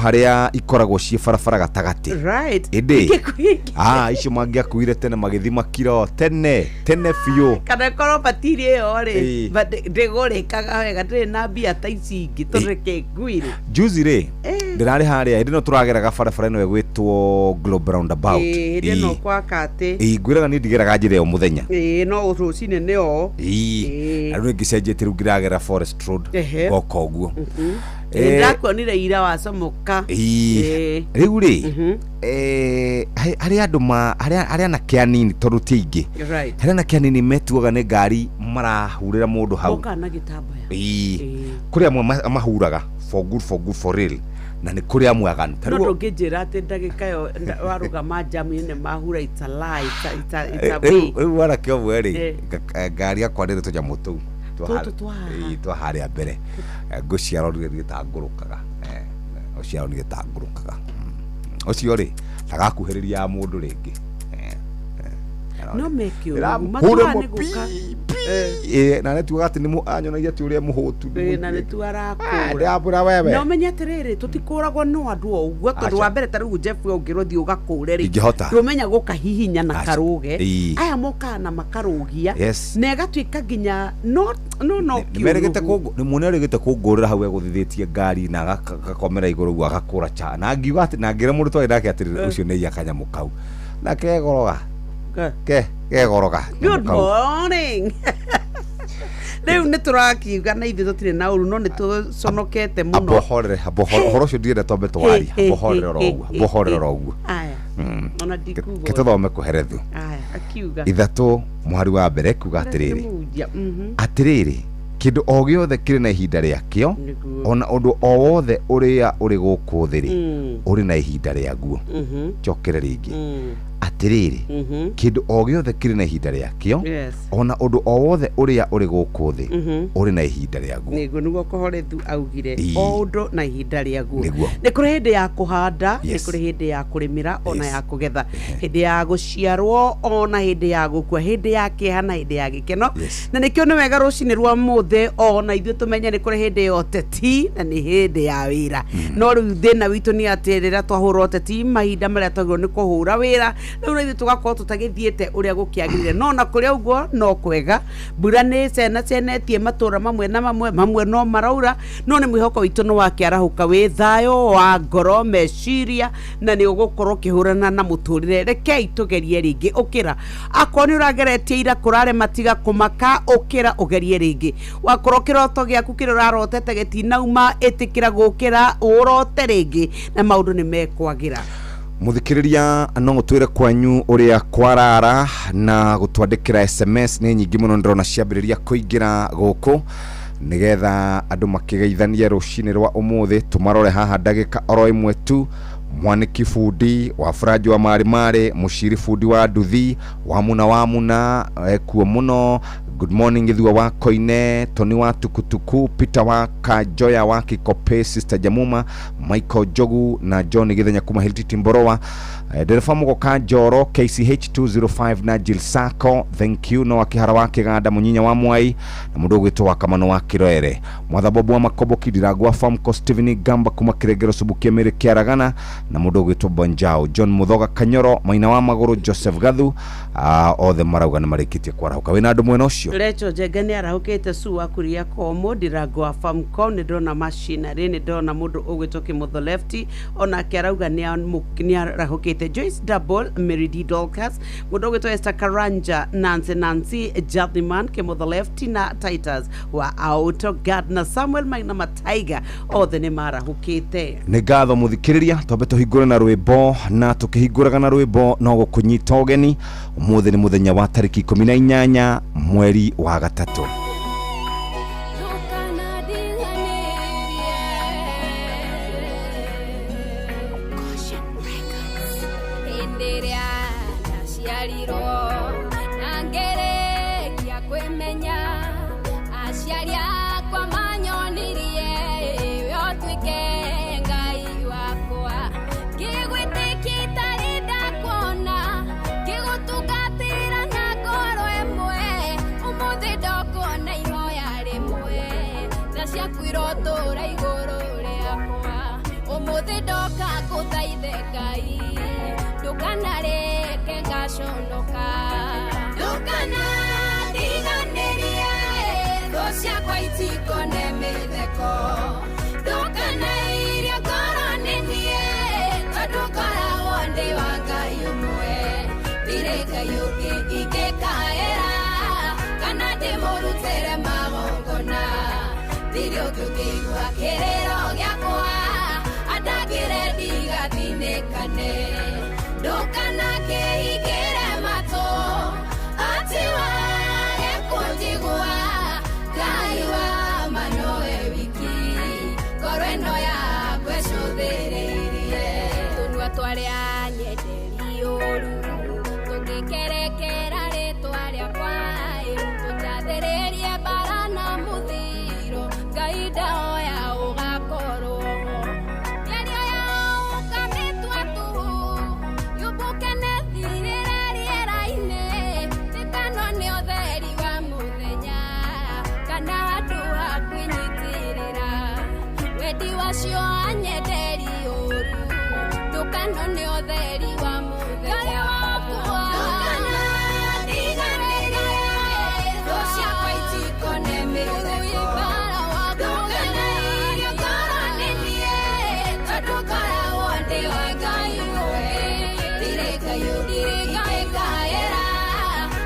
haria ikoragwo cie barabara gatagati right indi icio mangiakuire tene magithima kiro tene biu kana korwo batiri yo ri ndigurikaga wega ndiri na mbia ta ici ingi tureke nguire juzi ri ndirari haria indi no turageraga barabara ino egwitwo Global Roundabout indi no kwa kate ngwiraga ni ndigeraga njire o muthenya no rucine neo riu ngicenjetie riu ngiragera Forest Road goka uguo ndakuonire ira wacomoka riu ri haria andu haria na kianini tondu ti ingi haria na kianini metuaga ni ngari marahurira mundu hau kana gitambaya kuri amwe mahuraga for good for real na ni kuri amwe aganu no ngijira ati ndagika yo warugama jamu ine mahura it's a lie it's a way riu wara kio ri ngari akwa ndire tujamu tu twa haria mbere nguciaro gitangũrũkaga ũciaro nĩ gĩtangũrũkaga ũcio rĩ ndagakuhĩrĩria mũndũ rĩngĩ no mekio matũra nĩ gũka na nĩ tuaga atĩ nĩ anyonagia atĩ ũrĩa mũhũtu na nĩ tuarakũra wewe no menye atĩrĩrĩ tũtikũragwo no andũ o ũguo tondũ wa mbere ta rĩu Jeff ũngĩrũthiĩ ũgakũre rĩ ndũmenya gũkahihinya na karũge aya mokaga na makarũgia na ĩgatuĩka nginya no nĩ muone erĩgĩte kũngũrĩra hau egũthithĩtie ngari na agakomera igũrũ ũguo agakũra cha na ngiuga atĩ na ngĩre mũndũ twarĩ nake atĩrĩrĩ ũcio nĩ iya kanyamũ kau na kegoroga kegoroga good morning riu nĩ tũrakiuga na ithuĩ tũtirĩ na ũru no nĩ tũconokete mũno abohorere ũhoro ũcio ndirenda twambe twaria abohorere ũguo ona ndikuga gĩtũthome kũherethu ithatũ mũhari wa mbere kuga atĩrĩrĩ kĩndũ o gĩothe kĩrĩ na ihinda rĩakĩo ona ũndũ o wothe ũrĩa ũrĩ gũkũ thĩ rĩ ũrĩ na ihinda rĩaguo njokere rĩngĩ atĩrĩrĩ kĩndũ o gĩothe kĩrĩ na ihinda rĩakĩo ona ũndũ o wothe ũrĩa ũrĩ gũkũ thĩ ũrĩ na ihinda rĩaguo nĩguo nĩguo Kũhorethu augire o ũndũ na ihinda rĩaguo nĩ kũrĩ hĩndĩ ya kũhanda nĩ kũrĩ hĩndĩ ya kũrĩmĩra ona ya kũgetha hĩndĩ ya gũciarwo ona hĩndĩ ya gũkua hĩndĩ ya kĩeha na hĩndĩ ya gĩkeno na nĩkĩo nĩ wega rũcinĩ rwa mũthĩ ona ithuĩ tũmenye nĩ kũrĩ hĩndĩ ya ũteti na nĩ hĩndĩ ya wĩra no rĩu thĩna witũ nĩ atĩ rĩrĩa twahũra ũteti mahinda marĩa twagĩrĩirwo nĩ kũhũra wĩra rĩu na ithuĩ tũgakorwo tũtagĩthiĩte ũrĩa gũkĩagĩrĩire no na kũrĩa ũguo no kwega mbura nĩ cenetie matũra mamwe na mamwe no maraura no nĩ mwĩhoko witũ nĩ wakĩarahũka wĩ thayũ wa ngoro meciria na nĩ ũgũkorwo ũkĩhũrana na mũtũrĩre rekei tũgerie rĩngĩ ũkĩra akorwo nĩ ũrageretie ira kũrare matiga kũmaka ũkĩra ũgerie rĩngĩ wakorwo kĩroto gĩaku kĩrĩa ũrarotete gĩtinauma ĩtĩkĩra gũkĩra ũrote rĩngĩ na maũndũ nĩ mekwagĩra muthikiriria no gutwire kwanyu uria kwarara na gutwandikira SMS ni nyingi muno ndrona ciambiriria kuingira guku nigetha andu makigeithania rucini rwa umuthi tumarore haha ndagika oro imwe tu mwaniki fundi wa Franji wa Marimare mushiri fundi wa Nduthi wa Muna kuo muno good morning Githua wa Koine Tony wa Tukutuku Peter wa Kajoya wa Kikope Sister Jamuma Michael Jogu na John Githenya kuma Hilti Mborowa dereva mugo Kanjoro KCH 205 na Jill Sako thank you no akihara wa Kiganda Munyinya wa Mwai na mundu gwitwo wa Kamano wa Kiroere Mwathabobu wa Makobo Kidiragwa Famco Steven Gamba kuma Kiregero Subukia Mere Kiaragana na mundu gwitwo Bonjao John Muthoga Kanyoro Maina wa Maguru Joseph Gathu othe marauga na marikitie kwarahuka wina andu mwena ucio Recho Jegani arahukite su akuria komo Diragwa Famco ni ndona machinery ni ndona mundu ugwitwo Kimutho Lefty ona kiarauga ni arahukite Joyce Double Meridi Dolcas mundu ugwitwo Esther Karanja Nancy Jathiman Kimutho Lefty na Titus wa Auto Gardner Samuel Maina Mataiga othe ni marahukite ni ngatho muthikiriria twambe tuhingure na rwimbo na tukihinguraga na rwimbo no gukunyita ugeni umuthi ni muthenya wa tariki 18 mweri wa gatatu Tora igoro ria kwa umuthi ndoka kuthaithe Ngai ndukanareke ngaconoka ndukana ndiganĩrie thũ ciakwa itikone mĩtheko ndukana iria ngoro-inĩ niĩ tondũ ngoragwo ndĩ wa Ngai ũmwe ndirĩ Ngai ũngĩ ingĩkaĩra kana ndĩmũrutĩre magongona ndirĩ ũngĩ ũngĩigua kĩrĩro gĩakwa andagĩre ndigathinĩkane ndũkana kĩhingĩre matũ atĩ wage kũnjigua Ngai wa ma nowe wiki ngoro ĩno yakwa ĩcũthĩrĩirie tũnua twarĩa nyenderi ũru tũngĩkerekera rĩtwa rĩakwa tũnjathĩrĩrie mbara na mũthiro Ngai ndahoya ũgakorwo mĩario yao ũkamĩtua tu yũmbũke nethirĩre rĩera-inĩ tĩkano nĩ ũtheri wa mũthenya kana handũ ha kwĩnyitĩrĩra wendi wacio anyenderi ũru ndũkano nĩ ũtheri wa mũthenya ndũkana ndiganĩrie thũ ciakwa itikone mĩtheko ndũkana iria ngoro-inĩ niĩ tondũ ngoragwo ndĩ wa Ngai ũmwe ndirĩ Ngai ũngĩ ingĩkaĩra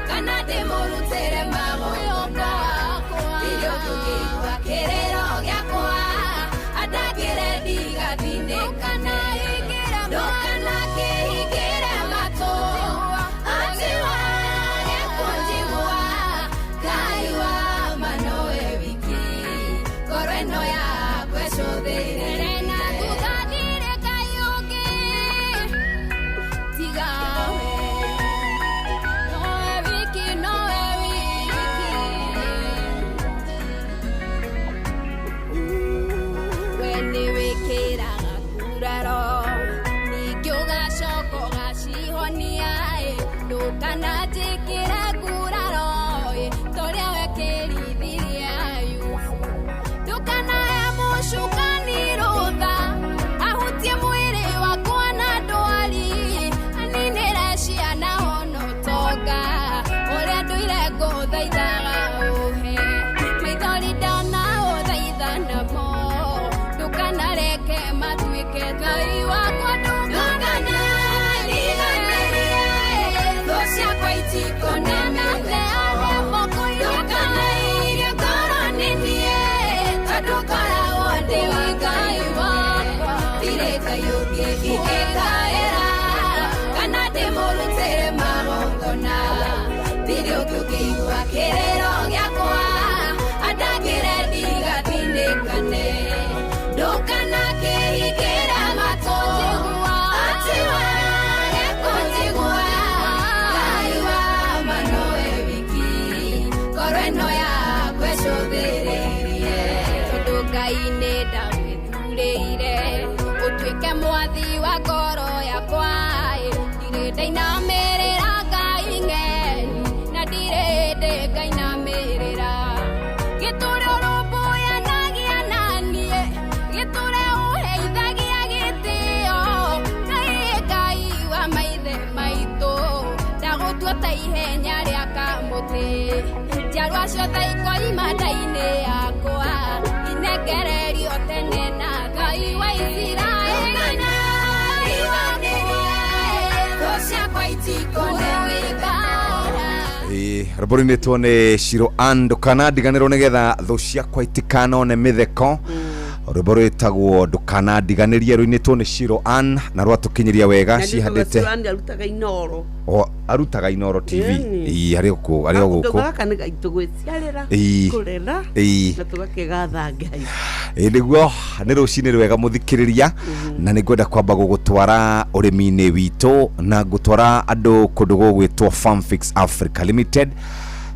kana ndĩmũrutĩre magongona ndirĩ ũngĩ ũngĩigua kĩrĩro gĩakwa andagĩre ndigathinĩkane ndũkana kĩhingĩre matũ atĩ wage kũnjigua Ngai wa ma nowe wiki ngoro ĩno yakwa ĩcũthĩrĩirie na thutha ndirĩ Ngai ũngĩ tiga nowe wiki we nĩ wĩkĩraga nguraro ningĩ ũgacoka ũgacihonia ndũkana njĩkĩre nguraro torĩa wekĩrithirie Ayubu ndũkanahe mũcukani rũtha ahutie mwĩrĩ wakwa na ndwari aninĩre ciana hono ũtonga ũrĩa ndũire ngũthaithaga ũhe maithori ndana ũthaitha namo ndũkanareke matuĩke Ngai wakwa ndũkana ndiganĩrie thũ ciakwa itikone mĩtheko ndũkana iria ngoro-inĩ niĩ tondũ ngoragwo ndĩ wa Ngai wakwa ndirĩ Ngai ũngĩ ingĩkaĩra kana ndĩmũrutĩre magongona ndirĩ ũngĩ ũngĩigua kĩrĩro gĩakwa andagĩre ndigathinĩkane ndũkana kĩhingĩre matũ atĩ wage kũnjigua Ngai wa ma nowe wiki ngoro ĩno yakwa ĩcũthĩrĩirie tondũ Ngai nĩ ndagwĩthurĩire ũtuĩke mwathi wa ngoro yakwa ndirĩ ndainamĩrĩra Ngai ng'eni na ndirĩ hĩndĩ ngainamĩrĩra gĩtũre ũrũmbũyanagia na niĩ gĩtũre ũheithagia gĩtĩo Ngai wa maithe maitũ ndagũtua ta ihenya rĩa kamũtĩ njiarwa ciothe ikoima nda-inĩ yakwa inengererio tene na Ngai wa Isiraeli thũ ciakwa itikone mĩthara rũmbũri-inĩ tuone Shiro Ann ndũkana ndiganĩrwo nĩgetha thũ ciakwa itikanone mĩtheko rwĩmbo rwĩtagwo ndũkana ndiganĩrie rũinĩ tuone Shiro Ann na rwatũkinyĩria wega cihandĩte arutaga Inoro TV harĩ gũkũ gaka nĩ gaitũ gwĩciarĩra kũrera na tũgakĩgatha Ngai nĩguo nĩ rũcinĩ rwega mũthikĩrĩria na nĩ ngwenda kwamba gũgũtwara ũrĩmi-inĩ witũ na ngũtwara andũ kũndũ gũgwĩtwo Farm Fix Africa Limited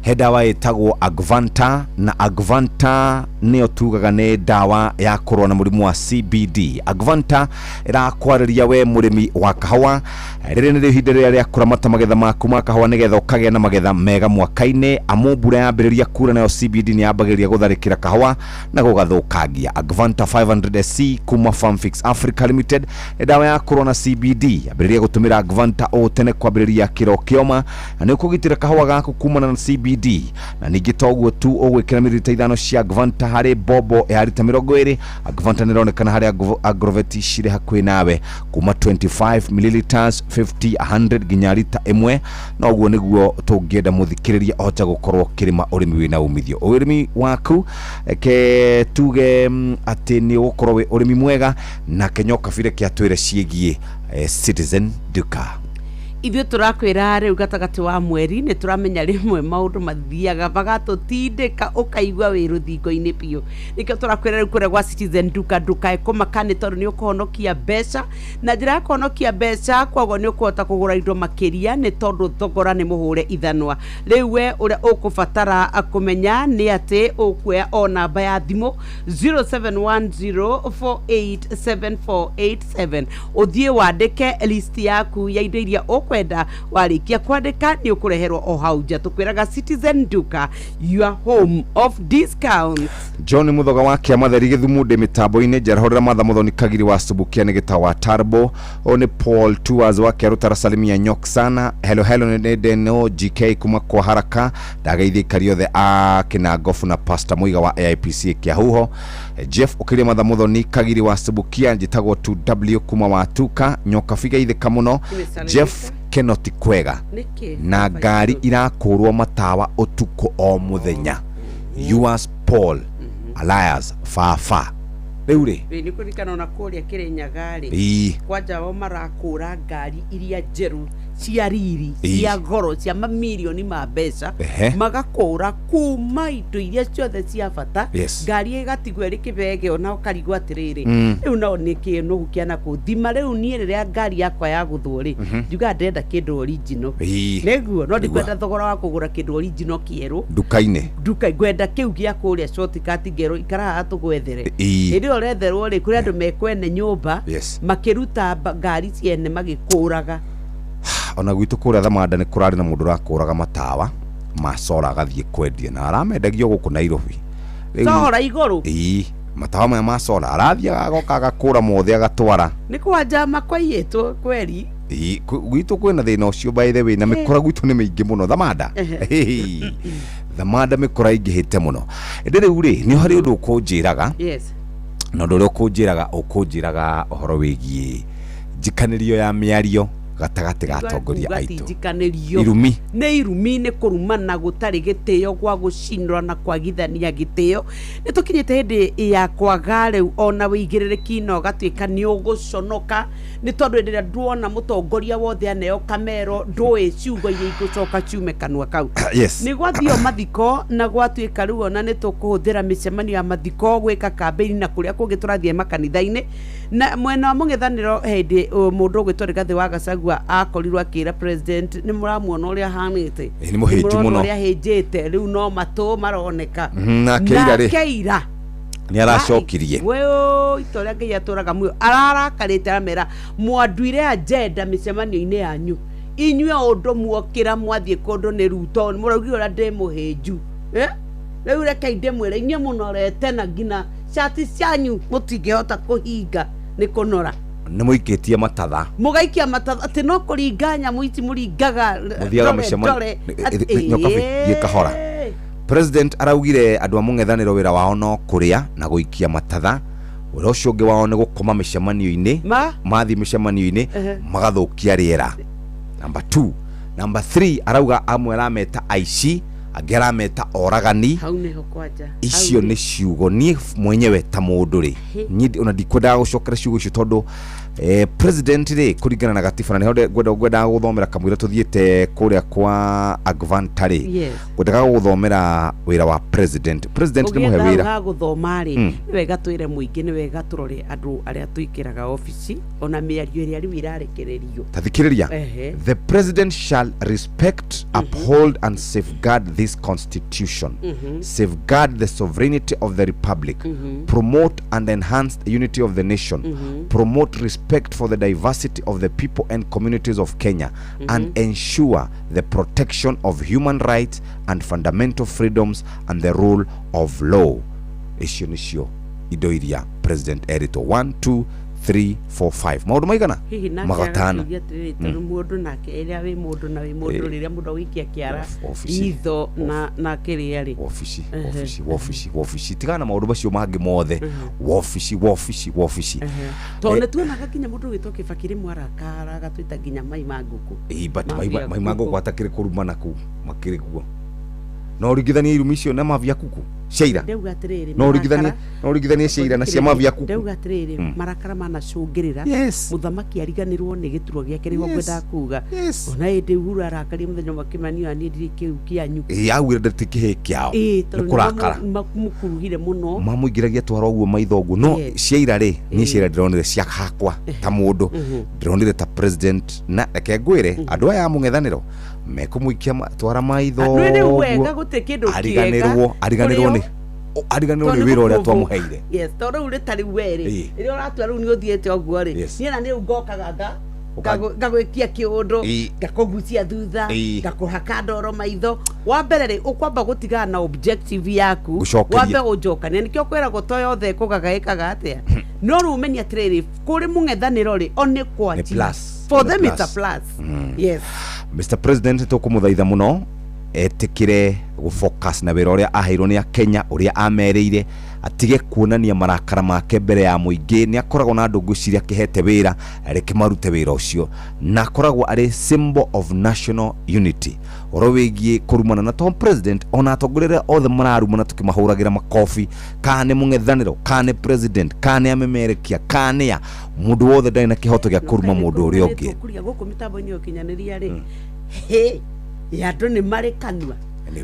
he dawa itagwo Agvanta, na Agvanta nio tugaga ni dawa ya kurwa na murimu wa CBD. Agvanta irakwarĩria we murimi wa kahawa rĩrĩ nĩ ihinda rĩa kuramata magetha maku ma kahawa nigetha ukagĩa na magetha mega mwaka-inĩ, amu mbura yambĩrĩria kura nayo CBD ni yambagĩrĩria gũtharĩkĩra kahawa na gũgathũkangia. Agvanta 500SC kuma Farmfix Africa Limited ni dawa ya kurwa na CBD. Yambĩrĩria gũtũmĩra Agvanta o tene kwambĩrĩria kĩro kĩoma na nĩ ũkũgitĩra kahawa gaku kumana na CBD. Na ningĩ toguo tu ũgwĩkĩra mililita 5 cia Agvanta harĩ bobo ya lita 20. Agvanta nĩ ĩronekana harĩ Agrovet cirĩ hakuhĩ nawe kuma 25 milliliters, 50, 100 nginya lita 1. na ũguo nĩguo tũngĩenda mũthikĩrĩria ohota gũkorwo kĩrĩma ũrĩmi wĩna umithio. Ũrĩmi waku ke tuge atĩ nĩ ũgũkorwo wĩ ũrĩmi mwega na Kenyoka bire kĩatwĩre ciĩgiĩ Citizen Duka. Ithuĩ tũrakwĩra rĩu gatagatĩ wa mweri nĩ tũramenya rĩmwe maũndũ mathiaga magatũtindĩka ũkaigua wĩ rũthingo-inĩ biũ. Nĩkĩo tũrakwĩra rĩu kũrĩa gwa Citizen Duka ndũkae nĩ tondũ nĩ ũkũhonokia mbeca na njĩra ya kũhonokia mbeca, kwoguo nĩ ũkũhota kũgũra indo makĩria nĩ tondũ thogora nĩ mũhũre ithanwa. Rĩu we ũrĩa ũkũbatara kũmenya nĩ atĩ ũkuoya o namba ya thimũ 0710487487 ũthiĩ wandĩke list yaku ya indo iria kwenda, warikia kwandika ni ukureherwo o hau nja. Tukwiraga Citizen Duka, your home of discount. John Muthoga wa Kĩama Theri Gĩthumu ndĩ mitambo-inĩ, njarahorera matha Muthoni Kagiri wa Subukia nĩ gĩtawa Turbo, o nĩ Paul Tours wa Kĩarũtara Salimia Nyoksana, hello nĩ Deno GK kuma kwa haraka, ndageithi kariothe a Kinangofu na Pastor Muiga wa AIPC Kĩahuho, Jeff Ukiria matha Muthoni Kagiri wa Subukia njitagwo 2W kuma wa Tuka, Nyoka figa itheka muno, Jeff Kenoti kwega na ngari irakũrwo matawa utuko o muthenya. Yours Paul Elias Fafa. Rĩu rĩ nĩ kũrikana na kũrĩa Kĩrĩnyaga rĩ kwanja o marakũra ngari iria njeru cia riri cia goro cia mamirioni ma mbeca magakũra kuma indo iria ciothe cia bata. Ngari ĩgatigwo ĩrĩ kĩbege ona ũkarigwo atĩrĩrĩ rĩu no nĩkĩ no gũkiana kũthima. Rĩu niĩ rĩrĩa ngari yakwa ya gũthwo rĩ njuga ndenda kĩndũ original, nĩguo no ndikwenda thogora wa kũgũra kĩndũ original kĩerũ nduka-inĩ, ngwenda kĩu gĩa kũrĩa shortcut ngero ikaraha tũgwethere hĩndĩ ũretherwo rĩ kũrĩ andũ mekwene nyũmba makĩruta ngari ciene magĩkũraga. Ona gwitũ kũrĩa Thamanda nĩ kũrarĩ na mũndũ ũrakũraga matawa ma solar agathiĩ kwendia na aramendagio gũkũ Nairobi. Solar igũrũ matawa maya ma solar arathiĩ agoka agakũra mothe agatwara. Nĩ kwanja makwaiyĩtwo kweri gwitũ kwĩna thĩna ũcio by the way, na mĩkora gwitũ nĩ mĩingĩ mũno Thamanda. Thamanda mĩkora ingĩhĩte mũno. Ĩndĩ rĩu rĩ nĩ harĩ ũndũ ũkũnjĩraga na ũndũ ũrĩa ũkũnjĩraga ũhoro wĩgiĩ njikanĩrio ya mĩario gatagati ga atongoria aitũ. Irumi nĩ kũrumana gũtarĩ gĩtĩo gwa gũcinũra na kwagithania gĩtĩo. Nĩ tũkinyĩte hĩndĩ ya kwaga rĩu ona wĩigĩrĩrĩki no gatuĩka nĩ ũgũconoka, nĩ tondũ hĩndĩ ĩrĩa ndwona mũtongoria wothe aneo kamero ndũĩ ciugo iria igũcoka ciume kanua kau. Nĩ gwathio mathiko na gwatuĩka rĩu ona nĩ tũkũhũthĩra mĩcemanio ya mathiko gwĩka kambĩini na kũrĩa kũngĩ tũrathiĩ makanitha-inĩ. Na mwena wa mũng'ethanĩro hĩndĩ mũndũ ũgwĩtwo Rigathĩ wa Gachagua akorirwo akĩra president nĩ mũramuona ũrĩa ahanĩte, nĩ mũhĩnju mũno, ũrĩa hĩnjĩte rĩu no matũ maroneka na Keira nĩ aracokirie we itorĩa Ngai atũraga muoyo ararakarĩte aramera mwanduire agenda mĩcemanio-inĩ yanyu inyuĩ ũndũ muokĩra mwathiĩ kũndũ nĩ Ruto mũraugire ũrĩa ndĩ mũhĩnju rĩu reke ndĩmwĩre inyuĩ mũnorete na ngina shati cianyu mũtingĩhota kũhinga nĩ kũnora. Nĩ mũikĩtie matatha mũgaikia matatha atĩ no kũringa nyamũ ici mũringaga mũthiaga mĩcemanio gĩkahora. President araugire andũ a mũng'ethanĩro wĩra wao no kũrĩa na gũikia matatha, ũrĩa ũcio ũngĩ wao nĩ gũkoma mĩcemanio-inĩ mathiĩ mĩcemanio-inĩ magathũkia rĩera. Number 2. Number 3 arauga amwe arameta aici angĩ arameta oragani. Icio nĩ ciugo niĩ mwenyewe ta mũndũ rĩ niĩ ona ndikwendaga gũcokera ciugo icio tondũ president rĩ kũringana na gatiba na nĩ ngwendaga gũthomera kamũira tũthiĩte kũrĩa kwa Agvanta rĩ ngwendaga gũthomera wĩra wa president nĩ mũhe wĩra ũgĩetha gũthoma rĩ nĩ wega twĩre mũingĩ nĩ wega tũrore andũ arĩa tũikĩraga ofici ona mĩario ĩrĩa rĩu ĩrarekererio. Tathikĩrĩria the president shall respect uphold and safeguard this constitution, safeguard the sovereignty of the republic, promote and enhance the unity of the nation, promote respect for the diversity of the people and communities of Kenya, and ensure the protection of human rights and fundamental freedoms and the rule of law. Icio nicio indo iria President Erito 1 2 3 4 5 maundu maigana magatana mundu nake eria wi mundu na wi mundu riria mundu wikia kiara itho na kiria ri office tigana maundu bacio mangi mothe office tone tuonaga kinya mundu witwo kibakiri mwarakara gatwita nginya mai manguku mai manguku atakire kurumana ku makiri guo no rigithania irumicio na mavia kuku Sheira no rigithania Sheira na cia mavia kuku ndeuga atiriri marakara manacungirira muthamaki ariganirwo ni gituro giake niho kwenda kuga ona indi Uhuru arakari muthenya makimanio ani ndiri kiu kianyu awire ndati kihe kiao kurakara mukuruhire muno mamuingiragia twara uguo maitho uguo no Sheira ri ni Sheira ndironire cia hakwa ta mundu ndironire ta president na reke ngwire andu aya mung'ethaniro mekumuikia twara maitho nene wega guti kindu ariganirwo ni wira uria twamuheire tondu uri tari weri iri uratua riu ni uthiete oguo ri niena ni ngokaga ngagwikia kiundu ngakugucia thutha ngakuhaka ndoro maitho wa mbere ri ukwamba gutigana na objective yaku wambe ujokania nikio kwiragwo to yothe kugagaikaga atia no rumenya atiriri kuri mung'ethaniro ri one kwati for them it's a plus yes Mr President tukumuthaitha muno etikire gufocus na wira uria aheirwo ni Kenya uria ameriire atige kuonania marakara make mbere ya muingi ni akoragwo na ndungu ciria kihete wira reke marute wira ucio na akoragwo ari symbol of national unity orowigie kurumana na Tom President ona atongorere othe mararumana tukimahuragira makofi kane mung'ethaniro kane president kane amemerekia kane ya mundu wothe ndari na kihoto gya kuruma mundu uria ungi kuria guku mitambo-ini ukinyaniria ri he yandu ni marikanua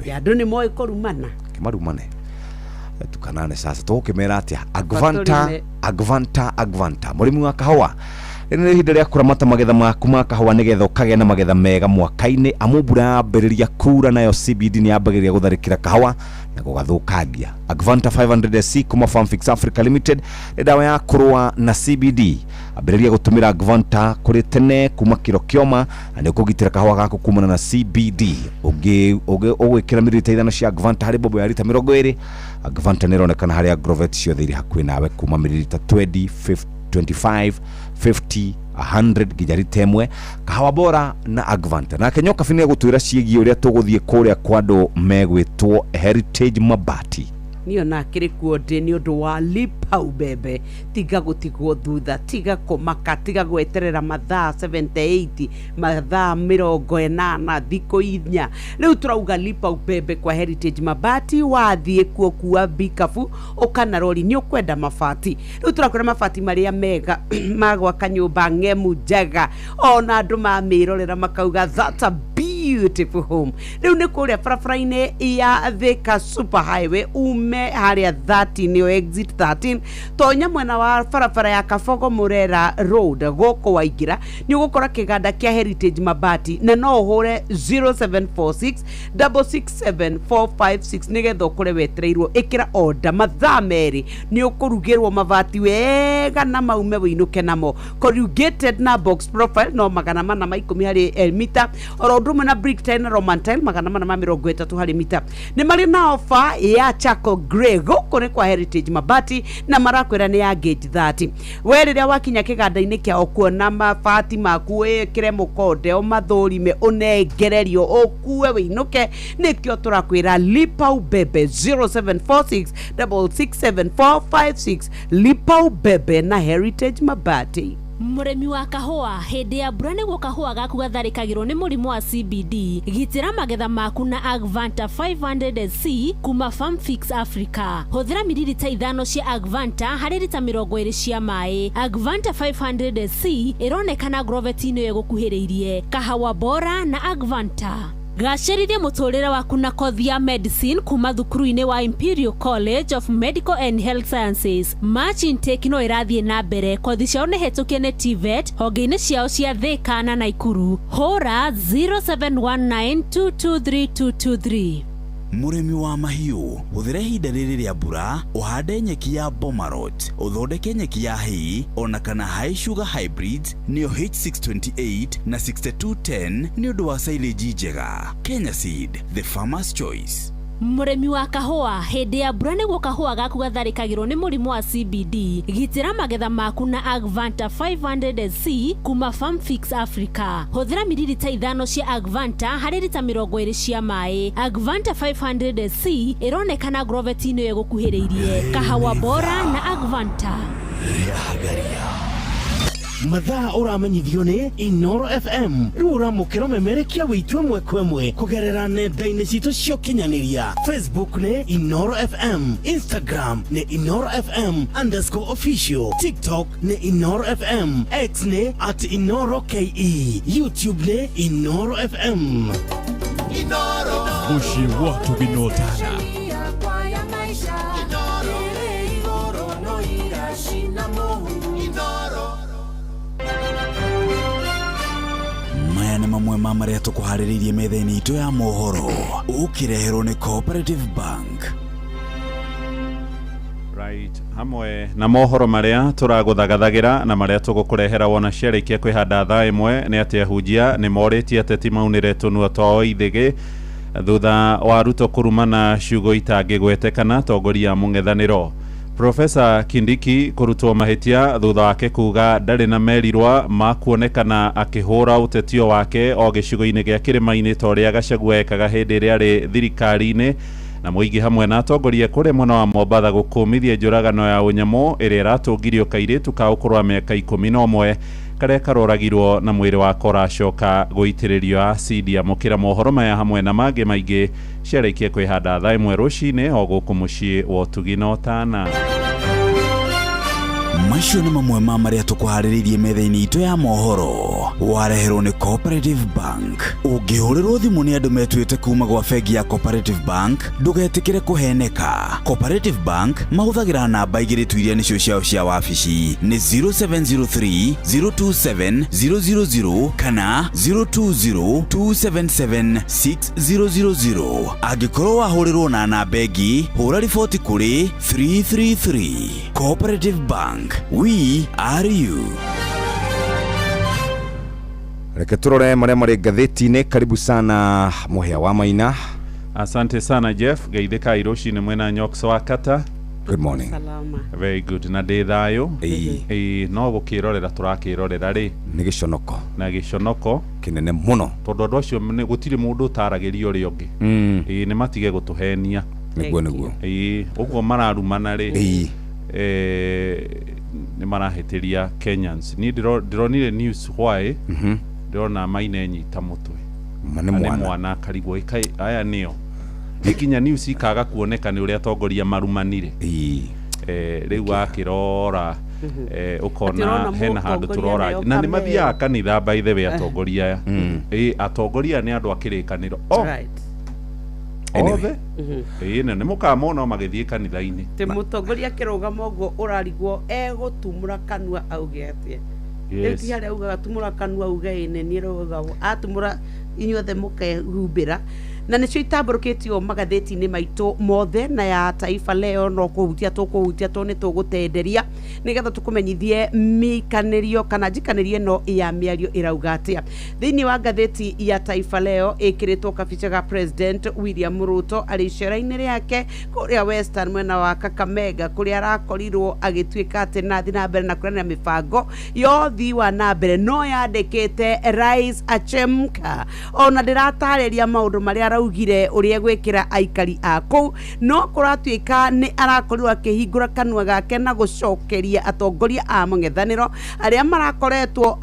yandu ni moi kurumana kimarumane tukanane sasa tukimera atia agvanta murimi wa kahwa ni ihinda ria kuramata magetha maku ma kahwa nigetha ukagea na magetha mega mwaka-ini amubura yambiriria kura nayo CBD ni yambagiriria gutharikira kahwa na kugathukangia Agvanta 500C kuma Farmfix Africa Limited ni dawa ya kurua na CBD ambiriria gutumira Agvanta kuri tene kuma kiro kioma na ni kugitira kahwa gaku kumana na CBD ugwikira mililita ithano cia Agvanta hari bobo ya lita 20 Agvanta ni ronekana hari agrovet ciothe iri hakuhi nawe kuma mililita 20 25 50 100 gijari temwe kahawa bora na Agvanta na Kenyoka fini gutwira ciegi uria tuguthie kuria kwando megwitwo Heritage Mabati niyo na kiri kuode ni undu wa lipa ubebe tiga gutigwo thutha tiga kumaka tiga gweterera mathaa 78 mathaa 80 thiko inya riu turauga lipa ubebe kwa Heritage Mabati wathie kuo kuwa bikafu ukana rori ni ukwenda mabati riu turakwira mabati maria mega magwa kanyumba ngemu njega ona andu mamirorera makauga that's a beautiful home riu ni kuria barabara-ini ya Thika Super Highway haria 30 niyo exit 13 tonya mwena wa barabara ya Kabogo Murera Road goko waingira ni ugukora kiganda kia Heritage Mabati na no uhure 0746 667456 nigetha ukore wetereirwo ikira order mathaa meri ni ukurugirwo mabati wega na maume winuke namo corrugated na box profile no magana mana ma 10 hari mita orodumwe na brick tile na roman tile magana mana ma 30 hari mita ni mari na offer ya Chaco Grey goko ni kwa Heritage Mabati na marakwira ni ya gauge 30 weriria wakinya kiganda-ini kia okuona mabati maku wikire mukode o mathurime unengererio okue winuke nikio turakwira lipa ubebe 0746 667456 lipa ubebe na Heritage Mabati. Muremi wa kahua hindi ya mbura niguo kahua gaku gatharikagirwo ni murimu wa CBD gitira magetha maku na Agvanta 500C kuma Farmfix Africa huthira mililita 5 cia Agvanta hari lita 20 cia mai Agvanta 500C ironekana grovet-ini yegukuhiriirie kahawa bora na Agvanta. Gacirithia muturire waku na kothi ya medicine kuma thukuru-ini wa Imperial College of Medical and Health Sciences. March intake no irathie na mbere kothi ciao ni hetukie ni TVET honge-ini ciao cia Thika na Naikuru. Hora 0719223223. Murimi wa mahiu uthire ihinda riri ria mbura uhande nyeki ya Bomarot uthondeke nyeki ya hay ona kana high sugar hybrid nio H628 na 6210 ni undu wa silage njega. Kenya Seed, the farmer's choice. Muremi wa kahua hindi ya mbura niguo kahua gaku gatharikagirwo ni murimu wa CBD. Gitira magetha maku na Agvanta 500C kuma Farm Fix Africa. Huthira mililita 5 cia Agvanta hari lita 20 cia mai. Agvanta 500C ironekana grovetino yegukuhiriirie. Kahawa bora na Agvanta. Mathaa uramenyithio ni Inoro FM. Riu uramukira memerekia witwe mwekwemwe kugerera nenda-ini citu cio kinyaniria. Facebook ni Inoro FM, Instagram ni Inoro FM_official, TikTok ni Inoro FM, X ni @InoroKE, YouTube ni Inoro FM. Inoro Mushi watu binotana. Maya ni mamwe ma maria tukuhaririirie metha-ini itu ya mohoro ukireherwo ni Cooperative Bank. Right, hamwe na mohoro maria turaguthagathagĩra na maria tugukurehera wona ciarĩkia kwĩhanda thaa ĩmwe ni atĩ ahunjia ni morĩtie ateti maunĩre tũnua twao ithĩgĩ thutha wa Ruto kurumana ciugo itangĩgwetekana tongoria mũng'ethanĩro. Profesa Kindiki kurutwo mahitia thutha wake kuga ndarĩ na merirwa ma kuonekana akĩhũra ũtetio wake o gĩcigo-inĩ gĩa kĩrĩma-inĩ torĩa Gachagua ekaga hĩndĩ ĩrĩa arĩ thirikari-inĩ na mũingĩ hamwe na atongoria kũrĩa mwena wa Mombatha gũkũmithia njũragano ya ũnyamũ ĩrĩa ĩratũngirio kairĩtu ka ũkũrũ wa mĩaka 11 karĩa karoragirwo na mwĩrĩ wako ũracoka gũitĩrĩrio acidi. Amũkĩra mohoro maya hamwe na mangĩ maingĩ ciarĩkia kwĩhanda thaa ĩmwe rũcinĩ o gũkũ mũciĩ wa Ũtugi na Ũtana. Macio ni mamwe ma maria tukuhaririirie metha-ini itu ya mohoro wareherwo ni Cooperative Bank. Ungihurirwo thimu ni andu metuite kuma gwa bengi ya Cooperative Bank ndugetikire kuheneka. Cooperative Bank mahuthagira namba igiritu iria nicio ciao cia wabici ni 0703 027 000 kana 020 277 6000. Angikorwo wahurirwo na namba ingi hura riboti kuri 333. Cooperative Bank, we are you. Reke turore maria mari gatheti-inĩ. Karibu sana Muhia wa Maina. Asante sana Jeff. Geithĩka iroci-inĩ mwena Nyoks wa Kata. Good morning. Salama. Very good. Na ndĩ thayũ. No gũkĩrorera tũrakĩrorera rĩ nĩ gĩconoko na gĩconoko kĩnene mũno tondũ andũ acio gũtirĩ mũndũ ũtaragĩria ũrĩa ũngĩ. Nĩ matige gũtũhenia. Nĩguo. Ũguo mararumana rĩ. Ni marahĩtĩria Kenyans. Ni ndironire news why ndirona Maina nyita mũtwe nĩ mwana akarigwo aya nĩo ikinya news ikaga kuoneka nĩ ũrĩa atongoria marumanire rĩu akĩrora ukona hena handũ turora na nĩ mathiaga kanitha by the way atongoria atongoria nĩ andũ akĩrĩkanĩro othe nĩ mũkamona magĩthiĩ kanitha-inĩ te mũtongoria kĩrũgama ũguo ũrarigwo egũtumũra kanua auge atĩa rĩu ti harĩa augaga tumũra kanua auge nĩ nĩrũgaga atumũra inyuothe mũkehumbĩra na nĩcio itambũrũkĩtio magatheti-inĩ maitũ mothe na ya Taifa Leo no kũhutia to nĩ tũgũtenderia nĩgetha tũkũmenyithie mĩikanĩrio kana njikanĩrio ĩno ya mĩario ĩrauga atĩa. Thĩinĩ wa ngatheti ya Taifa Leo ĩkĩrĩtwo kabica ga President William Ruto arĩ icera-inĩ rĩake kũrĩa Western mwena wa Kakamega kũrĩa arakorirwo agĩtuĩka atĩ nathi na mbere na kũranĩra mĩbango ya ũthii wa na mbere no yandĩkĩte Rais Achemka ona ndĩratarĩria maũndũ marĩa augire uria gwikira aikari ako no kuratuika ni arakorirwo akihingura kanua gake na gucokeria atongoria a mũng'ethanĩro aria marakoretwo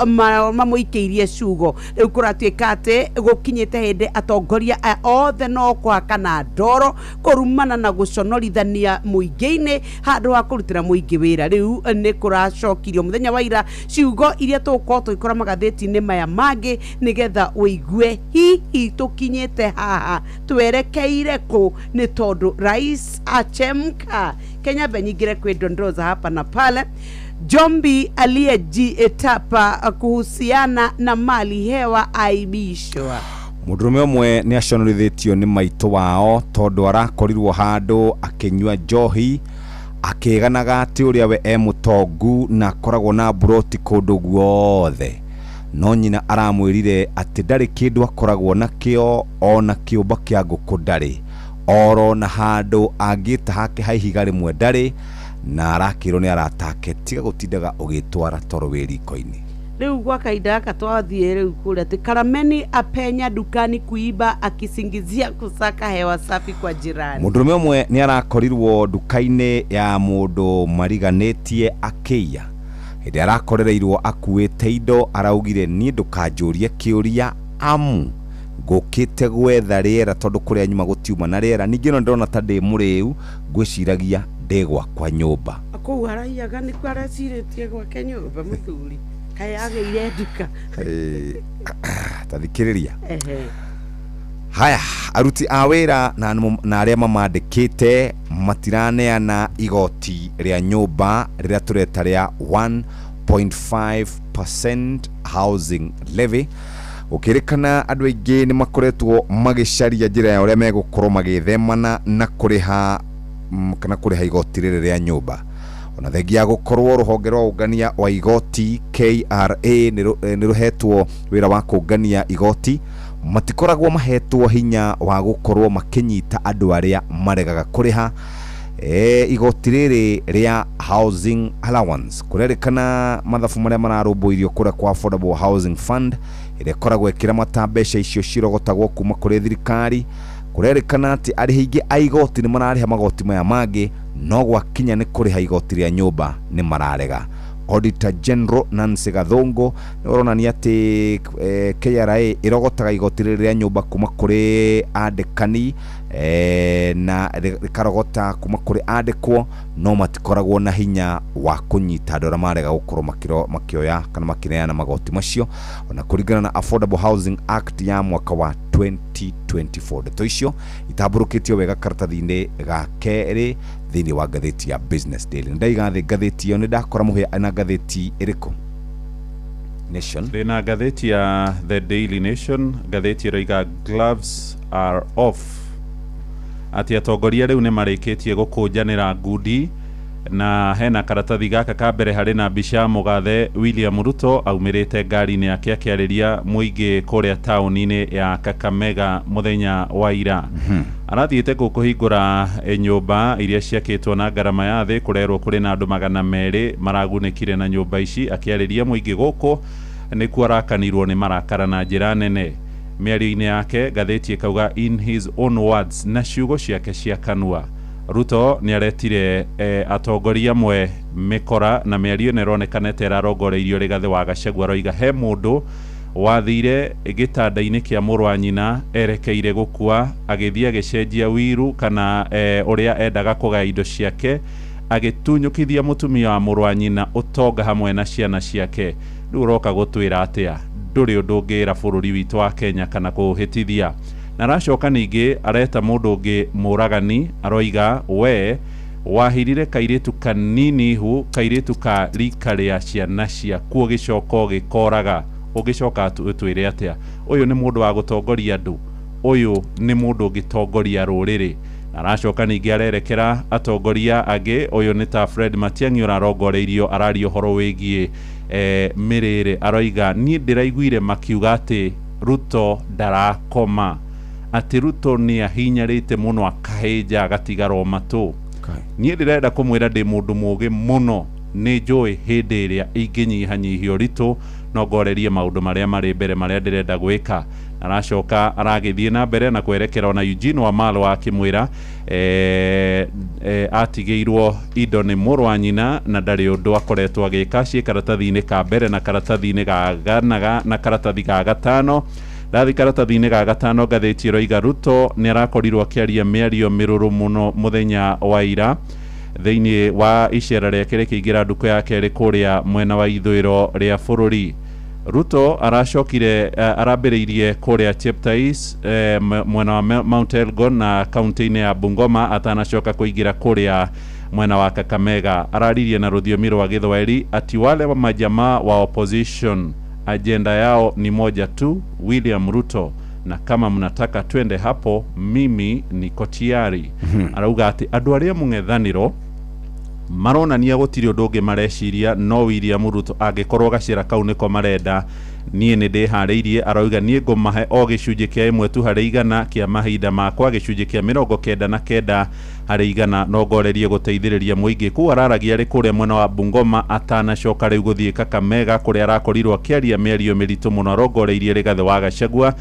mamuikiirie ciugo riu kuratuika ati gukinyite hindi atongoria othe no kwaka na ndoro kurumana na guconorithania muingi-ini handu wa kurutira muingi wira. Riu ni kuracokirio muthenya wa ira ciugo iria tuko twikora magatheti-ini maya mangi nigetha uigue hihi tukinyite haha tuerekeire ku ni tondu Rais Achemka. Kenya benyingire kwidondoza hapa na pale. Jombi aliyejietapa kuhusiana na mali hewa aibishwa. Mũndũrũme ũmwe nĩ aconorithĩtio nĩ maitũ wao tondũ arakorirwo handũ akĩnyua njohi akĩganaga atĩ ũrĩa we mũtongu na akoragwo na buroti kũndũ guothe, no nyina aramwĩrire atĩ ndarĩ kĩndũ akoragwo nakĩo ona kĩũmba kĩa ngũkũ ndarĩ, oro na handũ angĩta hake ha ihiga rĩmwe ndarĩ, na arakĩrwo nĩ aratake tiga gũtindaga ũgĩtwara toro wĩriko-inĩ. Leo kwa kaida katwathie leo kule ati Karameni apenya dukani kuiba akisingizia kusaka hewa safi kwa jirani. Mũndũrũme ũmwe nĩ arakorirwo duka-inĩ ya mũndũ mariganĩtie akĩiya. Hĩndĩ arakorereirwo akuĩte indo araugire niĩ ndũkanjũrie kĩũria amu ngũkĩte gwetha rĩera tondũ kũrĩa nyuma gũtiuma na rĩera, ningĩ no ndĩrona ta ndĩ mũrĩu ngwĩciragia ndĩgwa kwa nyũmba. Akũu araiyaga nĩ kwa aracirĩtie gwake nyũmba mũthuri kayage ile duka. Tathikĩrĩria. Haya, aruti a wĩra na arĩa mamandĩkĩte matiraneana igoti rĩa nyũmba rĩrĩa tũreta rĩa 1.5% housing levy. Ũkĩrĩkana andũ aingĩ nĩ makoretwo magĩcaria njĩra ya ũrĩa megũkorwo magĩthemana na kũrĩha kana kũrĩha igoti rĩrĩ rĩa nyũmba. Ona thengia gũkorwo rũhonge rwa ũngania wa igoti KRA nĩ rũhetwo wĩra wa kũngania igoti, matikoragwo mahetwo hinya wa gũkorwo makĩnyita andũ arĩa maregaga kũrĩha igoti rĩrĩ rĩa housing allowance. Kũrerĩkana mathabu marĩa mararũmbũirio kũrĩa kwa Affordable Housing Fund ĩrĩa ĩkoragwo ĩkĩramata mbeca icio cirogotagwo kuma kũrĩ thirikari. Kũrerĩkana atĩ arĩhi aingĩ a igoti nĩ mararĩha magoti maya mangĩ, no gwakinya nĩ kũrĩha igoti rĩa nyũmba nĩ mararega. Auditor General Nancy Gathongo nĩ oronania atĩ KRA ĩrogotaga igoti rĩa nyũmba kuma kũrĩ andĩkani na rĩkarogota kuma kũrĩ andĩkwo, no matikoragwo na hinya wa kũnyita andũ arĩa marega gũkorwo makĩoya kana makĩneana magoti macio, ona kũringana na Affordable Housing Act ya mwaka wa 2024. Ndeto icio itambũrũkĩtio wega karatathi-inĩ ga kerĩ thĩinĩ wa ngathĩti ya Business Daily. Ndaigathĩ ngathĩti ĩyo nĩ ndakora mũhĩa na ngathĩti ĩrĩkũ? Nation. Ndĩna ngathĩti ya The Daily Nation, ngathĩti ĩroiga gloves are off. Ati atongoria rĩu nĩ marĩkĩtie gũkũnjanĩra ngundi, na hena karatathi gaka ka mbere harĩ na mbica ya mũgathe William Ruto aumĩrĩte ngari-inĩ yake akĩarĩria mũingĩ kũrĩa taũni-inĩ ya Kakamega mũthenya wa ira. Arathiĩte kũhingũra nyũmba iria ciakĩtwo na ngarama ya thĩ, kũrerwo kũrĩ na andũ 200 maragunĩkire na nyũmba ici, akĩarĩria mũingĩ gũkũ nĩkuo arakanirwo nĩ marakara na njĩra nene. Mĩario-inĩ yake ngathĩti ĩkauga in his own words, na ciugo ciake cia kanua, Ruto nĩ aretire atongoria amwe mĩkora, na mĩario ĩno ĩronekana ta ĩrarongoreirio Rigathĩ wa Gachagua. Aroiga he mũndũ wathire gĩtanda-inĩ kĩa mũrũ wa nyina erekeire gũkua, agĩthiĩ agĩcenjia wiru kana ũrĩa endaga kũgaya indo ciake, agĩtunyũkithia mũtumia wa mũrũ wa nyina ũtonga hamwe na ciana ciake. Rĩu ũroka gũtwĩra atĩa ndũrĩ ũndũ ũngĩra bũrũri witũ wa Kenya kana kũhĩtithia. Na aracoka ningĩ areta mũndũ ũngĩ mũragani, aroiga we wahirire kairĩtu kanini hu, kairĩtu ka rika rĩa ciana ciaku ũgĩcoka ũgĩkoraga, ũgĩcoka twĩre atĩa ũyũ nĩ mũndũ wa gũtongoria andũ, ũyũ nĩ mũndũ ũngĩtongoria rũrĩrĩ. Na aracoka ningĩ arerekera atongoria angĩ, ũyũ nĩ ta Fred Matiang'i ũrarongoreirio arario horo wĩgiĩ mĩrĩre. Aroiga niĩ ndĩraiguire makiuga atĩ Ruto ndarakoma, atĩ Ruto nĩ ahinyarĩte mũno akahĩnja agatigaro matũ. Niĩ ndĩrenda kũmwĩra ndĩ mũndũ mũgĩ mũno, nĩ njũĩ hĩndĩ ĩrĩa ingĩnyihanyihia ũritũ no ngorerie maũndũ marĩa marĩ mbere marĩa ndĩrenda gwĩka. Aracoka aragĩthiĩ na mbere na kwerekera ona Eugene Wamalwa akĩmwĩra atigĩirwo indo nĩ mũrũ wa nyina na ndarĩ ũndũ akoretwo agĩka. Ciĩ karatathi-inĩ ka mbere na karatathi-inĩ ga ganaga na karatathi ga gatano. Ndathi karatathi-inĩ ga gatano ngathĩti ĩroiga Ruto nĩ arakorirwo akĩaria mĩario mĩrũrũ mũno mũthenya wa ira thĩinĩ wa icera rĩake rĩkĩingĩra nduka yake rĩ kũrĩa mwena wa ithũĩro rĩa bũrũri. Ruto aracokire arambĩrĩirie kũrĩa Cheptais mwena wa Mount Elgon na kaunti-inĩ ya Bungoma, atanacoka kũingĩra kũrĩa mwena wa Kakamega. Araririe na rũthiomi rwa Gĩthwaĩri ati wale majamaa wa opposition agenda yao ni moja tu, William Ruto na kama mnataka twende hapo mimi niko tayari. Arauga ati andu aria mung'ethaniro maronania gutiri undu ungi mareciria no William Ruto angikorwo gacira kau niko marenda nie ni ndihariirie. Arauga nie ngumahe o gicunji kia 1 tu hari igana kia mahinda makwa, gicunji kia 99 hari igana no ngorerie guteithiriria muingi. Ku araragia ri kuria mwena wa Bungoma atanacoka riu guthie Kakamega kuria arakorirwo akiaria mĩario mĩritũ muno arongoreirie Rigathi wa Gachagua,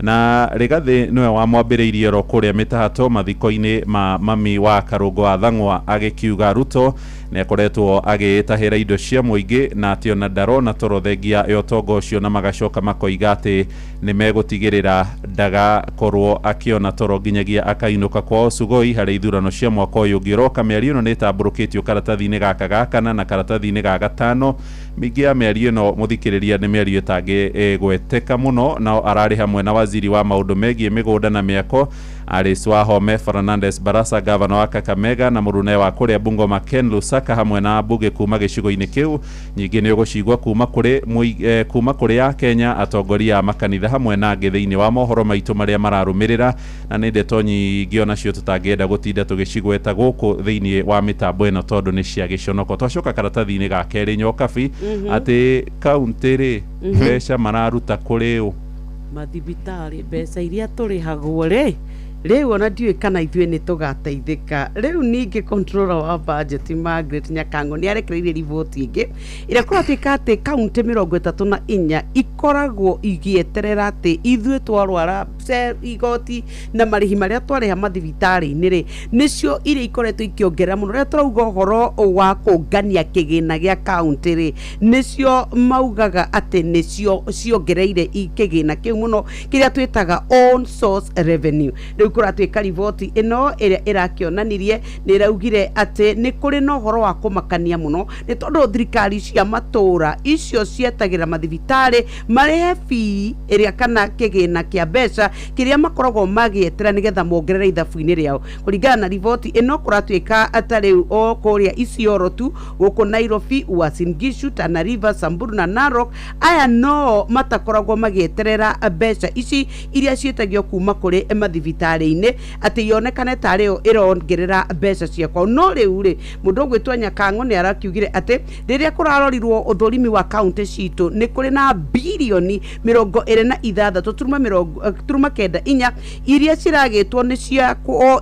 na Rigathi niwe wamwambĩrĩirie ro kuria mitahato mathiko-ini ma mami wa Karungo wa Thang'wa agikiuga Ruto ne akoretwo agitahira indo cia muingi na atĩ ona ndarona toro thengia ya ũtonga ũcio, na magacoka makoiga atĩ nĩ megũtigĩrĩra ndagakorwo akiona toro nginyagia akainuka kwao Sugoi harĩ ithurano cia mwaka ũyũ ũngĩ ũroka. Mĩario ĩno nĩ ĩtambũrũkĩtio karatathi-inĩ gaka ga kana na karatathi-inĩ ga gatano. Mĩingĩ ya mĩario ĩno mũthikĩrĩria nĩ mĩario ĩtangĩgweteka mũno, nao ararĩ hamwe na waziri wa maũndũ megiĩ mĩgũnda na mĩako Alice Wahome, Fernandes Barasa gavana wa Kakamega, na mũrune wa kũrĩa Bungoma Ken Lusaka hamwe na mbunge kuma gĩcigo-inĩ kĩu. Nyingĩ nĩ ũgũcigwa kuma kũrĩ ya Kenya, atongoria a makanitha hamwe na angĩ thĩinĩ wa mohoro maitũ marĩa mararũmĩrĩra, na nĩ ndeto nyingĩ onacio tũtangĩenda gũtinda tũgĩcigweta gũkũ thĩinĩ wa mĩtambo ĩno tondũ nĩ cia gĩconoko. Twacoka karatathi-inĩ ga kerĩ Nyokabi atĩ kauntĩ-rĩ mbeca mararuta kũrĩ ũ mathibitarĩ mbeca iria tũrĩhagwo rĩ riu ona ndiũĩ kana ithuĩ nĩ tũgateithĩka. Riu ningĩ controller wa budget Margaret Nyakango nĩ arekereirie riboti ĩngĩ ĩrĩa kũratuĩka atĩ kaunti 34 ikoragwo igĩeterera atĩ ithuĩ twarwara igoti na marĩhi marĩa twarĩha mathibitarĩ-inĩ rĩ nĩcio iria ikoretwo ikĩongerera mũno. Rĩrĩa tũrauga ũhoro wa kũngania kĩgĩna gĩa kaunti rĩ nĩcio maugaga atĩ nĩcio ciongereire kĩgĩna kĩu mũno kĩrĩa twĩtaga own source revenue. Rĩu kũratuĩka riboti ĩno ĩrĩa ĩrakĩonanirie nĩ ĩraugire atĩ nĩ kũrĩ na ũhoro wa kũmakania mũno nĩ tondũ thirikari cia matũra icio cietagĩra mathibitarĩ marĩhe fee ĩrĩa kana kĩgĩna kĩa mbeca kĩrĩa makoragwo magĩetera nĩgetha mongerere ithabu-inĩ rĩao. Kũringana na riboti ĩno kũratuĩka atarĩ o kũrĩa Isiolo tu, gũkũ Nairobi, Uasin Gishu, Tana River, Samburu na Narok, aya no matakoragwo magĩeterera mbeca ici iria cietagio kuma kũrĩ mathibitarĩ atĩ yonekane tarĩ yo ĩrongerera mbeca ciakwa. No rĩu rĩ mũndũ ũgwĩtwo Nyakango nĩ arakiugire atĩ rĩrĩa kũrarorirwo ũthũrimi wa kaunti citũ nĩ kũrĩ na bilioni 26.94 iria ciragĩtwo nĩ cia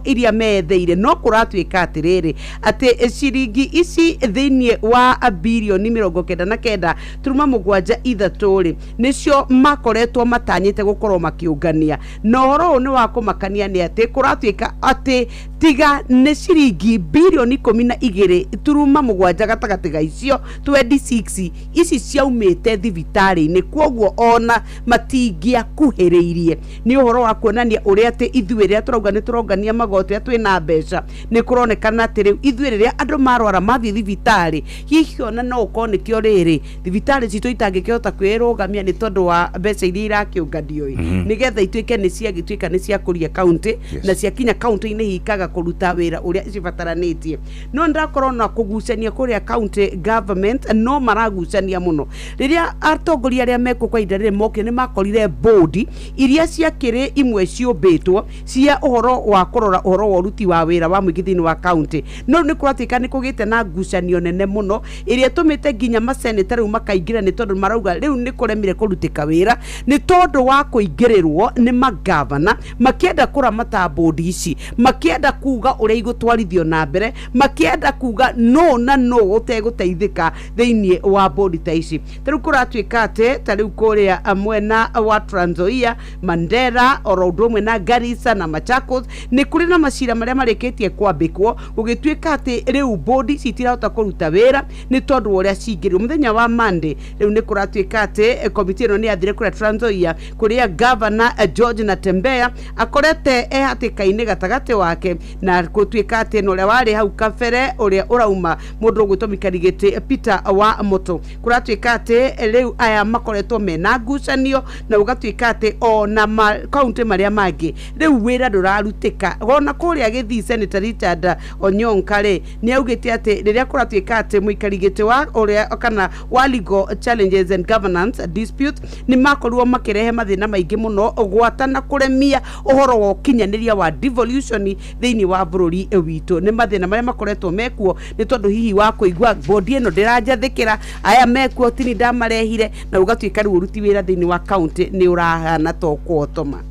iria metheire. No kũratuĩka atĩrĩrĩ atĩ ciringi ici thĩinĩ wa bilioni 99.73 rĩ nĩcio makoretwo matanyĩte gũkorwo makĩũngania. Na ũhoro ũyũ nĩ wa kũmakania nĩ atĩ kũratuĩka atĩ tiga nĩ ciringi bilioni 12.7 gatagatĩ ga icio 26 ici ciaumĩte thibitarĩ-inĩ, kwoguo ona matingĩakuhĩrĩirie. Nĩ ũhoro wa kuonania ũrĩa atĩ ithuĩ rĩrĩa tũrauga nĩ tũrongania magoti rĩrĩa twĩna mbeca nĩ kũronekana atĩ rĩu ithuĩ rĩrĩa andũ marwara mathiĩ thibitarĩ hihi ona no ũkorwo nĩkĩo rĩrĩ thibitarĩ citũ itangĩkĩhota kwĩrũgamia nĩ tondũ wa mbeca iria irakĩũnganio nĩgetha ituĩke nĩ ciagĩtuĩka nĩ ciakũria kaunti na ciakinya kaunti-inĩ hikaga kũruta wĩra ũrĩa cibataranĩtie. No ndakorwo na kũgucania kũrĩa county government no maragucania mũno rĩrĩa atongoria arĩa mekwo kwa ihinda rĩrĩ moke nĩ makorire board iria ciakĩrĩ imwe ciũmbĩtwo cia ũhoro wa kũrora ũhoro wa ũruti wa wĩra wa mũingĩ thĩinĩ wa county. No nĩ kũratuĩka nĩ kũgĩte na ngucanio nene mũno ĩrĩa tũmĩte nginya maseneta rĩu makaingĩra nĩ tondũ marauga rĩu nĩ kũremire kũrutĩka wĩra nĩ tondũ wa kũingĩrĩrwo nĩ magavana makĩenda kũramata board ici, makĩenda kuga ũrĩa igũtwarithio na mbere, makĩenda kuga no na no ũtegũteithĩka thĩinĩ wa board ta ici. Tarĩu kũratuĩka atĩ tarĩu kũrĩa mwena wa Trans Nzoia, Mandera, oro ũndũ ũmwe na Garissa na Machakos nĩ kũrĩ na macira marĩa marĩkĩtie kwambĩkwo gũgĩtuĩka atĩ rĩu board ici itirahota kũruta wĩra nĩ tondũ ũrĩa cingĩrĩo. Mũthenya wa Monday rĩu nĩ kũratuĩka atĩ komiti ĩno nĩ yathire kũrĩa Trans Nzoia kũrĩa Governor George Natembeya akorete hatĩka-inĩ gatagatĩ wake na gũtuĩka atĩ ũrĩa warĩ hau kabere ũrĩa ũrauma mũndũ ũgwĩtwo Mũikarĩgĩtĩ Peter wa Moto. Kũratuĩka atĩ rĩu aya makoretwo makoretwo mena ngucanio na ugatuika ati ona county maria mangi riu wira ndurarutika ona kuria Githii Senator Richard Onyonka ni augite ati riria kuratuika ati muikarigite wa uria kana wa legal challenges and governance dispute ni makorwo makirehe mathina maingi muno gwatana kuremia uhoro wa kinyaniria wa devolution thiini wa bururi witu ni mathina maria makoretwo mekuo ni tondu hihi wa kuigwa bodi eno ndirajathikira aya mekuo tini ndamarehire na ugatuika riu uruti wira thiini wa county ni urahana to kuotoma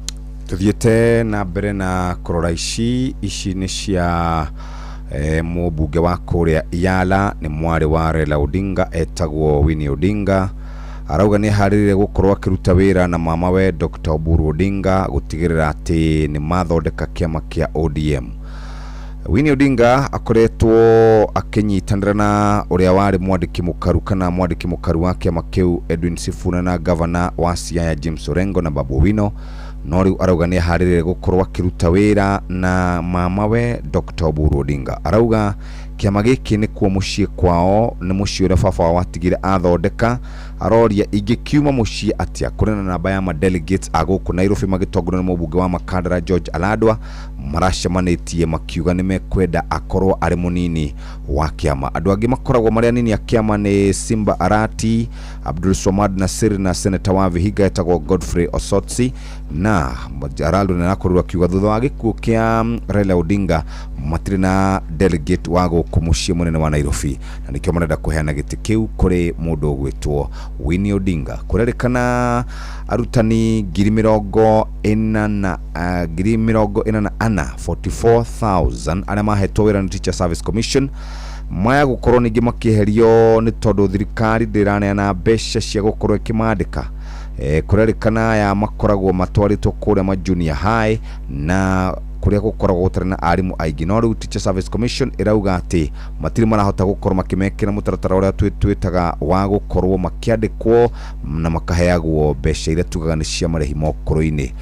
tuthiete na mbere na kurora ici ni cia mubunge wa kuria Yala ni mwari wa Raila Odinga etagwo Winnie Odinga arauga ni harire gukorwa kiruta wira na mama we Dr. Oburu Odinga gutigirira ati ni mathondeka kiama kia ODM. Winnie Odinga akoretwo akinyitanira na uria wari mwandiki mukaru kana mwandiki mukaru wa kiama kiu Edwin Sifuna na governor wa Siaya James Orengo na Babu Owino no riu arauga ni harire gukorwa kiruta wira na mama we Dr. Oburu Odinga. Arauga kiama giki ni kuo mucii kwao ni mucii uria baba watigire athondeka aroria ingikiuma mucii atia kurena namba ya delegates aguku Nairobi magitongorwa na mubunge wa Makandara George Aladwa maracemanitie makiuga ni mekwenda akorwo ari munini wa kiama. Andu angi makoragwo mari anini ya kiama ni Simba Arati, Abdul Swamad Nasir na Senator wa Vihiga etagwo Godfrey Osotsi na Araldo na nakorwo akiuga thutha wa gikuo kia Raila Odinga matiri na delegate wago kumushie munene wa Nairobi na nikio marenda kuheana giti kiu kuri mundu gwitwo Winnie Odinga. Kurerekana arutani 44,000 aria mahetwo wira ni Teacher Service Commission maya gukorwo ningi makiherio ni tondu thirikari ndiraneana mbeca cia gukorwo ikimandika. Kurerekana ya makoragwo matwaritwo kuria ma junior high na kuria gukoragwo gutari na arimu aingi no riu Teacher Service Commission irauga ati matiri marahota gukorwo makimekira mutaratara uria twitaga wa gukorwo makiandikwo na makaheagwo mbeca iria tugaga ni cia marehi mokoro-ini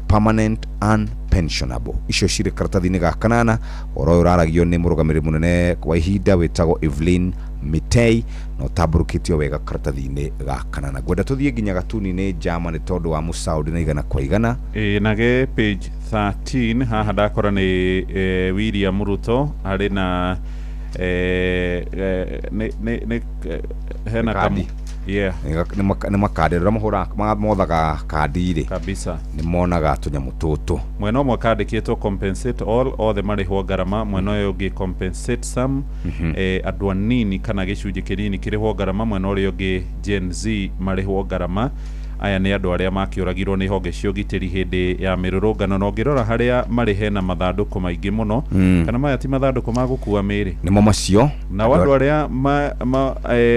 permanent unpensionable. Icio ciri karatathi-ini ga kanana oro uraragio ni murugamiri munene kwa ihinda wetagwo Evelyn Mitei no taburukitio wega karatathi-ini ga kanana. Gwenda tuthie nginya gatuni-ini Germany tondu wa musaudi na igana kwa igana nage page 13 haha ndakora ni William Ruto ari na hena kamu ni makadi rä mahå mothaga kandi rä kabisa nä monaga tå nyamå tå tå mwena å mwe kandä two compensate all othe marä hwo ngarama mwena å yå å ngä compensate some andå anini kana gä cunjä kä nini kä rä hwo ngarama mwena å rä å ngä Gen Z marä hwo ngarama. Aya nä andå arä a makioragirwo nä honge cia ũgitĩri hĩndĩ ya mĩrũrũngano na ũngĩrora harĩa marĩ hena mathandũkũ maingĩ mũno kana maya ti mathandũkũ ma gũkua mĩĩrĩ nĩmo macio na andũ arĩa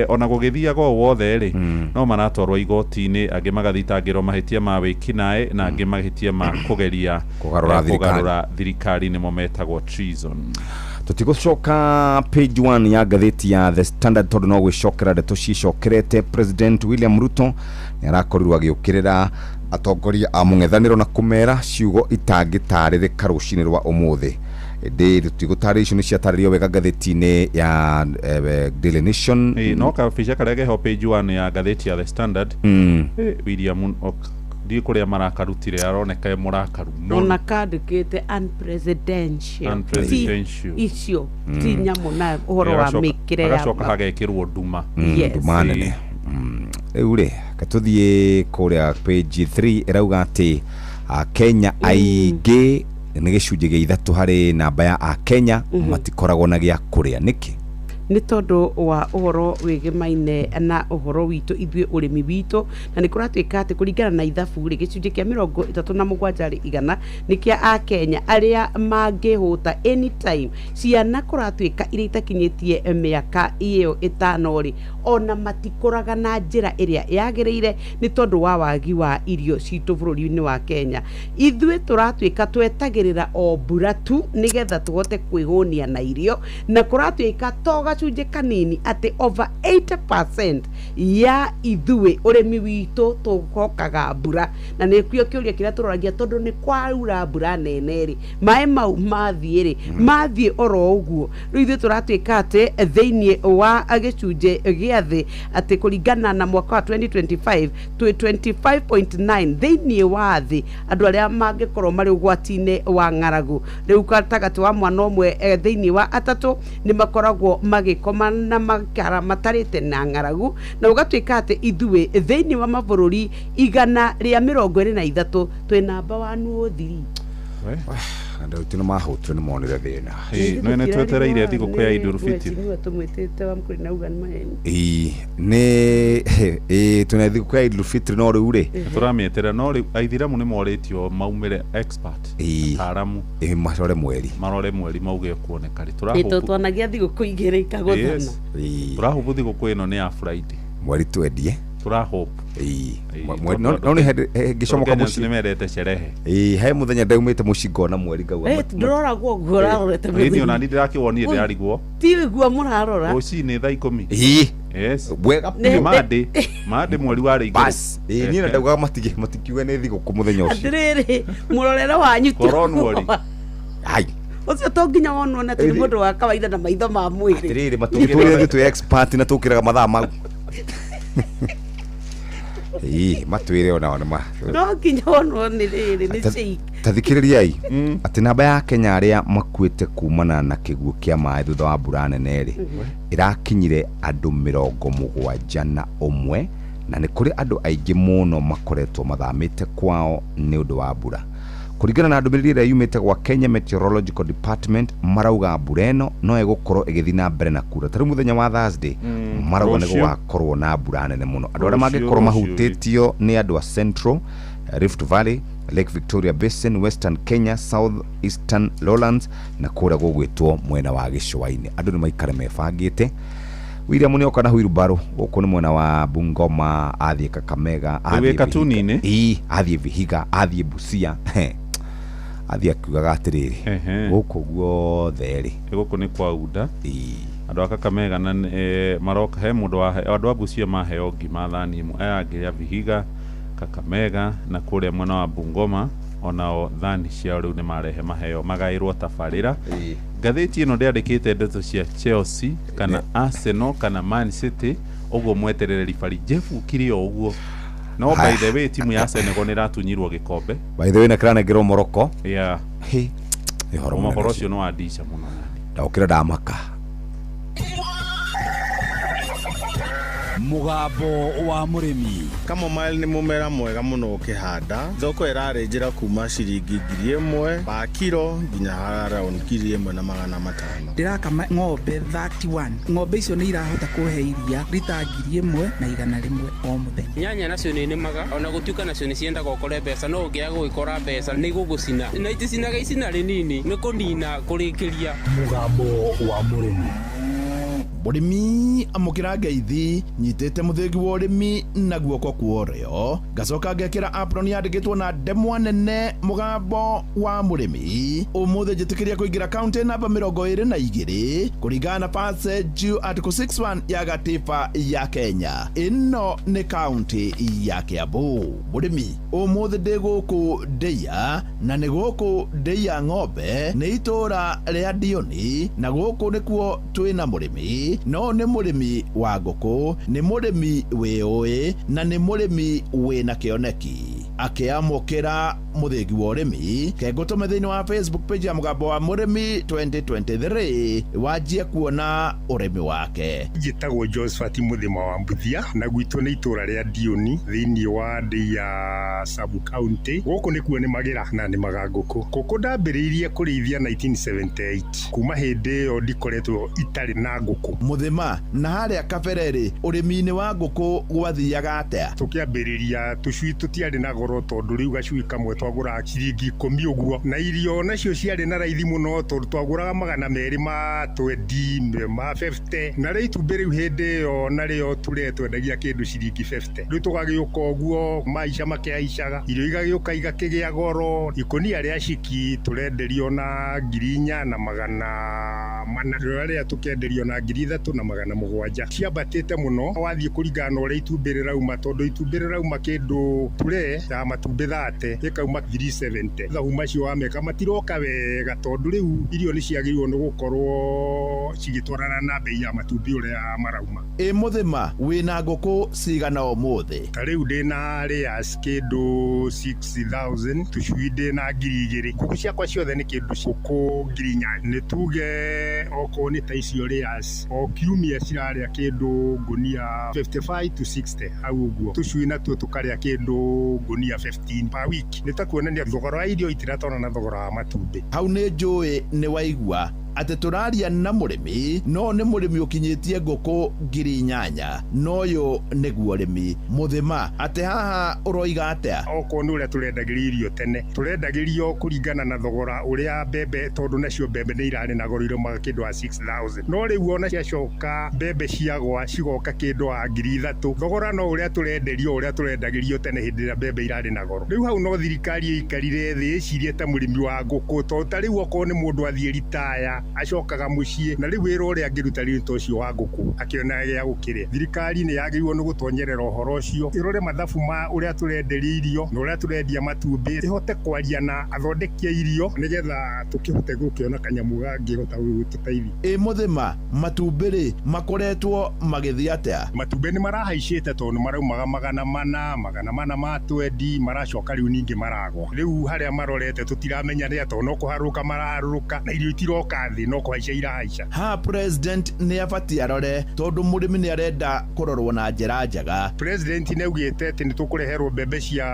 ona gũgĩthiaga o wothe rĩ no maratwarwo igoti-inĩ angĩ magathitangĩrwo mahĩtia ma wĩkinaĩ na angĩ mahĩtia ma kũgeria kũgarũra thirikari nĩmo metagwo treason. Tutigucoka page 1 ya gatheti ya The Standard tondu no gwicokera ndeto cicokerete. President William Ruto ni arakorirwo agiukirira atongoria a mung'ethaniro na kumera ciugo itangitarĩrĩka rũcinĩ rwa ũmũthĩ. Ĩndĩ tũtigũtarĩria icio nĩ ciatarĩrio wega gatheti-inĩ ya Daily Nation no kabica karĩa geho page 1 ya gatheti ya The Standard William ndi kuria marakarutire aroneka murakaru ona kandikite unpresidential icio ti nyamu na uhoro wa mikire ya agacoka hagekirwo nduma nduma nene riu ri katuthie kuria page 3 irauga ati Kenya aingĩ nĩ gĩcunjĩ gĩa 3 harĩ namba ya Akenya matikoragwo na gĩa kũrĩa nĩkĩ ni tondu wa uhoro wigimaine na uhoro witu ithuĩ ũrĩmi witũ na nĩ kũratuĩka atĩ kũringana na ithabu rĩ gĩcunjĩ kĩa 37% nĩ kĩa Akenya arĩa mangĩhũta anytime ciana kũratuĩka iria itakinyĩtie mĩaka ĩyo 5 rĩ ona matikũraga na njĩra ĩrĩa yagĩrĩire nĩ tondu wa wagi wa irio citũ bũrũri-inĩ wa Kenya. Ithuĩ tũratuĩka twetagĩrĩra o mbura tu nĩgetha tũhote kwĩhũnia na irio na kũratuĩka toga gacunje kanini ati over 80% ya ithuĩ ũrĩmi witũ tũgokaga mbura na nĩ kĩo kĩũria kĩrĩa tũroragia tondũ nĩ kwaura mbura nene rĩ maĩ mau mathiĩ oro ũguo rĩu ithuĩ tũratuĩka atĩ thĩinĩ wa gĩcunjĩ gĩa thĩ atĩ kũringana na mwaka wa 2025 twĩ 25.9 thĩinĩ wa thĩ andũ arĩa mangĩkorwo marĩ ũgwati-inĩ wa ng'aragu rĩu gatagatĩ wa mwana ũmwe thĩinĩ wa atatũ nĩ makoragwo magĩkoma na makara matarĩte na ng'aragu na ũgatuĩka atĩ ithuĩ thĩinĩ wa mabũrũri 123 twĩ namba wa nuothiri andũ tino mahutire nĩ monire thĩna no nĩ twetereire thigũkũ ya Idul Fitr tũmwĩtĩte wa mkũri na ugani maheni nĩ tuna thigũkũ ya Idul Fitr no rĩu rĩ tũramĩetera no rĩu aithĩramu nĩ morĩtio maumĩre expert aramu marore mweri mauge kuoneka tũtwanagia thigũkũ igĩrĩ ikagũthana tũrahope thigũkũ ĩno nĩ ya Friday mweri twendie tũrahope no nĩ ngĩcomoka mũciĩ nĩmerete sherehe he mũthenya ndaumĩte mũciĩ ngona mweri ngauga ndĩroragwo guo ũrarorete mũthenya ona nĩ ndĩrakĩwonire ndĩrarigwo ti guo mũrarora rũcinĩ thaa 10 yes wega mande mweri warĩ igũrũ bas niĩ ndauga matikiuge nĩ thigũkũ mũthenya ũcio atĩrĩrĩ mũrorere wanyu koronwori ai ucio to nginya wonwo na tĩ mũndũ wa kawaida na maitho ma mwĩrĩ atĩrĩrĩ matũgĩtũrĩre twĩ expert na tũkĩraga mathaa mau matwĩre ona nĩ no nginya wonwo nĩ rĩrĩ nĩ cii tathikĩrĩriai atĩ namba ya Kenya arĩa makuĩte kumana na kĩguũ kĩa maĩ thutha wa mbura nene rĩ ĩrakinyire andũ 71 na nĩ kũrĩ andũ aingĩ mũno makoretwo mathamĩte kwao nĩ ũndũ wa mbura kũringana na ndũmĩrĩri ĩrĩa yumĩte gwa Kenya Meteorological Department marauga mbura ĩno no ĩgũkorwo ĩgĩthiĩ na mbere na kura tarĩ mũthenya wa Thursday marauga nĩ gũgakorwo na mbura nene mũno andũ arĩa mangĩkorwo mahutĩtio nĩ andũ a Central Rift Valley Lake Victoria Basin Western Kenya South Eastern Lowlands na kũrĩa gũgwĩtwo mwena wa gĩcũa-inĩ andũ nĩ maikare mebangĩte William Munioka na Huirubaru gũkũ nĩ mwena wa Bungoma athiĩ Kakamega athiĩ Vihiga athiĩ Busia athiĩ akiugaga atĩrĩrĩ gũkũ guothe rĩ gũkũ nĩ kwa unda andũ a Kakamega na maroka he mũndũ wa andũ a Busia maheo ngima thani ĩmwe angĩ ya Vihiga Kakamega na kũrĩa mwena wa Bungoma onao thani ciao rĩu nĩ marehe maheo magaĩrwo tabarĩra ngathĩti ĩno ndĩandĩkĩte ndeto cia Chelsea kana Arsenal kana Man City ũguo mweterere ribari Jeff Kirio ũguo no by the way timu ya Senegal nĩ ratunyirwo gĩkombe by the way na kranegero Morocco ũhoro ũcio nĩ wandisha mũno ndokĩra ndamaka mugambo wa mũrĩmi kamomile nĩ mũmera mwega mũno ũkĩhanda thoko ĩrarĩ njĩra kuma ciringi 1,000 ba kilo nginya around 1,500 ndirakama ng'ombe 31 ng'ombe icio nĩ irahota kũhe iria rita 1,100 o mũthenya nyanya nacio nĩ nĩmaga ona gũtuĩka nacio nĩ ciendaga ũkore mbeca no ũngĩaga gũgĩkora mbeca nĩ gũgũcina na iticinaga icina rĩnini nĩ kũnina kũrĩkĩria mugambo wa mũrĩmi mũrĩmi amũkĩra ngeithi nyitĩte mũthĩgi wa ũrĩmi na guoko kuorĩo ngacoka ngekĩra apron yandĩkĩtwo na ndemwa nene mũgambo wa mũrĩmi ũmũthĩ njĩtĩkĩria kũingĩra kaunti namba 22 kũringana na passage article 61 ya gatiba ya Kenya ĩno nĩ kaunti ya Kiambu mũrĩmi ũmũthĩ ndĩ gũkũ Ndeia na nĩ gũkũ Ndeia ng'ombe nĩ itũra rĩa Dioni na gũkũ nĩkuo twĩna mũrĩmi no nĩ mũrĩmi wa ngũkũ nĩ mũrĩmi wĩũĩ na nĩ mũrĩmi wĩna kĩoneki akĩamũkĩra mũthĩgi wa ũrĩmi kengũtũme thĩinĩ wa Facebook page ya mũgambo wa mũrĩmi 2023 wanjie kuona ũrĩmi wake njĩtagwo Josephat Mũthima wa Mbuthia na gwitũ nĩ itũra rĩa Dioni thĩinĩ wa Ndeia sub county gũkũ nĩkuo nĩ magĩra na nĩ magangũkũ ngũkũ ndambĩrĩirie kũrĩithia 1978 kuma hĩndĩ ĩyo ndikoretwo itarĩ na ngũkũ Mũthima na harĩa kabereri ũrĩmi-inĩ wa ngũkũ gwathiaga atĩa tũkĩambĩrĩria tũcui tũtiarĩ na goro tondu riu gacui kamwe twagura ciringi 10 uguo na irio nacio ciari na raithi muno tondu twaguraga 200 ma 20 ma 50 na riu itumbĩ riu hindi yo na rio twendagia kindu ciringi 50 riu tugagiuka uguo maica makĩhaicaga irio igagiuka igakĩgĩa goro ikonia ria ciki turenderio na 4,400 rĩrĩa tukenderio na 3,700 ciambatĩte muno wathie kũringana na ũrĩa itumbĩ rĩrauma tondu itumbĩ rĩrauma kindu ture ya matumbĩ 30 ĩkauma 370 thau macio wameka matiroka wega tondu riu irio nĩ ciagĩrĩirwo nĩ gũkorwo cigĩtwarana na bei ya matumbĩ ũrĩa marauma. Mũthima wĩna ngũkũ cigana ũmũthĩ? Ta rĩu ndĩna layers kindu 6,000 tucui ndĩna 2,000 ngũkũ ciakwa ciothe nĩ kindu ngũkũ 8,000 nĩ tuge okorwo nĩ ta icio layers o kiumia cirarĩa kindu ngunia 55 to 60 hau ũguo tucui natuo tukarĩa kindu ngunia 15 per week nĩ ta kuonania thogora wa irio itiratwarana na thogora wa matumbĩ. Hau nĩ njũĩ nĩ waigua atĩ tũraria na mũrĩmi no nĩ mũrĩmi ũkinyĩtie ngũkũ 8,000 no ũyũ nĩguo ũrĩmi. Mũthima atĩ haha ũroiga atĩa? Okorwo nĩ ũrĩa tũrendagĩrio irio tene tũrendagĩrio kũringana na thogora ũrĩa mbembe tondu nacio mbembe nĩ irarĩ na goro iromaga kindu wa 6,000 no rĩu ona ciacoka mbembe ciagwa cigoka kindu wa 3,000 thogora no ũrĩa tũrendagĩrio tene hĩndĩ ĩrĩa mbembe irarĩ na goro. Rĩu hau no thirikari ĩikarire thĩ ĩcirie ta mũrĩmi wa ngũkũ tondu ta rĩu okorwo nĩ mũndũ athiĩ ritaya acokaga muciĩ na rĩu wĩra ũrĩa angĩruta rĩu tocio wa ngũkũ akĩona gĩa gũkĩrĩa. Thirikari nĩ yagĩrĩirwo nĩ gũtonyerera ũhoro ũcio ĩrore mathabu ma ũrĩa tũrenderia irio na ũrĩa tũrendia matumbĩ ĩhote kwaria na athondeki irio nĩgetha tũkĩhote gũkĩona kanyamũ gangĩhota gũtũteithia. Mũthima matumbĩ rĩ makoretwo magĩthiĩ atĩa? Matumbĩ nĩ marahaicĩte tondu maraumaga 400 ma 20 maracoka rĩu ningĩ maragwa. Rĩu harĩa marorete tũtiramenya rĩa tondu no kũharũrũka mararũrũka na irio itiroka thĩ no kũhaica irahaica. Ha president nĩ abatiĩ arore tondu mũrĩmi nĩ arenda kũrorwo na njĩra njega. President nĩ augĩte atĩ nĩ tũkũreherwo mbembe cia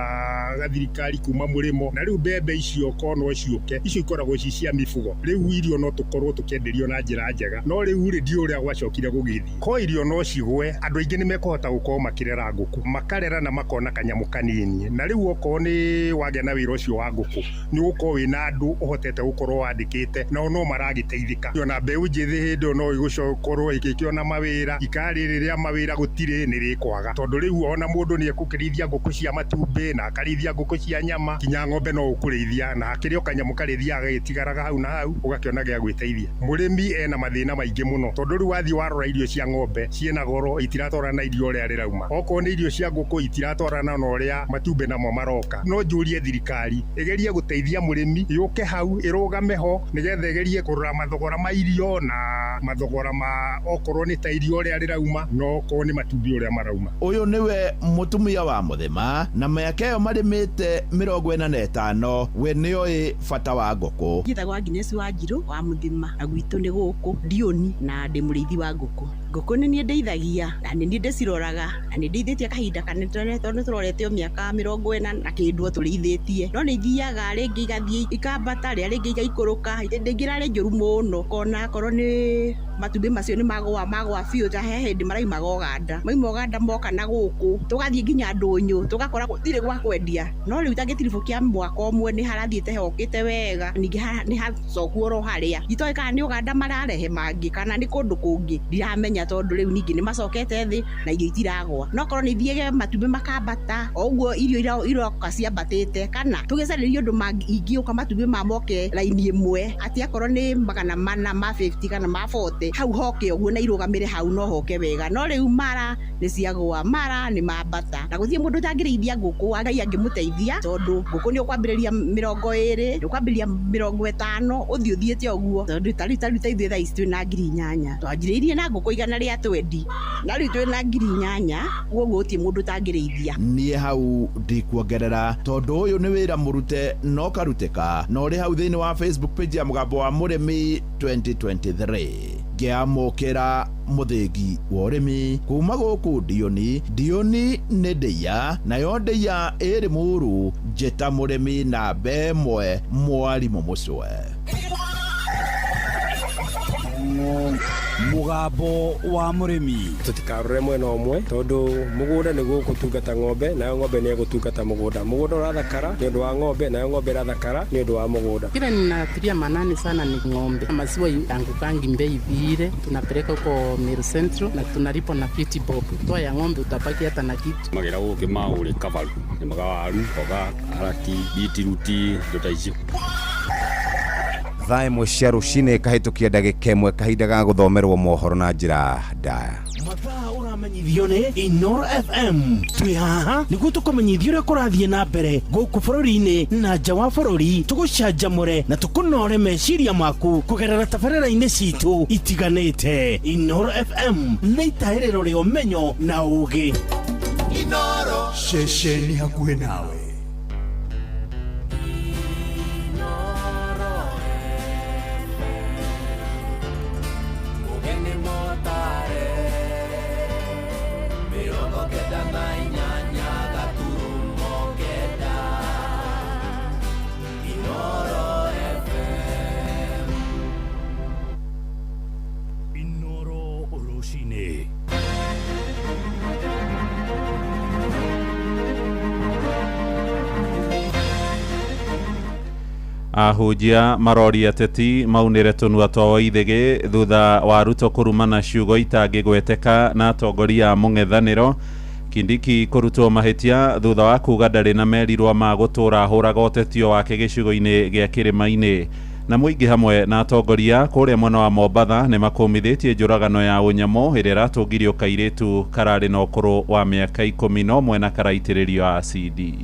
thirikari kuma mũrĩmo na rĩu mbembe icio korwo no ciũke icio ikoragwo ci cia mifugo. Rĩu irio no tũkorwo tũkĩenderio na njĩra njega no rĩu rĩ ndio ũrĩa gwacokire gũgĩthiĩ. Ko irio no cigwe andũ aingĩ nĩ mekũhota gũkorwo makĩrera ngũkũ makarera na makona kanyamũ kanini na rĩu okorwo nĩ wagĩa na wĩra ũcio wa ngũkũ nĩ ũgũkorwo wĩna andũ ũhotete gũkorwo wandĩkĩte na no maragĩteithĩka. Ona mbeũ njĩthĩ hĩndĩ no igũcokorwo igĩkĩona mawĩra ikarĩrĩria mawĩra gũtirĩ nĩ rĩkwaga tondu rĩu ona mũndũ nĩ ekũkĩrĩithia ngũkũ cia matumbĩ na akarĩithia ngũkũ cia nyama kinya ng'ombe no ũkũrĩithia na hakĩrĩ o kanyamũ karĩithiaga gagĩtigaraga hau na hau ũgakĩona gĩa gwĩteithia. Mũrĩmi ena mathĩna maingĩ mũno tondu rĩu wathi warora irio cia ng'ombe ciena goro itiratwarana na irio ũrĩa rĩrauma. Okorwo nĩ irio cia ngũkũ itiratwarana na ũrĩa matumbĩ namo maroka no njũrie thirikari ĩgerie gũteithia mũrĩmi yũke hau ĩrũgame ho nĩgetha ĩgerie kũrora mathogora ma irio na mathogora ma okorwo nĩ ta irio ũrĩa rĩrauma no okorwo nĩ matumbĩ ũrĩa marauma. Ũyũ nĩwe mũtumia wa Mũthima na mĩaka ĩyo marĩmĩte 45 we nĩoĩ bata wa ngũkũ. Njĩtagwo Agnes Wanjirũ wa Mũthima na gwitũ nĩ gũkũ Ndioni na ndĩ mũrĩithi wa ngũkũ. Ngũkũ nĩ niĩ ndeithagia na nĩ niĩ ndĩciroraga na nĩ ndeithĩtie kahinda kanene tondu tũrorete mĩaka 40 na kĩndũ tũrĩithĩtie no nĩ ithiaga rĩngĩ igathiĩ ikambata rĩa rĩngĩ igaikũrũka hĩndĩ ĩngĩ rarĩ njũru mũno kona korwo nĩ matumbĩ macio nĩ magwa biũ ta he hĩndĩ maraimaga Ũganda mauma Ũganda moka na gũkũ tũgathiĩ nginya Ndũnyũ tũgakora gũtirĩ gwa kwendia no rĩu ta gĩtiribũ kĩa mwaka ũmwe nĩ harathiĩte hokĩte wega ningĩ nĩ hacokwo ro harĩa itoĩ kana nĩ Ũganda mararehe mangĩ kana nĩ kũndũ kũngĩ ndiramenya tondu rĩu ningĩ nĩ macokete thĩ na irio itiragwa no korwo nĩ ithiĩge matumbĩ makambata o ũguo irio iroka ciambatĩte kana tũgĩcarĩrio ũndũ ingĩũka matumbĩ mamoke raini ĩmwe atĩ akorwo nĩ 400 ma 50 kana ma 40 hau hoke ũguo na irũgamĩre hau no hoke wega no rĩu mara nĩ ciagwa mara nĩ mambata na gũthiĩ mũndũ tangĩrĩithia ngũkũ Ngai angĩmũteithia tondu ngũkũ nĩ ũkwambĩrĩria 20 nĩ ũkwambĩrĩria 50 ũthiĩ ũthiĩte ũguo tondu ta ithuĩ thaa ici twĩna 8,000 twanjĩrĩirie na ngũkũ 100 rĩa 20 na rĩu twĩna 8,000 ũguo gũtirĩ mũndũ tangĩrĩithia. Niĩ hau ndikuongerera tondu ũyũ nĩ wĩra mũrute no karutĩka no ũrĩ hau thĩinĩ wa Facebook page ya Mũgambo wa Mũrĩmi 2023 ngĩamũkĩra mũthĩgi wa ũrĩmi kuma gũkũ Ndioni nĩ Ndĩia nayo Ndĩia ĩrĩ Mũũru njĩta mũrĩmi na mbemwe Mwarimũ Mũcwe. mugambo wa murimi tutikarore mwena omwe tondu mugunda ni gutungata ng'ombe nayo ng'ombe ni gutungata mugunda urathakara ni undu wa ng'ombe nayo ng'ombe irathakara ni undu wa mugunda. Kile ninatilia manani sana ni ng'ombe. Maziwa yangu kangi mbei vile tunapeleka huko Meru Central na tunalipo na 50 bob. Toa ya ng'ombe utabaki hata na kitu. Magira uke mauri kavalu ni magawaru koga arati bitiruti ndotaicio. Thaa imwe cia rucini kahitukia ndagika imwe kahinda ga guthomerwo mohoro na njira ndaya. Mathaa uramenyithio ni Inoro FM. Twi haha niguo tukumenyithia uria kurathie na mbere guku bururi-ini na nja wa bururi, tugucanjamure na tukunore meciria maku kugerera tabarĩra-inĩ citu itiganĩte. Inoro FM nĩ itaĩrĩro rĩa ũmenyo na ũũgĩ. Inoro ceceni hakuhĩ nawe. Ahujia marori ateti maunire tunua twa ithege thutha wa Ruto kurumana ciugo itangigweteka na atongoria mung'ethaniro. Kindiki kurutwo mahitia thutha wa kuga ndari na merirwa ma gutura huraga utetio wake gicigo-ini gia Kirima-ini. Na muingi hamwe na atongoria kuria mwena wa Mombatha ni makumithitie njuragano ya unyamo iria ratungirio kairitu karari na ukuru wa miaka 11 na karaitiririo acidi.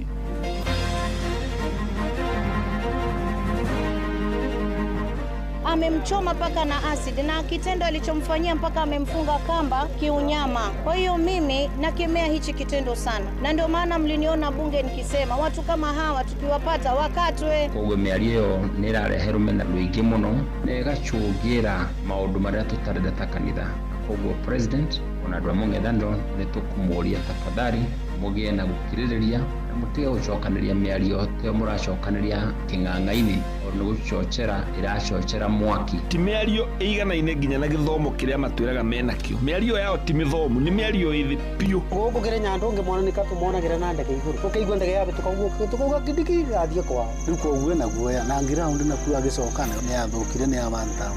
Amemchoma paka na acid na kitendo alichomfanyia mpaka amemfunga kamba kiunyama. Kwa hiyo mimi nakemea hichi kitendo sana, na ndio maana mliniona bunge nikisema watu kama hawa tukiwapata wakatwe. Koguo miario nirarehe rumena rwingi muno na igacugira maundu maria tutarendeta kanitha. Koguo president ona ndwa mung'ethaniro nitukumuria tafadhali mugie na gukiririria na mutige gucokaniria miario teo muracokaniria king'ang'a-ini onu gucocera iracocera mwaki. Ti miario igana-ine nginya na githomo kiria matwiraga menakio. Miario yao ti mithomo ni miario ithi piu. Guku kire nyandu ngimona ni katumonagira na ndege iguru ukaigua ndege yabe tukauga kidiki gathie kwa riu koguo na guoya na ground na kuwa gicokana ni athukire ni abanta.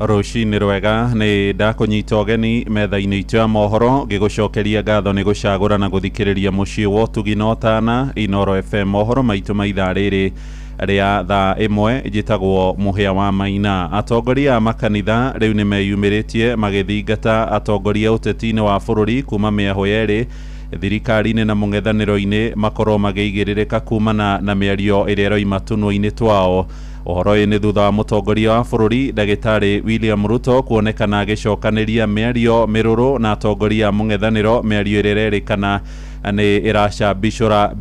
Rucini rwega ni ndakunyita ugeni metha-ini itu ya mohoro gigucokeria ngatho ni gucagura na guthikiriria mucii wa utugi na utana Inoro FM mohoro maitu ma ithaa riri ria thaa imwe njitagwo Muhia wa Maina. Atongoria a makanitha riu ni meyumiritie magithingata atongoria uteti-ini wa bururi kuma miaho yeri thirikari-ini na mung'ethaniro-ini makorwo magiigĩrĩrĩka kumana na mĩario ĩrĩa ĩroima tunua-inĩ twao. Ũhoro ũyũ nĩ thutha wa mũtongoria wa bũrũri ndagĩtarĩ William Ruto kuonekana agĩcokanĩria mĩario mĩrũrũ na atongoria a mũng'ethanĩro, mĩario ĩrĩa ĩrerĩkana nĩ ĩracambicũra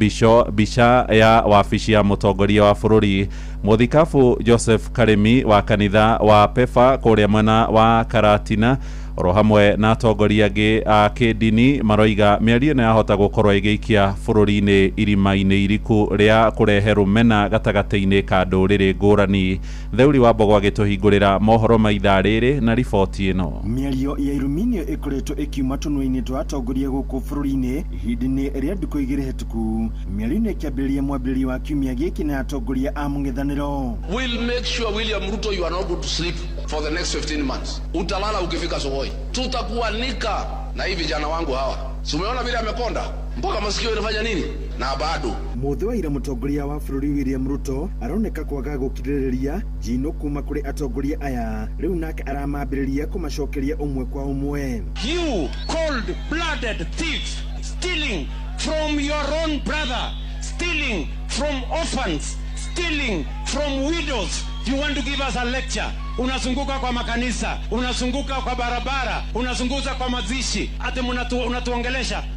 mbica ya wabici ya mũtongoria wa bũrũri. Mũthikabu Joseph Karemi wa kanitha wa PEFA kũrĩa mwena wa Karatina oro hamwe na atongoria angĩ a kĩndini maroiga mĩario nĩ yahota gũkorwo ĩgĩikia bũrũri-inĩ irima-inĩ iriku rĩa kũrehe rũmena gatagatĩ-inĩ ka ndũrĩrĩ ngũrani. Theuri wa Mbogo agĩtũhingũrĩra mohoro ma ithaa rĩrĩ na riboti ĩno. Mĩario ya iruminio ĩkoretwo ĩkiuma tũnua-inĩ twa atongoria gũkũ bũrũri-inĩ ihinda-inĩ rĩa ndukũ igĩrĩ hetũku. Mĩario-inĩ ĩkĩambĩrĩria mwambĩrĩrio wa kiumia gĩkĩ na atongoria a mũng'ethanĩro. We'll make sure William Ruto you are not going to sleep for the next 15 months. Utalala ukifika Sokoi. Tutakuanika na hivi vijana wangu hawa. Si umeona vile amekonda? Mpaka masikio inafanya nini? Na bado. Muthe wa ira mũtongoria wa bũrũri William Ruto aroneka kwaga gũkirĩrĩria njino kuma kũrĩ atongoria aya. Rĩu nake aramambĩrĩria kũmacokeria ũmwe kwa ũmwe. You cold-blooded thief, stealing from your own brother, stealing from orphans, stealing from widows. You want to give us a lecture? Unazunguka kwa makanisa, unazunguka kwa barabara, unazunguza kwa mazishi, ate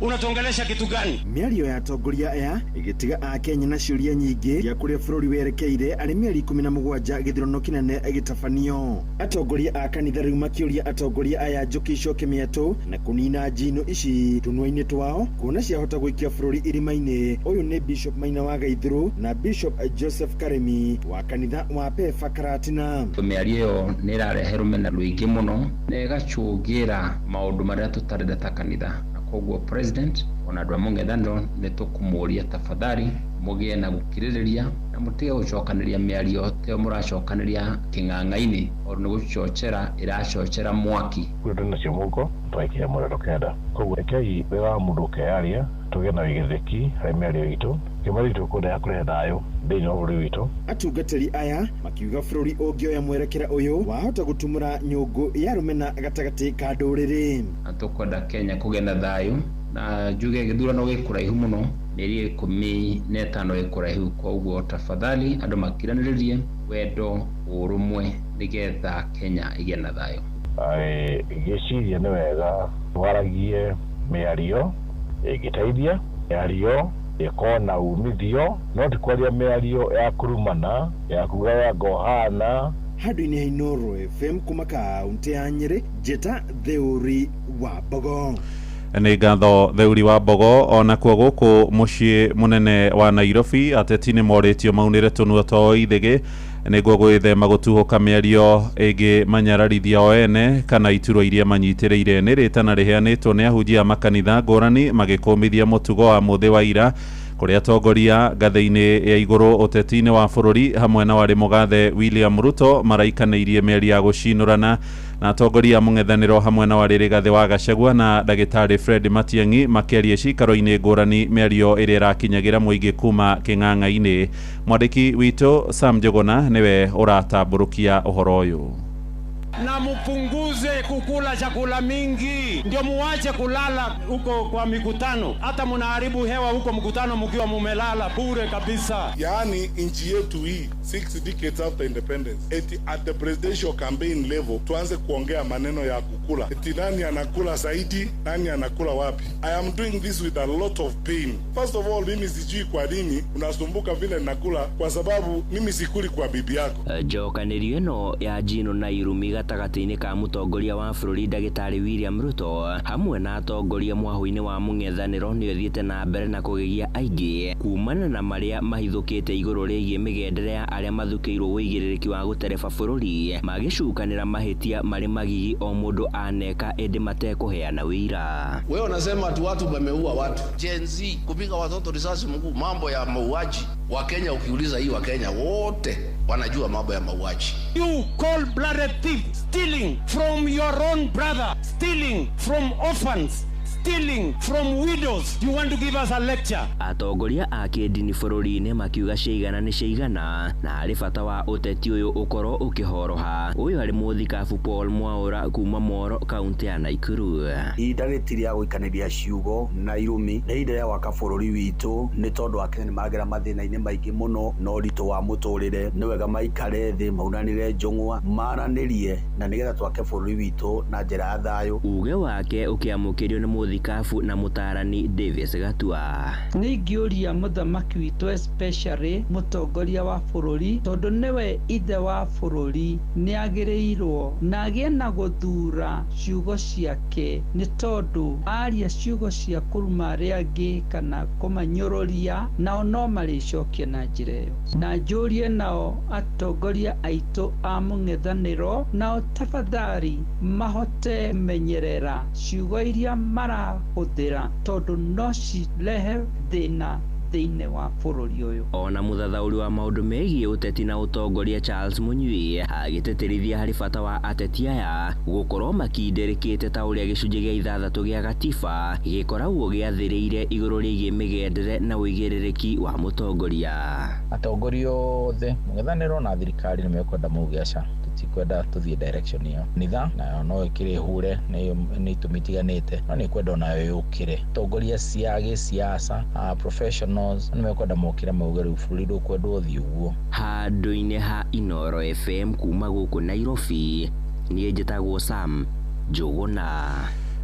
unatuongelesha kitu gani? Mĩario ya atongoria aya ĩgĩtiga a Kenya na ciũria nyingĩ ya kũrĩa bũrũri werekeire arĩ mĩeri 17 gĩthurano kĩnene gĩtabanio. Atongoria a kanitha rĩu makĩũria atongoria aya njũkĩ icoke mĩatũ na kũnina njino ici tũnua-inĩ twao kuona ciahota gũikia bũrũri irima-inĩ. Ũyũ nĩ Bishop Maina wa Gaithũrũ na Bishop Joseph Karemi wa kanitha wa PEFA Karatina. Mĩario nayo nä ĩrarehe rũmena rũingĩ mũno na ĩgacũngĩra maũndũ marĩa tũtarendeta kanitha, na koguo president ona andũ a mũng'ethanĩro nĩ tũkũmũria tafadhali mũgĩe na gũkirĩrĩria na mũtige gũcokanĩria mĩario teo mũracokanĩria kĩng'ang'a-inĩ o nĩ gũcocera ĩracocera mwaki. Kwĩndũ nacio mũhuko twaikire mũrero kenda, koguo rekei wĩra wa mũndũ ũkeyaria tũgĩe na wĩigĩrĩrĩki harĩ mĩario itũ kĩmaritũ kũrĩa kũrehe thayũ thĩinĩ wa bũrũri witũ. Atungatĩri aya makiuga bũrũri ũngĩoya mwerekera ũyũ wahota gũtumũra nyũngũ ya rũmena gatagatĩ ka ndũrĩrĩ. Tũkwenda Kenya kũgĩa na thayũ na njuge gĩthurano gĩkũraihu mũno, mĩeri 15 ĩkũraihu, koguo tafadhali andũ makiranĩrĩrie wendo ũrũmwe nĩgetha Kenya ĩgĩe na thayũ. Gĩciria nĩ wega twaragie mĩario ĩgĩteithia, mĩario ĩkona umithio, no ti kwaria mĩario ya kurumana ya kuga ya gohana. Handũ-inĩ ha Inooro FM kuma kaunti ya Nyeri, Njeta Theuri wa Mbogo. Nĩ ngatho Theuri wa Mbogo. Ona kuo gũkũ mũciĩ mũnene wa Nairobi, ateti nĩ morĩtio maunĩre tũnua twao ithĩgĩ nĩguo gwĩthema gũtuhũka mĩario ĩngĩ manyararithia o ene kana iturwa iria manyitĩrĩire. Nĩ rĩtana rĩheanĩtwo nĩ ahunjia makanitha ngũrani magĩkũmithia mũtugo wa mũthĩ wa ira kũrĩa atongoria ngathĩ-inĩ ya igũrũ ũteti-inĩ wa bũrũri hamwe na warĩ mũgathe William Ruto maraikanĩirie mĩario ya gũcinũrana na atongoria mũng'ethanĩro hamwe na warĩ Rigathĩ wa Gachagua na ndagĩtarĩ Fred Matiang'i makĩaria cikaro-inĩ ngũrani mĩario ĩrĩa ĩrakinyagĩra mũingĩ kuma kĩng'ang'a-inĩ. Mwandĩki witũ Sam Njuguna niwe ũratambũrũkia ũhoro ũyũ. Na mupunguze kukula chakula mingi, ndio muache kulala huko kwa mikutano. Hata mnaharibu hewa huko mkutano mkiwa mumelala bure kabisa. Yaani nchi yetu hii 6 decades after independence, eti at the presidential campaign level tuanze kuongea maneno ya kukula, eti nani anakula zaidi, nani anakula wapi. I am doing this with a lot of pain. First of all, mimi sijui kwa nini unasumbuka vile nakula, kwa sababu mimi sikuli kwa bibi yako. Njokanĩrio ĩno ya Njino na Irumi gatagatĩ-inĩ ka mũtongoria wa bũrũri ndagĩtarĩ William Ruto hamwe na atongoria mwahũ-inĩ wa mũng'ethanĩro nĩ ũthiĩte na mbere na kũgegia aingĩ kumana na marĩa mahithũkĩte igũrũ rĩgiĩ mĩgendere ya arĩa mathukĩirwo wĩigĩrĩrĩki wa gũtereba bũrũri magĩcukanĩra mahĩtia marĩ magigi o mũndũ aneka ĩndĩ matekũheana wĩira. Wewe unasema ati watu wameua watu. Gen Z kupiga watoto risasi mguu, mambo ya mauaji wa Kenya. Ukiuliza hii wa Kenya wote wanajua mambo ya mauaji. You cold-blooded thief, stealing from your own brother, stealing from orphans, stealing from widows. You want to give us a lecture? Atongoria a kĩndini bũrũri-inĩ makiuga ciigana nĩ ciigana na harĩ bata wa ũteti ũyũ ũkorwo ũkĩhoroha. Ũyũ arĩ mũthikabu Paul Mwaũra kuma Moro, kaunti ya Naikuru. Ihinda rĩtirĩ rĩa gũikanĩria ciugo na irumi nĩ ihinda rĩa gwaka bũrũri witũ, nĩ tondũ Akenya nĩ maragera mathĩna-inĩ maingĩ mũno na ũritũ wa mũtũrĩre. Nĩ wega maikare thĩ maunanĩre njũng'wa maranĩrie na nĩgetha twake bũrũri witũ na njĩra ya thayũ. Uge wake ũkĩamũkĩrio nĩ mũthikabu na mũtarani Davis Gatua. Nĩ ingĩũria mũthamaki witũ especially mũtongoria wa bũrũri, tondũ nĩwe ithe wa bũrũri, nĩ agĩrĩirwo na agĩe na gũthura ciugo ciake, nĩ tondũ aria ciugo cia kũruma arĩa angĩ kana kũmanyũrũria nao no marĩcokia na njĩra ĩyo. Na njũrie nao atongoria aitũ a mũng'ethanĩro nao tafadhali mahote menyerera ciugo iria marahũthĩra, tondũ no cirehe thĩna thĩinĩ wa bũrũri ũyũ. Ona mũthathaũri wa maũndũ megiĩ ũteti na ũtongoria Charles Mũnyui agĩtĩtĩrithia harĩ bata wa ateti aya gũkorwo makindĩrĩkĩte ta ũrĩa gĩcunjĩ gĩa 6 gĩa gatiba gĩkoragwo gĩathĩrĩire igũrũ rĩgiĩ mĩgendere na wĩigĩrĩrĩki wa mũtongoria. Atongoria othe mũng'ethanĩro na thirikari nĩ mekwenda mũgĩaca tikwenda tũthiĩ direction ĩyo. Nitha nayo no ĩkĩrĩ hure nĩ itũmi itiganĩte, no nĩ kwenda onayo yũkĩre. Atongoria cia gĩsiasa professionals nĩ mekwenda mokĩre mauge rĩu bũrũri ndũkwendwo ũthiĩ ũguo. Handũ-inĩ ha Inooro FM kuma gũkũ Nairobi, niĩ njĩtagwo Sam Njuguna.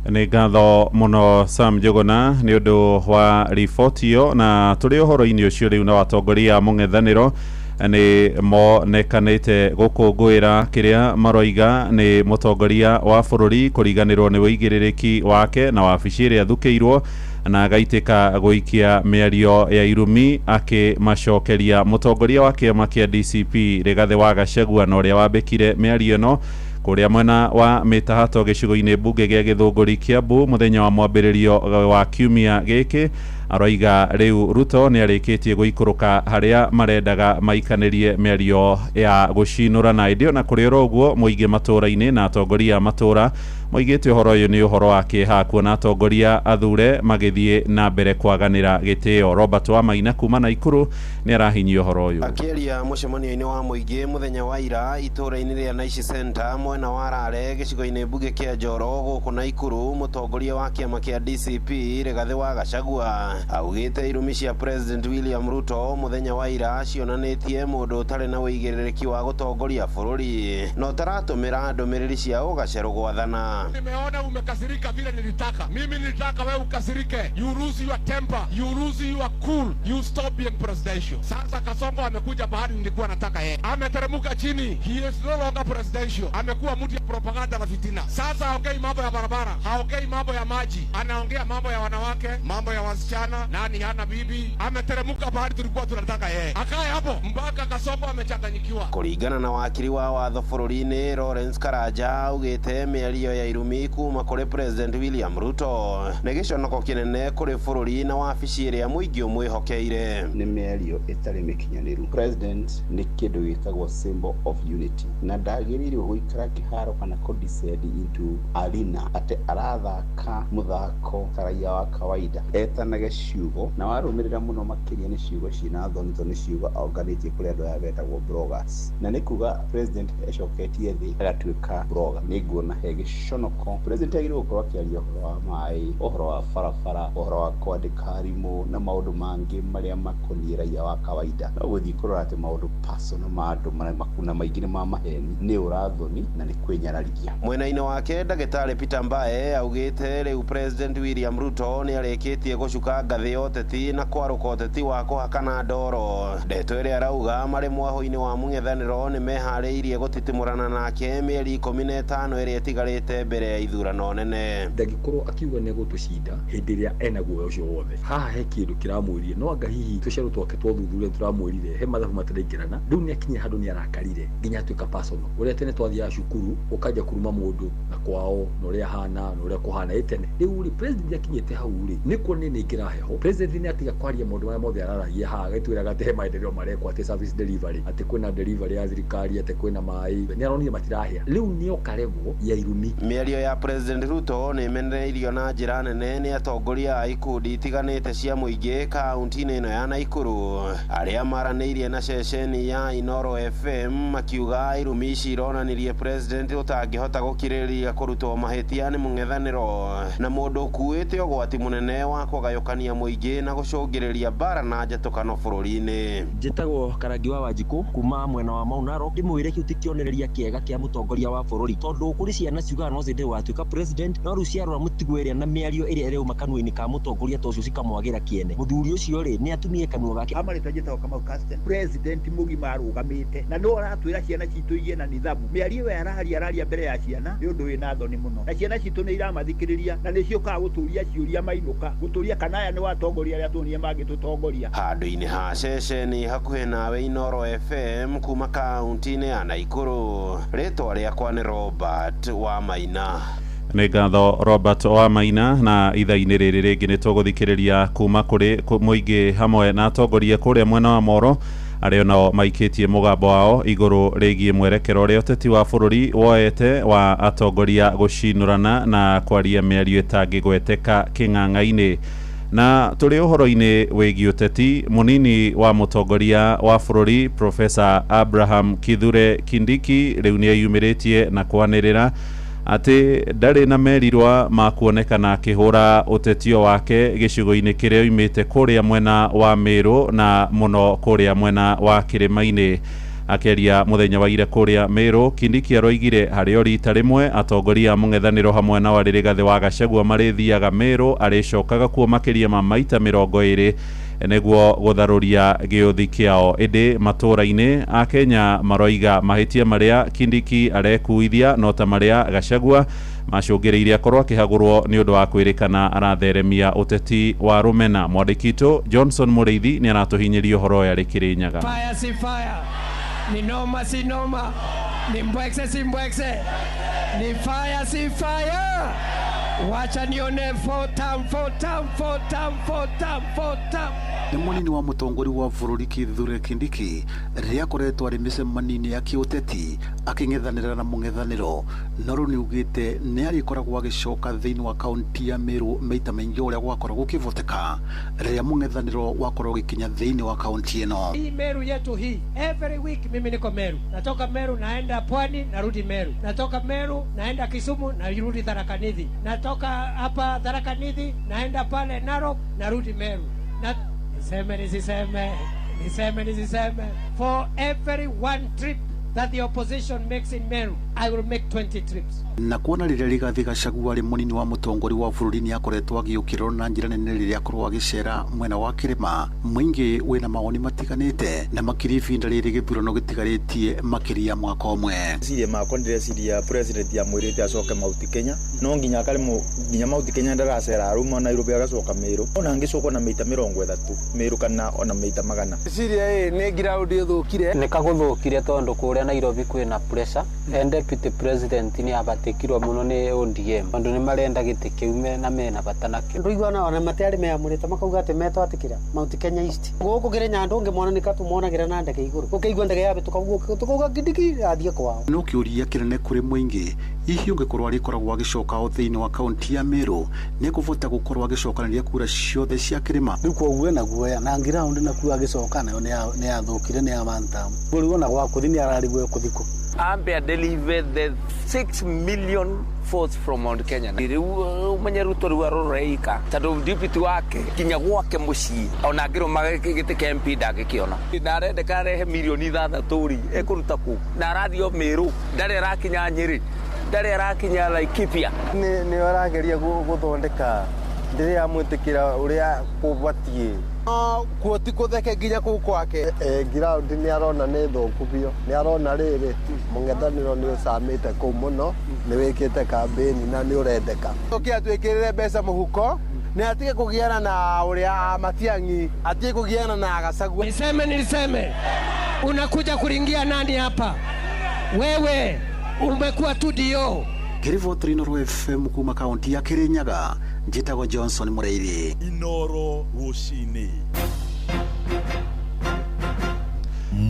Nĩ ngatho mũno Sam Njuguna nĩ ũndũ wa riboti ĩyo, na tũrĩ ũhoro-inĩ ũcio rĩu na watongoria mũng'ethanĩro nĩ monekanĩte gũkũngũĩra kĩrĩa maroiga nĩ mũtongoria wa bũrũri kũriganĩrwo nĩ wĩigĩrĩrĩki wake na wabici ĩrĩa athukĩirwo na agaitika guikia miario ya irumi akimacokeria mutongoria wa kiama kia DCP Rigathi wa Gachagua na uria wambikire miario no kuria mwena wa mitahato gicigo-ini bunge gia Githunguri Kiambu muthenya wa mwambiririo wa kiumia giki aroiga riu Ruto ni arikitie guikuruka haria marendaga maikanirie miario ya gucinura na idio na kuri roguo muingi matura-ini na atongoria matura moigite uhoro uyu ni uhoro wa kiha kuona atongoria athure magithie na mbere kwaganira gitio. Robert wa Maina kuma Naikuru ni arahinyia uhoro uyu akiaria mucemanio-ini wa muingi muthenya wa ira itura-ini ria Naishi Center mwena wa Rare gicigo-ini bunge kia Njoro guku Naikuru mutongoria wa kiama kia DCP Rigathi wa Gachagua augite irumi cia President William Ruto muthenya wa ira cionanitie mundu utari na uigiriki wa gutongoria bururi no taratumira ndumiriri cia ugaceru gwathana. Nimeona umekasirika vile nilitaka. Mimi nilitaka wewe ukasirike. You lose your temper. You lose your cool. You stop being presidential. Sasa Kasongo amekuja bahari nilikuwa nataka yeye. Ameteremuka chini. He is no longer presidential. Amekuwa mtu ya propaganda na fitina. Sasa haongei mambo ya barabara. Haongei mambo ya maji. Anaongea mambo ya wanawake, mambo ya wasichana, nani hana bibi. Ameteremuka bahari tulikuwa tunataka yeye. Akae hapo mpaka Kasongo amechanganyikiwa. Kuringana na wakili wa watho bururi-ini Lawrence Karanja ugite miario ya irumi kuma kuri President William Ruto na giconoko kinene kuri bururi na wabici iria muingi umwihokeire. Ni miario itari mikinyaniru. President ni kindu gitagwo symbol of unity na ndagiririo guikara kiharo kana descend into arena ate arathaka muthako karaia wa kawaida etanage ciugo na warumirira muno makiria ni ciugo cina thonito ni ciugo organize kuri andu aya betagwo bloggers na ni kuga president ecoketie thi agatuika blogger ni nguona hege conoko president agirwo gukorwo akiaria uhoro wa mai uhoro wa barabara uhoro wa kwandika arimu na maundu mangi maria makonie raia wa kawaida no guthii kurora ati maundu personal ma andu makuna maingi ni ma maheni ni urathoni na ni kwinyararithia. Mwena-ini wake Ndagitari Peter Mbae augite riu President William Ruto ni arikitie gucuka ngathi ya uteti na kwaruka uteti wa kuhakana ndoro. Ndeto iria arauga mari mwaho-ini wa mung'ethaniro ni mehariirie gutitimurana nake mieri 15 iria itigarite mbere ya ithurano nene. Ndagikorwo akiuga ne gutucinda hindi iria ena guoya ucio wothe haha he kindu kiramwirie no anga hihi tuceru twake twathuthurire turamwirire he mathabu mataraingirana riu ni akinya handu ni arakarire nginya tuika personal uria tene twathia cukuru ukaja kuruma mundu na kwao no ria hana no ria kuhana itene riu ri president akinyete hau ri niko nini kiraheho president ni atiga kwaria mundu wa mothe araragia ha gaitwira gatehe maendeleo marekwa ati service delivery ati kwina delivery ya thirikari ati kwina mai ni aronire matirahia riu ni okarevo ya irumi. Miario ya President Ruto ni imenereirio na njira nene ni atongoria a ikundi itiganite cia muingi kaunti-ini ino ya Naikuru aria maraniirie na ceceni ya Inoro FM makiuga irumi ici ironanirie president utangihota gukiriria kurutwo mahitia ni mung'ethaniro na mundu ukuite ugwati munene wa kugayukania muingi na gucungiriria bara na njatukano bururi-ini. Njitagwo Karangi wa Wanjiku kuma mwena wa Maunaro ndimwire kiu tikionereria kiega kia mutongoria wa bururi tondu kuri ciana ciugaga no zinde watuika president no riu ciarora mutigweria na miario iria iriuma kanua-ini ka mutongoria tocio cikamwagira kiene muthuri ucio ri ni atumie kanua gake amarita njitagwo Kamau Castle president mugima arugamite na no aratwira ciana citu igie na nithabu miario ya araria mbere ya ciana ni undu wina thoni muno na ciana citu ni iramathikiriria na ni ciukaga guturia ciuria mainuka guturia kana aya ni watongoria aria tuonie mangitutongoria handu-ini ha ceceni hakuhi nawe Inoro FM kuma kaunti-ini ya Naikuru. Ritwa riakwa ni Robert wa Maina. Nĩ ngatho Robert wa Maina na itha-inĩ rĩrĩ rĩngĩ nĩ tũgũthikĩrĩria kuma kũrĩ mũingĩ hamwe na atongoria kũrĩa mwena wa Moro arĩa nao maikĩtie mũgambo wao igũrũ rĩgiĩ mwerekero ũrĩa ũteti wa bũrũri woete wa atongoria gũcinũrana na kwaria mĩario ĩtangĩgweteka kĩng'ang'a-inĩ. Na tũrĩ ũhoro-inĩ wĩgiĩ ũteti mũnini wa mũtongoria wa bũrũri Professor Abraham Kithure Kindiki rĩu nĩ eyumĩrĩtie na kwanĩrĩra ati ndarĩ na merirwa ma kuonekana akĩhũra ũtetio wake gĩcigo-inĩ kĩrĩa oimĩte kũrĩa mwena wa Meru na mũno kũrĩa mwena wa kĩrĩma-inĩ. Akeria muthenya wa ira kũrĩa Meru, Kindiki aroigire harĩ o rita rĩmwe atongoria mũng'ethanĩro hamwe na warĩ Rigathi wa Gachagua marĩthiaga Meru arĩcokaga kuo makĩria ma maita 20 nĩguo gũtharũria gĩũthi kĩao. Ĩndĩ matũra-inĩ a Kenya maroiga mahĩtia marĩa Kindiki arekuithia no ta marĩa Gachagua macũngĩrĩire akorwo akĩhagũrwo nĩ ũndũ wa kwĩrĩkana aratheremia ũteti wa rũmena. Mwandĩki witũ Johnson Mũrĩithi nĩ aratũhinyĩria ũhoro ũyũ arĩ Kĩrĩnyaga. Fire si fire, ni noma si noma, ni mbwekse si mbwekse, ni fire si fire. Wacha nione fotam. Nĩ mũnini wa mũtongoria wa bũrũri Kithure Kindiki rĩrĩa akoretwo arĩ mĩcemanio ya kĩũteti akĩng'ethanĩra na mũng'ethanĩro, no rĩu nĩaugĩte nĩ arĩkoragwo agĩcoka thĩinĩ wa kaunti ya Meru maita maingĩ ũrĩa gwakoragwo gũkĩvoteka rĩrĩa mũng'ethanĩro wakorwo ũgĩkinya thĩinĩ wa kaunti ĩno. Hii Meru yetu hii, every week mimi niko Meru, natoka Meru naenda Pwani narudi Meru, natoka Meru naenda Kisumu narudi Tharaka Nithi, natoka hapa Tharaka Nithi naenda pale Narok narudi Meru. Niseme. For every one trip that the opposition makes in Meru, I will make 20 trips. Na kuona rĩrĩa Rigathi Gachagua arĩ mũnini wa mũtongoria wa bũrũri nĩ akoretwo agĩũkĩrwo na njĩra nene rĩrĩa akorwo agĩcera mwena wa Kĩrĩma, mũingĩ wĩna mawoni matiganĩte na makĩria ivinda rĩrĩ gĩthurano gĩtigarĩtie makĩria mwaka ũmwe. Ciria makwa ndĩreciria president ya mwĩrĩte acoke Mount Kenya, no nginya Mount Kenya ndaracera aruma Nairobi agacoka Meru, ona angĩcoka na mĩita 30 Meru kana ona mĩita 100. Ciria nĩ ground ĩthũkire, nĩ kagũthũkire tondũ kũrĩa Nairobi kwĩna pressure and deputy president ni abatekirwo muno ni ODM andu ni marenda gite kiume na mena bata nakio nduigwana ona matari meamurite makauga ati meto atikira Mount Kenya East guku Kĩrĩnyaga ndungi mwana ni katumonagira na ndege iguru ukeigwa ndege yabe tukauga Kindiki athie kwao. No kiuria kinene kuri muingi ihi ungikorwo arikoragwo agicoka o thiini wa kaunti ya Meru ni kuvota gukorwo agicokanĩria kura ciothe cia Kĩrĩma. Riu koguo na guoya na ground na kuwa agicoka nayo ni athukire ni amanta buri na gwa kuthi ni ararigwe kuthiko Ambia deliver the 6 million votes from Mount Kenya. Umenya Ruto riu aroreika tando deputy wake kinya gwake mucii ona ngiro magite MP ndagikiona na arendeka rehe milioni 6 ri ekuruta ku na radio Meru ndare rakinya Nyeri ndare rakinya Laikipia ni arageria guthondeka ndire amwitikira uria kubatie kuoti kutheke nginya kuu kwake ground ni arona ni thuku bio ni arona riri mũng'ethanĩro ni ucamite kuu muno ni wikite campaign na ni urendeka oke atwikirire mbeca muhuko ni atige kugiana na uria Matiang'i atige kugiana na Gachagua. Niseme unakuja kuringia nani hapa? Wewe umekuwa tu dio. Kirivoti Inoro FM kuma kaunti ya Kĩrĩnyaga, njĩtagwo Johnson Mũrĩithi. Inoro Rũcinĩ.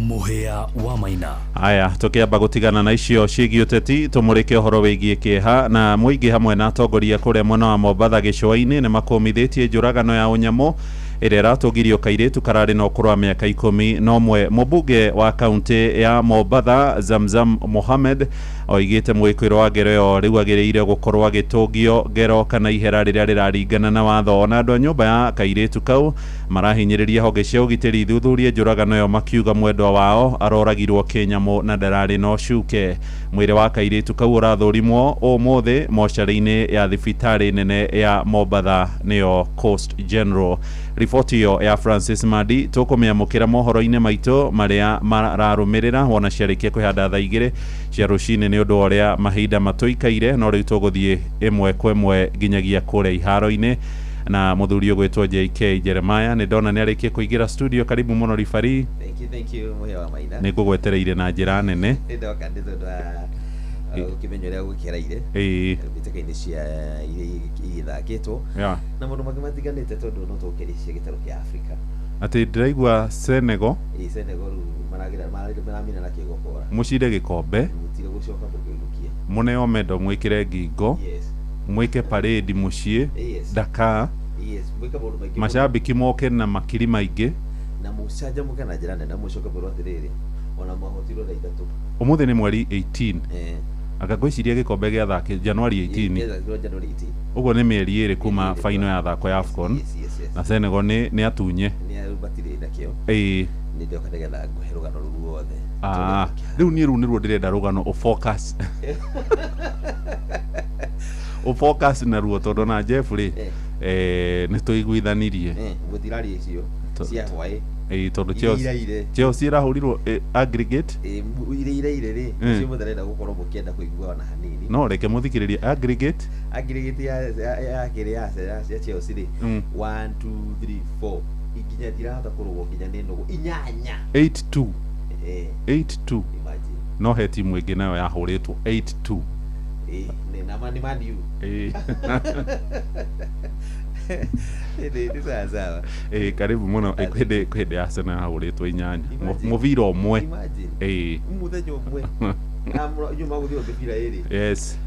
Mũhĩa wa Maina. Aya tukiamba gutigana na icio ciĩgiĩ ũteti tumũrĩke ũhoro wĩgiĩ kĩeha na mũingĩ hamwe na atongoria kũrĩa mwena wa Mombatha gĩcũa-inĩ nĩ makomithĩtie njũragano ya ũnyamũ ĩrĩa ĩratũgirio kairĩtu kararĩ na ũkũrũ wa mĩaka 11. Mũmbunge wa kaunti ya Mombatha Zamzam Mohamed oigĩte mwĩkĩro wa ngero ĩyo rĩu agĩrĩire gũkorwo agĩtũngio ngero kana ihera rĩrĩa rĩraringana na watho, na andũ a nyũmba ya kairĩtu kau marahinyĩrĩria honge cia ũgitĩri ithuthurie njũragano ĩyo makiuga mwendwa wao aroragirwo kĩnyamũ na ndararĩ na ũcuke. Mwĩrĩ wa kairĩtu kau ũrathũrimwo ũmũthĩ mocarĩ-inĩ ya thibitarĩ nene ya Mombatha nĩyo Coast General. Riboti ĩyo ya Francis Madi tũkũmĩamũkĩra mohoro-inĩ maitũ marĩa mararũmĩrĩra wona ciarĩkia kwĩhanda thaa 2 cia rũcinĩ nĩ ũndũ ũrĩa mahinda matũikaire, no rĩu tũgũthiĩ ĩmwe kwa ĩmwe nginyagia kũrĩa iharo-inĩ na mũthuri ũgwĩtwo JK Jeremiah nĩ ndona nĩ arĩkia kũingĩra studio. Karibu mũno ribari. Thank you Mũhĩa wa Maina. Nĩ ngũgwetereire na njĩra nene. Ndoka ukimenyo ria gukiraire bitaka-ini cia ithakitwo na maundu mangĩ matiganĩte tondu no tũkĩrĩcia gĩtaro kĩa Afrika. Ati ndiraigua Senegal Senegal maramina na kĩgokora mũcire gĩkombe mutire gũcoka mũkĩirukie mũneo mendo mwĩkĩre ngingo mwĩke parade mũciĩ Dakar macambĩki moke na makiri maingĩ na mũcanjamũke na njĩra nene mũcoke bũrũri atĩrĩrĩ ona mahotirwo na ithatũ. Ũmũthĩ nĩ mweri 18 akagwĩciria gĩkombe gĩa thake January 18 ũguo nĩ mĩeri 2 kuma final ya thako ya AFCON na Senegal nĩ atunye nĩ ndoka nĩgetha ngũhe rũgano rũu ruothe. Rĩu niĩ rũu nĩruo ndĩrenda rũgano ũfocus ũfocus na ruo tondũ na Jeffrey nĩ tũiguithanirie gũtirari icio cia hwaĩ tondu Iraire. Chelsea irahurirwo aggregate iraire ri ucio mutharenda gukorwo mukienda kuigua ona hanini no reke muthikiririe aggregate ya kiri ya Chelsea ri 1 2 3 4 iginya dirahota kurugwo nginya ni nugu 8-2 8-2 no he timu ingi nayo yahuritwo 8-2 ni nama ni Man U Ni sawa. Karibu muno kwende Arsenal yahuritwo 8 muvira umwe muthenya umwe nyuma guthio mpira iri yes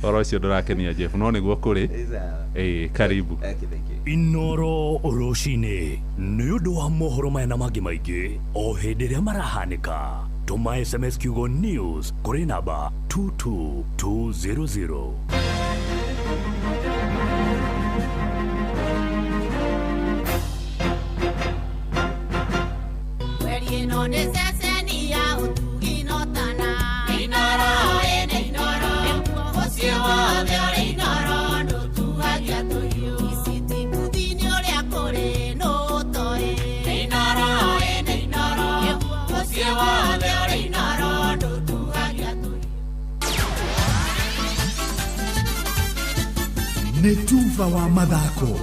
Orocio ndurakenia Jeff no niguo kuri karibu Inoro Roshine nĩ ũndũ wa mohoro maya na mangĩ maingĩ o hĩndĩ ĩrĩa marahanĩka tũma SMS kiugo news kũrĩ namba 22200 nĩ tuva wa mathako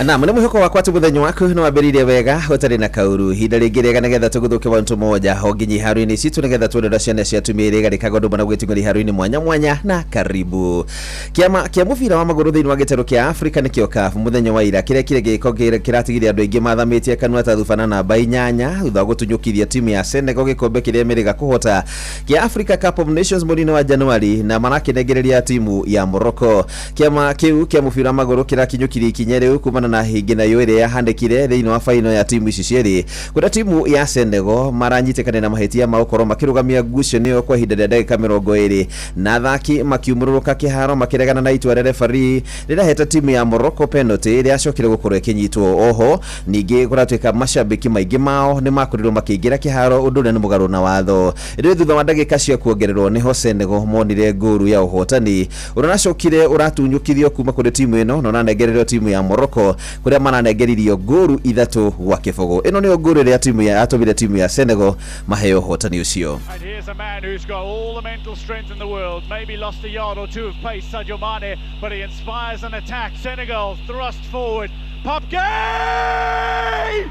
na mune muhoko wakwa tu muthenya waku no wambiririe wega utari na kauru hinda ringi rega nigetha tuguthuke bantu moja honginyi haruini citu nigetha twendera ciana cia tumiri garikaga ndu bana gwiting'ori haruini mwanya mwanya na karibu kiama kia mubira wa maguru thiini wa gitero kia Africa nikio CAF muthenya wa ira kire giko kiratigiria andu aingi mathamitie kanua ta thufana na mbai nyanya thutha gutunyukithia timu ya Senegal gikombe kiria meriga kuhota kia Africa Cup of Nations mweri wa Januari na marakinegereria timu ya Morocco kiama kiu kia mubira wa maguru kirakinyukiria ikinya riu kumana na hingi na yoire yahandikire thiini wa final ya timu ici cieri kuda timu ya Senegal maranyitikana na mahitia maukoro makirugamia ngucanio kwa ihinda rĩa ndagĩka 20 na athaki makiumũrũrũka kĩharo makiregana na itua rĩa referee riraheta timu ya Morocco penalty ĩrĩa yacokire gũkorwo ĩkĩnyitwo. Oho ningĩ kũratuĩka macambĩki maingĩ mao nĩ makorirwo makĩingĩra kĩharo ũndũ ũrĩa nĩ mũgarũ na watho. Rĩu thutha wa ndagĩka cia kuongererwo nĩho Senegal monire ngũru ya ũhotani ũracokire ũratunyũkithio kuma kũrĩ timu ĩno na ũranengererio timu ya Morocco kuria mananengeririo ngũru 3 gwa kĩbũgũ. Ĩno nĩyo ngũru ĩrĩa timu ya atũmire timu ya Senegal maheo ũhotani ũcio. And here's a man who's got all the mental strength in the world, maybe lost a yard or two of pace, Sadio Mane, but he inspires an attack. Senegal thrust forward. Pop Gay!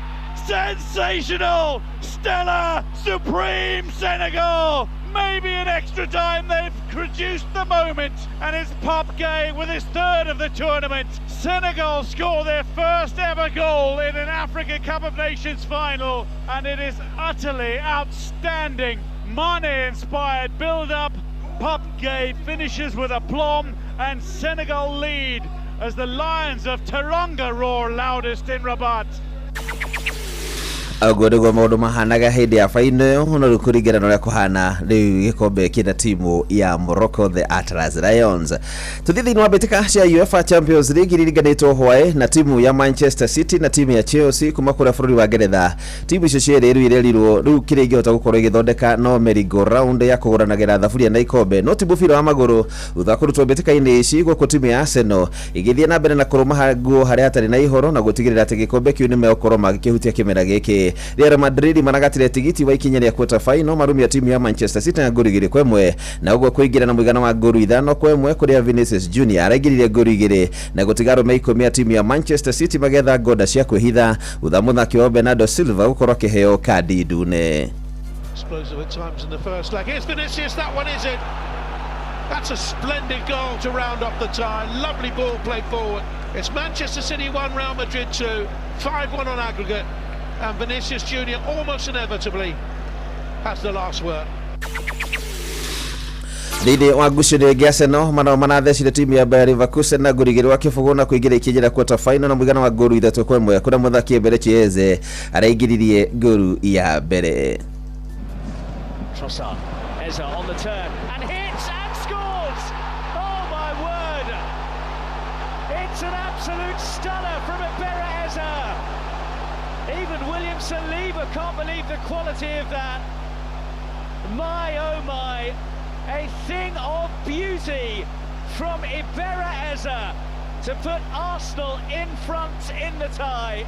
Sensational! Stellar! Supreme Senegal! Maybe in extra time they've reduced the moment, and it's Pop Gay with his third of the tournament. Senegal score their first ever goal in an Africa Cup of Nations final, and it is utterly outstanding. Mane inspired build up, Pop Gay finishes with aplomb, and Senegal lead as the Lions of Teranga roar loudest in Rabat. Agodo maundu mahanaga hindi ya final no rukurigera no kuhana riu gikombe kina timu ya Morocco the Atlas Lions. Tuthithi wa betika cia UEFA Champions League iriganitwo hwae na timu ya Manchester City na timu ya Chelsea kuma kura bururi wa Ngeretha. Timu icio cieri irerirwo riu kiringi hota gukorwo igithondeka no merry-go round ya kuguranagira thaburia na ikombe no timu bira wa maguru utha kurutwo betika-ini ici guku timu ya Arsenal igithie na mbere na kuruma haguo haria atari na ihoro na gutigirira ati gikombe kiu ni meokorwo magikihutia kimera giki. Real Madrid managatire tigiti wa ikinya rĩa quarter final marumia timu ya Manchester City na ngũru 2-1 na uguo kuingira na muigana wa ngũru 5-1 kuria Vinicius Junior araingirire ngũru 2 na gutiga rume ikumi ya timu ya Manchester City magetha ngoda cia kwihitha utha muthaki wa Bernardo Silva gukorwo kiheo kadi ndune. Explosive at times in the first leg. Here's Vinicius, that one is it. That's a splendid goal to round up the tie. Lovely ball played forward. It's Manchester City 1, Real Madrid 2, 5-1 on aggregate. And Vinicius Junior almost inevitably has the last word. Didi wa ngucanio ĩngĩ Arsenal manathecire timu ya Bayer Leverkusen na ngũru 2 gwa kĩbũgũ na kũingĩra ikinya rĩa quarter final na mũigana wa ngũru 3-1 kuria muthaki Eberechi Eze araingĩririe ngũru ya mbere. Trossard, Eze on the turn and hits and scores. Oh my word! It's an absolute stunner from Eberechi Eze. Even William Saliba can't believe the quality of that. My oh my, a thing of beauty from Eberechi Eze to put Arsenal in front in the tie.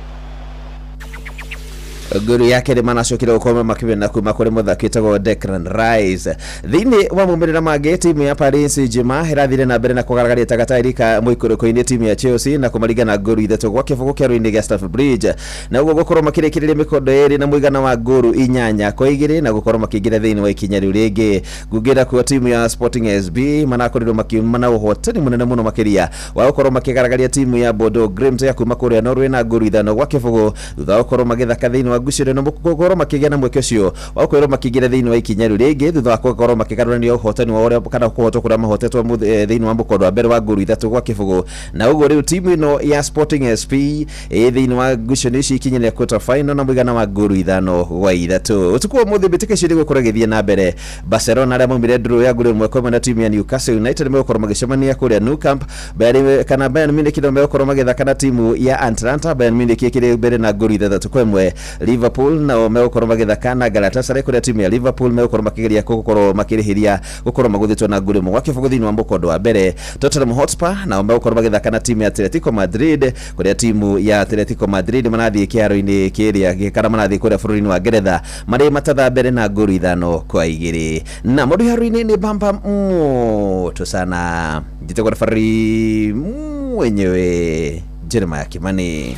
Guru yake ni manacokire gukoma makibena kuma kuri muthaki tagwo Declan Rice thini wa mumirira mage timu ya Paris Saint-Germain irathire na mbere na kugaragaria tagatairi ka muikuruko-ini timu ya Chelsea na kumariga na nguru ithatu gwa kibugu kia ruini gya Stamford Bridge na ugo gukorwo makirikiria mikondo eri na muigana wa nguru 8 kwa 2 na gukorwo makigira thini wa ikinya riu ringi gugira kwa timu ya Sporting SB manakorirwo makimana uhotani munene muno makiria wa gukorwo makigaragaria timu ya Bordeaux Grimt ya kuma kuria Norway na nguru ithano gwa kibugu thutha gukorwo magithaka thini gucire no mukogoro makigena na mweke ucio wa kwero makigira thini wa ikinya riu ringi thutha wa kugoro makigarurania uhotani wa uria kana kuhotwo kuria mahotetwo thini wa mukondo wa mbere wa nguru ithatu gwa kibugu na ugo riu timu ino ya Sporting SP thini wa gucire ici ikinya ya quarter final na muigana wa nguru ithano gwa ithatu utuku muthi bitike ciri gukora githie na mbere Barcelona aria maumire draw ya nguru mweko na timu ya Newcastle United megukora magicemania kuria Nou Camp Bayern Munich no megukora magithaka na timu ya Atalanta Bayern Munich ikiri mbere na nguru ithatu kwa 1 Liverpool na megukoro magithaka na Galatasaray kuria timu ya Liverpool megukoro makigeria gukoro makirihiria gukoro maguthitwo na nguru mwa kibugu thini wa mukondo wa mbere Tottenham Hotspur na megukoro magithaka na timu ya Atletico Madrid kuria timu ya Atletico Madrid manathie kiaro-ini kiria gikara manathie kuria bururi-ini wa Ngeretha mari matatha mbere na nguru ithano kwa 2 na mundu haru-ini ni bamba moto sana jitegwa referee mwenyewe Jeremiah Kimani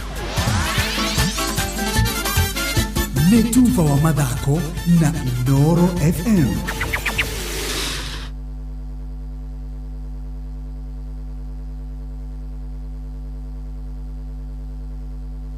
Netuva wa mathako na Noro FM.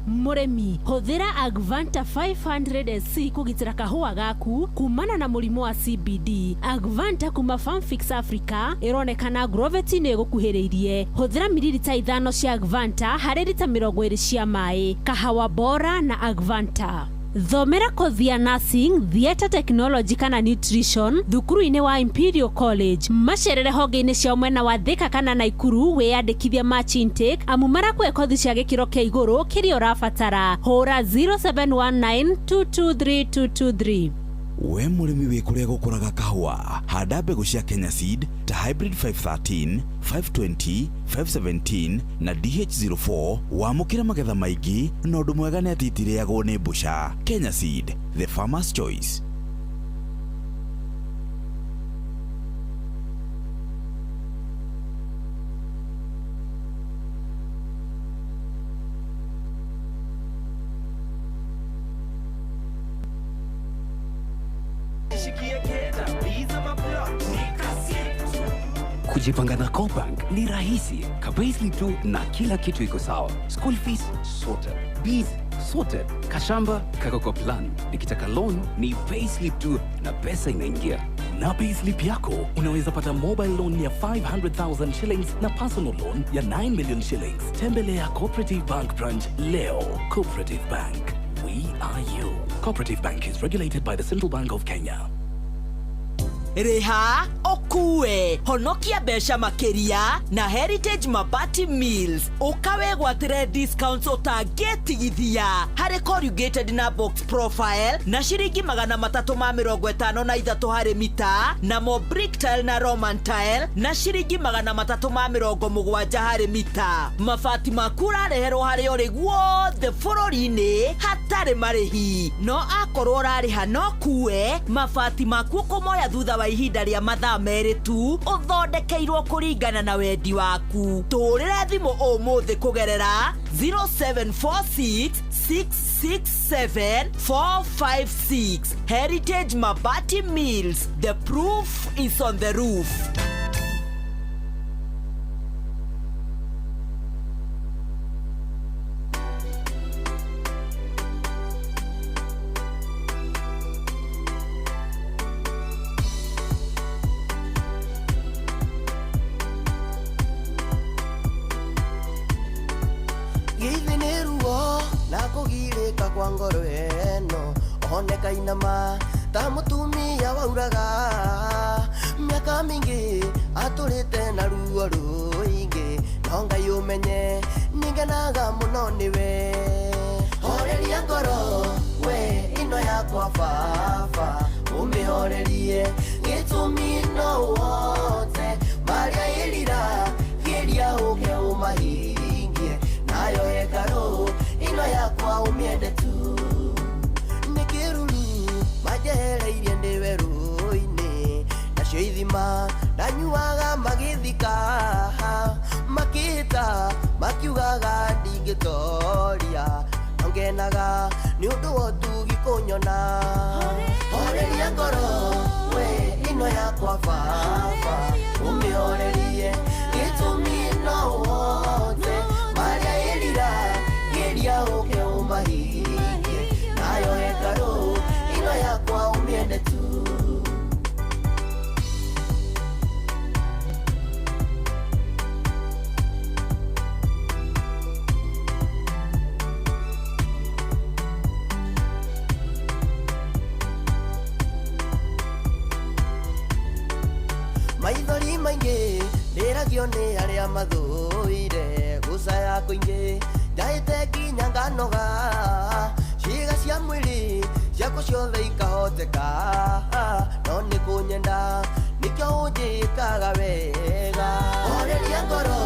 Muremi, huthira Agvanta 500SC kugitira kahua gaku kumana na murimo wa CBD. Agvanta kuma Farmfix Africa ironekana Groveti ni gukuhiriirie. Huthira mililita 5 cia Agvanta hari lita 20 cia mai. Kahawa bora na Agvanta. Thomera kothi ya nursing, theatre technology kana nutrition thukuru-ini wa Imperial College. Macerere honge-ini cia mwena wa Thika kana Naikuru wiyandikithia match intake amu marakwe kothi cia gikiro kia iguru kiria urabatara. Hura 0719223223. We murimi wikuria gukuraga kahua handa mbegu cia Kenya Seed ta hybrid 513 520 517 na DH04 wamukira magetha maingi na undu mwega ni atitiriagwo ni mbusha. Kenya Seed, the farmer's choice. Kujipanga na Cobank ni rahisi. Payslip tu na kila kitu iko sawa. School fees sorted, bills sorted, kashamba kako kwa plan. Nikitaka loan ni payslip tu na pesa inaingia. Na payslip yako unaweza pata mobile loan ya 500,000 shillings na personal loan ya 9 million shillings. Tembelea Cooperative Bank branch leo. Cooperative Bank, we are you. Cooperative Bank is regulated by the Central Bank of Kenya. Reha okue honokia besha makeria na Heritage Mabati Mills ukawe gwatire discounts utagetigithia hari corrugated na box profile na shiringi 353 hari mita na mo brick tile na Roman tile na shiringi 370 hari mita. Mafati makura rehero hari ori guothe bururi-ini hatari marihi no akorwo rariha no kue mafati maku kumoya thutha wa ihinda ria mathaa meri tu uthondekeirwo kuringana na wendi waku. Turire thimu umuthi kugerera 0746667456. Heritage Mabati Mills, the proof is on the roof. kwa ngoro eno oneka inama ta mutumia wauraga miaka mingi aturite na ruo ruingi nonga yumenye ningenaga muno niwe horeria ngoro we ino yakwa baba umihorerie gitumi no wote maria irira geria uge umahi kiugaga ndingĩtoria ongenaga nĩ ũndũ wa ũtugi kũnyona horeria ngoro we ĩno yakwa baba ũmĩhorerie gĩtũmi no wothe marĩa ĩrira geria ũke ũmahingie nayo engarũ ĩno yakwa ũmĩende tu maithori maingĩ ndĩragio nĩ arĩa mathũire gũcaya kũingĩ ndaĩte nginya nganoga ciĩga cia mwĩrĩ ciakwa ciothe ikahoteka no nĩ kũnyenda nĩkĩo ũnjĩkaga wega horeria ngoro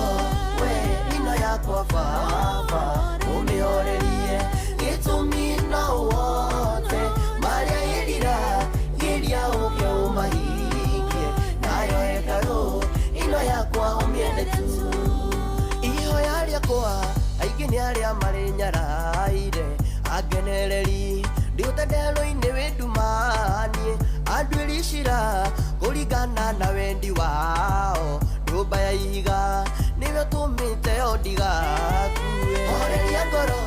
we ĩno yakwa baba ũmĩhorerie gĩtũmi no wothe marĩa ĩrira geria ũke ũmahingie nayo engarũ ĩno yakwa ũmĩende tu ihoya rĩakwa aingĩ nĩ arĩa marĩ nyaraire angenereri ndiũtendero-inĩ wĩndumanie andwĩri cira kũringana na wendi wao nyũmba ya ihiga nĩwe tũmĩte ondigakue horeria ngoro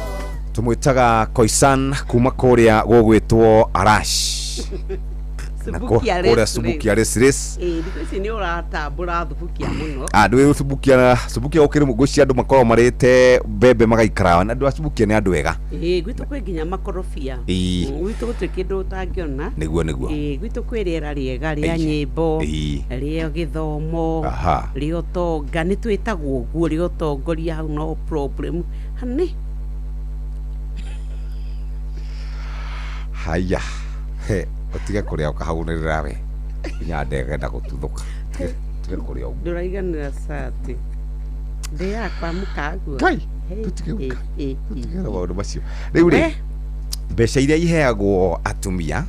tũmwĩtaga Koisan kuma kũrĩa gũgwĩtwo Arash kũrĩa Subukia Resres thikũ ici nĩ ũratambũra Subukia mũno andũ Subukia gũkĩrĩ mũgũcia andũ makoragwo marĩte mbembe magaikara na andũ a Subukia nĩ andũ ega gwitũ kwĩ nginya makorobia gwitũ gũtirĩ kĩndũ ũtangĩona nĩguo gwitũ kwĩ rĩera rĩega rĩa nyĩmbo rĩa gĩthomo rĩa ũtonga nĩ twĩtagwo ũguo rĩa ũtongoria hau no problem hanĩ haya otiga kuria ukahagunirira we nya ndegenda gũtuthũka tiga kuria ũguo ndũraiganĩra sati ndĩ yakwa mũkaguo kai tutige maũndũ macio rĩu rĩ mbeca iria iheagwo atumia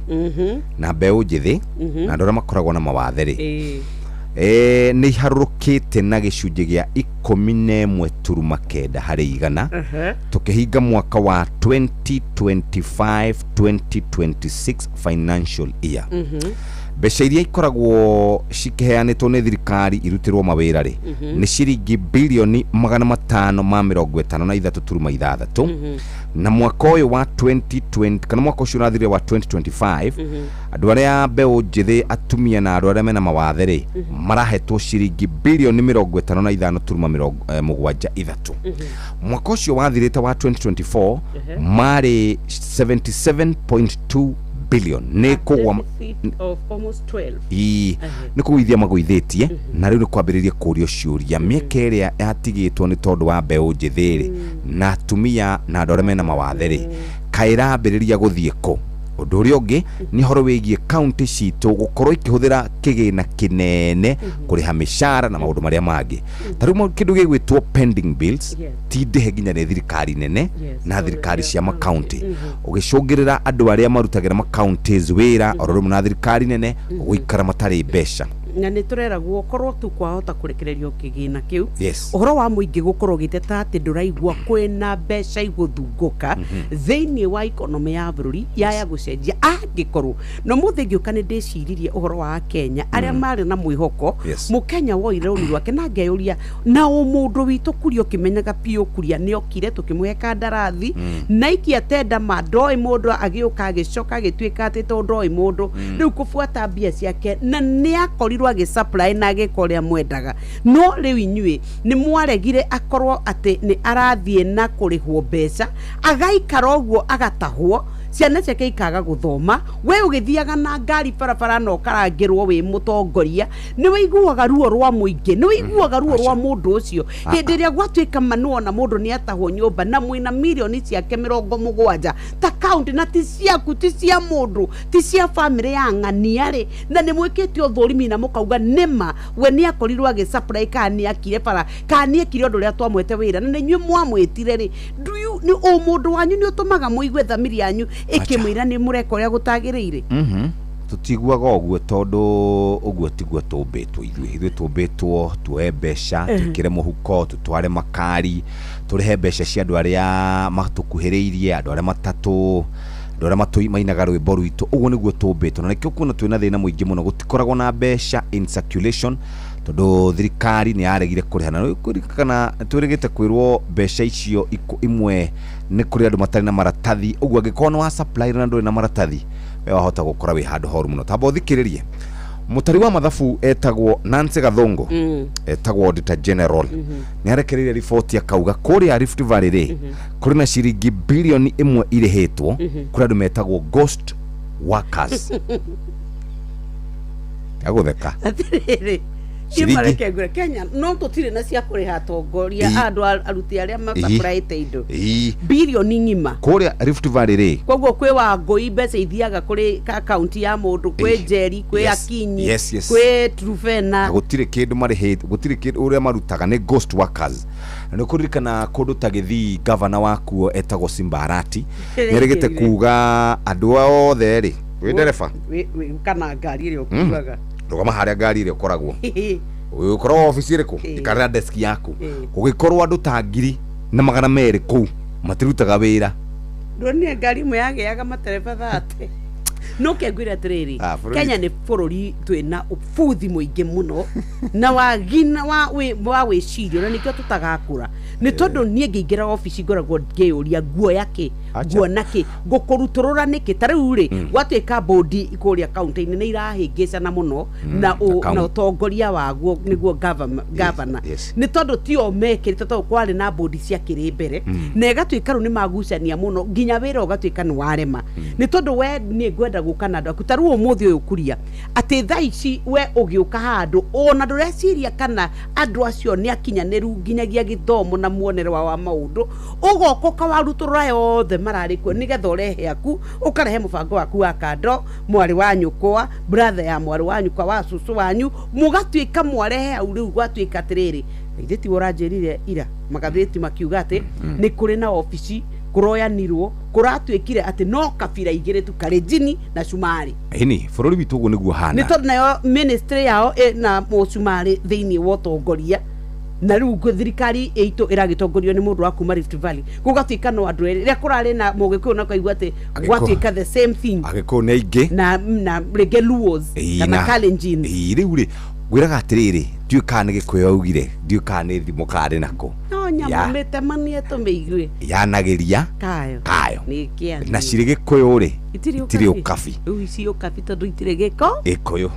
na mbeũ njĩthĩ na andũ arĩa makoragwo na mawathe rĩ nĩ iharũrũkĩte na gĩcunjĩ gĩa 11.9 harĩ igana tũkĩhinga mwaka wa 2025-2026 financial year mbeca iria ikoragwo cikĩheanĩtwo nĩ thirikari irutĩrwo mawĩra rĩ nĩ ciringi bilioni 553.6 na mwaka ũyũ wa 2020 kana mwaka ũcio ũrathirire wa 2025 andũ arĩa mbeũ njĩthĩ atumia na andũ arĩa mena mawathe rĩ marahetwo ciringi bilioni 55.73 mwaka ũcio wathirĩte wa 2024 marĩ 77.2 billion nĩ kũgwa nĩ kũgũithia magũithĩtie na rĩu nĩ kwambĩrĩria kũũrio ciũria mĩaka ĩrĩa yatigĩtwo nĩ tondũ wa mbeũ njĩthĩ rĩ na atumia na andũ arĩa mena mawathe rĩ kaĩ ĩrambĩrĩria gũthiĩ kũ ũndũ ũrĩa ũngĩ nĩ ũhoro wĩgiĩ kaunti citũ gũkorwo ikĩhũthĩra kĩgĩna kĩnene kũrĩha mĩcara na maũndũ marĩa mangĩ ta rĩu kĩndũ gĩgwĩtwo pending bills ti ndĩhe nginya nĩ thirikari nene na thirikari cia makaunti ũgĩcũngĩrĩra andũ arĩa marutagĩra makauntis wĩra oro rĩmwe na thirikari nene gũikara matarĩ mbeca na nĩ tũreragwo korwo tu kwahota kũrekererio kĩgĩna kĩu yes. ũhoro wa mũingĩ gũkorwo gĩteta atĩ ndũraigua kwĩna mbeca igũthungũka thĩinĩ wa ikonomi ya bũrũri yaya gũcenjia angĩkorwo no mũthĩ ngĩũka nĩ ndĩciririe ũhoro wa Kenya arĩa marĩ na mwĩhoko mũkenya woire rũni rwake na ngeyũria na mũndũ witũ kurio kĩmenyaga piũ kuria nĩ okire tũkĩmũhe kandarathi na ikia tenda ma ndoĩ mũndũ agĩũka agĩcoka agĩtuĩka atĩ to ndoĩ mũndũ rĩu kũbuata mbia ciake na nĩ akorirwo agĩsupply na agĩkorĩa mwendaga no rĩu inyuĩ nĩ mwaregire akorwo atĩ nĩ arathiĩ na kũrĩhwo mbeca agaikara ũguo agatahwo ciana ciake ikaga gũthoma we ũgĩthiaga na ngari barabara no karangĩrwo wĩ mũtongoria nĩ wĩiguaga ruo rwa mũingĩ nĩ wĩiguaga ruo rwa mũndũ ũcio hĩndĩ ĩrĩa gwatuĩka manuo na mũndũ nĩ atahwo nyũmba na mwĩna milioni ciake 70 ta kaunti na ti ciaku ti cia mũndũ ti cia family ya ng'aniarĩ na nĩ mwĩkĩte ũthũrimi na mũkauga nĩma we nĩ akorirwo agĩsupply kani akire bara kani akire ũndũ ũrĩa twamwete wĩra na nĩ inyuĩ mwamwĩtire rĩ nĩ mũndũ wanyu nĩ ũtũmaga mũigue thamiri yanyu ikimwira ni mureka uria gutagiriire tutiguaga uguo tondu uguo tiguo tumbitwo ithuĩ tumbitwo tuoe mbeca twĩkĩre mũhuko tutware makari tũrĩhe mbeca cia andũ arĩa matukuhĩrĩirie andũ arĩa matatũ andũ arĩa mainaga rwĩmbo rwitũ ũguo nĩguo tumbitwo na nĩkĩo kuona twĩna thĩna mũingĩ mũno gũtikoragwo na mbeca in circulation tondu thirikari nĩ yaregire kũrĩha na kana twĩrĩgĩte kwĩrwo mbeca icio imwe nĩ kũrĩ andũ matarĩ na maratathi ũguo angĩkorwo nĩ wa supply na ndũrĩ na maratathi we wahota gũkora wĩ handũ horu mũno tamba ũthikĩrĩrie mũtari wa mathabu etagwo Nancy Gathongo etagwo Auditor General nĩ arekereirie riboti akauga kũrĩa Rift Valley rĩ kũrĩ na ciringi bilioni 1 irĩhĩtwo kũrĩ andũ metagwo ghost workers agũtheka Kimareke ngure Kenya no tutire na cia kũrĩha atongoria andu aruti arĩa makurĩte indo bilioni ngima kũrĩa Rift Valley rĩ koguo kwĩ wa ngoi mbeca ithiaga kũrĩ account ya mũndũ kwĩ Njeri kwĩ Akinyi kwĩ Truvena gũtirĩ kĩndũ marĩhĩte gũtirĩ kĩndũ ũrĩa marutaga nĩ ghost workers na kũririkana kũndũ ta Gĩthii governor wakuo etagwo Simbarati nĩarĩgĩte kuga andũ othe rĩ wĩ ndereba kana ngari ĩrĩa ũkuaga rũgama harĩa ngari ĩrĩa ũkoragwo ũkorwo ofici ĩrĩkũ ikarĩra desk yaku ũgĩkorwo andũ ta 200 kũu matirutaga wĩra ndonire ngari imwe yagĩaga matereba 30 no kengwĩra atĩrĩrĩ Kenya nĩ bũrũri twĩna ũbuthi mũingĩ mũno na wagina wa wĩcirio na nĩkĩo tutagakũra nĩ tondũ niĩ ngĩingĩra ofici ngoragwo ngĩũria guoya kĩ nguona kĩ ngũkũrutũrũra nĩkĩ ta rĩu rĩ gwatuĩka bodi kũrĩa kaunti-inĩ nĩ irahĩngĩcana mũno na ũtongoria waguo nĩguo governor nĩ tondũ tio mekĩrĩte tondũ kwarĩ na bodi cia kĩrĩ mbere na ĩgatuĩka rĩu nĩ magucania mũno nginya wĩra ũgatuĩka nĩ warema nĩ tondũ we nĩ ngwenda gũka na andũ aku ta rĩu ũmũthĩ ũyũ kuria atĩ thaa ici we ũgĩũka handũ ona ndũreciria kana andũ acio nĩ akinyanĩru nginyagia gĩthomo na muonere wa maũndũ ũgoka ũkawarutũrũra yothe mararĩ kuo nĩgetha ũrehe aku ũkarehe mũbango waku wa kando mwarĩ wa nyũkwa brother ya mwarĩ wa nyũkwa wa cũcũ wanyu mũgatuĩka mwarehe au rĩu gwatuĩka atĩrĩrĩ ithe ti ũranjĩrire ira magathĩti makiuga atĩ nĩ kũrĩ na ofici kuroyanirwo kuratuĩkire atĩ no kabira igĩrĩ tu Kalenjin na Shumari ini bũrũri witũ ũguo nĩguo hana nĩ tondũ nayo ministry yao na mũcumari thĩinĩ wa ũtongoria na rĩu thirikari ĩitũ ĩragĩtongorio nĩ mũndũ wa kuma Rift Valley gũgatuĩka no andũ erĩ rĩrĩa kũrarĩ na mũgĩkũyũ na kaigua atĩ gwatuĩka the same thing agĩkũyũ nĩ aingĩ na rege Luos kana Kalenjin rĩu rĩ gwĩraga atĩrĩrĩ ndiũĩ kana nĩ gĩkũyũ augire ndiũĩ kana nĩ thimo karĩ nako no nyama mĩtemanie tũmĩigue yanagĩria kayo nĩ kĩani na cirĩ gĩkũyũ rĩ itirĩ ũkabi rĩu ici ũkabi tondũ itirĩ gĩko gĩkũyũ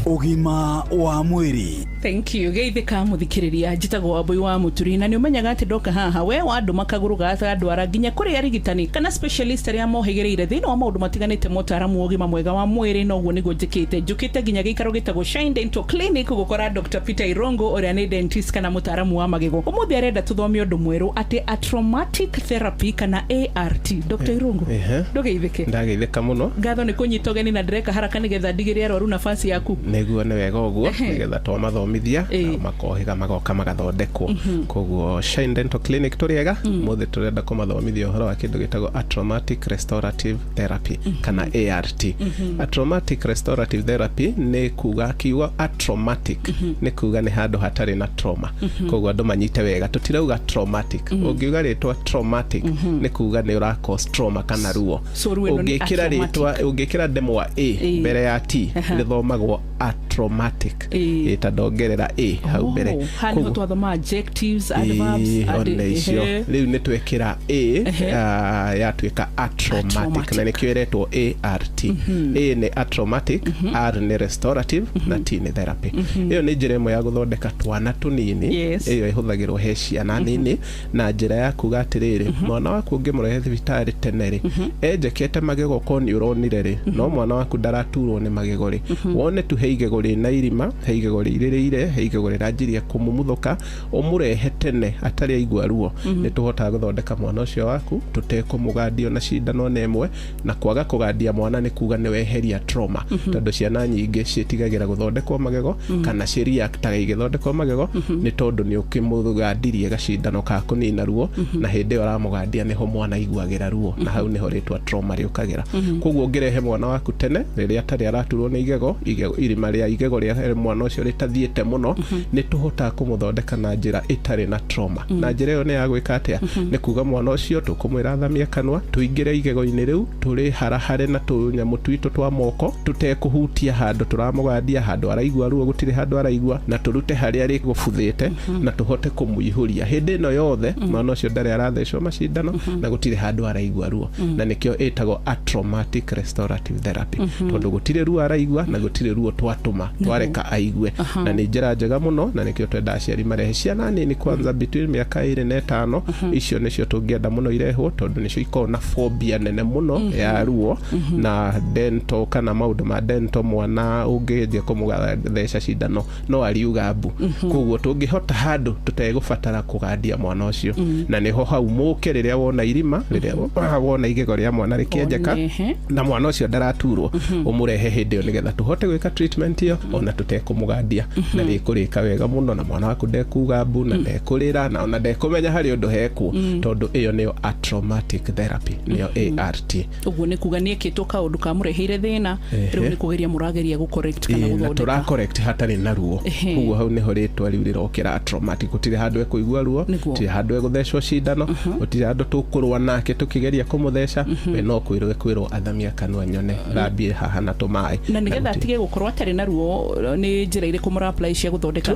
ũgima wa mwĩrĩ. Thank you. Geithĩka mũthikĩrĩria njĩtagwo Wambui wa Mũturi na nĩ ũmenyaga atĩ ndoka haha we wa andũ makagũrũ gatandwara nginya kũrĩ arigitani kana specialist arĩa mohĩgĩrĩire thĩinĩ wa maũndũ matiganĩte mũtaaramu ũgima mwega wa mwĩrĩ na ũguo nĩguo njũkĩte nginya gĩikaro gĩtagwo Shine Dental Clinic gũkora Dr. Peter Irongo ũrĩa nĩ dentist kana mũtaaramu wa magego. Ũmũthĩ arenda tũthomie ũndũ mwerũ atĩ atraumatic therapy kana ART. Dr. Irongo ndũgeithĩke. Ndageithĩka mũno. Ngatho nĩ kũnyita ũgeni na ndireka haraka nĩgetha ndigĩrĩre arwaru nafasi yaku. Nĩguo nĩ wega ũguo nĩgetha twathomithia makohiga magoka magathondekwo koguo Shine Dental Clinic tũrĩega mũthĩ tũrenda kũmathomithia ũhoro wa kĩndũ gĩtagwo atraumatic restorative therapy kana ART. Atraumatic restorative therapy nĩ kuga kiugo atraumatic nĩ kuga nĩ handũ hatarĩ na trauma koguo andũ manyite wega tũtirauga traumatic ũngiuga rĩtwa traumatic nĩ kuga nĩ ũrakos trauma kana ruo ũngĩkĩra rĩtwa ũngĩkĩra ndemwa A mbere ya T rĩthomagwo atraumatic ĩtandongerera A hau mbere koguo twathoma adjectives adverbs rĩu nĩ twekĩra A yatuĩka atraumatic na nĩkĩo ĩretwo ART. A nĩ atraumatic, R nĩ restorative na T nĩ therapy. Ĩyo nĩ njĩra ĩmwe ya gũthondeka twana tũnini ĩyo ĩhũthagĩrwo he ciana nini na njĩra ya kuga atĩrĩrĩ mwana waku ũngĩmũrehe thibitarĩ tene rĩ enjekete magego ko nĩ ũronire rĩ no mwana waku ndaraturwo nĩ magego rĩ wone tu he igego rĩ na irima he igego rĩ rĩraumĩrire igego rĩranjirie kũmumuthuka ũmũrehe tene atarĩ aigua ruo nĩ tũhotaga gũthondeka mwana ũcio waku tũtekũmũgandio na cindano nemwe na kwaga kũgandia mwana nĩ kuga nĩ weheria trauma tondũ ciana nyingĩ citigagĩra gũthondekwo magego kana cireactaga igĩthondekwo magego nĩ tondũ nĩ ũkĩmũgandirie gacindano ka kũnina ruo na hĩndĩ ĩyo ũramũgandia nĩho mwana aiguagĩra ruo na hau nĩho rĩtwa trauma rĩũkagĩra koguo ũngĩrehe mwana waku tene rĩrĩa atarĩ araturwo nĩ igego irima rĩa igego rĩa mwana ũcio rĩtathiĩte mũno nĩ tũhotaga kũmũthondeka na njĩra ĩtarĩ na trauma na njĩra ĩyo nĩ ya gwĩka atĩa nĩ kuga mwana ũcio tũkũmwĩra thamia kanua tũingĩre igego-inĩ rĩu tũrĩ harahare na tũnyamũ twitũ twa moko tũtekũhutia handũ tũramũgandia handũ araigua ruo gũtirĩ handũ araigua na tũrute harĩa arĩ gũbuthĩte na tũhote kũmũihũria hĩndĩ ĩno yothe mwana ũcio ndarĩ arathecwo macindano na gũtirĩ handũ araigua ruo na nĩkĩo ĩtagwo traumatic restorative therapy tondũ gũtirĩ ruo araigua na gũtirĩ ruo twatũma twareka aigue na nĩ njĩra njega mũno na nĩkĩo twenda aciari marehe ciana nini kwanza between mĩaka 2 na 5 icio nĩcio tũngĩenda mũno irehwo tondũ nĩcio ikoragwo na phobia nene mũno ya ruo na dental kana maũndũ ma dental mwana ũngĩendia kũmũtheca cindano no ariuga mbu koguo tũngĩhota handũ tũtegũbatara kũgandia mwana ũcio na nĩho hau mũke rĩrĩa wona irima rĩrĩa wona igego rĩa mwana rĩkĩenjeka na mwana ũcio ndaraturwo ũmũrehe hĩndĩ ĩyo nĩgetha tũhote gwĩka treatment ĩyo ona tũtekũmũgandia na rĩkũrĩka wega mũno na mwana waku ndekuga mbu na ndekũrĩra na ona ndekũmenya harĩ ũndũ hekwo tondũ ĩyo nĩyo traumatic therapy nĩyo ART ũguo nĩ kuga nĩ ĩkĩtwo kaũndũ kamũreheire thĩna rĩu nĩ kũgeria mũrageria gũcorrect kana na gũthondeka tũracorrect hatarĩ na ruo koguo hau nĩho rĩtwa rĩu rĩrokĩra traumatic gũtirĩ handũ ekũigua ruo gũtirĩ handũ egũthecwo cindano gũtirĩ handũ tũkũrũa nake tũkĩgeria kũmũtheca we no kwĩrwo athamia kanua nyone thambie haha na tũmaĩ na nĩgetha atige gũkorwo atarĩ na ruo nĩ njĩra irĩkũ mũra apply cia gũthondeka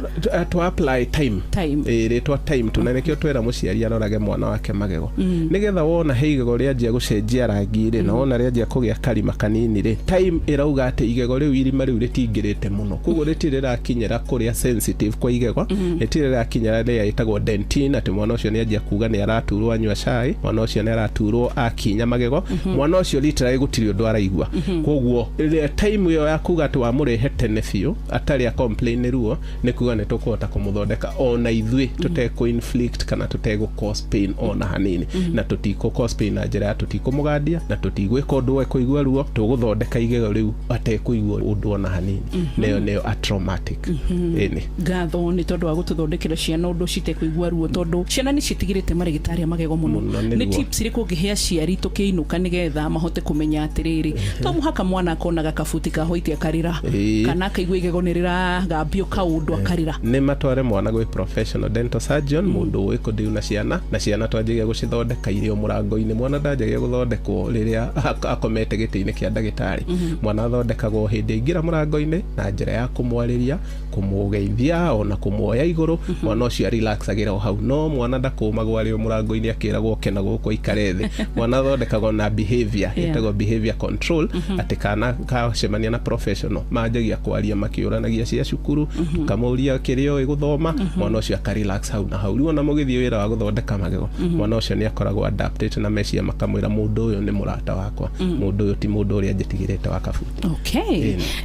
to apply time rĩtwa time tunanĩkĩo twĩra mũciari arorage mwana wake magego nĩgetha wona he igego rĩanjia gũcenjia rangi-rĩ na wona rĩanjia kũgĩa karima kanini-rĩ time ĩrauga atĩ igego rĩu irima rĩu rĩtingĩrĩte mũno koguo rĩtirĩ rĩrakinyĩra kũrĩa sensitive kwa igego rĩtirĩ rĩrakinyĩra rĩrĩa ĩtagwo dentin atĩ mwana ũcio nĩanjia kuga nĩ araturwo anyua cai mwana ũcio nĩ araturwo akinya magego mwana ũcio literally gũtirĩ ũndũ araigua koguo time ĩyo ya kuga atĩ wamũrehe tene biũ atarĩ a complain ruo nĩ kuga nĩ tũkũhota kũmũthondeka ona ithuĩ tũtekũ-inflict kana tũtegũ-cause pain ona hanini na tũtikũ-cause pain na njĩra ya tũtikũmũgandia na tũtigwĩka ũndũ ekũigua ruo tũgũthondeka igego rĩu atekũigua ũndũ ona hanini nĩyo traumatic ĩnĩ ngatho nĩ tondũ wa gũtũthondekera ciana ũndũ citekũigua ruo tondũ ciana nĩ citigĩrĩte marĩgĩtarĩ a magego mũno nĩ tips irĩkũ ũngĩhe aciari tũkĩinũka nĩgetha mahote kũmenya atĩrĩrĩ to mũhaka mwana akonaga kabuti kahũiti akarĩra kana akaigua igego nĩ rĩragambio kaũndũ akarĩra nĩ matware mwana gwĩ professional dental surgeon mũndũ ũĩ kũdeal na ciana twanjagia gũcithondeka irĩ o mũrango-inĩ mwana ndanjagia gũthondekwo rĩrĩa akomete gĩtĩ-inĩ kĩa ndagĩtarĩ mwana athondekagwo hĩndĩ aingĩra mũrango-inĩ na njĩra ya kũmwarĩria kũmũgeithia ona kũmuoya igũrũ mwana ũcio relaxagĩra o hau no mwana ndakũmagwo arĩ o mũrango-inĩ akĩragwo oke na gũkũ ikare thĩ mwana athondekagwo na behavior ĩtagwo behavior control atĩ kana kacemania na professional manjagia kwaria makĩũranagia cia cukuru tukamũria kĩrĩa oĩ gũthoma mwana ũcio akarelax hau na hau rĩu ona mũgĩthiĩ wĩra wa gũthondeka magego mwana ũcio nĩ akoragwo adapted na meciria makamwĩra mũndũ ũyũ nĩ mũrata wakwa mũndũ ũyũ ti mũndũ ũrĩa njĩtigĩrĩte wa kabuti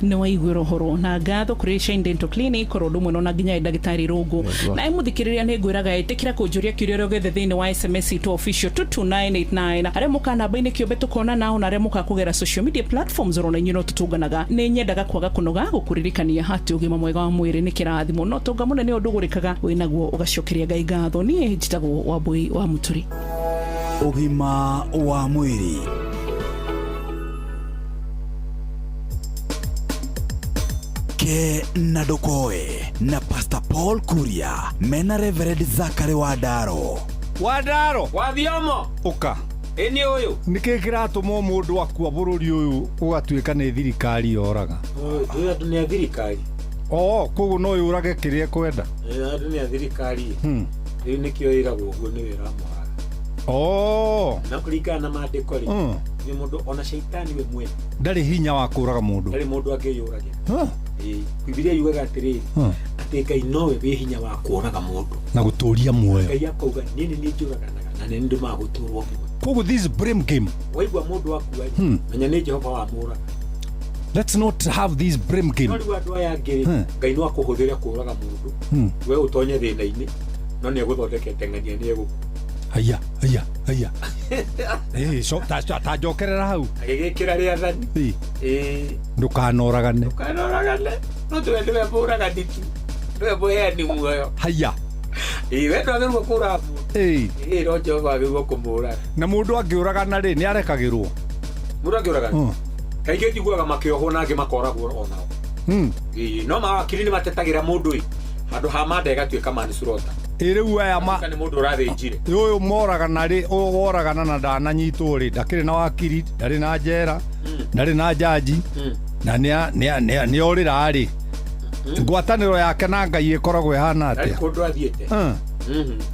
nĩ waiguĩra ũhoro na ngatho kũrĩ Shine Dental Clinic korwo ũndũ ũmwe na nginya ndagĩtarĩ Rũngũ na mũthikĩrĩria nĩ ngwĩraga ĩtĩkĩra kũnjũria kĩũria gĩothe thĩinĩ wa SMS to official 22989 arĩa mũka namba-inĩ kĩũmbe tũkona nao na arĩa mũka kũgera social media platforms orona inyuĩ no tũtũnganaga nĩ nyendaga kwaga kũnoga gũkũririkania atĩ ũgima mwega wa mwĩrĩ nĩ kĩrathimo no tonga mũnene ũndũ ũgũrĩkaga wĩnaguo ũgacokeria Ngai ngatho niĩ njĩtagwo Wambui wa Mũturi ũgima wa mwĩrĩ ke na ndokoe na Pastor Paul Kuria mena Reverend Zachary Wadaro Wathiomo uka eni uyu niki kiratũma mũndũ akua bũrũri ũyũ ũgatuĩka nĩ thirikari yoraga uyu andu nĩ thirikari koguo no yũrage kĩrĩa kwenda andu nĩ thirikari rĩu nĩkĩo ĩragwo ũguo nĩ wĩra mwega na kũringana na maandĩko rĩ nĩ mũndũ ona shaitani we mwene ndarĩ hinya wa kũraga mũndũ ndarĩ mũndũ angĩyũragia Biblia yugaga atĩrĩrĩ atĩ Ngai nowe wĩ hinya wa kũraga mũndũ na gũtũria muoyo Ngai akauga nini nĩ njũraganaga na nĩ ndĩ magũtũrwo muoyo koguo this blame game waigua mũndũ akua menya nĩ Jehova wa mũraga Let's not have this blame game. Nori watu aya ngiri Ngai no akuhuthira kuraga mundu we utonye thina-ini no ni guthondekete ng'ania ni eguku haya so ta jokerera hau agigikira ria thani ndukanoragane no tuwe mburaga ditu tuwe boyani muoyo haya we ndwagirwo kurabu ro Jehova agirwo kumuraga na mundu angiuragana ri ni arekagirwo mundu angiuragana kaingĩ njiguaga makĩohwo na angĩ makoragwo onao no mawakiri nĩ matetagira mũndũ handũ ha manda ĩgatuĩka manslaughter rĩu aya nĩ mũndũ ũrathĩnjire ũyũ moragana rĩ woragana na ndananyitwo rĩ ndakĩrĩ na wakiri ndarĩ na njera ndarĩ na jaji na nĩ orĩra rĩ ngwatanĩro yake na Ngai ĩkoragwo ĩhana atĩa kũndũ athiĩte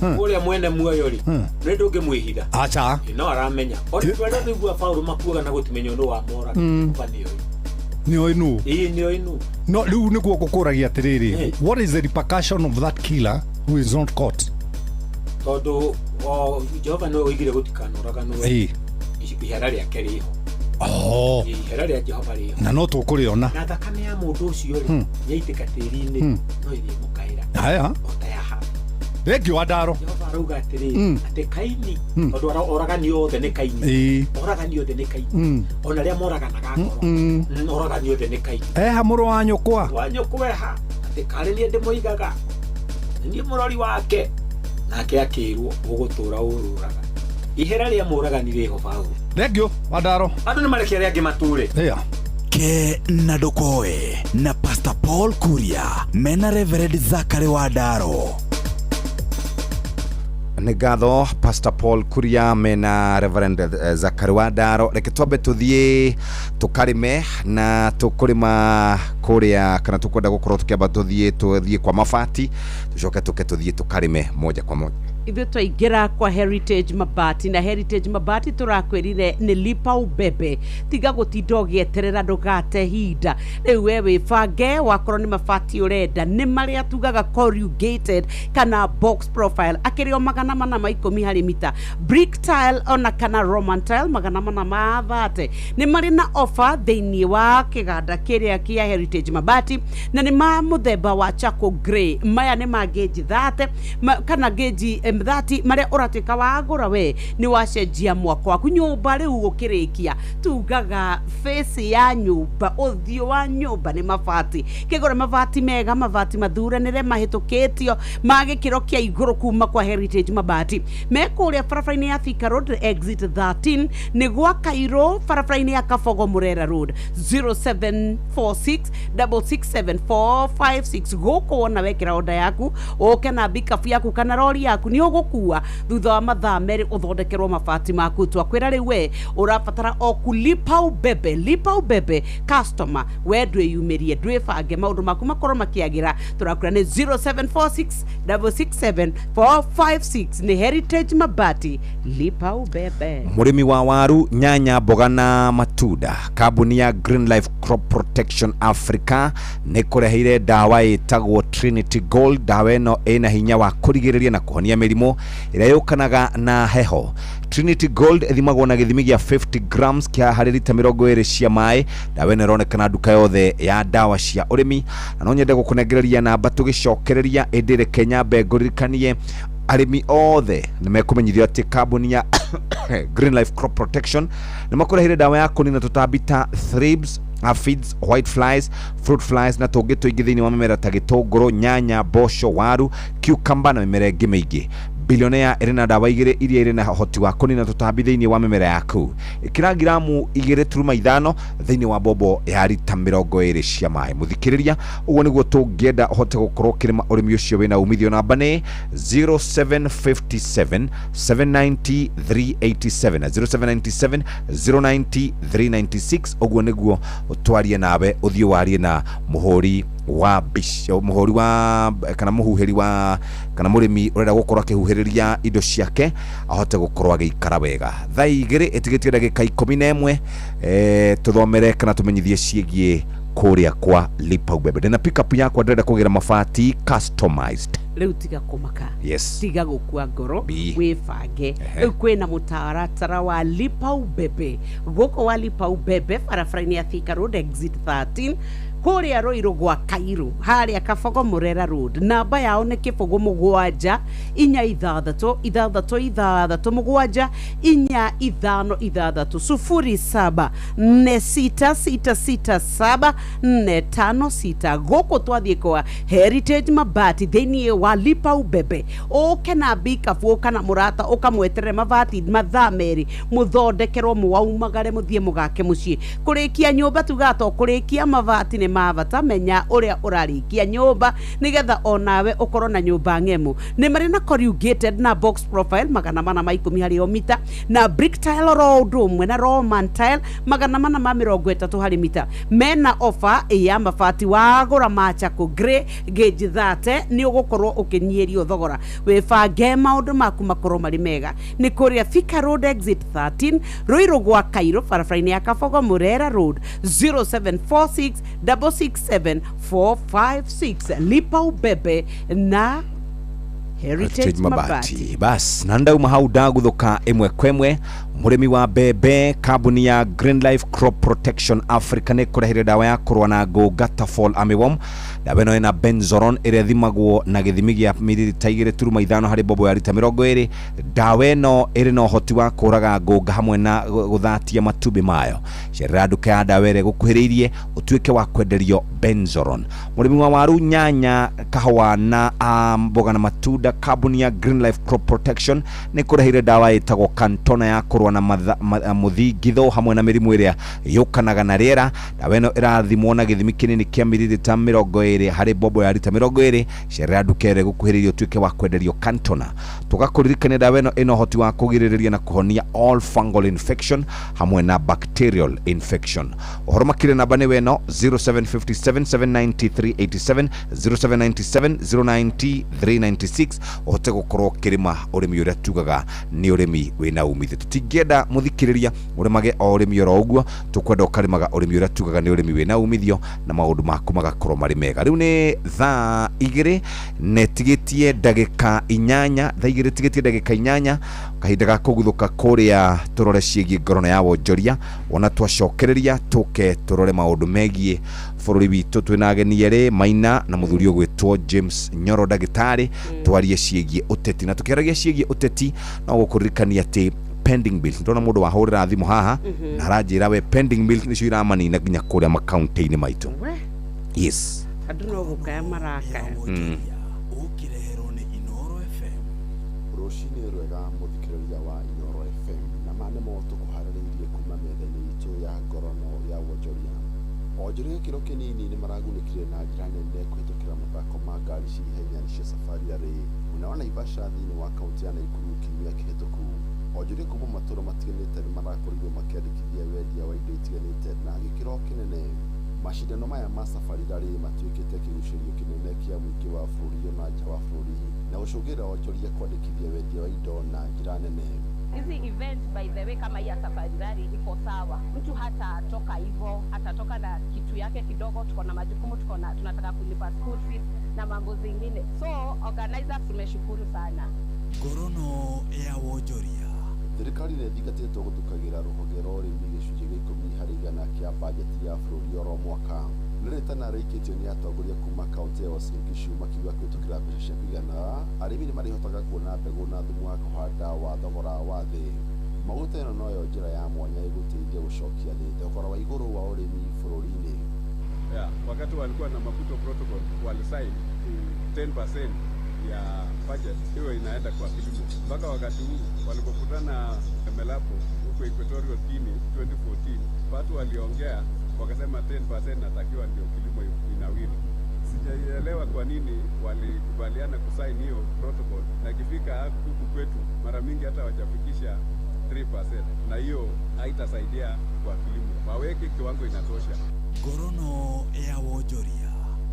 ũrĩa mwene muoyo rĩ nĩ ndũngĩmwĩhitha acha no aramenya ona twĩigua Paulo makuaga na gũtimenywo nũ wamoraga nĩoĩ nũ nĩoĩ nũ no rĩu nĩguo ngũkũragia atĩrĩrĩ what is the repercussion of that killer who is not caught tondũ Jehova nĩwe woigire gũtikanoraganwo ihera rĩake rĩho ihera rĩa Jehova rĩho na no tũkũrĩona na thakame ya mũndũ ũcio rĩ yaitĩka tĩri-inĩ no ĩthiĩ mũkaĩra aya rĩngĩ wa ndaro Jehova arauga atĩrĩ atĩ Kaini tondũ oragani othe nĩ Kaini oragani othe nĩ Kaini ona rĩa moraganaga ngoro oragani othe nĩ Kaini eha mũrũ wa nyũkwa eha atĩ karĩ niĩ ndĩmũigaga niĩ mũrori wake nake akĩrwo ũgũtũra ũrũraga ihera rĩa mũragani rĩho Paulo rĩngĩ wa ndaro andũ nĩ marekia arĩa angĩ matũre ke na ndokoe na Pastor Paul Kuria mena Reverend Zachary wa ndaro nĩ ngatho Pastor Paul Kuria mena Reverend Zachary wa ndaro reke twambe tuthiĩ tukarime na tukurima kuria kana tukwenda gukorwo tukiamba tuthiĩ kwa mabati tucoke tuthiĩ tukarime moja kwa moja ithuĩ twaingĩra kwa Heritage Mabati na Heritage Mabati tũrakwĩrire nĩ lipa ubebe tiga gũtinda ũgĩeterera ndũgate hinda rĩu we wĩbange wakorwo nĩ mabati ũrenda nĩ marĩa tugaga corrugated kana box profile akĩrĩo 410 harĩ mita brick tile ona kana roman tile 430 nĩ marĩ na offer thĩinĩ wa kĩganda kĩrĩa kĩa Heritage Mabati na nĩ ma mũthemba wa charcoal grey maya nĩ ma gauge 30 kana gauge 30 marĩa ũratuĩka wagũra we nĩ wacenjia mwako waku nyũmba rĩu gũkĩrĩkia tugaga face ya nyũmba ũthiũ wa nyũmba nĩ mabati kĩgũra mabati mega mabati mathuranĩre mahĩtũkĩtio ma gĩkĩro kĩa igũrũ kuma kwa Heritage Mabati me kũrĩa barabara-inĩ ya Thika Road exit 13 nĩ gwa Kairũ barabara-inĩ ya Kabogo Murera Road 0746667456 gũkũ wona wekĩra order yaku ũke na pickup yaku kana lori yaku nĩ ũgũkua thutha wa mathaa merĩ ũthondekerwo mabati maku twakwĩra rĩu we ũrabatara o kulipa ubebe customer we ndwĩyumĩrie ndwĩbange maũndũ maku makorwo makĩagĩra tũrakwĩra nĩ 0746667456 nĩ Heritage Mabati lipa ubebe mũrĩmi wa waru nyanya mboga na matunda kambuni ya Green Life Crop Protection Africa nĩ kũreheire dawa ĩtagwo Trinity Gold dawa ĩno ĩna hinya wa kũrigĩrĩria na kũhonia mĩrimũ ĩrĩa yũkanaga na heho Trinity Gold ĩthimagwo na gĩthimi gĩa 50 grams kĩa harĩ lita 20 cia maĩ dawa ĩno ĩronekana nduka yothe ya dawa cia ũrĩmi na no nyende gũkũnengereria namba tũgĩcokereria ĩndĩ reke nyambe ngũririkanie arĩmi othe nĩ mekũmenyithio atĩ kambuni ya Green Life Crop Protection nĩ makũrehire dawa ya kũnina tũtambi ta thrips aphids, white flies, fruit flies na tũngĩ tũingĩ thĩinĩ wa mĩmera ta gĩtũngũrũ, nyanya, mboco, waru, cucumber na mĩmera ĩngĩ mĩingĩ. Billionaire ĩrĩ na dawa igĩrĩ iria irĩ na hoti wa kũnina tũtambi thĩinĩ wa mĩmera yaku. Ĩkĩra gramu 2.5 thĩinĩ wa bobo ya lita 20 cia maĩ. Mũthikĩrĩria, ũguo nĩguo tũngĩenda ũhote gũkorwo kĩrĩma ũrĩmi ũcio wĩna umithio. Namba nĩ 0757 790 387 na 0797 090 396. Ũguo nĩguo twarie nawe ũthiĩ warie na mũhũri wa mũhũri wa kana mũhuhĩri wa kana mũrĩmi ũrenda gũkorwo akĩhuhĩrĩria indo ciake ahote gũkorwo agĩikara wega. Thaa igĩrĩ ĩtigĩtie ndagĩka 11 tũthomere kana tũmenyithie ciĩgiĩ kũrĩa kwa lipa ubebe. Ndĩna pick up yakwa ndĩrenda kũgĩra mabati customized riu tiga kumaka Yes. tiga gukua ngoro B. wibange riu kwina mutaratara wa lipa ubebe guko wa lipa ubebe barabara-ini ya Thika Road exit 13 kuria Ruiru gwa Kairu haria Kabogo Murera Road. Namba yao nĩ 07 4 6 mugwanja 4 5 6 07 4667 456 gũkũ twathiĩ kwa Heritage Mabati thĩinĩ wa lipa ubebe ũke na bikabu kana mũrata ũkamweterere mabati mathaa merĩ mũthondekerwo mũwaumagare mũthiĩ mũgake mũciĩ kũrĩkia nyũmba tugato kũrĩkia mabati nĩ mabata menya ũrĩa ũrarĩkia nyũmba nĩgetha onawe ũkorwo na nyũmba ng'emu nĩ marĩ na corrugated na box profile 410 harĩ o mita na brick tile ro ũndũ ũmwe na Roman tile 430 harĩ mita mena offer ya mabati wagũra machako grey gauge 30 nĩ ũgũkorwo ũkĩnyĩrio thogora wĩbange maũndũ maku makorwo marĩ mega nĩ kũrĩa Thika Road exit 13 Ruiru gwa Kairu barabara-inĩ ya Kabogo Murera Road 0746 667 456 lipa ubebe na Heritage Mabati. Bas na ndauma hau ndaguthuka imwe kwemwe murimi wa bebe kambuni ya Green Life Crop Protection Africa nĩ kũrehire dawa ya kũrũa na ngũnga ta fall armyworm. Dawa ĩno ĩna benzoron ĩrĩa thimagwo na gĩthimi gĩa mililita 2.5 harĩ bobo ya lita 20. Dawa ĩno ĩrĩ na ũhoti wa kũraga ngũnga hamwe na gũthatia matumbĩ mayo. Cerera nduka ya dawa ĩrĩa gũkuhĩrĩirie ũtuĩke wa kwenderio benzoron. Mũrĩmi wa waru, nyanya, kahũa na mboga na matunda, kambuni ya Green Life Crop Protection nĩ kũrehire dawa ĩtagwo Cantona ya kũrũa na mũthingitho hamwe na mĩrimũ ĩrĩa yũkanaga na rĩera. Dawa ĩno ĩrathimwo na gĩthimi kĩnini kĩa mililita 20 harĩ bobo ya lita 20. Cerera nduka ĩrĩa gũkuhĩrĩirie ũtuĩke wa kwenderio Cantona. Tũgakũririkania dawa ĩno ĩna ũhoti wa kũgirĩrĩria na kũhonia all fungal infection hamwe na bacterial infection. Ũhoro makĩria namba nĩ weno 0757 79387 0797 090396 ũhote gũkorwo kĩrĩma ũrĩmi ũrĩa tugaga nĩ ũrĩmi wĩna umithio. Tũtingĩenda mũthikĩrĩria ũrĩmage o ũrĩmi oro ũguo, tũkwenda ũkarĩmaga ũrĩmi ũrĩa tugaga nĩ ũrĩmi wĩna umithio na maũndũ maku magakorwo marĩ mega. Rĩu nĩ thaa 2 netigĩtie ndagĩka 8 thaa 2 tigĩtie ndagĩka 8 kahinda ga kũguthũka kũrĩa tũrore ciĩgiĩ ngorono ya wonjoria ona twacokereria tũke tũrore maũndũ megiĩ bũrũri witũ. Twĩna ageni erĩ, Maina na mũthuri ũgwĩtwo James Nyoro ndagĩtarĩ, twarie ciĩgiĩ ũteti na tũkĩaragia ciĩgiĩ ũteti no gũkũririkania atĩ pending bill ndona mũndũ wahũrĩra thimũ haha na aranjĩra we pending bill nĩcio iramanina nginya kũrĩa makaunti-inĩ maitũ. Yes, andũ no gũkaya marakaya. Ũkĩreherwo nĩ Inoro FM. Rũcinĩ rwega mũthikĩrĩria wa Inoro FM na mane mo tũkũharĩrĩirie kuma metha-inĩ itũ ya ngorono ya wonjoria. Onjoria kĩro kĩnini nĩ maragunĩkire na njĩra nene kũhĩtũkĩra mathako ma ngari cia ihenya cia safari arĩ mwena wa Naivasha thĩinĩ wa kaunti ya Nakuru kiumia kĩhĩtũku. Onjoria kuma matũũra matiganĩte nĩ marakorirwo makĩandĩkithia wendia wa indo itiganĩte na gĩkĩro kĩnene. Mashindano maya ma safari rally matuĩkĩte kĩgucĩrio kĩnene kĩa mũingĩ wa bũrũri na nja wa bũrũri na gũcũngĩrĩra onjoria kwandĩkithia wendia wa indo na njĩra nene. Hizi event by the way kama hii ya safari rally iko sawa, mtu hatatoka hivyo, atatoka na kitu yake kidogo. Tuko na majukumu, tunataka kulipa school fees na mambo zingine, so organizers tumeshukuru sana. Ngorono ya wonjoria. Thirikari nĩ ĩthingatĩtwo gũthukagĩra rũhonge rwa ũrĩmi gĩcunjĩ gĩa 10 harĩ igana kĩa bajeti ya bũrũri oro mwaka. Nĩ rĩtana rĩikĩtio nĩ atongoria kuma kaunti ya Uasin Gishu makiuga kũhĩtũkĩra mbeca cia kũigana arĩmi nĩ marĩhotaga kuona mbegũ na thumu wa kũhanda wa thogora wa thĩ. Maguta ĩno noyo njĩra ya mwanya ĩgũteithia gũcokia thĩ thogora wa igũrũ wa ũrĩmi bũrũri-inĩ. Wakati walikuwa na Maputo Protocol walisaini 10% ya budget hiyo inaenda kwa kilimo. Mpaka wakati huu walipokutana Melapo huko Equatorial Guinea 2014, watu waliongea wakasema 10% natakiwa ndio kilimo inawiri. Sijaelewa kwa nini walikubaliana kusaini hiyo protocol na ikifika huku kwetu mara mingi hata wajafikisha 3%, na hiyo haitasaidia kwa kilimo. Waweke kiwango inatosha. Ngorono ya wonjoria.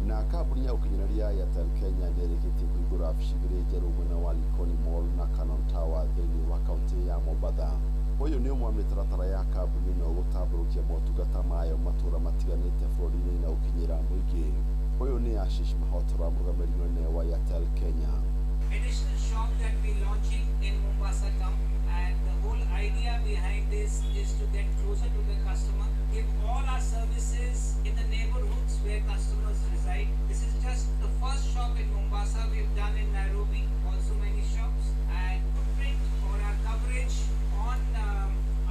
Na kambuni ya ũkinyanĩria ya Airtel Kenya nĩ ĩrĩkĩtie kũhingũra wabici igĩrĩ njerũ mwena wa Likoni Mall na Cannon Tower thĩinĩ wa kaunti ya Mombasa. Ũyũ nĩ ũmwe wa mĩtaratara ya kambuni ĩno gũtambũrũkia motungata mayo matũũra matiganĩte bũrũri-inĩ na gũkinyĩra mũingĩ. Huyu ni Ashish Malhotra, mrũgamĩrĩri mũnene wa Airtel Kenya. Additional shop that we're launching in Mombasa town, and the whole idea behind this is to get closer to the customer, give all our services in the neighborhoods where customers reside. This is just the first shop in Mombasa. We've done in Nairobi, also many shops, and footprint for our coverage on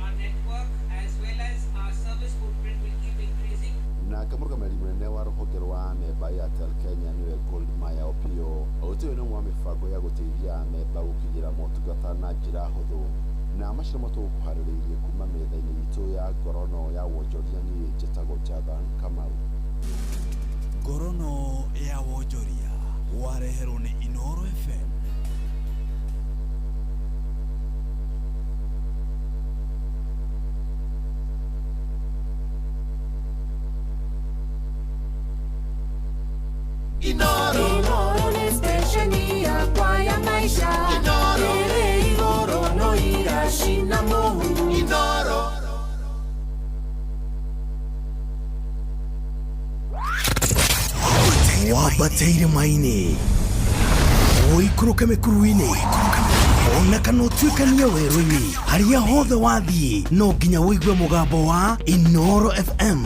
our network as well as our service footprint will keep increasing. Nake mũrũgamĩrĩri mũnene wa rũhonge rwa memba ya Airtel Kenya nĩwe Goldmaya Opiyo. Ũyũ nĩ ũmwe wa mĩbango ya gũteithia memba gũkinyĩra motungata na njĩra hũthũ. Na macio matũkũharĩrĩirie kuma metha-inĩ itũ ya ngorono ya wonjoria niĩ njĩtagwo Jathan Kamau. Ngorono ya wonjoria wareherwo nĩ Inooro FM. Inoro ni stesheni yakwa ya maisha. Igoro no irashina mohu. Inoro. Wabateire maini oikũrũke mĩkuru-inĩ ona kana ũtuĩkanie werũ-inĩ harĩa hothe wathiĩ no nginya wĩigue mũgambo wa Inooro FM.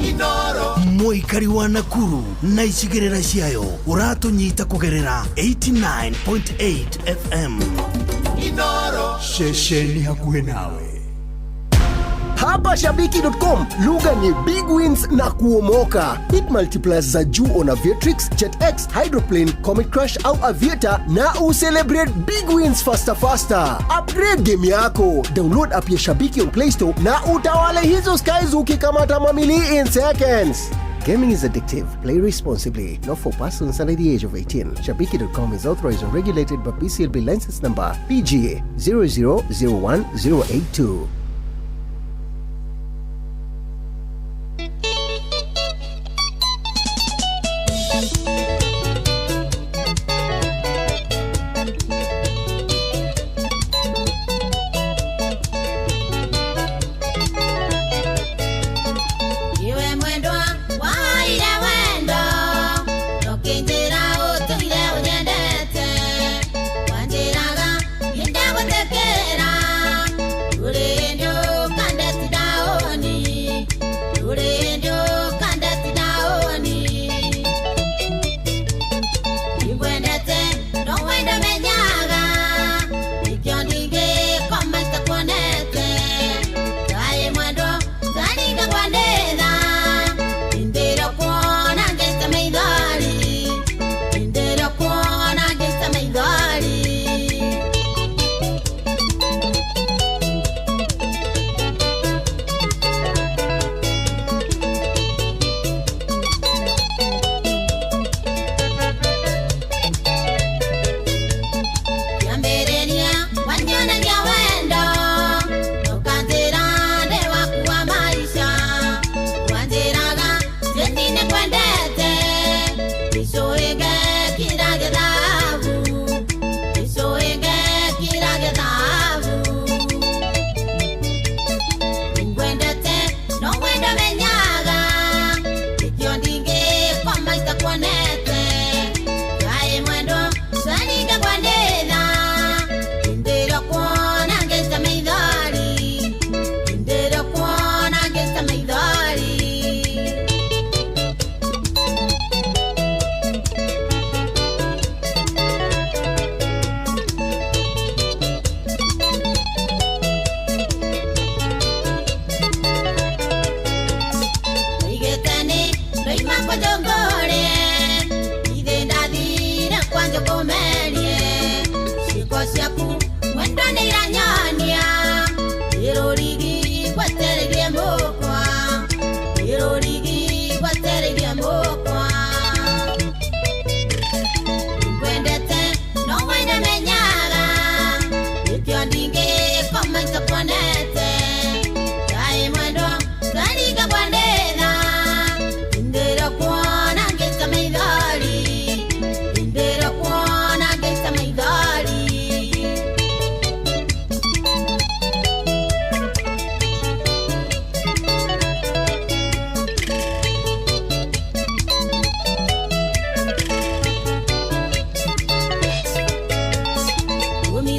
Mũikari wa Nakuru na icigĩrĩra ciayo ũratũnyita kũgerera 89.8 FM. Inoro. Shesheni hakuhĩ nawe. Hapa Shabiki.com, lugha ni big wins na kuomoka. Hit multipliers za juu on Aviatrix, JetX, Hydroplane, Comet Crush au Aviator na ucelebrate big wins faster. Upgrade game yako. Download app ya Shabiki on Play Store na utawale hizo skies ukikamata mamili in seconds. Gaming is addictive. Play responsibly. Not for persons under the age of 18. Shabiki.com is authorized and regulated by BCLB license number PGA 0001082. Ure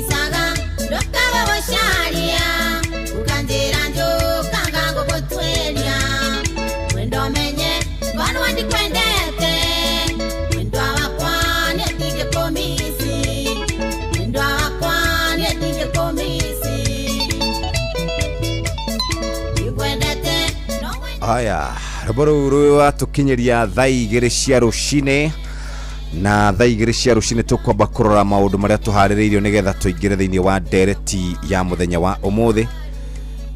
Saga, ndokawe washaria, ukandira njoka ngango kutwelia. Mwendo menye, kwanu wandi kwendete. Mwendo wakwa netige komisi. Mwendo wakwa netige komisi. Ikwendete, Haya, rũboro rũa tũkinyeria thaa igĩrĩ cia rũcinĩ na thaa igĩrĩ cia rũcinĩ tũkwamba kũrora maũndũ marĩa tũharĩrĩirio nĩgetha tũingĩre thĩinĩ wa ndereti ya mũthenya wa ũmũthĩ.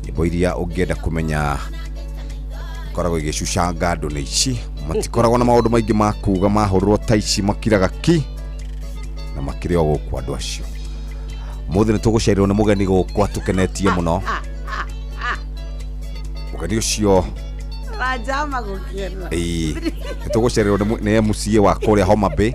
Nyĩmbo iria ũngĩenda kũmenya koragwo igĩcucanga andũ nĩ ici, matikoragwo na maũndũ maingĩ ma kuuga, mahũrwo ta ici makiraga ki na makĩrĩ o gũkũ andũ acio. Ũmũthĩ nĩ tũgũcereirwo nĩ mũgeni gũkũ atũkenetie mũno. Mũgeni ũcio Rajama gũkĩra. Nĩtũgũcererwo nĩ MCA wa kũrĩa Homa Bay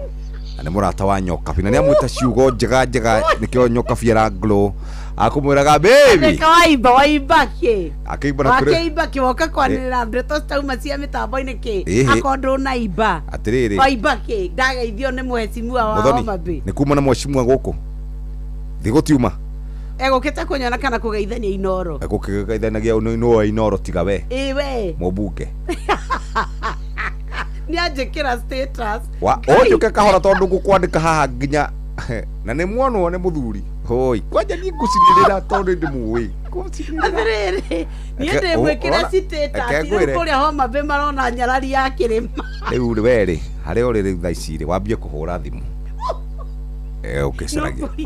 na nĩ mũrata wa Nyokabi na nĩ amwĩta ciugo njega nĩkĩo Nyokabi aranglo akũmwĩraga baby Waimba kĩ akĩimba na kũrĩ wakĩimba kĩwoka kwanĩrĩra ndeto citauma cia mĩtambo-inĩ kĩ akondwo na imba atĩrĩrĩ waimba kĩ ndageithio nĩ mheshimiwa wa Homa Bay nĩ kuma na mheshimiwa gũkũ thigũtiuma egũkĩte kũnyona kana kũgeithania Inoro egũkĩgeithanagia no Inoro tiga we we mũmbunge nĩ anjĩkĩra status ũnjũke kahora tondũ ngũkwandĩka haha nginya na nĩ muonwo nĩ mũthuri hoi kwanja niĩ ngũcinĩrĩra tondũ ndĩ mũĩ atĩrĩrĩ niĩ ndĩmwĩkĩra status rĩu kũrĩa Homa Bay marona nyarari ya kĩrĩma rĩu werĩ harĩa ũrĩ rĩu thaa ici wambie kũhũra thimũ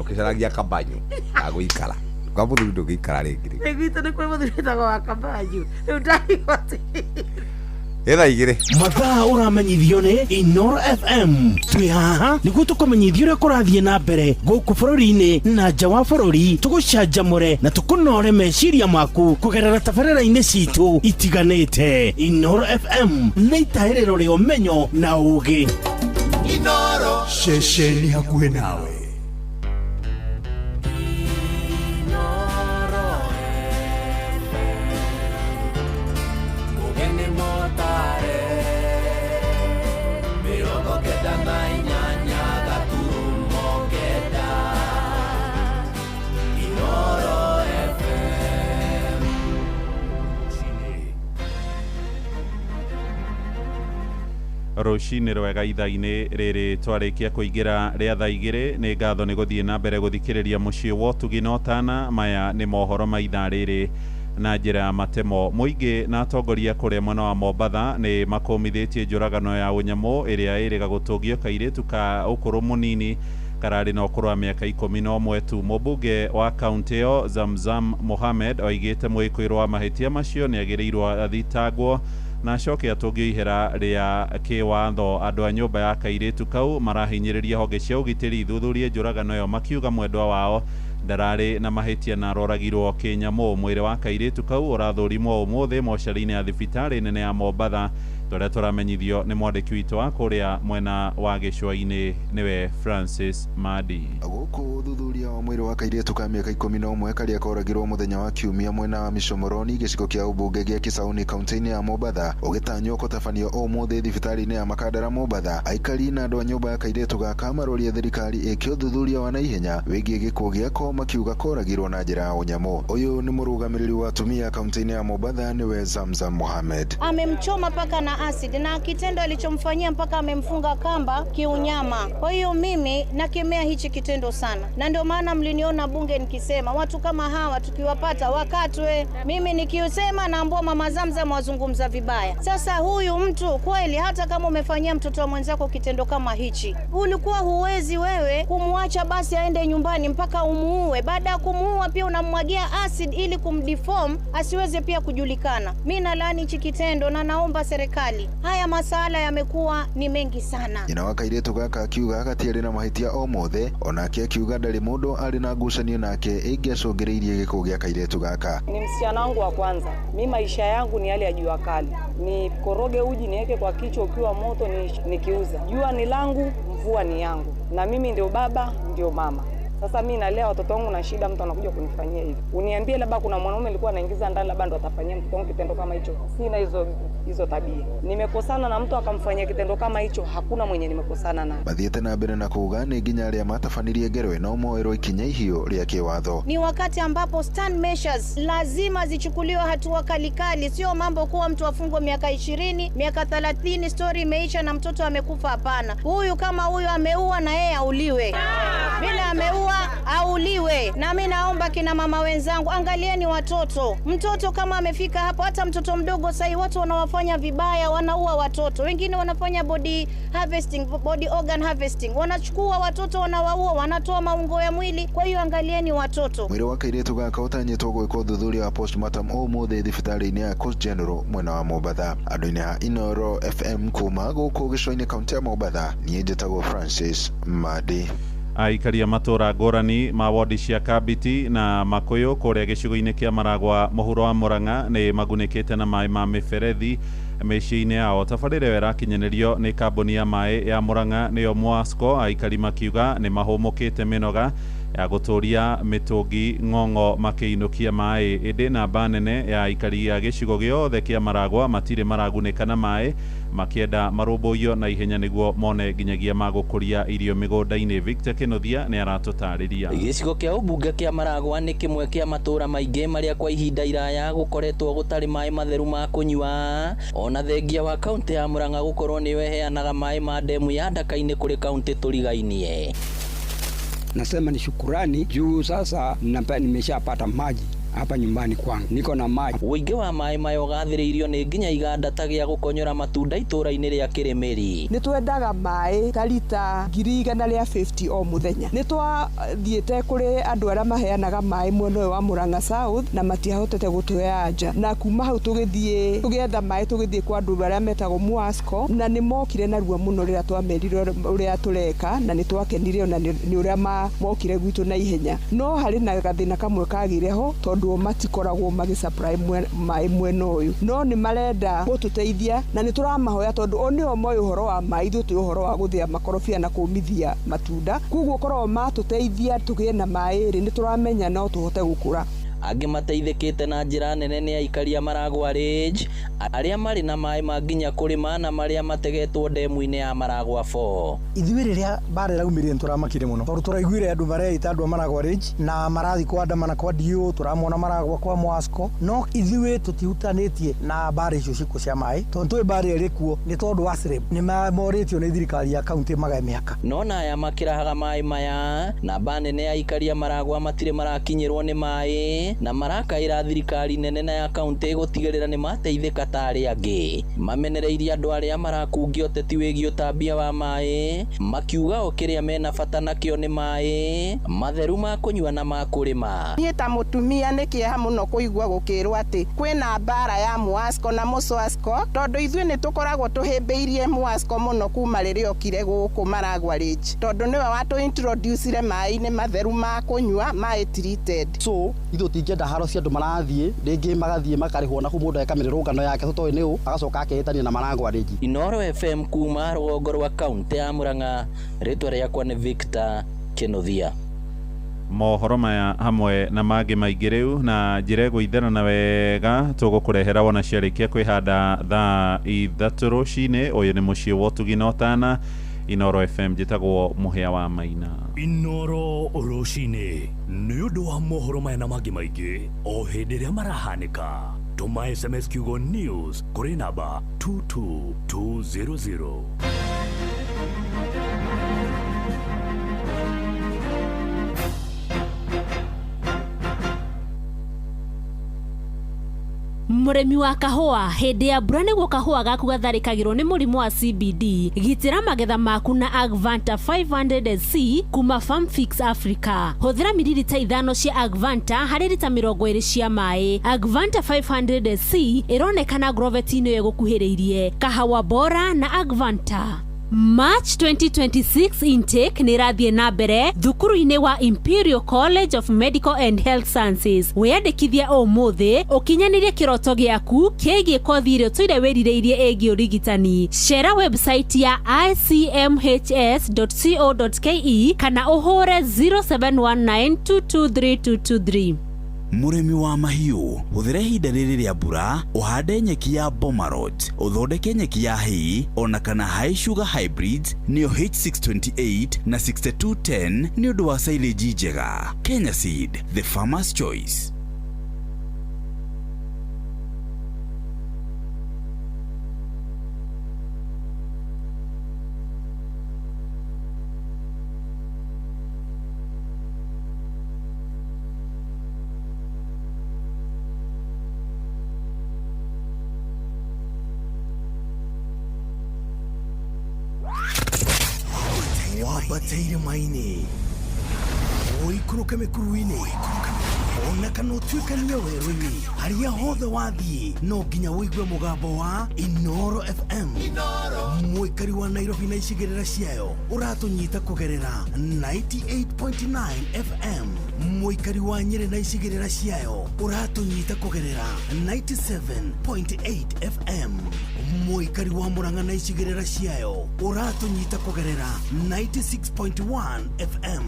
ukicaragia kabanyu agũikara kwa mũthuri ndũgĩikara rĩngĩ gwitũ nĩ kwĩ mũthuri wĩtagwo wa kabanyu rĩu ndahĩhotĩ etha igĩrĩ mathaa ũramenyithio nĩ Inoro FM twĩ haha nĩguo tũkũmenyithia ũrĩa kũrathiĩ na mbere gũkũ bũrũri-inĩ na nja wa bũrũri tũgũcanjamũre na tũkũnore meciria maku kũgerera tabarĩra-inĩ citũ itiganĩte. Inoro FM nĩ itahĩrĩro rĩa ũmenyo na ũũgĩ. Inoro ceceni hakuhĩ nawe. Rũcinĩ rwega ithaa-inĩ rĩrĩ twarĩkia kũingĩra rĩa thaa igĩrĩ nĩ ngatho nĩ gũthiĩ na mbere gũthikĩrĩria mũciĩ wa ũtugi na ũtana. Maya nĩ mohoro ma ithaa rĩrĩ na njĩra ya matemo. Mũingĩ na atongoria kũrĩa mwena wa Mombatha nĩ makũmithĩtie njũragano ya ũnyamũ ĩrĩa ĩrĩga gũtũngio kairĩtu ka ũkũrũ mũnini kararĩ na ũkũrũ wa mĩaka 11 tu. Mũmbunge wa kaunti ĩyo Zamzam Mohamed oigĩte mwĩkũĩrwo wa mahĩtia macio nĩ agĩrĩirwo athitangwo na acoke atũngio ihera rĩa kĩwatho. Andũ a nyũmba ya kairĩtu kau marahinyĩrĩria honge cia ũgitĩri ithuthurie njũragano ĩyo makiuga mwendwa wao ndararĩ na mahĩtia na aroragirwo kĩnyamũ. Mwĩrĩ wa kairĩtu kau ũrathũrimwo ũmũthĩ mocarĩ-inĩ ya thibitarĩ nene ya Mombatha. Tũrĩa tũramenyithio nĩ mwandĩki witũ wa kũrĩa mwena wa gĩcũa-inĩ nĩwe Francis Madi. Gũkũ ũthuthuria wa mwĩrĩ wa kairĩtu ka mĩaka 11 karĩa koragirwo mũthenya wa kiumia mwena wa Mishomoroni gĩcigo kĩa ũmbunge gĩa Kisauni kaunti-inĩ ya Mombatha ũgĩtanywo gũtabanio ũmũthĩ thibitarĩ-inĩ ya Makadara Mombatha. Aikari na andũ a nyũmba ya kairĩtu gaka maroria thirikari ĩke ũthuthuria wa naihenya wĩgiĩ gĩkuũ gĩako makiuga koragirwo na njĩra ya ũnyamũ. Ũyũ nĩ mũrũgamĩrĩri wa atumia kaunti-inĩ ya Mombatha nĩwe Zamzam Mohamed. Amemchoma paka na acid na kitendo alichomfanyia mpaka amemfunga kamba kiunyama. Kwa hiyo mimi nakemea hichi kitendo sana, na ndio maana mliniona bunge nikisema watu kama hawa tukiwapata wakatwe. Mimi nikiusema naambua mama Zamzam wazungumza vibaya. Sasa huyu mtu kweli, hata kama umefanyia mtoto wa mwenzako kitendo kama hichi, ulikuwa huwezi wewe kumwacha basi aende nyumbani mpaka umuue. Baada ya kumuua pia unamwagia acid ili kumdeform asiweze pia kujulikana. Mimi nalaani hichi kitendo na naomba serikali, haya masala yamekuwa ni mengi sana. Nyina wa kairĩtu gaka akiuga gatiarĩ na mahĩtia o mothe, onake akiuga ndarĩ mũndũ arĩ na ngucanio nake ĩngĩacũngĩrĩirie gĩkuũ gĩa kairĩtu gaka. Ni msichana wangu wa kwanza. Mimi maisha yangu ni yale ya jua kali. Ni koroge uji niweke kwa kichwa ukiwa moto nikiuza. Jua ni langu, mvua ni yangu. Na mimi ndio baba, ndio mama. Sasa mimi nalea watoto wangu na shida, mtu anakuja kunifanyia hivi. Uniambie labda kuna mwanaume alikuwa anaingiza ndani, labda ndo atafanyia mtoto wangu kitendo kama hicho. Sina hizo tabia. Nimekosana na mtu akamfanyia kitendo kama hicho, hakuna mwenye nimekosana naye. Bathiete na mbere na kuuga ni nginya aria matafanirie ngero ino moerwo ikinya ihio ria kiwatho. Ni wakati ambapo stand measures lazima zichukuliwe hatua kali, sio mambo kuwa mtu afungwe miaka 20, miaka 30, story imeisha na mtoto amekufa. Hapana. Huyu kama huyu ameua na yeye auliwe. Bila ameua auliwe. Na mimi naomba kina mama wenzangu, angalieni watoto. Mtoto kama amefika hapo, hata mtoto mdogo sasa watu wanawafanya vibaya, wanaua watoto. Wengine wanafanya body organ harvesting. Wanachukua watoto wanawaua, wanatoa maungo ya mwili. Kwa hiyo angalieni watoto. Mwiri wa kairetu gaka utanyitwo gwikwo uthuthuria wa postmortem umuthi thibitari-ini ya Coast General mwena wa Mombatha. Andu-ini ha Inoro FM kuma guku gicua-ini kaunti ya Mombatha, nie njitagwo Francis Madi. Aikaria matura ngũrani ma wodi cia Kabiti na Makuyu kuria gicigo-ini kia Maragwa muhuro wa Murang'a ni magunikite na mai ma miberethi mĩciĩ-inĩ yao. Tabarĩra ĩyo ĩrakinyanĩrio nĩ kambuni ya maĩ ya Murang'a nĩyo Mwasco. Aikari makiuga nĩ mahũmũkĩte mĩnoga ya gũtũria mĩtũngi ng'ong'o makĩinũkia maĩ. Ĩndĩ namba nene ya aikari ya gĩcigo gĩothe kĩa Maragwa matirĩ maragunĩka na maĩ, makĩenda marũmbũiyo na ihenya nĩguo mone nginyagia magũkũria irio mĩgũnda-inĩ. Victor Kĩnuthia nĩ aratũtarĩria. Gĩcigo kĩa ũmbunge kĩa Maragwa nĩ kĩmwe kĩa matũra maingĩ marĩa kwa ihinda iraya gũkoretwo gũtarĩ maĩ matheru ma kũnyua, ona thengia wa kaunti ya Murang'a gũkorwo nĩyo ĩheanaga maĩ ma ndemu ya Ndaka-inĩ kũrĩ kaunti tũrigainie. Nasema ni shukurani juu sasa nimeshapata maji hapa nyumbani kwangu, niko na maji. Uingi wa maĩ mayo gathĩrĩirio nĩ nginya iganda ta gĩa gũkonyora matunda itũra-inĩ rĩa Kĩrĩmĩri. Nĩ twendaga maĩ ta lita 150 o mũthenya. Nĩ twathiĩte kũrĩ andũ arĩa maheanaga maĩ mwena wa Murang'a South na matiahotete gũtũhe nja, na kuma hau tũgĩthiĩ tũgĩetha maĩ tũgĩthiĩ kwa andũ arĩa metagwo Mwasco, na nĩ mokire narua mũno rĩrĩa twamerire ũrĩa tũreka, na nĩ twakenire ona nĩ ũrĩa mokire gwitũ na ihenya. No harĩ na gathĩna kamwe kagire ho tondũ matikoragwo magĩsupply maĩ mwena ũyũ, no nĩ marenda gũtũteithia na nĩ tũramahoya tondũ o nĩo moĩ ũhoro wa maĩ, ithuĩ tũĩ ũhoro wa gũthĩa makorobia na kũmithia matunda. Koguo korwo matũteithia tũgĩe na maĩ rĩ, nĩ tũramenya no tũhote gũkũra. Angĩ mateithĩkĩte na njĩra nene nĩ aikari a Maragwa Range arĩa marĩ na maĩ ma nginya kũrĩma na marĩa mategetwo ndemu-inĩ ya Maragwa 4. Ithuĩ rĩrĩa mbara ĩraumĩrire nĩtũramakire mũno tondũ tũraiguire andũ mareita andũ a Maragwa Range na marathi kwandamana kwa Dio, tũramona Maragwa kwa Mwasco, no ithuĩ tũtihutanĩtie na mbara icio ciĩkuo cia maĩ tondũ tũĩ mbara ĩrĩ kuo nĩ tondũ wa CREB nĩ mamorĩtio nĩ thirikari ya kaunti magae mĩhaka. No na aya makĩrahaga maĩ maya namba nene ya aikari a Maragwa matirĩ marakinyĩrwo nĩ maĩ na marakaĩra thirikari nene na ya kaunti gũtigĩrĩra nĩ mateithĩka ta arĩa angĩ. Mamenereirie andũ arĩa marakungio ũteti wĩgiĩ ũtambia wa maĩ, makiuga o kĩrĩa mena bata nakĩo nĩ maĩ matheru ma kũnyua na ma kũrĩma. Niĩ ta mũtumia nĩ kĩeha mũno kũigua gũkĩrwo atĩ kwĩna mbara ya Mwasco na Mũswasco, tondũ ithuĩ nĩ tũkoragwo tũhĩmbĩirie Mwasco mũno kuma rĩrĩa okire gũkũ Maragwa Range, tondũ nĩwe watũ introducire maĩ-inĩ matheru ma kũnyua maĩ treated. So ithuĩ tingĩenda haro cia andũ marathiĩ rĩngĩ magathiĩ makarĩhwo na mũndũ eka mĩrũrũngano yake tũtoĩ nĩ ũ agacoka akehĩtania na Maragwa Range. Inoro FM kuma rũgongo rwa kaunti ya Murang'a, rĩtwa rĩakwa nĩ Victor Kĩnuthia. Mohoro maya hamwe na mangĩ maingĩ rĩu na njĩra ĩgũitherana wega tũgũkũrehera wona ciarĩkia kwĩhanda thaa 3 rũcinĩ. Ũyũ nĩ mũciĩ wa Ũtugi na Ũtana, Inoro FM, njĩtagwo Mũhĩa wa Maina. Inoro rũcinĩ nĩ ũndũ wa mohoro maya na mangĩ maingĩ o hĩndĩ ĩrĩa marahanĩka. Tũma SMS kiugo news kũrĩ namba 22200. Mũrĩmi wa kahũa, hĩndĩ ya mbura nĩguo kahũa gaku gatharĩkagĩrwo nĩ mũrimũ wa CBD. Gitĩra magetha maku na Agvanta 500C kuma Farm Fix Africa. Hũthĩra mililita 5 cia Agvanta harĩ lita 20 cia maĩ. Agvanta 500C ĩronekana Grovet-inĩ ĩgũkuhĩrĩirie. Kahawa bora na Agvanta. March 2026 intake nĩ ĩrathiĩ na mbere thukuru-inĩ wa Imperial College of Medical and Health Sciences. Wĩyandĩkithia ũmũthĩ ũkinyanĩrie kĩroto gĩaku kĩgiĩ kothi ĩrĩa ũtũire wĩrirĩirie ĩgiĩ ũrigitani. Share website ya icmhs.co.ke kana ũhũre 0719223223. Mũrĩmi wa mahiũ hũthĩra ihinda rĩrĩ rĩa mbura ũhande nyeki ya Bomarot, ũthondeke nyeki ya hay ona kana high sugar hybrids nĩyo H628 na 6210 nĩ ũndũ wa silage njega. Kenya Seed, the farmer's choice. Wabateire maini oikuruke mikuruini ona kana utuikanie werũ-inĩ harĩa hothe wathiĩ no nginya wĩigue mũgambo wa Inoro FM. Mũikari wa Nairobi na icigĩrĩra ciayo ũratũnyita kũgerera 98.9 FM. Mũikari wa Nyĩrĩ na icigĩrĩra ciayo ũratũnyita kũgerera 97.8 FM. Mũikari wa Murang'a na icigĩrĩra ciayo ũratũnyita kũgerera 96.1 FM.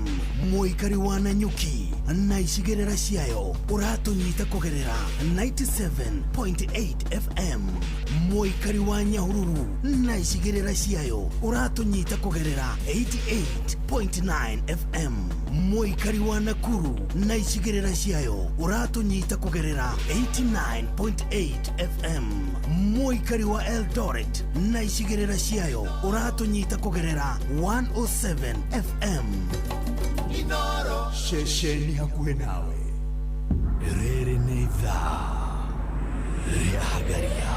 Mũikari wa Nanyuki na icigĩrĩra ciayo ũratũnyita kũgerera 97.8 FM. Mũikari wa Nyahururu na icigĩrĩra ciayo ũratũnyita kũgerera 88.9 FM. Mũikari wa Nakuru na icigĩrĩra ciayo ũratũnyita kũgerera 89.8 FM. Mũikari wa Eldoret na icigĩrĩra ciayo ũratũnyita kũgerera 107 FM. Inoro shesheni hakuhe nawe. Rĩrĩ nĩ ithaa rĩa Hagaria.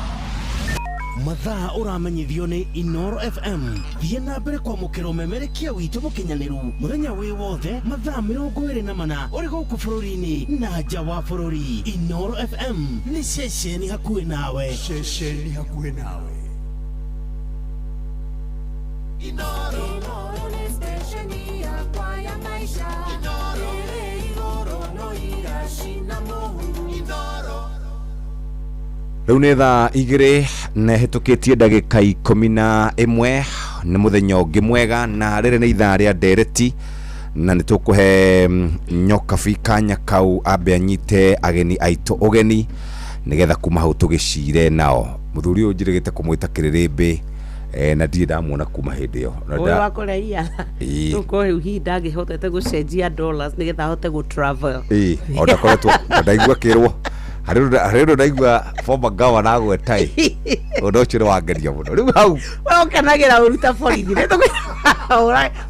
Mathaa ũramenyithio nĩ Inoro FM. Thiĩ na mbere kwamũkĩra ũmemerekia witũ mũkinyanĩru mũthenya wĩ wothe mathaa 24 ũrĩ gũkũ bũrũri-inĩ na nja wa bũrũri. Inoro FM nĩ ceceni hakuhĩ nawe. Shesheni hakuhe nawe. Inoro nĩ stesheni yakwa ya maisha. Inoro no irashina mũhuru. Inoro Rĩu nĩ thaa 2 na hĩtũkĩtie ndagĩka 11 nĩ mũthenya ũngĩ mwega na rĩrĩ nĩ ithaa rĩa ndereti na nĩ tũkũhe Nyokabi kanya kau ambe anyite ageni aitũ ũgeni nĩgetha kuma hau tũgĩcire nao. Mũthuri ũyũ njĩrĩgĩte kũmwĩta Kĩrĩrĩmbĩ na ndirĩ ndamuona kuma hĩndĩ ĩyo. Ũyũ wa kũraiya tũko rĩu hinda angĩhotete gũcenjia dollars nĩgetha ahote gũ travel. Ona koretwo ndaigua kĩrwo harĩrwo ndaigua former governor agwetai ũndũ ũcio nĩ wangeria mũno. Rĩu hau ũkenagĩra ũruta borithi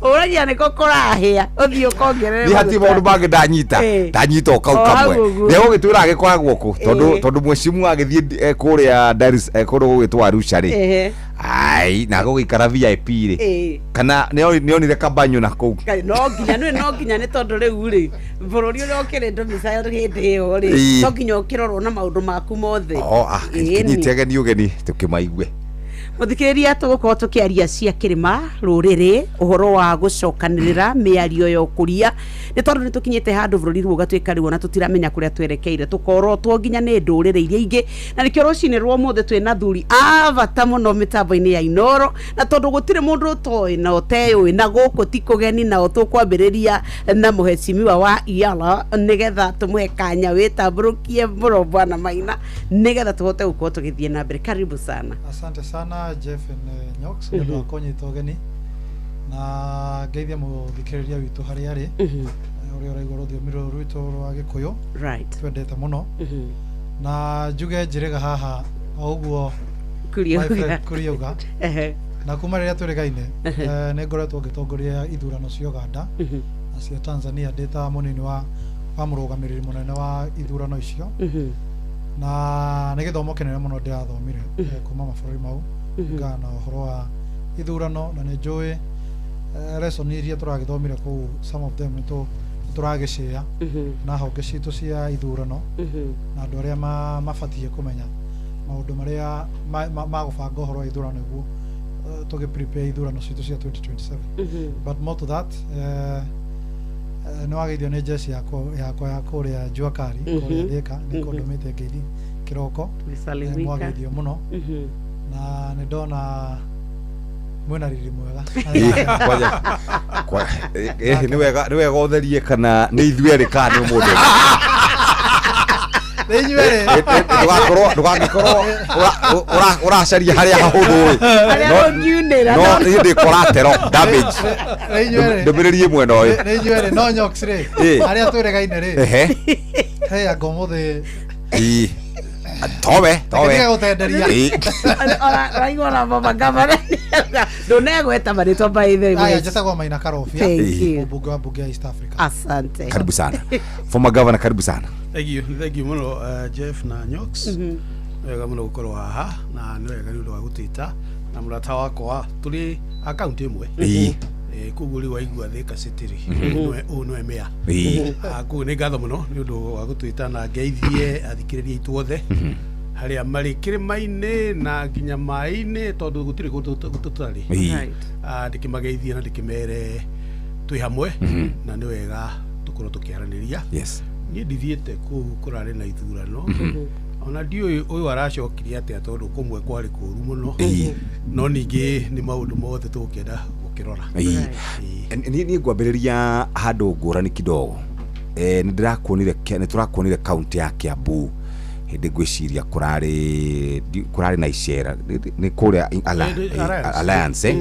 ũragia nĩko kũrahĩa ũthiĩ ũkongerere. Nĩ hati maũndũ mangĩ ndanyita o kau kamwe nĩ gũgĩtwĩra agĩkoragwo kũ tondũ mwecimu agĩthiĩ kũrĩa kũndũ gũgĩtwo Arusha rĩ ai na gũgĩikara VIP rĩ kana nĩonire kabanyo na kũu no nginya nĩ tondũ rĩu rĩ bũrũri ũrĩa ũkĩrĩ ndũmĩca hĩndĩ ĩyo rĩ no nginya ũkĩrorwo na maũndũ maku mothe. Nyite ageni ũgeni tũkĩmaigue. Mũthikĩrĩria tũgũkorwo tũkĩaria cia kĩrĩma rũrĩrĩ ũhoro wa gũcokanĩrĩra mĩario ya ũkũria nĩ tondũ nĩ tũkinyĩte handũ bũrũri rĩu ũgatuĩka rĩu ona tũtiramenya kũrĩa twerekeire tũkorotwo nginya nĩ ndũrĩrĩ iria ingĩ na nĩkĩo rũcinĩ rwa ũmũthĩ twĩna thuri a bata mũno mĩtambo-inĩ ya Inoro na tondũ gũtirĩ mũndũ ũtoĩ na ũteyũĩ na gũkũ ti kũgeni nao tũkwambĩrĩria na mũhecimiwa wa Iala nĩgetha tũmũhe kanya wĩtambũrũkie mũro Bwana Maina nĩgetha tũhote gũkorwo tũgĩthiĩ na mbere. Karibu sana. Asante sana Jeff and Nyox ndio konyita ũgeni na ngeithia mũthikĩrĩria witũ harĩa arĩ ũrĩa ũraigua rũthiomi rwitũ rwa Gĩkũyũ twendete mũno na njuge njĩrĩga haha ũguo Kuriuga na kuma rĩrĩa tũrĩgaine nĩ ngoretwo ngĩtongoria ithurano cia Uganda na cia Tanzania ndĩta mũnini wa mũrũgamĩrĩri mũnene wa ithurano icio na nĩ gĩthomo kĩnene mũno ndĩrathomire kuma mabũrũri mau ngana ũhoro wa ithurano na nĩ njũĩ lesson iria tũragĩthomire kũu some of them nĩ tũragĩcĩa na honge citũ cia ithurano na andũ arĩa mabatiĩ kũmenya maũndũ marĩa magũbanga ũhoro wa ithurano nĩguo toge prepare ithurano citu cia 2027 but more to that no ageithio nä jeci yakwa ya kårä a Juakari kårä a Thika nä kå ndå mä te ngeithi kä roko mwageithio må no na nä ndona mwena riri mwega nä wega å kana nä ithuä rä kana nä må ndå ndågagäkorwo å racaria harä a hahå no ndä koratero ndå mä rä rie mwena å yå no nyox rä harä a twä regaine rä he anga må thä tobe raigua na mama gavana ndunegweta marĩtwa by the way njĩtagwo Maina Karobia mbunge wa mbunge ya East Africa. Asante, karibu sana former governor, karibu sana. Thank you muno Jeff na Nyox wega muno gukorwo haha na nĩ wega nĩ ũndũ wa gũtwĩta na mũrata wakwa tũrĩ account ĩmwe koguo rĩu waigua Thika City ũũ no emea koguo nĩ ngatho mũno nĩ ũndũ wa gũtwĩta na ngeithie athikĩrĩria aitũ othe harĩa marĩ kĩrĩma-inĩ na nginya maĩ-inĩ tondũ gũtirĩ kũndũ tũtarĩ ndĩkĩmageithie na ndĩkĩmere twĩ hamwe na nĩ wega tũkorwo tũkĩaranĩria. Niĩ ndithiĩte kũu kũrarĩ na ithurano ona ndiũĩ ũyũ aracokirie atĩa tondũ kũmwe kwarĩ kũũru mũno no ningĩ nĩ maũndũ mothe tũgũkĩenda gũkĩrora. Niĩ ngwambĩrĩria handũ ngũrani kidogo nĩ tũrakuonire kaunti ya Kiambu hĩndĩ ngwĩciria kũrarĩ na icera nĩ kũrĩa Alliance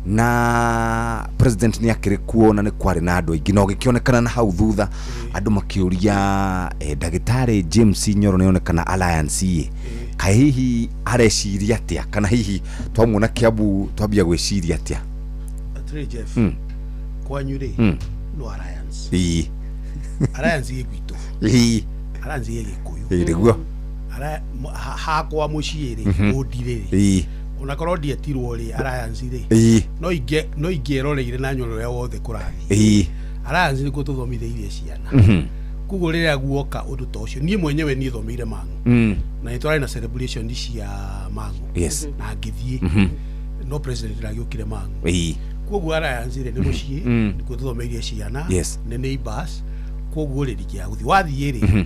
na president nĩ akĩrĩ kuo na nĩ kwarĩ na andũ aingĩ no gĩkĩonekana na hau thutha andũ makĩũria ndagĩtarĩ James Nyoro nĩonekana Alliance kaĩ hihi areciria atĩa kana hihi twamuona Kiambu twambia gwĩciria atĩa? Jeff kwanyu rĩ no Alliance Alliance gwitũ Alliance gĩkũyũ nĩguo hakwa mũciĩ rĩ ũndirĩ unakorwo ndietirwo rĩ Alliance rĩ no ingĩeroreire na nyoro ya wothe kũrathi Alliance nĩ gũtũthomithĩirie ciana koguo rĩrĩa guoka ũndũ ta ũcio niĩ mwenyewe niĩ thomeire Mang'u na nĩ twarĩ na celebration cia Mang'u na ngĩthiĩ no president ndagĩũkire Mang'u koguo Alliance rĩ nĩ mũciĩ nĩ gũtũthomithĩirie ciana nĩ neighbors koguo rĩ ndingĩa gũthiĩ wathiĩ rĩ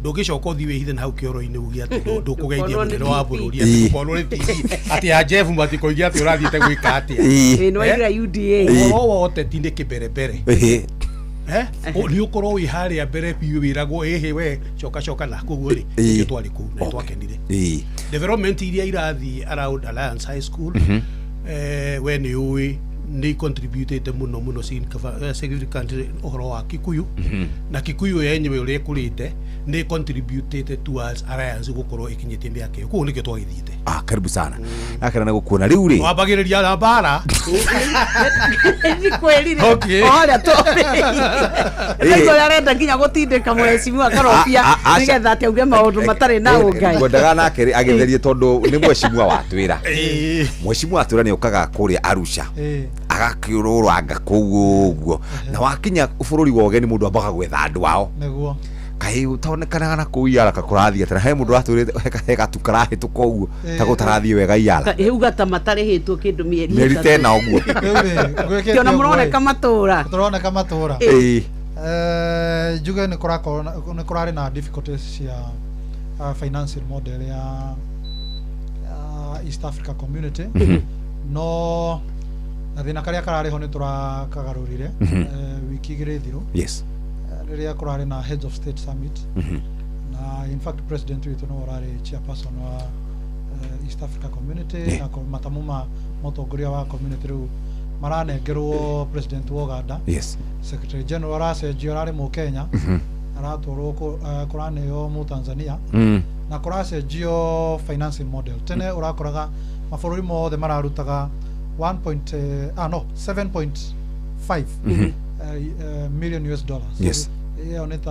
ndũgĩcoka ũthiĩ wĩhithe na hau kĩoro-inĩ uge atĩ ndũkũgeithia mũnene wa bũrũri atĩ ũkorwo nĩ TV atĩ ya Jeff matikoigia atĩ ũrathiĩte gwĩka atĩa no ira UDA ũhoro wa ũteti nĩ kĩmberebere nĩ ũkorwo wĩ harĩa mbere biũ wĩragwo ĩhĩ we coka na koguo rĩ nĩkĩo twarĩ kũu na twakenire development iria irathiĩ around Alliance High School we nĩ ũĩ nĩ contributed muno significant ũhoro wa Kikuyu na Kikuyu yenyewe ũrĩa kũrĩte nĩ contributed towards Alliance gũkorwo ikinyĩtie mĩaka ĩyo koguo nĩkĩo twagĩthiĩte. Karibu sana nakena na gũkuona rĩu rĩ wambagĩrĩria na mbara ni kweli rĩ oria tũrĩ arenda nginya gũtindĩka Mheshimiwa Karobia nĩgetha atĩ auge maũndũ matarĩ na ũngai ngwendaga nake agĩtherie tondũ nĩ Mheshimiwa watwĩra Mheshimiwa watwĩra nĩ ũkaga kũrĩa Arusha agakĩũrũranga kũu ũguo na wakinya bũrũri wa ũgeni mũndũ ambaga gwetha andũ ao nĩguo kaĩ ũtonekanaga na kũu Iara kũrathiĩ atĩ na he mũndũ ratwĩrĩte he gatu karahĩtũka ũguo ta gũtarathiĩ wega Iara ugata matarĩhĩtwo kĩndũ mĩeri tena ũguo kĩona mũroneka matũra njuge nĩ kũrarĩ na difficulties cia financial model ya East Africa Community no na thina karia karariho ni turakagarurire wiki igiri thiru riria kurari na Heads of State Summit na in fact president witu no urari chairperson wa East Africa Community na matamuma motongoria wa community riu maranengerwo president wa Uganda secretary general aracenjio arari mu Kenya aratwarwo kuraneo mu Tanzania na kuracenjio financing model tene urakoraga mabũrũri mothe mararutaga 7.5 million US dollars. Yeah, on it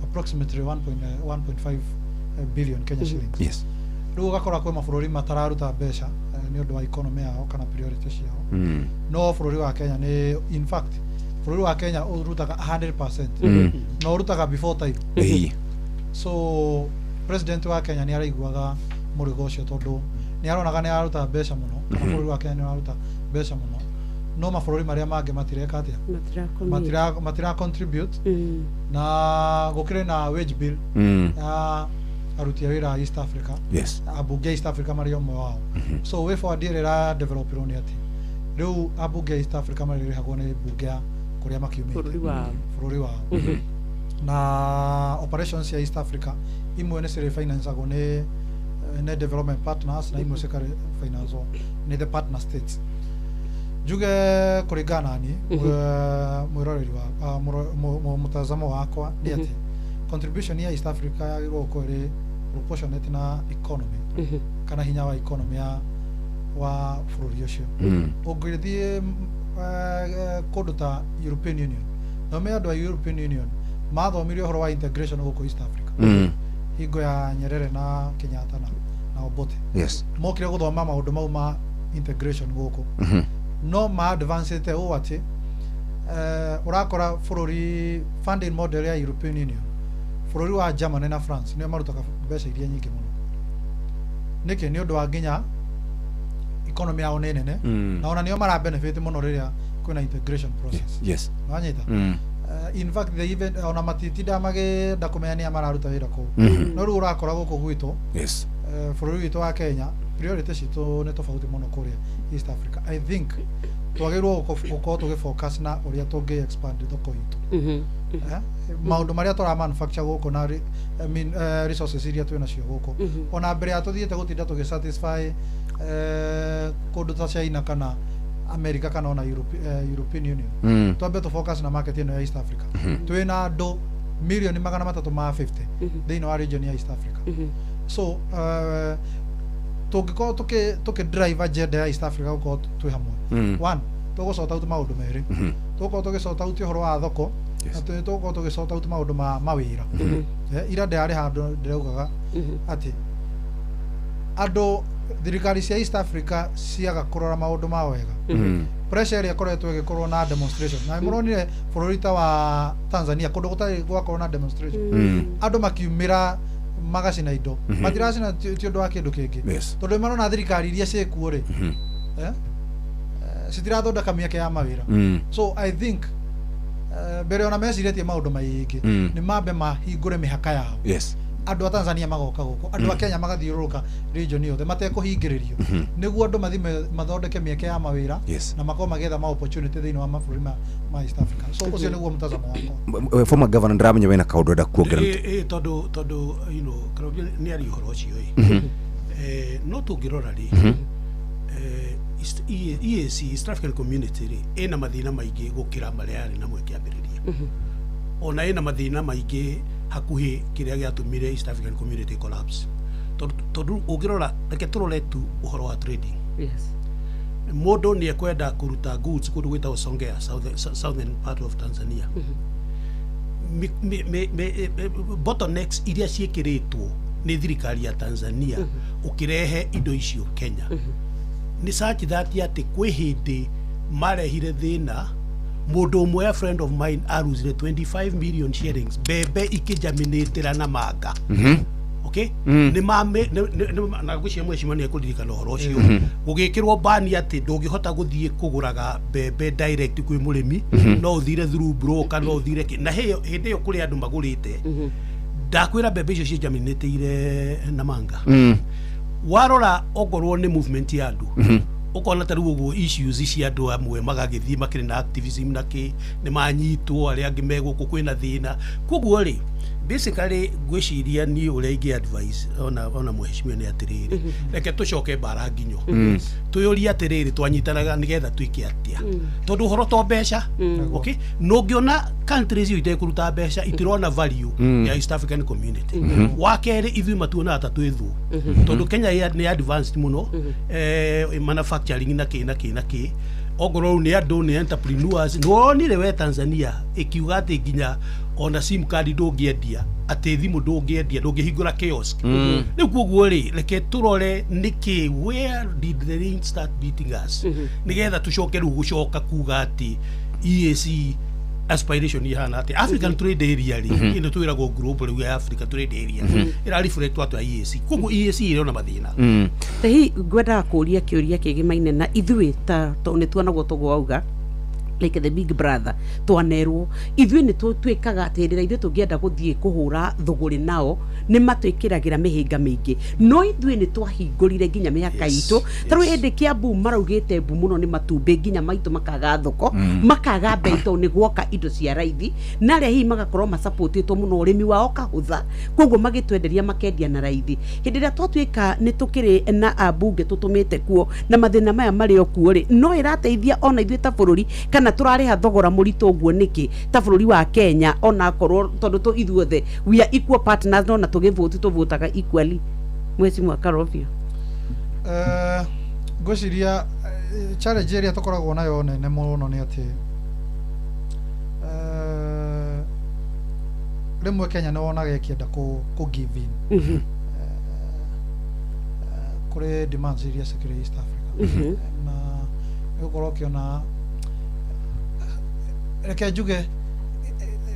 approximately 1.5 billion Kenya shillings. Rĩu gakora kwĩ mabũrũri matararuta mbeca nĩ ũndũ wa economy yao kana priorities yao. No bũrũri wa Kenya nĩ in fact bũrũri wa Kenya ũrutaga 100%. No ũrutaga before time. So president wa Kenya nĩ araiguaga mũrigo ũcio tondũ ni aronaga ni aruta mbeca muno kana bũrũri wa Kenya ni aruta mbeca muno no mabũrũri maria mangĩ matireka atia matira contribute na gũkĩrĩ na wage bill aruti wĩra East Africa abunge East Africa marĩ ũmwe wao so way forward ĩrĩa developirwo nĩ atĩ rĩu abunge East Africa marĩ rĩhagwo nĩ bunge ya kũrĩa makiumĩte bũrũri wao na operations ya East Africa imwe nĩ cirĩ financeagwo nĩ development partners na imwe cikari financeagwo nĩ the partner states juge kũringana ni mwĩroreri wa mtazamo wakwa nĩ atĩ contribution ya East Africa yagĩrĩirwo gũkorwo ĩrĩ proportionate na economy kana hinya wa economy wa bũrũri ũcio ũngĩthiĩ kũndũ ta European Union no me andũ a European Union mathomirie ũhoro wa integration gũkũ East Africa hingo ya Nyerere na Kenyatta na Obote mokire gũthoma maũndũ mau ma integration gũkũ no ma advancete ũũ atĩ ũrakora bũrũri funding model ya European Union bũrũri wa Germany na France nĩo marutaga mbeca iria nyingĩ mũno nĩkĩ nĩ ũndũ wa nginya economy yao nĩ nene na ona nĩo mara benefit mũno rĩrĩa kwĩna integration process wanyita in fact they even ona matitinda magĩenda kũmenya nĩ mararuta wĩra kũu no rĩu ũrakora gũkũ gwitũ bũrũri witũ wa Kenya priority citũ nĩ tofauti mũno kũrĩa East Africa I think twagĩrĩirwo gũkorwo tũgĩfocus na ũrĩa tũngĩ expand thoko itũ maũndũ marĩa tũra manufacture gũkũ na resources iria twĩna cio gũkũ ona mbere ya tũthiĩte gũtinda tũgĩsatisfy kũndũ ta China kana America kana ona European Union twambe tũ focus na market ĩno ya East Africa twĩna andũ milioni 350 thĩinĩ wa region ya East Africa so tũngĩkorwo tũkĩ-drive agenda ya East Africa gũkorwo twĩ hamwe one tũgũcota out maũndũ merĩ tũgũkorwo tũgĩcota out ũhoro wa thoko na tũgũkorwo tũgĩcota out maũndũ ma mawĩra ira ndarĩ handũ ndĩraugaga atĩ andũ thirikari cia East Africa ciaga kũrora maũndũ ma wega pressure ĩrĩa ĩkoretwo ĩgĩkorwo na demonstration na mũronire bũrũri ta wa Tanzania kũndũ gũtarĩ gwakorwo na demonstration andũ makiumĩra magacina indo matiracina ti ũndũ wa kĩndũ kĩngĩ tondũ marona thirikari iria ciĩkuo rĩ citirathondeka mĩeke ya mawĩra so I think mbere ona mecirĩtie maũndũ maingĩ nĩ mambe mahingũre mĩhaka yao andũ a Tanzania magoka gũkũ andũ a Kenya magathiũrũrũka region yothe matekũhingĩrĩrio nĩguo andũ mathime mathondeke mĩeke ya mawĩra na makorwo magetha ma opportunity thĩinĩ wa mabũrũri ma East Africa so ũcio nĩguo mtazamo wakwa former governor ndĩramenya wĩna kaũndũ ũrenda kuongerera tondũ you know Karobia nĩ ari ũhoro ũcio no tũngĩrora rĩ EAC East African Community rĩ ĩna mathĩna maingĩ gũkĩra marĩa yarĩ namo ĩkĩambĩrĩria ona ĩna mathĩna maingĩ hakuhĩ kĩrĩa gĩatũmire East African Community collapse tondũ ũngĩrora reke tũrore tu ũhoro wa trading mũndũ nĩ ekwenda kũruta goods kũndũ gwĩtagwo Songea southern part of Tanzania bottlenecks iria ciĩkĩrĩtwo nĩ thirikari ya Tanzania ũkĩrehe indo icio Kenya nĩ such that atĩ kwĩ hĩndĩ marehire thĩna mũndũ ũmwe a friend of mine aruzire 25 million shillings bebe ikijaminĩtĩra na manga okay nĩ na gũcia mwecima nĩ ekũririkana ũhoro ũcio gũgĩkĩrwo bani atĩ ndũngĩhota gũthiĩ kũgũraga bebe direct kwĩ mũrĩmi no ũthire through broker no ũthire na hĩndĩ ĩyo kũrĩ andũ magũrĩte ndakwĩra bebe icio cijaminĩtĩire na manga warora ongorwo nĩ movement ya andũ ukona ta rĩu ũguo issues cia andũ amwe magagĩthiĩ makĩrĩ na activism na kĩ nĩ manyitwo arĩa angĩ megũkũ kwĩna thĩna koguo rĩ basically ngwĩciria niĩ ũrĩa ingĩ advice ona mũheshimiwa nĩ atĩrĩrĩ reke tũcoke mbara nginyo twĩũrie atĩrĩrĩ twanyitanaga nĩgetha twĩke atĩa tondũ ũhoro to mbeca okay no ngĩona countries itekũruta mbeca itirona value ya East African Community wa kerĩ ithuĩ matuonaga ta twĩthũ tondũ Kenya nĩ advanced mũno manufacturing na kĩ ongorwo nĩ andũ nĩ entrepreneurs nĩwonire we Tanzania ĩkiuga atĩ nginya ona sim card ndũngĩendia atĩ thimũ ndũngĩendia ndũngĩhingũra kiosk rĩu koguo rĩ reke tũrore nĩkĩ where did the rain start beating us nĩgetha tũcoke rĩu gũcoka kuga atĩ EAC aspiration ihana ati African Trade Area ri ino twiragwo group ri ya Africa Trade Area ira reflect watu ya EAC koguo EAC iro na mathina tehi gwenda kuria kiuria kigimaine na ithui ta ne tuanagwo togo auga like the big brother twanerwo ithui ni twikaga atirira ithui tungienda guthie kuhura thuguri nao ni matwikiragira mihinga mingi no ithui ni twahingurire nginya miaka itu taru ende Kiambu maraugite mbu muno ni matumbe nginya maitu makaga thoko makaga beito ni gwoka indo cia raithi na ria hi magakorwo masupportitwo muno urimi wao kahutha koguo magitwenderia makendia na raithi hindi ria twatwika ni tukiri na abunge tutumite kuo na mathina maya mari okuo ri no irateithia ona ithui ta bururi kana turariha thogora murito guo niki ta bururi wa Kenya ona korwo tondu tu ithuothe we are equal partners no na tugivote tuvotaga equally mwezi mwaka rovio gociria challenge area tukoragwo nayo nene muno ni ati rimwe Kenya no onaga ikienda ku give in kuri demands iria secure East Africa na ukorwo kiona reke njuge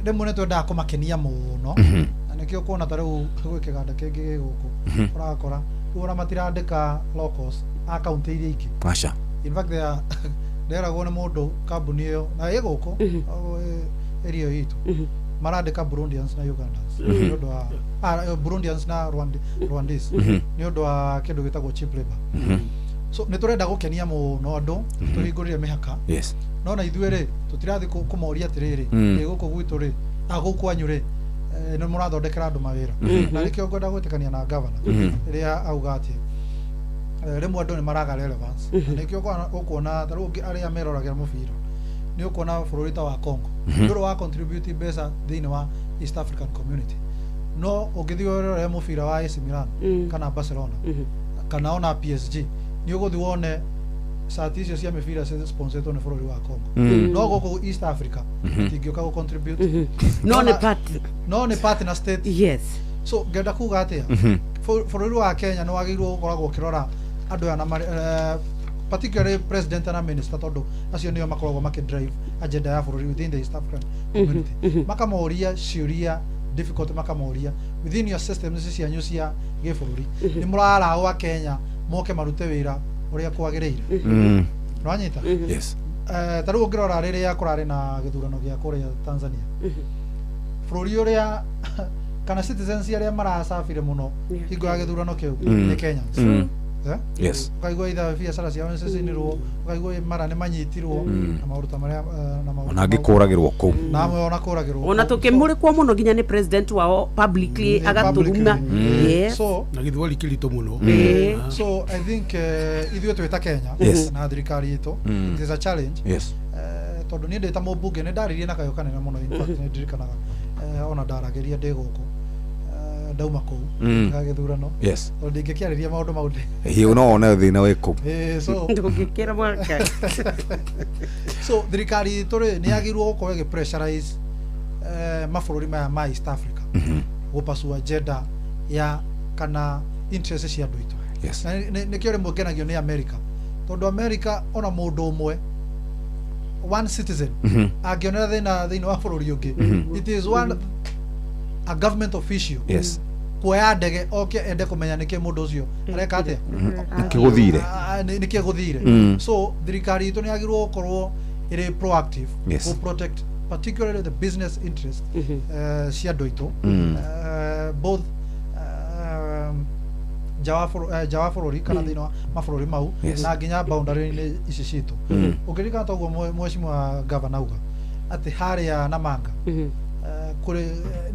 rimwe nitwenda kumakenia muno na nikio kuona tariu gwe kiganda kingi guku urakora ura matirandika locals account iria ingi pasha in fact there go na mundu kambuni iyo na yeguko area yitu marandika Burundians na Ugandans niondo wa Burundians na Rwandese niondo wa kindu gitagwo cheap labor so niturenda gukenia muno andu tuhingurire mihaka yes no na ithuere tutirathi kumoria atiriri guku gwitu ri aguku anyu ri ni murathondekera andu mawira na rikio ngwenda gwitikania na governor iria auga ati rimwe andu ni maraga relevance nikio ukuona taru aria meroragira mubira ni ukuona bururi ta wa Congo nduro wa contribute mbeca thiini wa East African community no ungithio mubira wa AC Milan kana Barcelona kana ona PSG ni uguthi wone sati icio cia mibira cia sponsored ni bururi wa Congo no guku East Africa tingioka go contribute no ni partner state yes so ngenda kuga atia bururi wa Kenya no wagirwo gukoragwo kirora andu ana particularly president and minister tondu acio nio makoragwo makidrive agenda ya bururi within the East African community makamoria ciuria difficult makamoria within your systems cia nyucia gifururi ni murara wa Kenya moke marute wira uria kwagiriire no anyita yes taru ngirora riri ya kurari na githurano gia kuria Tanzania bururi uria kana citizens aria marasafire muno hingo ya githurano kiu ni Kenyans yes kaigwa itha biacara cia ncinirwo kaigwa mara ni manyitirwo na maruta maria na maruta na ngikuragirwo ku na mwe ona kuragirwo ona tukimurikwo muno ginya ni president wao publicly agaturuma yes so na githwali kilito muno so I think ithuĩ twita Kenya na thirikari itu it is a challenge yes tondu ni ndita mubunge ni ndaririe na kayo kanene muno in fact ni ndirikanaga ona ndarageria ndi guku ndauma ku gagithurano yes tondu ndingikiariria maundu mau hiyo no ona thina wiku so ndungikira mwaka so thirikari turi ni agirwo gukorwo igi pressurize mabũrũri maya ma East Africa gupasua agenda ya kana interest cia andu itu yes ni kio rimwe ngenagio ni America tondu America ona mundu umwe one citizen agionera thina wa bũrũri ungi it is one a government official yes kuoya ndege oke ende kumenya niki mundu ucio areka atia nikiguthire nikiguthire so thirikari itu ni agirwo gukorwo iri proactive to protect particularly the business interest cia andu itu both jawa bururi kana thina mabũrũri mau na nginya boundary-ini ici citu ukirika toguo mheshimiwa governor uga ati haria na manga kuri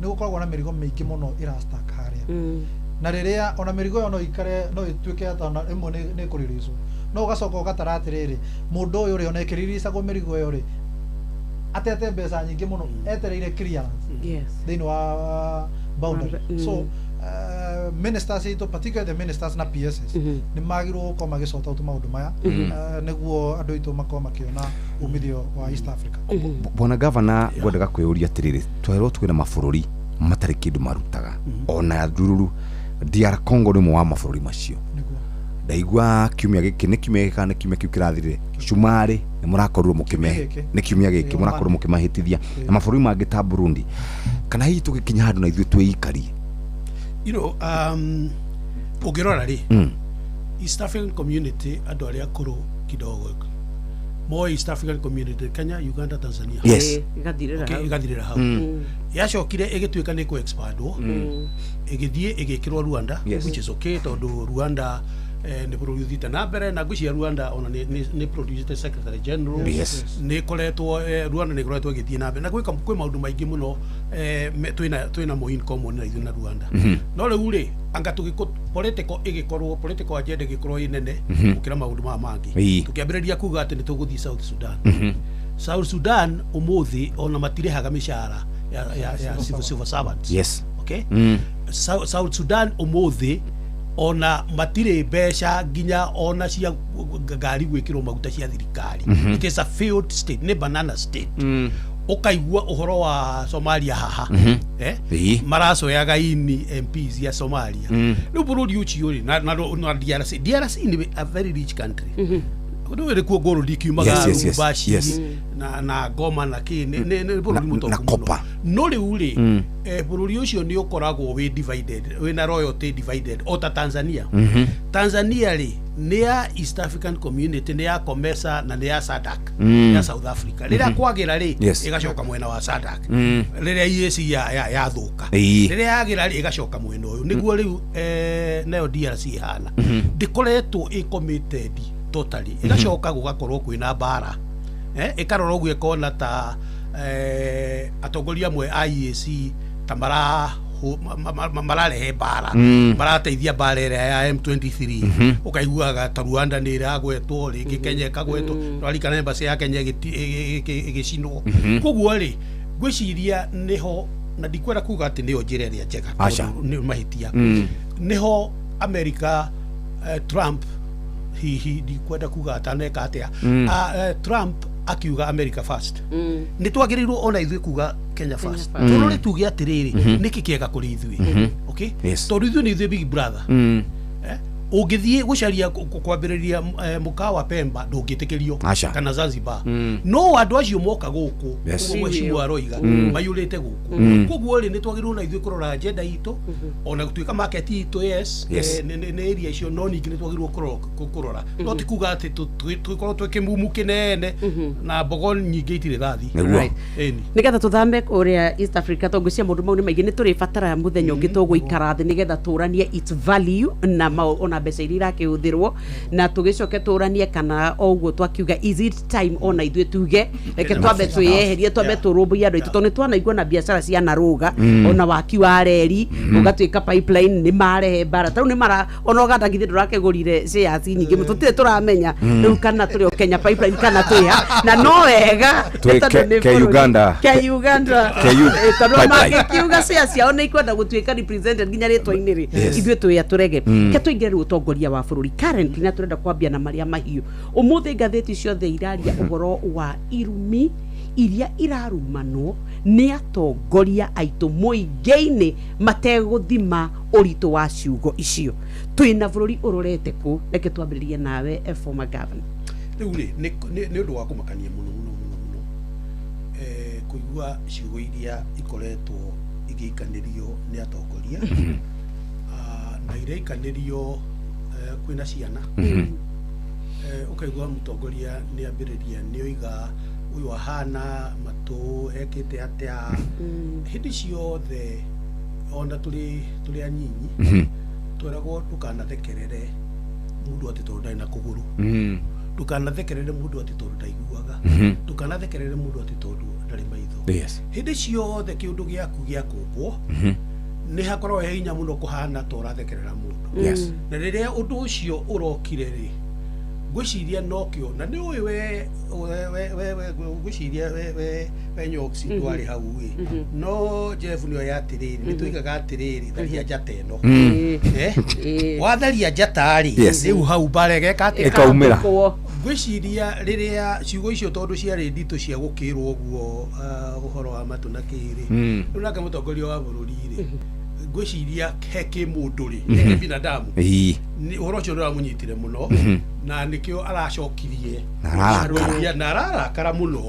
ni gukoragwo na mirigo mingi muno irastack haria na riria ona mirigo yo no ikare no ituike ata na imwe ni kuririzwo no ugacoka ugatara atiriri mundu uyu ri ona ikiririsagwo mirigo yo ri atete mbeca nyingi muno etereire clearance thini wa boundary so ministers ito particularly the ministers na PSS ni magirwo gukorwo magisota utu maundu maya niguo andu itu makorwo makiona umithio wa East Africa bona governor gwendaga kwiuria atiriri twerwo twina mabũrũri matari kindu marutaga ona ndururu DR Congo ni mwa mabũrũri macio ndaigua kiumia giki nĩ kiumia gĩka nĩ kiumia kĩu kĩrathirire cumari nĩ mũrakorirwo mũkĩme nĩ kiumia gĩkĩ mũrakorirwo mũkĩmahĩtithia na mabũrũri mangĩ ta Burundi kana hihi tũgĩkinya handũ na ithuĩ twĩikarie ũngĩrora rĩ East African Community andũ arĩa akũrũ kidogo more East African Community Kenya, Uganda, Tanzania. Yes. Igathirira hau. Yacokire igituika ni ku expandwo. Igithie igikirwo Rwanda, which is okay tondu Rwanda ni bũrũri ũthiĩte na mbere na ngwĩciria Rwanda ona ni produced secretary general ni koretwo Rwanda ni koretwo igithie na mbere na kwĩ maũndũ maingĩ mũno twĩna mo in common na ithuĩ na Rwanda no rĩu rĩ anga political agenda ĩgĩkorwo ĩnene gũkĩra maũndũ maya mangĩ tũkĩambĩrĩria kuga atĩ nĩ tũgũthiĩ South Sudan South Sudan ũmũthĩ ona matirĩhaga mĩcara ya civil servants. Yes. Okay. South Sudan ũmũthĩ ona matire mbeca nginya ona cia ngari gwĩkĩrwo maguta cia thirikari. It is a failed state, ne banana state. Ukaigua uhoro wa Somalia haha maracoyaga ini MPs ya Somalia rĩu bũrũri ũcio rĩ na DRC ni a very rich country ndio ile kuo goro likiumaga Lubumbashi na Goma na kini ne bũrũri mũtongu mũno no rĩu rĩ bũrũri ũcio nĩ ũkoragwo we divided we na royalty divided o ta Tanzania Tanzania rĩ ni ya East African Community ni ya COMESA na ni ya SADC ya South Africa rĩrĩa kwagira rĩ igacoka mwena wa SADC rĩrĩa EAC ya thuka rĩrĩa yagira rĩ igacoka mwena ũyũ niguo rĩu nayo DRC hana ndikoretwo committed totally igacoka gugakorwo kwĩna bara ikarora ũguo ikona ta atongoria amwe IEAC ta mararehe bara marateithia bara ĩrĩa ya M23 ukaiguaga ta Rwanda nĩ ĩragwetwo rĩngĩ Kenya ĩkagwetwo rarikana embassy ya Kenya ĩgĩcinwo koguo rĩ ngwĩciria niho na ndikwenda kuga atĩ nĩyo njĩra ĩrĩa njega nĩ mahĩtia niho America Trump hihi ndikwenda kuga ataneka atia Trump akiuga America first ni twagĩrĩirwo ona ithuĩ kuga Kenya first tũrore tuge atĩrĩrĩ niki kĩega kũrĩ ithuĩ okay tondũ ithuĩ nĩ ithuĩ big brother ũngĩthiĩ gũcaria kwambĩrĩria mũkawa Pemba ndũngĩtĩkĩrio kana Zanzibar no andũ acio moka gũkũ mheshimiwa Roiga mayũrĩte gũkũ koguo rĩ nĩ twagĩrĩirwo na ithuĩ kũrora agenda itũ ona gũtuĩka market itũ nĩ area icio no ningĩ nĩ twagĩrĩirwo kũrora no ti kuga atĩ tũkorwo twĩkĩmumu kĩnene na mbogo nyingĩ itirĩ thathi nĩgetha tũthame ũrĩa East Africa tũngĩcia maũndũ mau nĩ maingĩ nĩ tũrĩbatara mũthenya ũngĩ tũgũikara thĩ nĩgetha tũranie its value na ona mbeca iria irakĩhũthĩrwo na tũgĩcoke tũranie kana ũguo twakiuga is it time ona ithuĩ tuge reke twambe twĩyeherie twambe tũrũmbũiye andũ aitũ tondũ nĩ twanaigua na biacara cia Naruga ona waki wa reri ũgatuĩka pipeline nĩ marehe bara tarĩu nĩ mara ona Uganda githĩ ndũrakĩgũrire shares nyingĩ tũtirĩ tũramenya rĩu kana tũrĩ o Kenya pipeline kana twĩha na no wega ke Uganda tondũ magĩkiuga shares ciao nĩ ikwenda gũtuĩka represented nginya rĩtwa-inĩ rĩ ithuĩ twĩya tũrege ke tũingĩre rĩu ũtongoria wa bũrũri currently na tũrenda kwambia na marĩa mahiũ ũmũthĩ ngathĩti ciothe iraria ũhoro wa irumi iria irarumanwo nĩ atongoria aitũ mũingĩ-inĩ mategũthima ũritũ wa ciugo icio twĩna bũrũri ũrorete kũ reke twambĩrĩrie nawe former governor rĩu rĩ nĩ ũndũ wa kũmakania mũno kũigua ciugo iria ikoretwo igĩikanĩrio nĩ atongoria na ireikanĩrio kwĩna ciana ukaigua mũtongoria nĩ ambĩrĩria nĩ oiga uyu ahana matũ ekĩte atĩa hĩndĩ ciothe ona tũrĩ anyinyi tweragwo ndũkanathekerere mũndũ atĩ tondũ ndarĩ na kũgũrũ ndũkanathekerere mũndũ atĩ tondũ ndaiguaga ndũkanathekerere mũndũ atĩ tondũ ndarĩ maitho hĩndĩ ciothe kĩũndũ gĩaku gĩakũmbwo nĩ hakorwo he hinya mũno kũhana ta ũrathekerera mũndũ na rĩrĩa ũndũ ũcio ũrokire rĩ ngwĩciria nokĩo na nĩ ũĩ we ngwĩciria we Nyoksi ndwarĩ hau ĩ no Jeff nĩoĩ atĩrĩrĩ nĩ tũigaga atĩrĩrĩ tharia njata ĩno watharia njata rĩ rĩu hau mbara ĩgeka atĩ ĩkaumĩra ngwĩciria rĩrĩa ciugo icio tondũ ciarĩ nditũ cia gũkĩrwo ũguo ũhoro wa matũ na kĩrĩ rĩu nake mũtongoria wa bũrũri rĩ gwiciria heke mundu ri ni binadamu ni orocho ndo amunyitire muno na nikio aracokirie na ararakara muno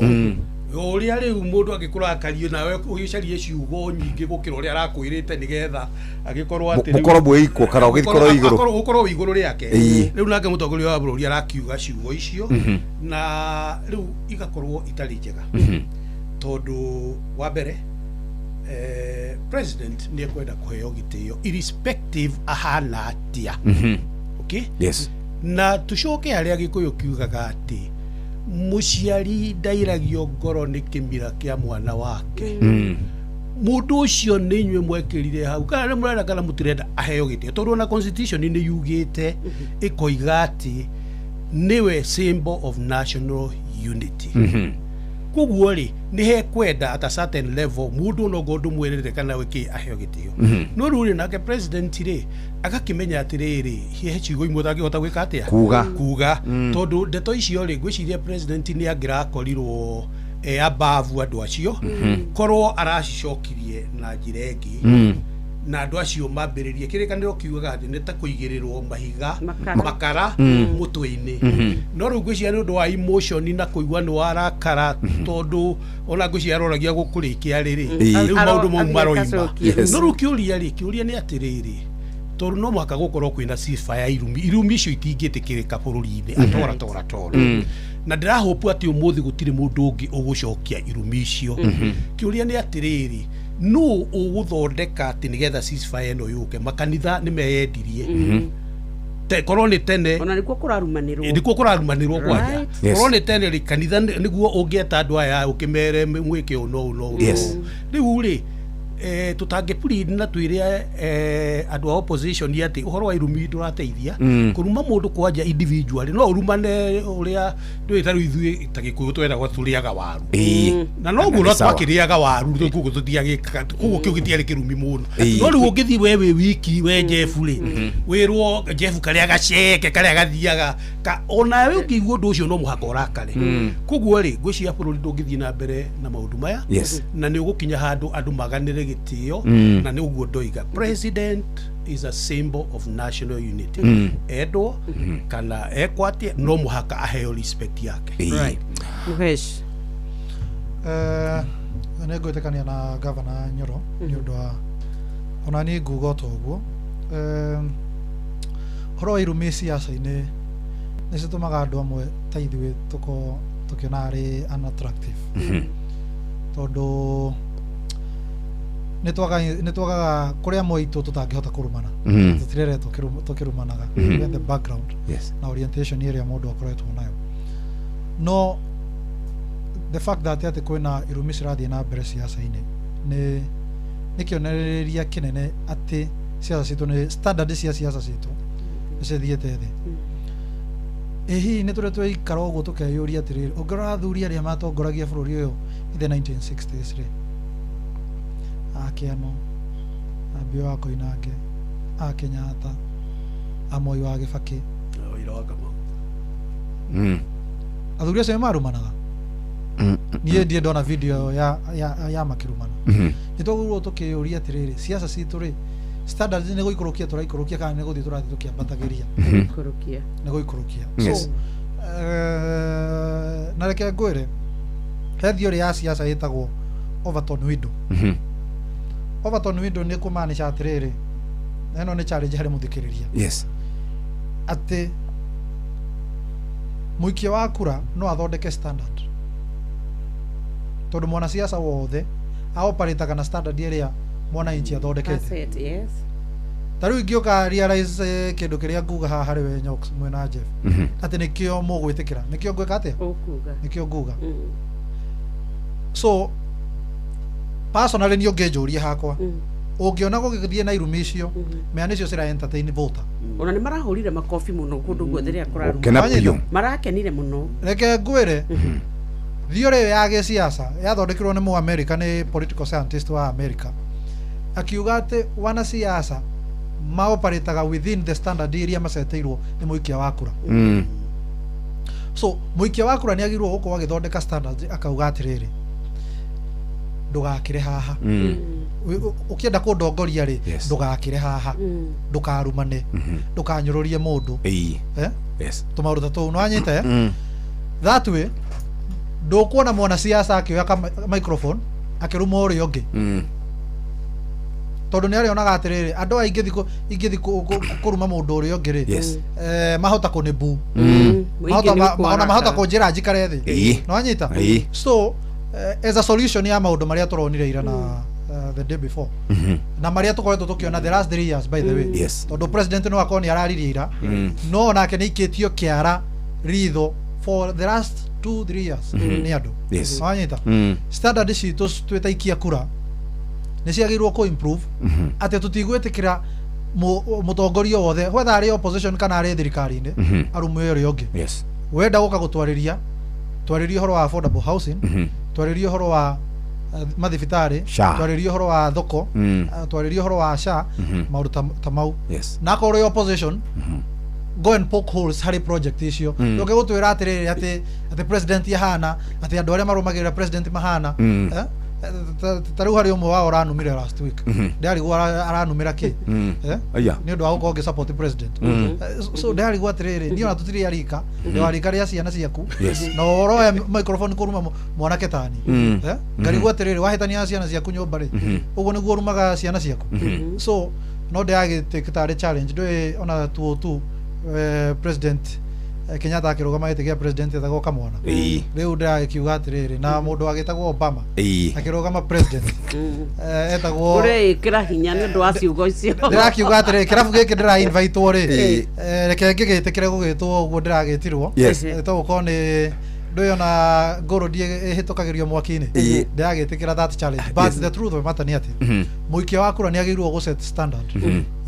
uria riu mundu agikurakariyo nawe ugicarie ciugo nyingi gukira uria arakwirite nigetha agikorwo ati ukorwo bwiko kana ugikorwo iguru ukorwo iguru riake riu nake mutongoria wa bururi arakiuga ciugo icio na riu igakorwo itari njega tondu wa mbere president ni ekwenda kuheo gitio irrespective ahana atia okay yes na tucoke aria gikuyu kiugaga ati muciari ndairagio ngoro ni kimira kia mwana wake mundu ucio ni nywe mwekirire hau kana murenda kana mutirenda aheo gitio tondu na constitution ni yugite ikoiga ati niwe symbol of national unity koguo ri ni he kwenda at a certain level mundu no gondu mwirire kana wiki aheo gitio no ruri nake president ri agakimenya atiriri he ciugo imwe tangihota gwika atia kuga tondu ndeto icio ri gwiciria president ni angirakorirwo abavu andu acio korwo aracicokirie na njiregi na andu acio mambiririe kirikaniro kiugaga ati ni ta kuigirirwo mahiga makara mutwe-ini no riu gwiciria ni undu wa emotion na kuigwa ni warakara tondu ona gwiciria aroragia gukurikia riri riu maundu mau maroima no riu kiuria ni atiriri tondu no mwaka gukorwo kwina ceasefire irumi icio itingitikirika bururi-ini atora na ndirahopu ati umuthi gutire mundu ungi ugucokia irumi icio kiuria ni atiriri no uguthondeka ati nigetha ceasefire no yuke makanitha ni meyendirie te korone tene ona nikuo kurarumanirwo kwaja korone tene ri kanitha niguo ungieta andu aya ukimere mwike uno riu ri tutangiplead na twire andu a opposition yati uhoro wa irumi ndurateithia kuruma mundu kwanja individual no urumane uria ndwitaru ithui tagikuyu twenda gwaturiaga waru na no guo twakiriaga waru kugu tutiagika kugu kiugitiari kirumi muno no riu ungithi wewe wiki we Jeff ri wirwo Jeff karia gaceke karia gathiaga ona we ukigwo ndu ucio no muhaka urakare kugu ri gwiciria bururi ndungithii na mbere na maundu maya na ni ugukinya handu andu maganire gitio na ni uguo ndoiga president is a symbol of national unity edo kana ekwati no muhaka aheo respect yake right muhesh nego tekania na governor Nyoro ni undu wa ona ni ngugo toguo horo irumi siasa-ini ni citumaga andu amwe ta ithuĩ tukiona ari unattractive tondu ni twagaga kuria moitu tutangihota kurumana tutireretwo tukirumanaga the background na orientation area mundu akoretwo nayo no the fact that ati kwina irumi cirathie na mbere siasa-ini ni kionereria kinene ati siasa citu ni standard cia siasa citu nicithiete thi hihi ni turetwo ikara uguo tukeyuria atiriri ungirora athuri aria matongoragia bururi uyu in the 1960s ri Akiano Abio wa Koinange Kenyatta Moi wa Kibaki athuri acio marumanaga niĩ ndiĩ ndona video ya makirumana nitwagũrwo tukĩũria atiriri siasa citu ri standard ni guikurukia turaikurukia kana ni guthii turathii tukiambatagiria ni guikurukia so na reke ngwire he theory ya siasa yetagwo Overton window Overton window ni kumaanisha atiriri eno ni challenge hari muthikiriria ati muikia wa kura no athondeke standard tondu mwana siasa wothe aoparitaga na standard iria mwana inchi athondekete taru ingioka realize kindu kiria nguga haha hari we Nyox mwena Jeff ati nikio mugwitikira nikio ngweka atia nikio nguga so personally ni ongejuria hakwa ungiona gugithie na irumi icio meana icio cira entertain voter ona ni marahurire makofi muno kundu guothe ria kuraruma marakenire muno reke ngwire thiore ya gisiasa yathondekirwo ni mu America ni political scientist wa America akiuga ati wana siasa maoparitaga within the standard iria maceteirwo ni muikia wa kura so muikia wa kura ni agirwo gukorwo agithondeka standards akauga atiriri ndugakire haha ukienda kundongoria ri ndugakire haha ndukarumane ndukanyururie mundu tumaruta tu no anyite that way ndukuona mwana siasa akioya microphone akiruma uri ungi tondu ni arionaga atiriri andu aingithi kuruma mundu uri ungi ri mahota kunibu mahota kunjira njikare thi no anyita so as a solution ya maundu maria turonire ira na the day before na maria tukoretwo tukiona the last 3 years by the way tondu president no akoni araririe ira no nake ni ikitio kiara ritho for the last 2-3 years ni andu anyita standard citu twetaikia kura ni ciagirwo ko improve ate tutigwetikira mutongorio wothe whether ari opposition kana ari thirikari-ini arume uri ungi wenda guka gutwariria twaririe horo wa affordable housing twaririe horo wa mathibitari twaririe horo wa thoko twaririe horo wa SHA maundu ta mau na ko uri opposition go and poke holes hari project icio ndoke gutwira atiriri ati president yahana ati andu aria marumagira president mahana tariu hari umwe wao ranumire last week ndari gwa aranumira ki ni ndu aguko ge support president so ndari gwa atiriri ni ona tutiri arika ni warika ria ciana ciaku no oroya microphone kuruma mwanake tani ngari gwa atiriri wahitania ciana ciaku nyumba ri uguo niguo rumaga ciana ciaku so no ndage take challenge ndwe ona tu president Kenyatta akirugama gitigia president etagwo mwana riu ndira kiuga atiriri na mundu agitagwo Obama akirugama president etagwo uri kira hinya ni ndu wa ciugo icio ndira kiuga atiriri kirabu giki ndira invite uri reke ngigitikire gugitwo uguo ndiragitirwo etagwo kone ndoyo na ngoro die hitukagirio mwaki-ini ndiragitikira that challenge but the truth of the matter ni ati muikia wa kura ni agirwo go set standard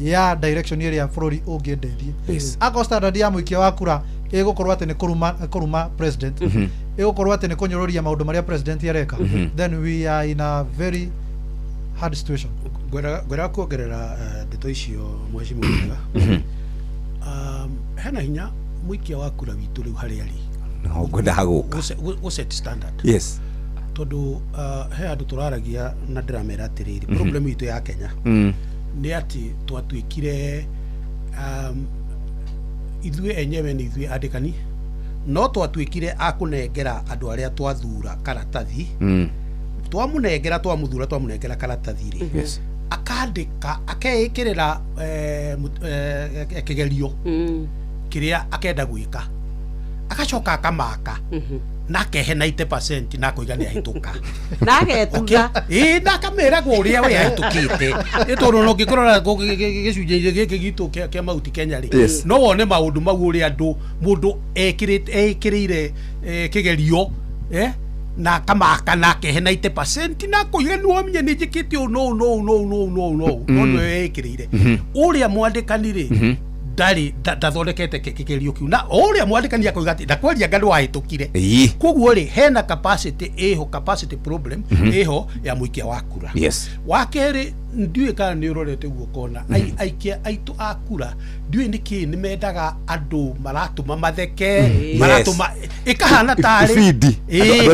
ya direction area bururi ungienderie ako standard ya muikia wa kura igukorwo ati ni kuruma president igukorwo ati ni kunyururia maundu maria president yareka then we are in a very hard situation gwera kuongerera ndeto icio mheshimiwa wega hena hinya muikia wa kura witu riu hari ari no gwenda guka go set standard tondu he andu turaragia na ndiramera atiriri problem itu ya Kenya ni ati twatuikire ithue enyewe ni ithue andikani no twatuikire akunengera andu aria twathura karatathi twamunengera twamunengera karatathi ri akandika akeikirira kigerio kiria akenda gwika akacoka akamaka nake he 90% na kuigania hituka nake tuga ndakamera go uria we hitukite itoro no gikorora gicunje giki gitu kia mauti Kenya ri no wone maundu mau uria mundu ekirire kigerio na kamaka nake he 90% na kuigania mwenye ni jikiti no ekirire uria mwandikani ri ndari ndathondekete kigerio kiu na uria mwandikani akoiga ati ndakweria ngadu wahitukire koguo ri hena capacity problem iho ya muikia wa kura wakeri ndiwe kana ni urorete guo kona aikia aitu akura ndiwe niki ni mendaga andu maratuma matheke maratuma ikahana tari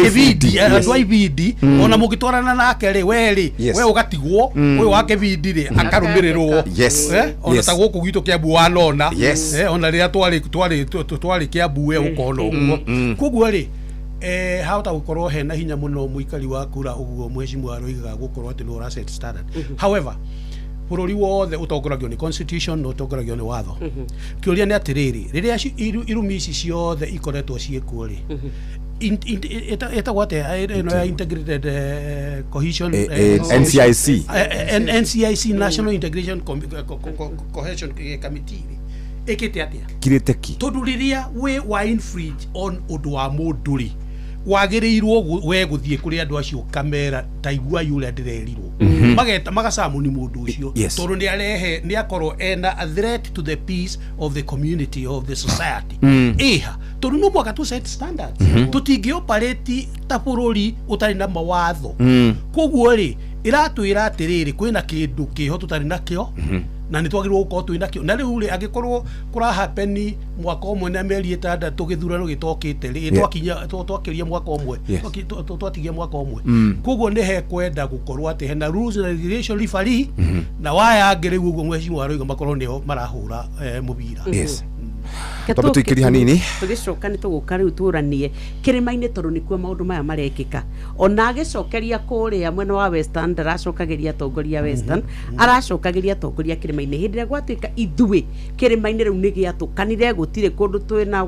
ibidi andu ibidi ona mugitwarana nake ri we ugatigwo uyu wake ibidi ri akarumirirwo ona ta guku gitu Kiambu wanona ona ria twari Kiambu we ukona uguo koguo ri hauta gukorwo hena hinya muno muikari wa kura uguo mheshimiwa aroigaga gukorwo ati no set standard however bururi wothe utongoragio ni constitution no utongoragio ni watho kiuria ni atiriri riria irumi ici ciothe ikoretwo ciekuo ri etagwate ino ya integrated cohesion NCIC National Integration Cohesion Committee ekete atia kireteki tondu riria we wa infringe on undu wa munduri wagirirwo we guthie kuri andu acio kamera taigua yule ndirerirwo mageta magacamu ni mundu ucio tondu ni akorwo ena a threat to the peace of the community of the society tondu no mwaka tu set standards tutingi operate ta bururi utari na mawatho koguo ri iratwira atiriri kwina kindu kiho tutari nakio na ni twagirwo gukorwo twina kio na riu ri angikorwo kura happen mwaka omwe na meri 6 githurano gitokite ri twakiria mwaka omwe twatigia mwaka omwe koguo ni he kwenda gukorwo ati hena rules and regulation referee na waya ngiri guo mwecimu aroiga makorwo nio marahura mubira yes Taba tuikiri hanini tugicoka ni tuguka riu turanie kirima-ini tondu nikuo maundu maya marekika ona agicokeria kuria mwena wa Western ndaracokagiria tongoria Western aracokagiria tongoria kirima-ini hindi gwatuika ithui kirima-ini riu ni giatukanire gutire kundu twina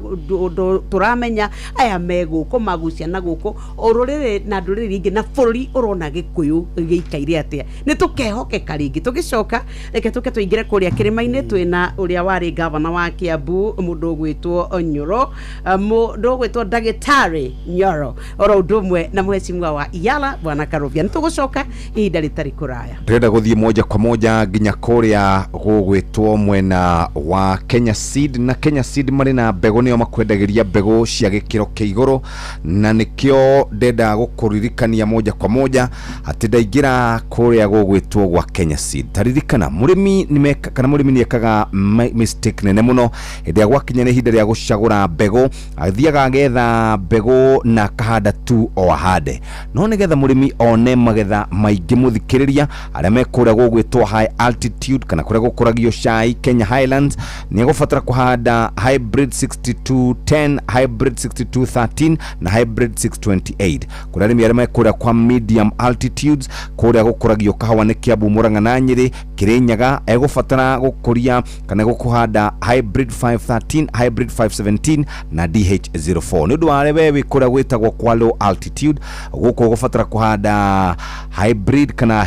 turamenya aya meguko magucia na guko ororere na nduriri ingi na bururi urona gikuyu giikaire atia ni tukehokeka ringi tugicoka reke tuke tuingire kuria kirima-ini twina uria wari governor wa Kiambu mundu gwitwo Nyoro mundu gwitwo Dagitari Nyoro oro ndumwe na mwecimwa wa Iyala bwana Karovia nitugucoka ihinda ritari kuraya ndenda guthie moja kwa moja nginya kuria gugwitwo mwena wa Kenya Seed na Kenya Seed mari na mbego nio makwendagiria mbego cia gikiro kiiguru na nikio ndenda gukuririkania moja kwa moja ati ndaingira kuria gugwitwo gwa Kenya Seed taririkana murimi nimeka kana murimi niekaga mistake nene muno ndia gwakinya ni hinda ria gucagura mbego athiaga agetha mbego na kahanda tu o ahande no nigetha murimi one magetha maingi muthikiriria aria mekura gugwitwo high altitude kana kuria gukuragio cai Kenya Highlands ni gufatara kuhanda hybrid 6210 hybrid 6213 na hybrid 628 kuria arimi aria mekura kwa medium altitudes kuria gukuragio kahawa ni Kiambu Murang'a na Nyeri Kirinyaga egufatara gukuria kana gukuhanda hybrid 513 hybrid 517 na DH04 ni ndu are wewe kura gwitagwo kwa low altitude guko gufatara kuhanda hybrid kana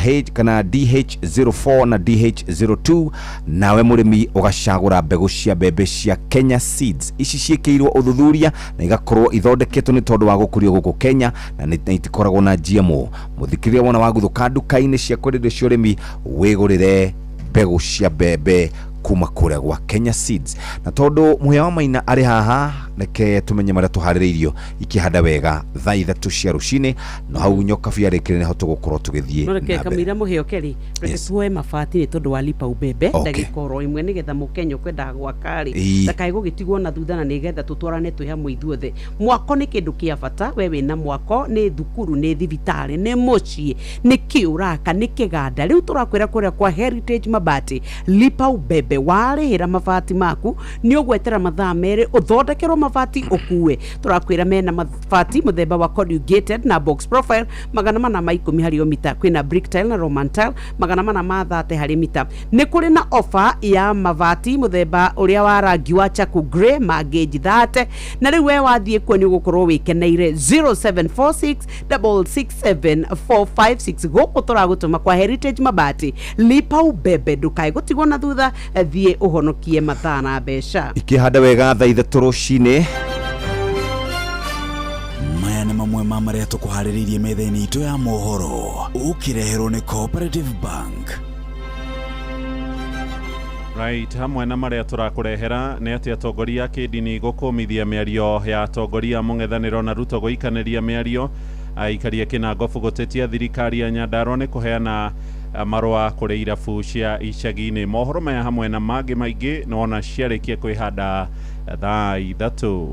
DH04 na DH02 nawe murimi ugacagura mbegu cia mbembe cia Kenya Seeds ici ciekirwo uthuthuria na igakorwo ithondeketwo ni tondu wa gukurio guku Kenya na nitikoragwo na GMO muthikiria wona waguthuka nduka-ini cia kwenderia cia urimi wigurire mbegu cia mbembe kuma kuria gwa Kenya Seeds na tondu muhya wa maina ari haha neke tumenye maria tuhaririirio ikihanda wega thaa 3 cia rucini no hau nyoka biarekire ne hoto gukorwo tugithie no reke kamira muhyo keri reke tuoe mabati ni tondu wa lipa ubembe ndagikoro imwe nigetha mukenyo kwenda gwakari ndakai gugitigwo na thutha na nigetha tutwarane twi hamwe ithuothe mwako ni kindu kia bata wewe na mwako ni thukuru ni thibitari ni mucii ni kiuraka ni kiganda riu turakwira kuria kwa Heritage Mabati lipa ubembe warihira mabati maku ni ugwetera mathaa meri uthondekerwo mabati ukue turakwira mena mabati muthemba wa corrugated na box profile 410 hari o mita kwina brick tile na roman tile 430 hari mita ni kuri na offer ya mabati muthemba uria wa rangi wa chaku grey magage 30 na riu we wathie kuo ni ugukorwo wikeneire 0746667456 goko turagutuma kwa Heritage Mabati lipa ubebe ndukai gutigwo na thutha thie uhonokie mathaa na mbeca ikihanda wega thaa 3 rucini maya nĩ mamwe ma marĩa tũkũharĩrĩirie metha-inĩ itũ ya mohoro ũkĩreherwo nĩ Cooperative Bank. Right, hamwe na maria turakũrehera nĩ atĩ atongoria kĩndini gũkũmithia mĩario ya atongoria mũng'ethanĩro na Ruto gũikanĩria mĩario aikaria kĩnangobu gũtetia thirikari ya Nyandarua nĩ kũheana marũa kũrĩ irabu cia icagi-inĩ. Mohoro maya hamwe na mangĩ maingĩ nona ciarĩkia kwĩhanda thaa 3.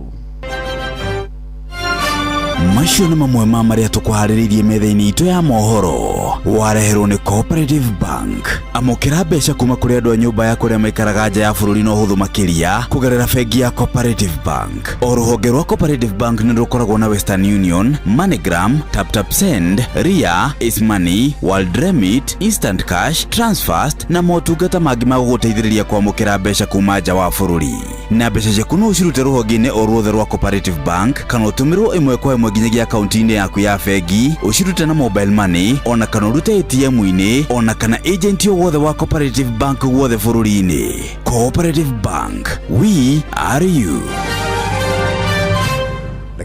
Macio nĩ mamwe ma marĩa tũkũharĩrĩirie metha-inĩ itũ ya mohoro wareherwo nĩ Cooperative Bank. Amũkĩra mbeca kuma kũrĩ andũ a nyũmba ya kũrĩa maikaraga nja ya bũrũri na ũhũthũ makĩria kũgerera bengi ya Cooperative Bank. O rũhonge rwa Cooperative Bank nĩ rũkoragwo na Western Union, MoneyGram, TapTapSend, Ria, Ismoney, World Remit, Instant Cash, Transfast na motungata mangĩ ma gũgũteithĩrĩria kwamũkĩra mbeca kuma nja wa bũrũri. Na mbeca ciaku no ũcirute rũhonge-inĩ o ruothe rwa Cooperative Bank kana ũtũmĩrwo ĩmwe kwa ĩmwe nginyagia akaunti-inĩ yaku ya bengi ũcirute na mobile money ona kana ũrute ATM-inĩ ona kana agent o wothe wa Cooperative Bank wothe bũrũri-inĩ. Cooperative Bank, we are you.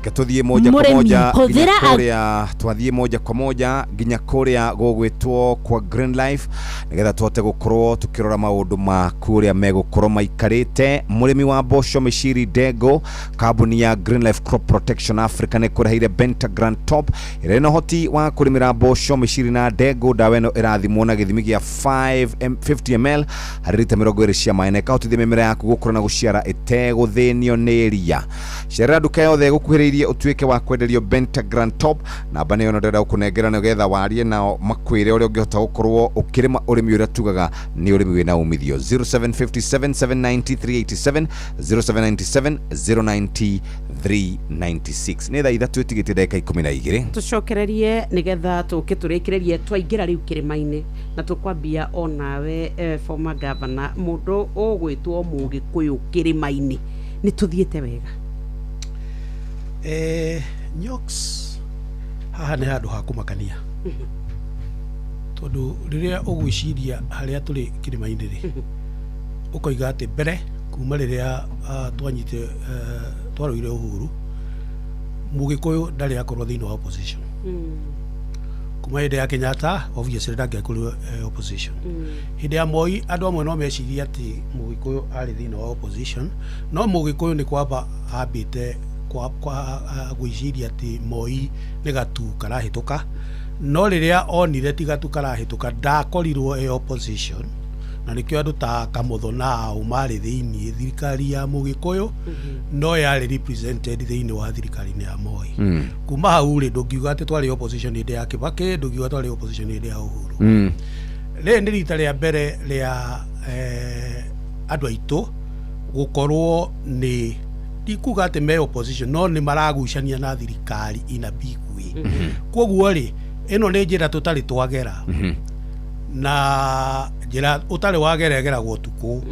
reke tuthie moja kwa moja kuria twathie moja kwa moja ginya kuria gogwitwo kwa Green Life nigetha twote gukorwo tukirora maundu ma kuria megukorwo maikarite murimi wa mboco Mishiri Dego kambuni ya Green Life Crop Protection Africa ne kurahire Benta Grand Top ireno hoti wa kurimira mboco Mishiri na Dego dawa ino irathimwo na githimi gia 50 ml hari lita 20 cia maĩ ka utithie mimera yaku gukura na guciara iteguthinio ni ria cerera duka yothe gukuhiriirie utuike wa kwenderio Benta Grand Top na bane ono ndenda ukunengera nigetha warie nao makwire uria ungihota gukorwo ukirima urimi uria tugaga ni urimi wina umithio 0757790387 0797090396 ni thaa ithatu itigite ndagika 12 tucokererie nigetha tuke turikirerie twaingira riu kirimaini na tukwambia onawe former governor mundu ugwitwo Mugikuyu kirimaini ni tuthiete wega Nyox haha ni handu ha kumakania tondu riria ugwiciria haria tuli kirimaini ri ukoiga ati mbere kuma riria twanyite twaruire uhuru Mugikuyu ndari akorwo thiini wa opposition kuma hinde ya Kenyatta obviously ndangĩakorirwo opposition hinde ya Moi andu amwe no meciria ati Mugikuyu ari thiini wa opposition no Mugikuyu ni kwamba ambite kwa gwiciria ati Moi ni gatu karahituka no riria onire ti gatu karahituka ndakorirwo opposition na nikio andu ta Kamutho na umari thiini thirikari ya Mugikuyu no yari represented thiini wa thirikari ya Moi kuma hau ri ndungiuga ati twari opposition hinde ya Kibaki ndungiuga twari opposition hinde ya Uhuru le ni rita ria mbere ria andu aitu gukorwo ni ikuga ati me opposition no ni maragucania na thirikari ina big way koguo ri ino ni njira tutari twagera na njira utari wageregera gwotuku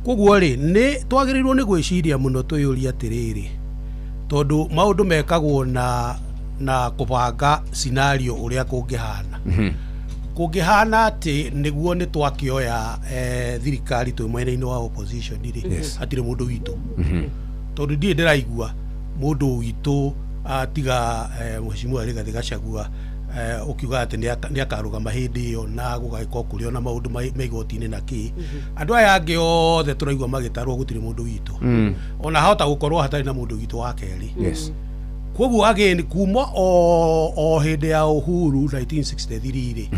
koguo ri ni twagirirwo ni gwiciria muno tuyuria atiriri tondu maundu mekagwo na kubanga scenario uria kungihana kungihana ati niguo ni twakioya thirikari twi mwena-ini wa opposition ri atire mundu witu tondu ndie ndiraigua mundu witu atiga mheshimiwa Rigathi Gachagua ukiuga ati ni akarugama hindi iyo na gugaiko kurio na maundu meigotini na ki andu aya angi othe turaigua magitarwo gutiri mundu witu ona hota gukorwo hatari na mundu witu wa keri koguo again kuma o hindi ya Uhuru 1963 ri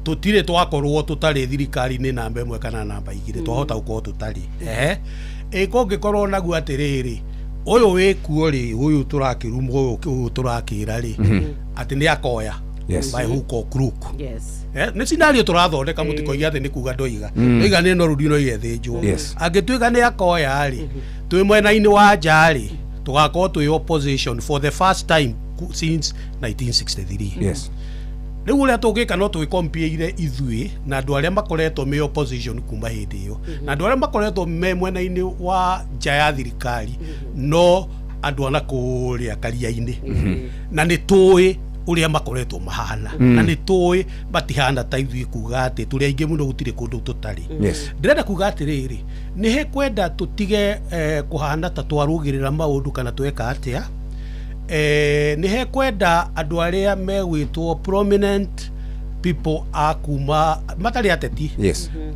tutire twakorwo tutari thirikari ni namba 1 kana namba 2 twahota gukorwo tutari kongikorwo naguo atiriri uyu wikuo ri uyu turakirumo uyu turakira ri ati ni akoya by hook or crook ni scenario turathondeka mutikoiga ati ni kuga ndoiga ndoiga ni no rudino yethinjwo angituiga ni akoya ri twi mwena-ini wa njari tugakorwo twi opposition for the first time since 1963 riu uria tungika no twikompiire ithui na andu aria makoretwo me opposition kuma hindi iyo na andu aria makoretwo me mwena-ini wa nja ya thirikari no andu ana kuria karia-ini na ni tui uria makoretwo mahana na ni tui batihana ta ithui kuga ati turi aingi muno gutire kundu tutari ndirenda kuga atiriri ni he kwenda tutige kuhana ta twarugirira maundu kana tweka atia ni he kwenda andu aria megwitwo prominent people akuma matari ateti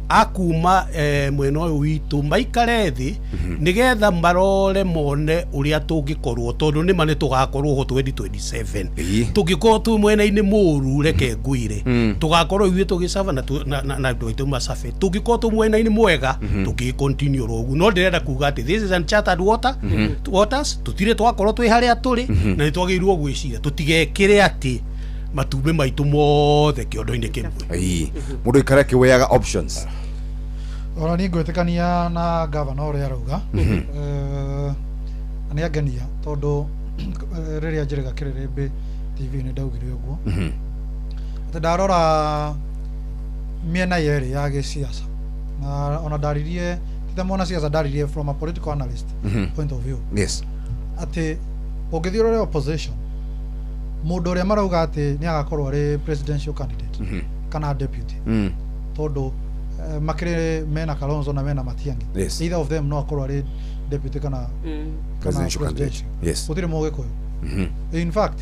akuma mwena uyu witu maikare thi nigetha marore mone uria tungikorwo tondu ni mane tugakorwo ho 2027 tungikorwo tu mwena-ini muru reke ngwire tugakorwo ithuĩ tugicava na andu aitu macabe tungikorwo tu mwena-ini mwega tugi continue rogu no ndirenda kuga ati this is uncharted waters tutire twakorwo twi haria turi na nitwagirwo gwiciria tutigekire ati matumbe maitu mothe kiondo-ini kimwe mundu ikara kiweaga options ora ni ngwetikania na governor uria arauga ani agenia tondu riria njiriga Kirirembe TV ni ndaugire uguo ati ndarora miena yeri ya gisiasa na ona ndaririe titamona siasa ndaririe from a political analyst point of view ati ungithiurore opposition mundu uria marauga ati ni agakorwo ari presidential candidate kana deputy tondu makire mena Kalonzo na mena Matiang'i either of them no akorwo ari deputy kana presidential candidate utire Mugikuyu In fact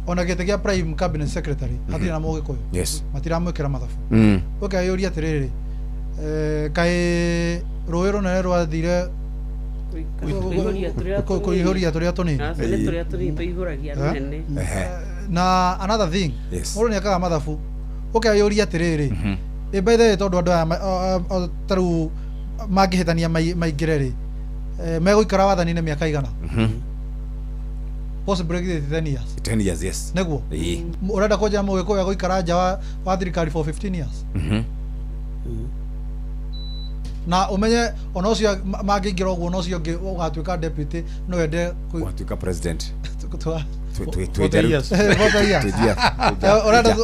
ona gete prime cabinet secretary hatina na moge koyo yes matiramwekera mathabu okay yuri atiriri kai roero na rwathire kuihoria turia tuni na another thing muru ni akaga mathabu okay yuri atiriri by the way tondu andu aya taru mangihitania maingireri meguikara wathani-inĩ mĩaka igana possibly 10 years yes neguo urenda koja mũgĩkũyũ gũikara nja wa thirikari for 15 years na umenye ona ũcio mangĩingĩra ũguo na ũcio ũngĩ ũgatuĩka deputy no wende gũtuĩka president urenda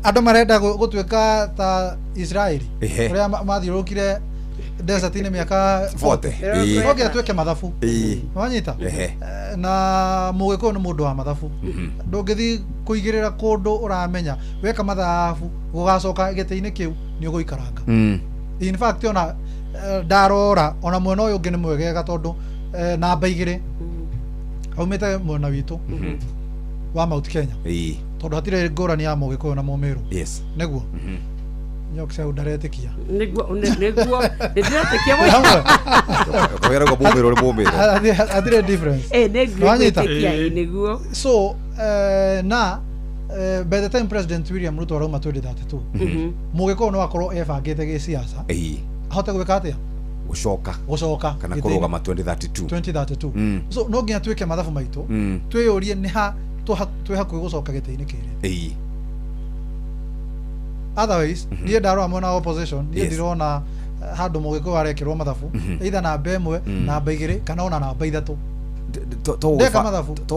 andũ marenda gũtuĩka ta Israeli ũrĩa mathiũrũkire desert-inĩ mĩaka 40 okay atuĩke mathabu wanyita na mũgĩkũyũ nĩ mũndũ wa mathabu ndũngĩthiĩ kũigĩrĩra kũndũ ũramenya weka mathabu gũgacoka gĩtĩ-inĩ kĩu nĩ ũgũikaranga in fact ona ndarora ona mwena ũyũ ũngĩ nĩ mwegega tondũ namba igĩrĩ aumĩte mwena witũ wa Mount Kenya tondũ hatirĩ ngũrani ya mũgĩkũyũ na mũmĩrũ nĩguo Nyoks udaretekia niguo ndiratekia kwera go bomero bomero adire difference niguo niguo so na by the time President William Ruto arauma 2032 mugiko no akorwo ebangite gi siasa ahote gwika atia gucoka kana kurugama 2032 so no nginya twike mathabu maitu twiyurie ni ha twi hakuhi gucoka gite-ini kiri otherwise niĩ ndarora mwena wa opposition niĩ ndirona handũ mũgĩkũyũ arekĩrwo mathabu either namba ĩmwe namba igĩrĩ kana ona namba ithatũ to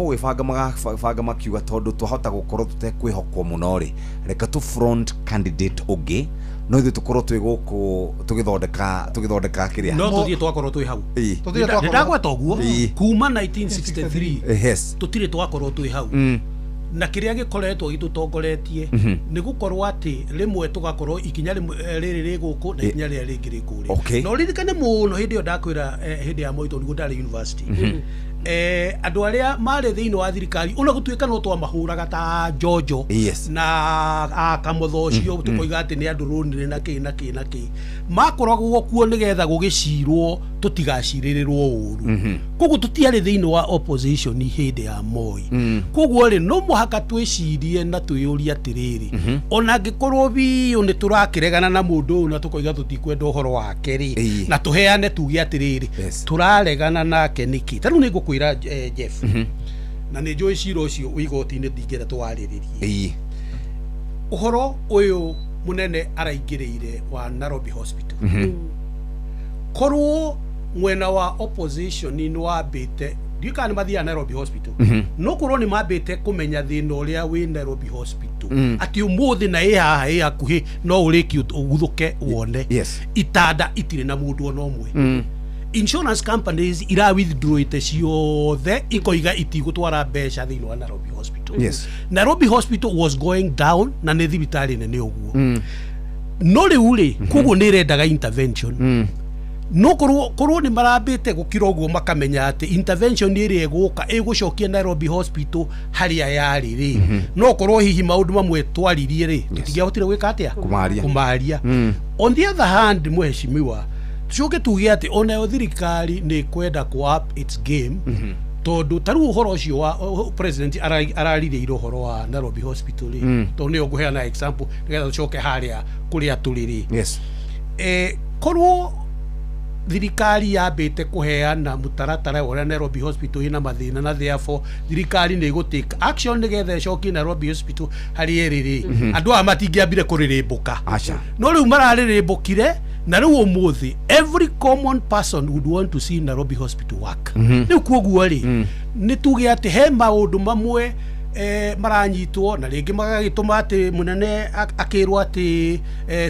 gwĩbanga makiuga tondũ twahota gũkorwo tũtekwĩhokwo mũno rĩ reka tũ front candidate ũngĩ no ithuĩ tũkorwo twĩ gũkũ tũgĩthondeka kĩrĩa no tũthiĩ twakorwo twĩ hau ndagweta ũguo kuma 1963 tũtirĩ twakorwo twĩ hau na kiria gikoretwo gitutongoretie ni gukorwo ati rimwe tugakorwo ikinya riri riguku na ikinya riri ringi rikuri no ririkane muno hindi yo ndakwira hindi ya Moi tondu ndari university andu aria mari thiini wa thirikari una gutuika no twa mahuraga ta Jojo na akamuthocio tukoiga ati ni andu runire na ki makoragwo kuo nigetha gugicirwo tutigaciririrwo uru koguo tutiari thiini wa opposition hindi ya Moi koguo ri no muhaka twicirie na twiyuria atiriri ona ngikorwo biu ni turakiregana na mundu na tukoiga tutikwenda uhoro wake ri na tuheane tuge atiriri turaregana nake niki taru ni ngukwira Jeff na ni njui cira ucio wigoti-ini ndingĩra twarĩrĩrie uhoro uyu munene araingĩrĩire wa Nairobi Hospital korwo mwena wa opposition ni wambĩte ndikani mathia Nairobi Hospital no korwo ni mambĩte kumenya thina uria wi Nairobi Hospital ati umuthi na haha hakuhi no uriki uguthuke wone itanda itire na mundu ona umwe insurance companies ira withdraw ite ciothe ikoiga itigutwara mbeca thiini wa Nairobi Hospital Nairobi Hospital was going down na ni thibitari nene uguo no riu ri koguo ni rendaga intervention no korwo ni marambite gukira uguo makamenya ati intervention iri eguka igucokia Nairobi Hospital haria yari ri no korwo hihi maundu mamwe twaririe ri tutingihotire gwika atia kumaria on the other hand muheshimiwa tucoke tuge ati ona yo thirikari ni kwenda ku up its game tondu taru uhoro ucio wa president ararire uhoro wa Nairobi Hospital tondu ni nguheana example nigetha tucoke haria kuria turiri korwo thirikari yambite kuheana mutaratara uria Nairobi Hospital ina mathina na therefore thirikari ni gutake action nigetha icokie Nairobi Hospital hari eriri andu a matingiambire kuririmbuka no riu mararirimbukire na riu umuthi every common person would want to see Nairobi Hospital work riu kuoguo ri ni tuge ati he maundu mamwe maranyitwo na ringi magagituma ati munene akirwo ati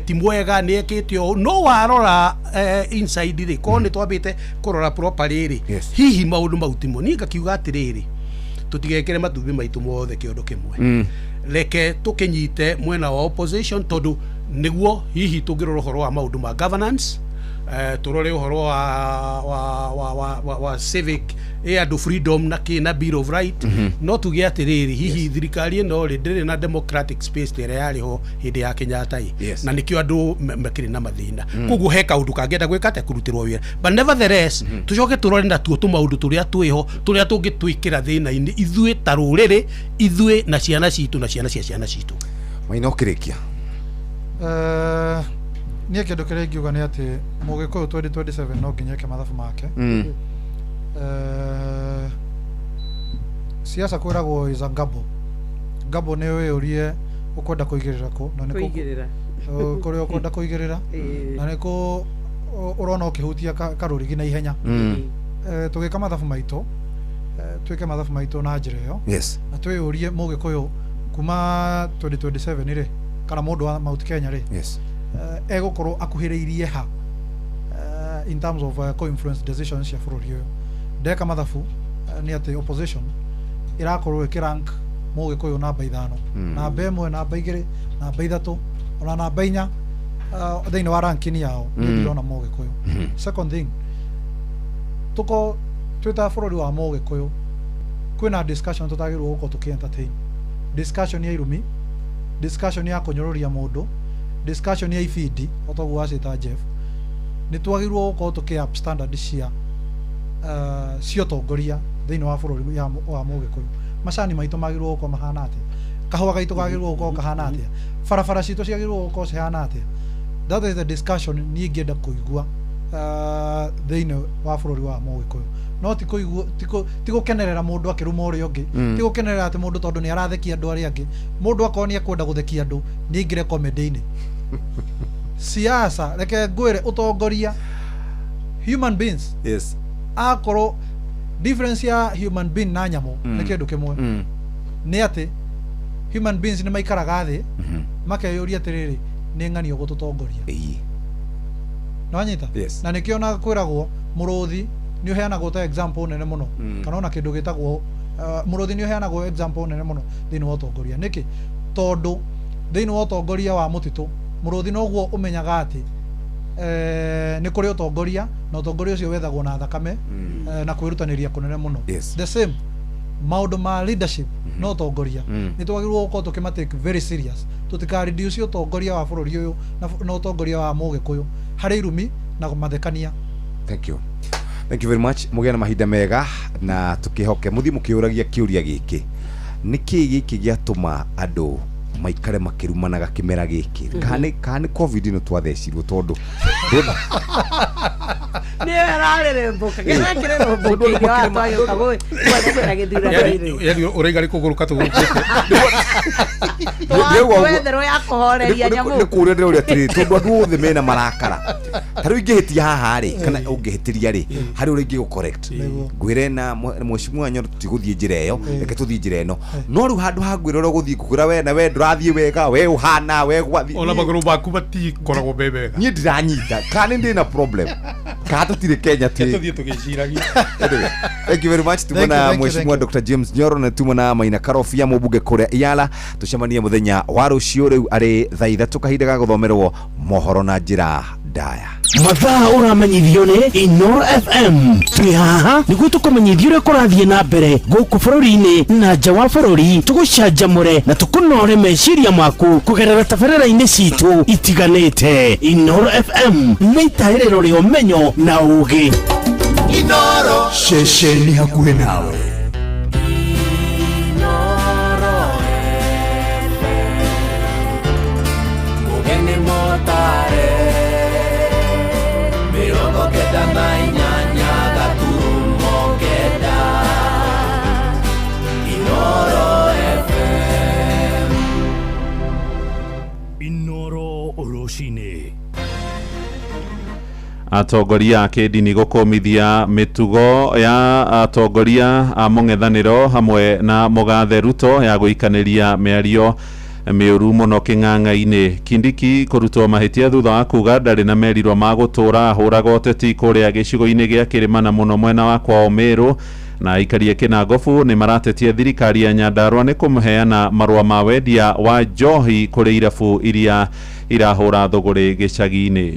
ti mwega ni ekite no warora inside ri ko ni twambite kurora properly ri hihi maundu mautimo ni ngakiuga atiriri tutigekere matumbi maitu mothe kiondo kimwe reke tukinyite mwena wa opposition tondu niguo hihi tungirora uhoro wa maundu ma governance turore uhoro wa civic and freedom na bill of right no tuge atiriri hihi thirikari ino ri ndiri na democratic space tere yari ho hindi ya Kenyatta na nikio andu makiri na mathina kugu he kaundu kangenda gwika te kurutirwo wira but nevertheless tucoke turore na tuo tumaundu turia twiho turia tungitwikira thina ini ithue taruriri ithue na ciana citu na ciana cia ciana citu mainokirikia niä kä ndå kä rä ngiuga nä atä må gä kå yå 2027 no nginya ke mathabu make siasa kwä ragwo is a ngabo nä wä å rie å kwenda kå igä rä ra kå kå rä a å kwenda kå igä rä ra na nä kå å rona å kä hutia karå rigi na ihenya tå gä ka mathabu maitå tuä ke mathabu maitå na njä ra ä yo na twä å rie må gä kå yå kuma 2027 rä kana må ndå wa Mount Kenya rä egũkorwo akuhĩrĩirie ha in terms of co-influence decisions cia bũrũri ũyũ ndeka mathabu nĩ atĩ opposition ĩrakorwo ĩkĩrank mũgĩkũyũ namba 5 namba 1 namba 2 namba 3 ona namba 4 thĩinĩ wa rankini yao nĩ ndĩrona mũgĩkũyũ second thing tuko twĩta bũrũri wa mũgĩkũyũ kwĩna discussion tũtagĩrĩirwo gũkorwo tũkĩ-entertain discussion ya irumi discussion ya kũnyũrũria mũndũ discussion ya ifidi otogu wacita Jeff ni twagirwo ko to ke up standard cia cio tongoria thĩinĩ wa bũrũri wa mũgĩkũyũ macani maitũ magirwo ko mahana atia kahũa gaitũ gagirwo ko kahana atia barabara citũ ciagirwo ko cihana atia that is the discussion ni ngĩenda kũigua thĩinĩ wa bũrũri wa mũgĩkũyũ no ti kũigua ti gũkenerera mũndũ akĩruma ũrĩa ũngĩ ti gũkenerera atĩ mũndũ tondũ nĩ arathekia andũ arĩa angĩ mũndũ akonia kwenda gũthekia andũ nĩ ingĩre comedy-inĩ siasa reke ngwĩre ũtongoria human beings akorwo difference ya human being na nyamũ nĩ kĩndũ kĩmwe nĩ atĩ human beings nĩ maikaraga thĩ makeyũria atĩrĩrĩ nĩ ng'ani ũgũtũtongoria no anyita na nĩkĩo na kwĩragwo mũrũthi nĩ ũheanagwo ta example nene mũno kana ona kĩndũ gĩtagwo mũrũthi nĩ ũheanagwo example nene mũno thĩinĩ wa ũtongoria nĩkĩ tondũ thĩinĩ wa ũtongoria wa mũtitũ mũrũthi noguo ũmenyaga atĩ nĩ kũrĩ ũtongoria na ũtongoria ũcio wethagwo na thakame na kwĩrutanĩria kũnene mũno the same maũndũ ma leadership no ũtongoria nĩ twagĩrĩirwo gũkorwo tũkĩmatake very serious tũtikareduce ũtongoria wa bũrũri ũyũ na ũtongoria wa mũgĩkũyũ harĩ irumi na mathekania. Thank you very much. Mugena mahinda mega na tukihoke muthi mukiuragia kiuria giki niki giki giatuma andu maikare makirumanaga kimera giki kani covid no twathecirwo tondu ni ararere mboka gĩkĩre mboka ya twayo kagwe kwenda gĩthura rĩrĩ yani ũraigari kũgũrũka tũgũkĩte wetherwo ya kũhoreria nyamũ nĩ kũrĩa ndĩrĩ ũrĩa tĩrĩ tondu andũ othe mena marakara tarĩ ingĩhĩtia haha rĩ kana ũngĩhĩtĩria rĩ harĩ ũrĩa ingĩ correct ngwĩre na mheshimiwa Nyoro tũtigũthiĩ njĩra ĩyo reke tũthiĩ njĩra ĩno no rĩu handũ ha ngwĩra ũrĩa gũthiĩ kũgũra we na we ndũrathiĩ wega we ũhana we gwathi ona magũrũ maku matikoragwo me wega niĩ ndiranyita kana ndĩ na problem kana tũtirĩ Kenya tũthiĩ tũgĩciragia. Thank you very much. Tumona mheshimiwa Dr. James Nyoro na tumona Maina Karofia mũmbunge kũrĩa Iyala tucemanie mũthenya wa rũciũ rĩu arĩ thaa 3 kahinda ga gũthomerwo mohoro na njĩra ndaya mathaa ũramenyithio nĩ Inoro FM twĩ haha nĩguo tũkũmenyithia ũrĩa kũrathiĩ na mbere gũkũ bũrũri-inĩ na nja wa bũrũri tũgũcanjamũre na tũkũnore meciria maku kũgerera tabarĩra-inĩ citũ itiganĩte. Inoro FM nĩ itaĩrĩro rĩa ũmenyo na ũũgĩ. Inoro ceceni hakuhĩ nawe. Atongoria a kĩndini gũkũmithia mĩtugo ya atongoria a mũng'ethanĩro hamwe na mũgathe Ruto ya gũikanĩria mĩario mĩũru mũno kĩng'ang'a-inĩ. Kindiki kũrutwo mahĩtia thutha wa kuga ndarĩ na merirwa ma gũtũũra ahũraga ũteti kũrĩa gĩcigo-inĩ gĩa kĩrĩma na mũno mwena wa kwao Meru, na aikari a Kĩnangobu nĩ maratetia thirikari ya Nyandarua nĩ kũmũheana marũa ma wendia wa njohi kũrĩ irabu iria irahũra thũgũrĩ gĩcagi-inĩ.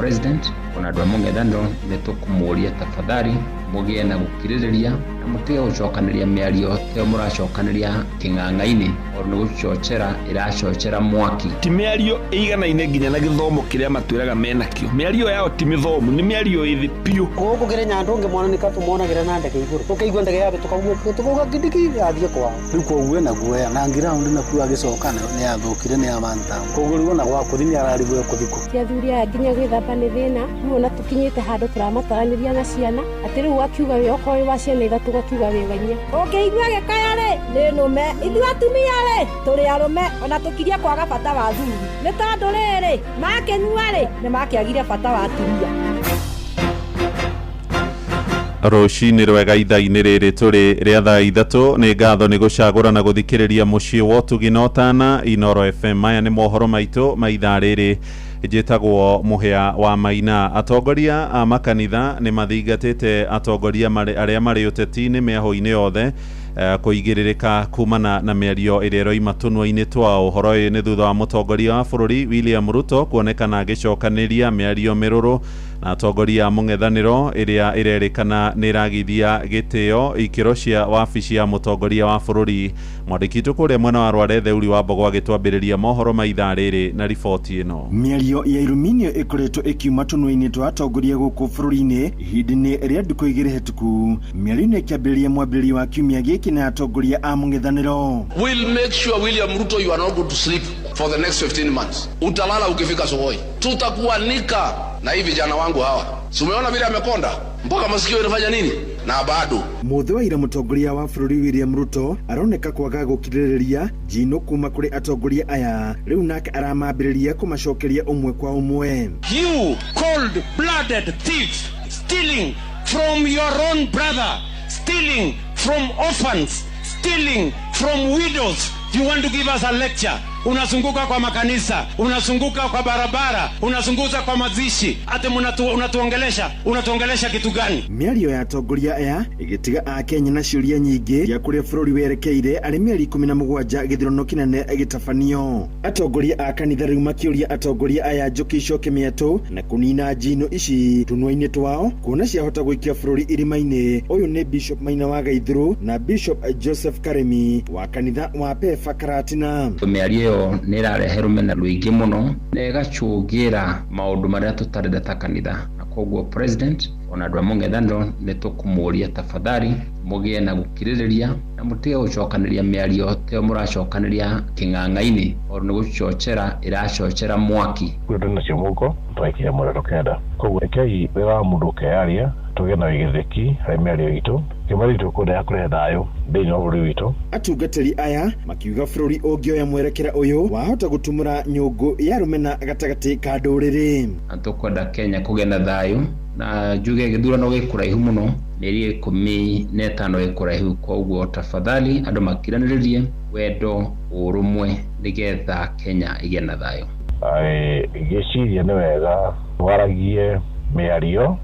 president ona andũ a mũng'ethanĩro nĩ tũkũmũria tafadhali mũgĩe na gũkirĩrĩria na mũtige gũcokanĩria mĩario teo mũracokanĩria kĩng'ang'a-inĩ o nĩ gũcocera ĩracocera mwaki. Ti mĩario ĩiganaine nginya na gĩthomo kĩrĩa matwĩraga menakĩo. Mĩario yao ti mĩthomu, nĩ mĩario ĩthĩ piũ. Gũkũ Kenya andũ ũngĩ mwana nĩka tũmonagĩra na ndege igũrũ. Tũkaigua ndege yabe tũkauga kidiki yathiĩ kwao. Rĩu koguo na guoya na ground na kuwa gĩcokana nĩ yathũkire nĩ yamanta. Koguo rĩu na gwakũ nĩ ararigwo kũthikũ. Tia thuri aya nginya gwĩthamba nĩ thĩna. Rĩu ona tũkinyĩte handũ tũramataranĩria na ciana. Atĩ rĩu akiuga we okorwo wa ciana ithatũ gakiuga we wanya. Ũkĩigua gĩkaya rĩ nĩ nũme. Ithuĩ atumia rĩ tũrĩ arũme ona tũkiria kwaga bata wa thuri. Nĩ tondũ rĩrĩ makĩnyua rĩ nĩ makĩagire bata wa atumia. Rũcinĩ rwega ithaa-inĩ rĩrĩ tũrĩ rĩa thaa ithatũ nĩ ngatho nĩ gũcagũrana gũthikĩrĩria mũciĩ wa ũtugĩ tana Inoro FM. Maya nĩ mohoro maitũ ma ithaa rĩrĩ njĩtagwo Mũhĩa wa Maina. Atongoria a makanitha nĩ mathingatĩte atongoria arĩa marĩ ũteti-inĩ mĩaho-inĩ yothe kũigĩrĩrĩka kumana na mĩario ĩrĩa ĩroima tũnua-inĩ twao. Ũhoro ũyũ nĩ thutha wa mũtongoria wa bũrũri William Ruto kuonekana agĩcokanĩria mĩario mĩrũrũ na atongoria a mũng'ethanĩro ĩrĩa ĩrerĩkana nĩ ĩragithia gĩtĩo ikĩro cia wabici ya mũtongoria wa bũrũri. Mwandĩki witũ kũrĩa mwena wa Rware Theuri wa Mbogo agĩtwambĩrĩria mohoro ma ithaa rĩrĩ na riboti ĩno. Mĩario ya iruminio ĩkoretwo ĩkiuma tũnua-inĩ twa atongoria gũkũ bũrũri-inĩ ihinda-inĩ rĩa ndukũ igĩrĩ hetũku. Mĩario-inĩ ĩkĩambĩrĩria mwambĩrĩrio wa kiumia gĩkĩ na atongoria a mũng'ethanĩro. We'll make sure William Ruto you are not going to sleep for the next 15 months. Utalala ukifika Sokoi. Tutakuanika na hivi vijana wangu hawa. Umeona vile amekonda mpaka masikio inafanya nini na bado. Muthe wa ira mũtongoria wa bũrũri William Ruto aroneka kwaga gũkirĩrĩria njino kuma kũrĩ atongoria aya. Rĩu nake aramambĩrĩria kũmacokeria ũmwe kwa ũmwe. You cold-blooded thief, stealing from your own brother, stealing from orphans, stealing from widows. You want to give us a lecture? Unazunguka kwa makanisa, unazunguka kwa barabara, unazunguka kwa mazishi. Ate unatuongelesha kitu gani? Mĩario ya atongoria aya ĩgĩtiga a Kenya na ciũria nyingĩ ya kũrĩa bũrũri werekeire arĩ mĩeri 17 gĩthurano kĩnene gĩtabanio. Atongoria a kanitha rĩu makĩũria atongoria aya njũkĩ icoke mĩatũ na kũnina njino ici tũnua-inĩ twao kuona ciahota gũikia bũrũri irima-inĩ. Ũyũ nĩ Bishop Maina wa Gaithũrũ na Bishop Joseph Karemi wa kanitha wa Pefa Karatina. Mĩario nĩ ĩrarehe rũmena rũingĩ mũno na ĩgacũngĩra maũndũ marĩa tũtarenda ta kanitha, na koguo president ona andũ a mũng'ethanĩro nĩ tũkũmũria tafadhali mũgĩe na gũkirĩrĩria na mũtige gũcokanĩria mĩario teo mũracokanĩria kĩng'ang'a-inĩ o nĩ gũcocera ĩracocera mwaki. Kwĩndũ nacio mũhuko twaikia mũrero kenda, koguo rekei wĩra wa mũndũ ũkeyaria tũgĩe na wĩigĩrĩki harĩ mĩario itũ kĩmaritũ kũrĩa kũrehe thayũ thĩinĩ wa bũrũri witũ. Atungatĩri aya makiuga bũrũri ũngĩoya mwerekera ũyũ wahota gũtumũra nyũngũ ya rũmena gatagatĩ ka ndũrĩrĩ. Tũkwenda Kenya kũgĩa na thayũ na njuge gĩthurano gĩkũraihu mũno, mĩeri 15 gĩkũraihu, koguo tafadhali andũ makiranĩrĩrie wendo ũrũmwe nĩgetha Kenya ĩgĩe na thayũ. Gĩciria nĩ wega waragie mĩario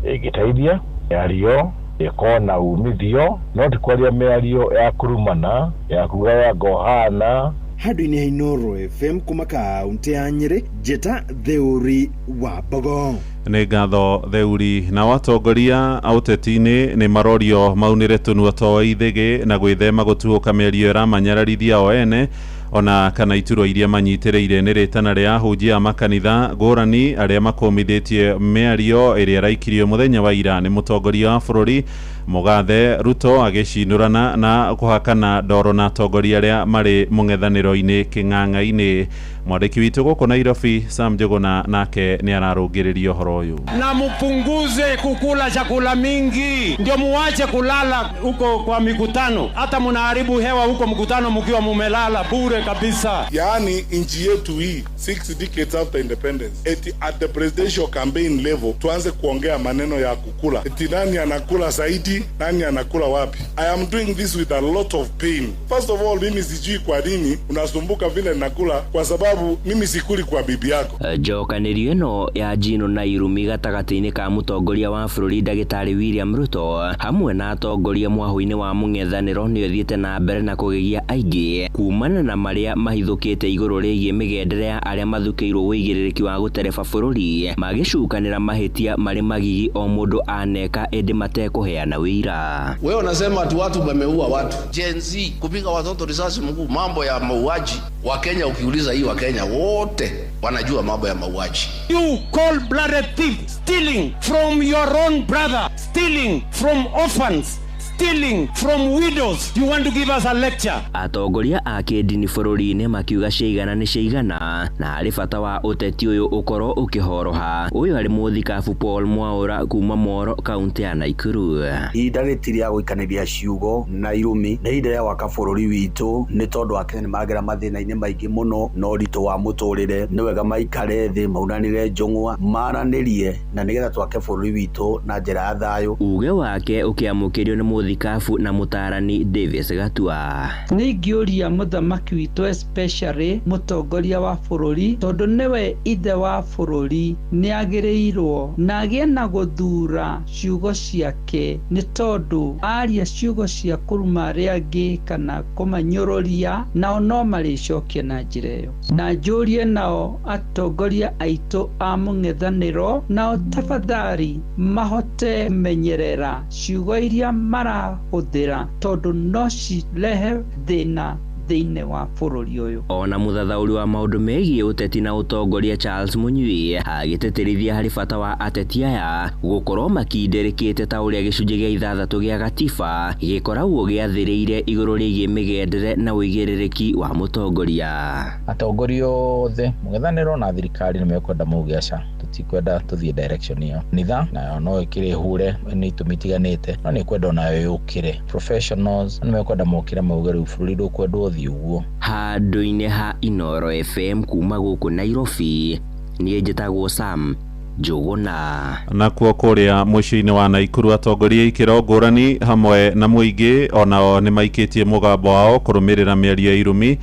ĩgĩteithia, mĩario ĩkona umithio, no ti kwaria mĩario ya kurumana ya kuga ya gohana. Handũ-inĩ ha Inoro FM kuma kaunti ya Nyĩrĩ, Njeta Theuri wa Mbogo. Nĩ ngatho Theuri. Na atongoria a ũteti-inĩ nĩ marorio maunĩre tũnua twao ithĩgĩ na gwĩthema gũtuũka mĩario ĩramanyararithia o ene ona kana iturwa iria manyitĩrĩire nĩ rĩtana rĩa ahunjia a makanitha ngũrani arĩa makũmithĩtie mĩario ĩrĩa ĩraikirio mũthenya wa ira nĩ mũtongoria wa bũrũri Mũgathe Ruto agĩcinũrana na kũhakana ndoro na atongoria arĩa marĩ mũng'ethanĩro-inĩ kĩng'ang'a-inĩ. Mwandĩki witũ gũkũ Nairobi Sam Njuguna nake nĩ ararũngĩrĩria ũhoro ũyũ. Na mpunguze kukula chakula mingi, ndio muache kulala huko kwa mikutano. Hata mnaharibu hewa huko mkutano mkiwa mumelala bure kabisa. Yaani nchi yetu hii 6 decades after independence, at the presidential campaign level tuanze kuongea maneno ya kukula. Eti nani anakula zaidi? maji, nani anakula wapi. I am doing this with a lot of pain. First of all, mimi sijui kwa nini unasumbuka vile nakula, kwa sababu mimi sikuli kwa bibi yako. Njokanĩrio ĩno ya Njino na Irumi gatagatĩ-inĩ ka mũtongoria wa bũrũri Ndagĩtarĩ William Ruto hamwe na atongoria mwahũ-inĩ wa mũng'ethanĩro nĩ ũthiĩte na mbere na kũgegia aingĩ kumana na marĩa mahithũkĩte igũrũ rĩgiĩ mĩgendere ya arĩa mathukĩirwo wĩigĩrĩrĩki wa gũtereba bũrũri magĩcukanĩra mahĩtia marĩ magigi o mũndũ aneka ĩndĩ matekũheana wĩira. Wewe unasema ati watu wameua watu. Gen Z kupiga watoto risasi mguu, mambo ya mauaji wa Kenya. Ukiuliza hii wa Kenya wote wanajua mambo ya mauaji. You cold-blooded thief, stealing from your own brother, stealing from orphans, stealing from widows. You want to give us a lecture? Atongoria a kĩndini bũrũri-inĩ makiuga ciigana nĩ ciigana na harĩ bata wa ũteti ũyũ ũkorwo ũkĩhoroha. Ũyũ arĩ mũthikabu Paul Mwaũra kuma Moro, kaunti ya Nakuru. Ihinda rĩtirĩ ya gũikanĩria ciugo na irumi nĩ ihinda rĩa gwaka bũrũri witũ, nĩ tondũ Akenya nĩ maragera mathĩna-inĩ maingĩ mũno na ũritũ wa mũtũrĩre. Nĩ wega maikare thĩ maunanĩre njũng'wa maranĩrie na nĩgetha twake bũrũri witũ na njĩra ya thayũ. Uge wake ũkĩamũkĩrio nĩ mũthikabu na mũtarani Davis Gatua. Nĩ ingĩũria mũthamaki witũ especially mũtongoria wa bũrũri, tondũ nĩwe ithe wa bũrũri, nĩ agĩrĩirwo na agĩe na gũthura ciugo ciake, nĩ tondũ aria ciugo cia kũruma arĩa angĩ kana kũmanyũrũria nao no marĩcokia na njĩra ĩyo. Na njũrie nao atongoria aitũ a mũng'ethanĩro nao tafadhali mahote menyerera ciugo iria marahũthĩra, tondũ no cirehe thĩna thĩinĩ wa bũrũri ũyũ. Ona mũthathaũri wa maũndũ megiĩ ũteti na ũtongoria Charles Mũnyui agĩtĩtĩrithia harĩ bata wa ateti aya gũkorwo makindĩrĩkĩte ta ũrĩa gĩcunjĩ gĩa 6 gĩa gatiba gĩkoragwo gĩathĩrĩire igũrũ rĩgiĩ mĩgendere na ũigĩrĩrĩki wa mũtongoria. Atongoria othe mũng'ethanĩro na thirikari nĩ mekwenda mũgeca, tutikwenda tũthiĩ direction ĩyo. Nitha nayo no ĩkĩrĩ hure nĩ itũmi itiganĩte, no nĩ kwenda onayo yũkĩre. Professionals nĩ mekwenda mokĩre mauge rĩu bũrũri ndũkwendwo ũthiĩ ũguo. Handũ-inĩ ha Inoro FM kuma gũkũ Nairobi, niĩ njĩtagwo Sam Njũgũna. Nakuo kũrĩa mũciĩ-inĩ wa Naikuru atongoria ikĩro ngũrani hamwe na mũingĩ onao nĩ maikĩtie mũgambo wao kũrũmĩrĩra mĩario ya Irumi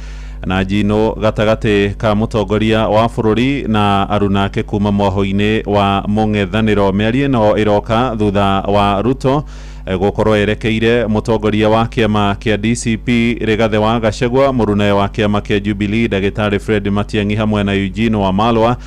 na Njino gatagatĩ ka mũtongoria wa bũrũri na arunake kuma mohoro-inĩ wa mũng'ethanĩro. Mĩario ĩno ĩroka thutha wa Ruto gũkorwo erekeire mũtongoria wa kĩama kĩa DCP Rigathĩ wa Gachagua, mũrune wa kĩama kĩa Jubilee Ndagĩtarĩ Fred Matiang'i hamwe na Eugene Wamalwa.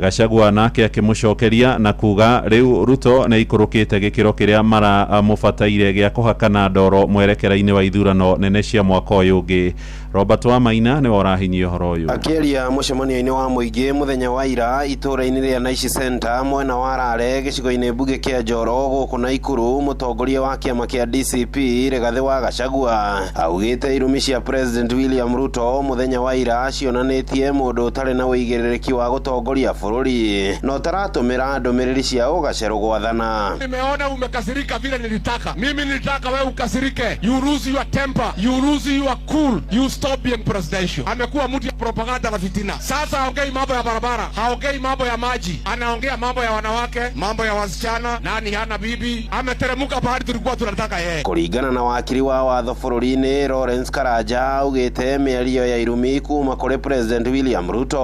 Gachagua nake akĩmũcokeria na kuga rĩu Ruto nĩ ikũrũkĩte gĩkĩro kĩrĩa maramũbataire gĩa kũhakana ndoro mwerekera-inĩ wa ithurano nene cia mwaka ũyũ ũngĩ. Robert Wamaina nĩ warahinyia ũhoro ũyũ. Akĩaria mũcemanio-inĩ wa mũingĩ mũthenya wa ira itũũra-inĩ rĩa Naici Center mwena wa Rare gĩcigo-inĩ mbunge kĩa Njoro gũkũ Naikuru, mũtongoria wa kĩama kĩa DCP Rigathĩ wa Gachagua augĩte irumi cia President William Ruto mũthenya wa ira cionanĩtie mũndũ ũtarĩ na ũigĩrĩrĩki wa gũtongoria bũrũri no taratũmĩra ndũmĩrĩri cia ũgacerũ gwathana. Nimeona umekasirika vile nilitaka. Mimi nilitaka wewe ukasirike. You lose your temper. You lose your cool. You stop being presidential. Amekuwa mtu ya propaganda na fitina. Sasa haongei mambo ya barabara, haongei mambo ya maji, anaongea mambo ya wanawake, mambo ya wasichana, nani hana bibi. Ameteremuka pahali tulikuwa tunataka yeye. Kũringana na wakiri wa watho bũrũri-inĩ Lawrence Karanja augĩte mĩario ya irumi kuma kũrĩ President William Ruto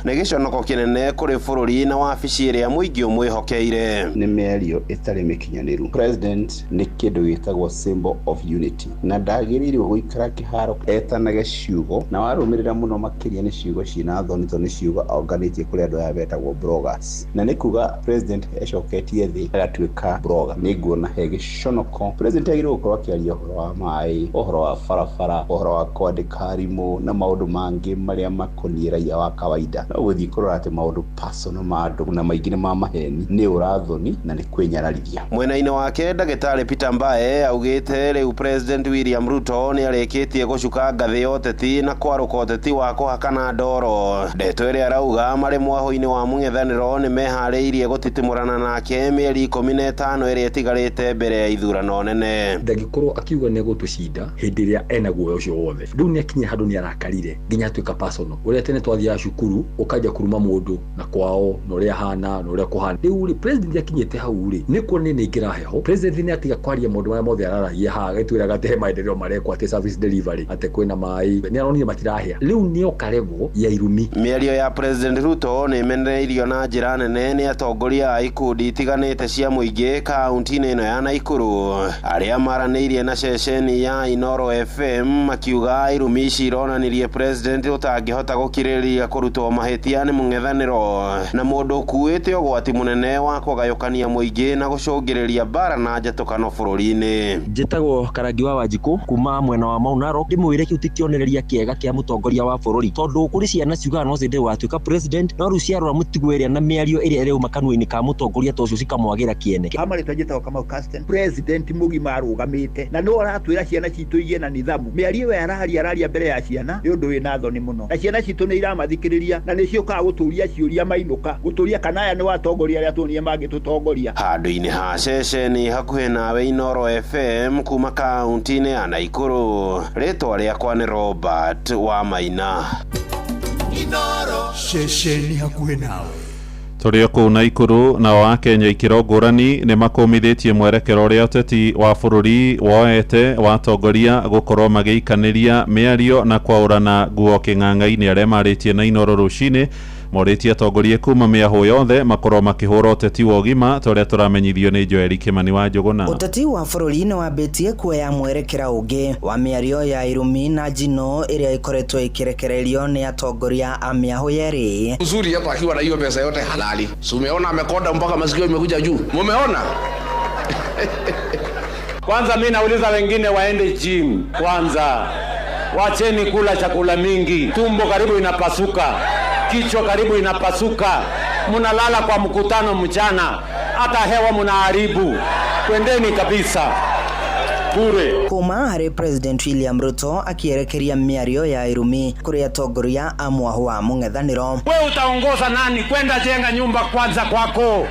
nĩ gĩconoko kĩnene kũrĩ bũrũri na wabici ĩrĩa mũingĩ ũmwĩhokeire. Nĩ mĩario ĩtarĩ mĩkinyanĩru. President nĩ kĩndũ gĩtagwo symbol of unity, na ndagĩrĩirwo gũikara kĩharo etanage ciugo na warũmĩrĩra mũno makĩria nĩ ciugo ciĩna thoni tondũ nĩ ciugo onganĩtie kũrĩ andũ aya betagwo bloggers, na nĩ kuga President ecoketie thĩ agatuĩka blogger. Nĩ nguona he gĩconoko. President agĩrĩirwo gũkorwo akĩaria ũhoro wa maĩ, ũhoro wa barabara, ũhoro wa kwandĩka arimũ na maũndũ mangĩ marĩa makoniĩ raia wa kawaida. No gũthiĩ kũrora atĩ maũndũ personal ma andũ na maingĩ nĩ ma maheni nĩ ũrathoni na nĩ kwĩnyararithia. Mwena-inĩ wake Ndagĩtarĩ Peter Mbae augĩte rĩu President William Ruto nĩ arĩkĩtie gũcuka ngathĩ ya ũteti na kwaruka ũteti wa kũhakana ndoro. Ndeto ĩrĩa arauga marĩ mwaho-inĩ wa mũng'ethanĩro nĩ meharĩirie gũtitimũrana nake mĩeri 15 ĩrĩa ĩtigarĩte mbere ya ithurano nene. Ndagĩkorwo akiuga nĩ gũtũcinda hĩndĩ ĩrĩa ena guoya ũcio wothe. Rĩu nĩ akinya handũ nĩ arakarire nginya atuĩka personal. Ũrĩa tene twathiaga cukuru ũkajia kuruma mũndũ na kwao na ũrĩa hana na ũrĩa kũhana. Rĩu president akinyĩte hau rĩ nĩ kuonania nĩ ingĩra heho. President nĩ atiga kwaria maũndũ marĩa mothe araragia haha gĩtwĩra gatehe maendeleo marekwo atĩ service delivery atĩ kwĩna maĩ nĩ aronire matirahĩa. Rĩu nĩ okarego ya irumi. Mĩario ya President Ruto nĩ imenereirio na njĩra nene nĩ atongoria a ikundi itiganĩte cia mũingĩ kaunti-inĩ ĩno ya Naikuru arĩa maranĩirie na ceceni ya Inoro FM makiuga irumi ici ironanirie president ũtangĩhota gũkirĩrĩria kũrutwo mahĩtia nĩ mũng'ethanĩro na mũndũ ũkuĩte ũgwati mũnene wa kũgayũkania mũingĩ na gũcũngĩrĩria mbara na njatũkano bũrũri-inĩ. Njĩtagwo Karangi wa Wanjikũ kuma mwena wa Mau Narok. Ndĩmwĩre kĩu ti kĩonereria kĩega kĩa mũtongoria wa bũrũri tondũ kũrĩ ciana ciugaga no cindĩ watuĩka president no rĩu ciarora mũtugo ĩrĩa na mĩario ĩrĩa ĩrauma kanua-inĩ ka mũtongoria ta ũcio cikamwagĩra kĩene. Amarĩtwo njĩtagwo Kamau Caston, president mũgima arũgamĩte na no aratwĩra ciana citũ igĩe na nithamu. Mĩario ĩyo araria mbere ya ciana nĩ ũndũ wĩna thoni mũno na ciana citũ nĩ iramathikĩrĩria na nĩ ciũkaga gũtũria ciũria mainũka gũtũria kana aya nĩ watongoria arĩa tuonire mangĩtũtongoria. Handũ-inĩ ha ceceni hakuhĩ nawe Inoro FM kuma kaunti-inĩ ya Naikuru, rĩtwa rĩakwa nĩ Robert wa Maina. Inoro ceceni hakuhĩ nawe. Tũrĩ kũu Naikuru nao wa Kenya ikĩro ngũrani nĩ makũmithĩtie mwerekero ũrĩa ũteti wa bũrũri woete watongoria gũkorwo magĩikanĩria mĩario na kwaũrana nguo kĩng'ang'a-inĩ arĩa marĩtie na Inoro rũcinĩ morĩtie atongoria kuma mĩahũ yothe makorwo makĩhũra ũteti wa ũgima ta ũrĩa tũramenyithio nĩ Joel Kimani wa Njũgũna. Ũteti wa bũrũri nĩ wambĩtie kuoya mwerekera ũngĩ wa mĩario ya irumi na njino ĩrĩa ikoretwo ikirekererio nĩ atongoria a mĩahũ yerĩ. Uzuri hapa akiwa na hiyo pesa yote halali. Si umeona amekonda mpaka masikio imekuja juu. Mumeona? Kwanza mimi nauliza wengine waende gym kwanza. Wacheni kula chakula mingi. Tumbo karibu inapasuka. Kichwa karibu inapasuka. Munalala kwa mkutano mchana. Hata hewa munaharibu. Kwendeni kabisa. Bure. Kuma harĩ President William Ruto akierekeria mĩario ya irumi kũrĩ atongoria a mwahu wa mũng'ethanĩro. Wewe utaongoza nani kwenda jenga nyumba kwanza kwako?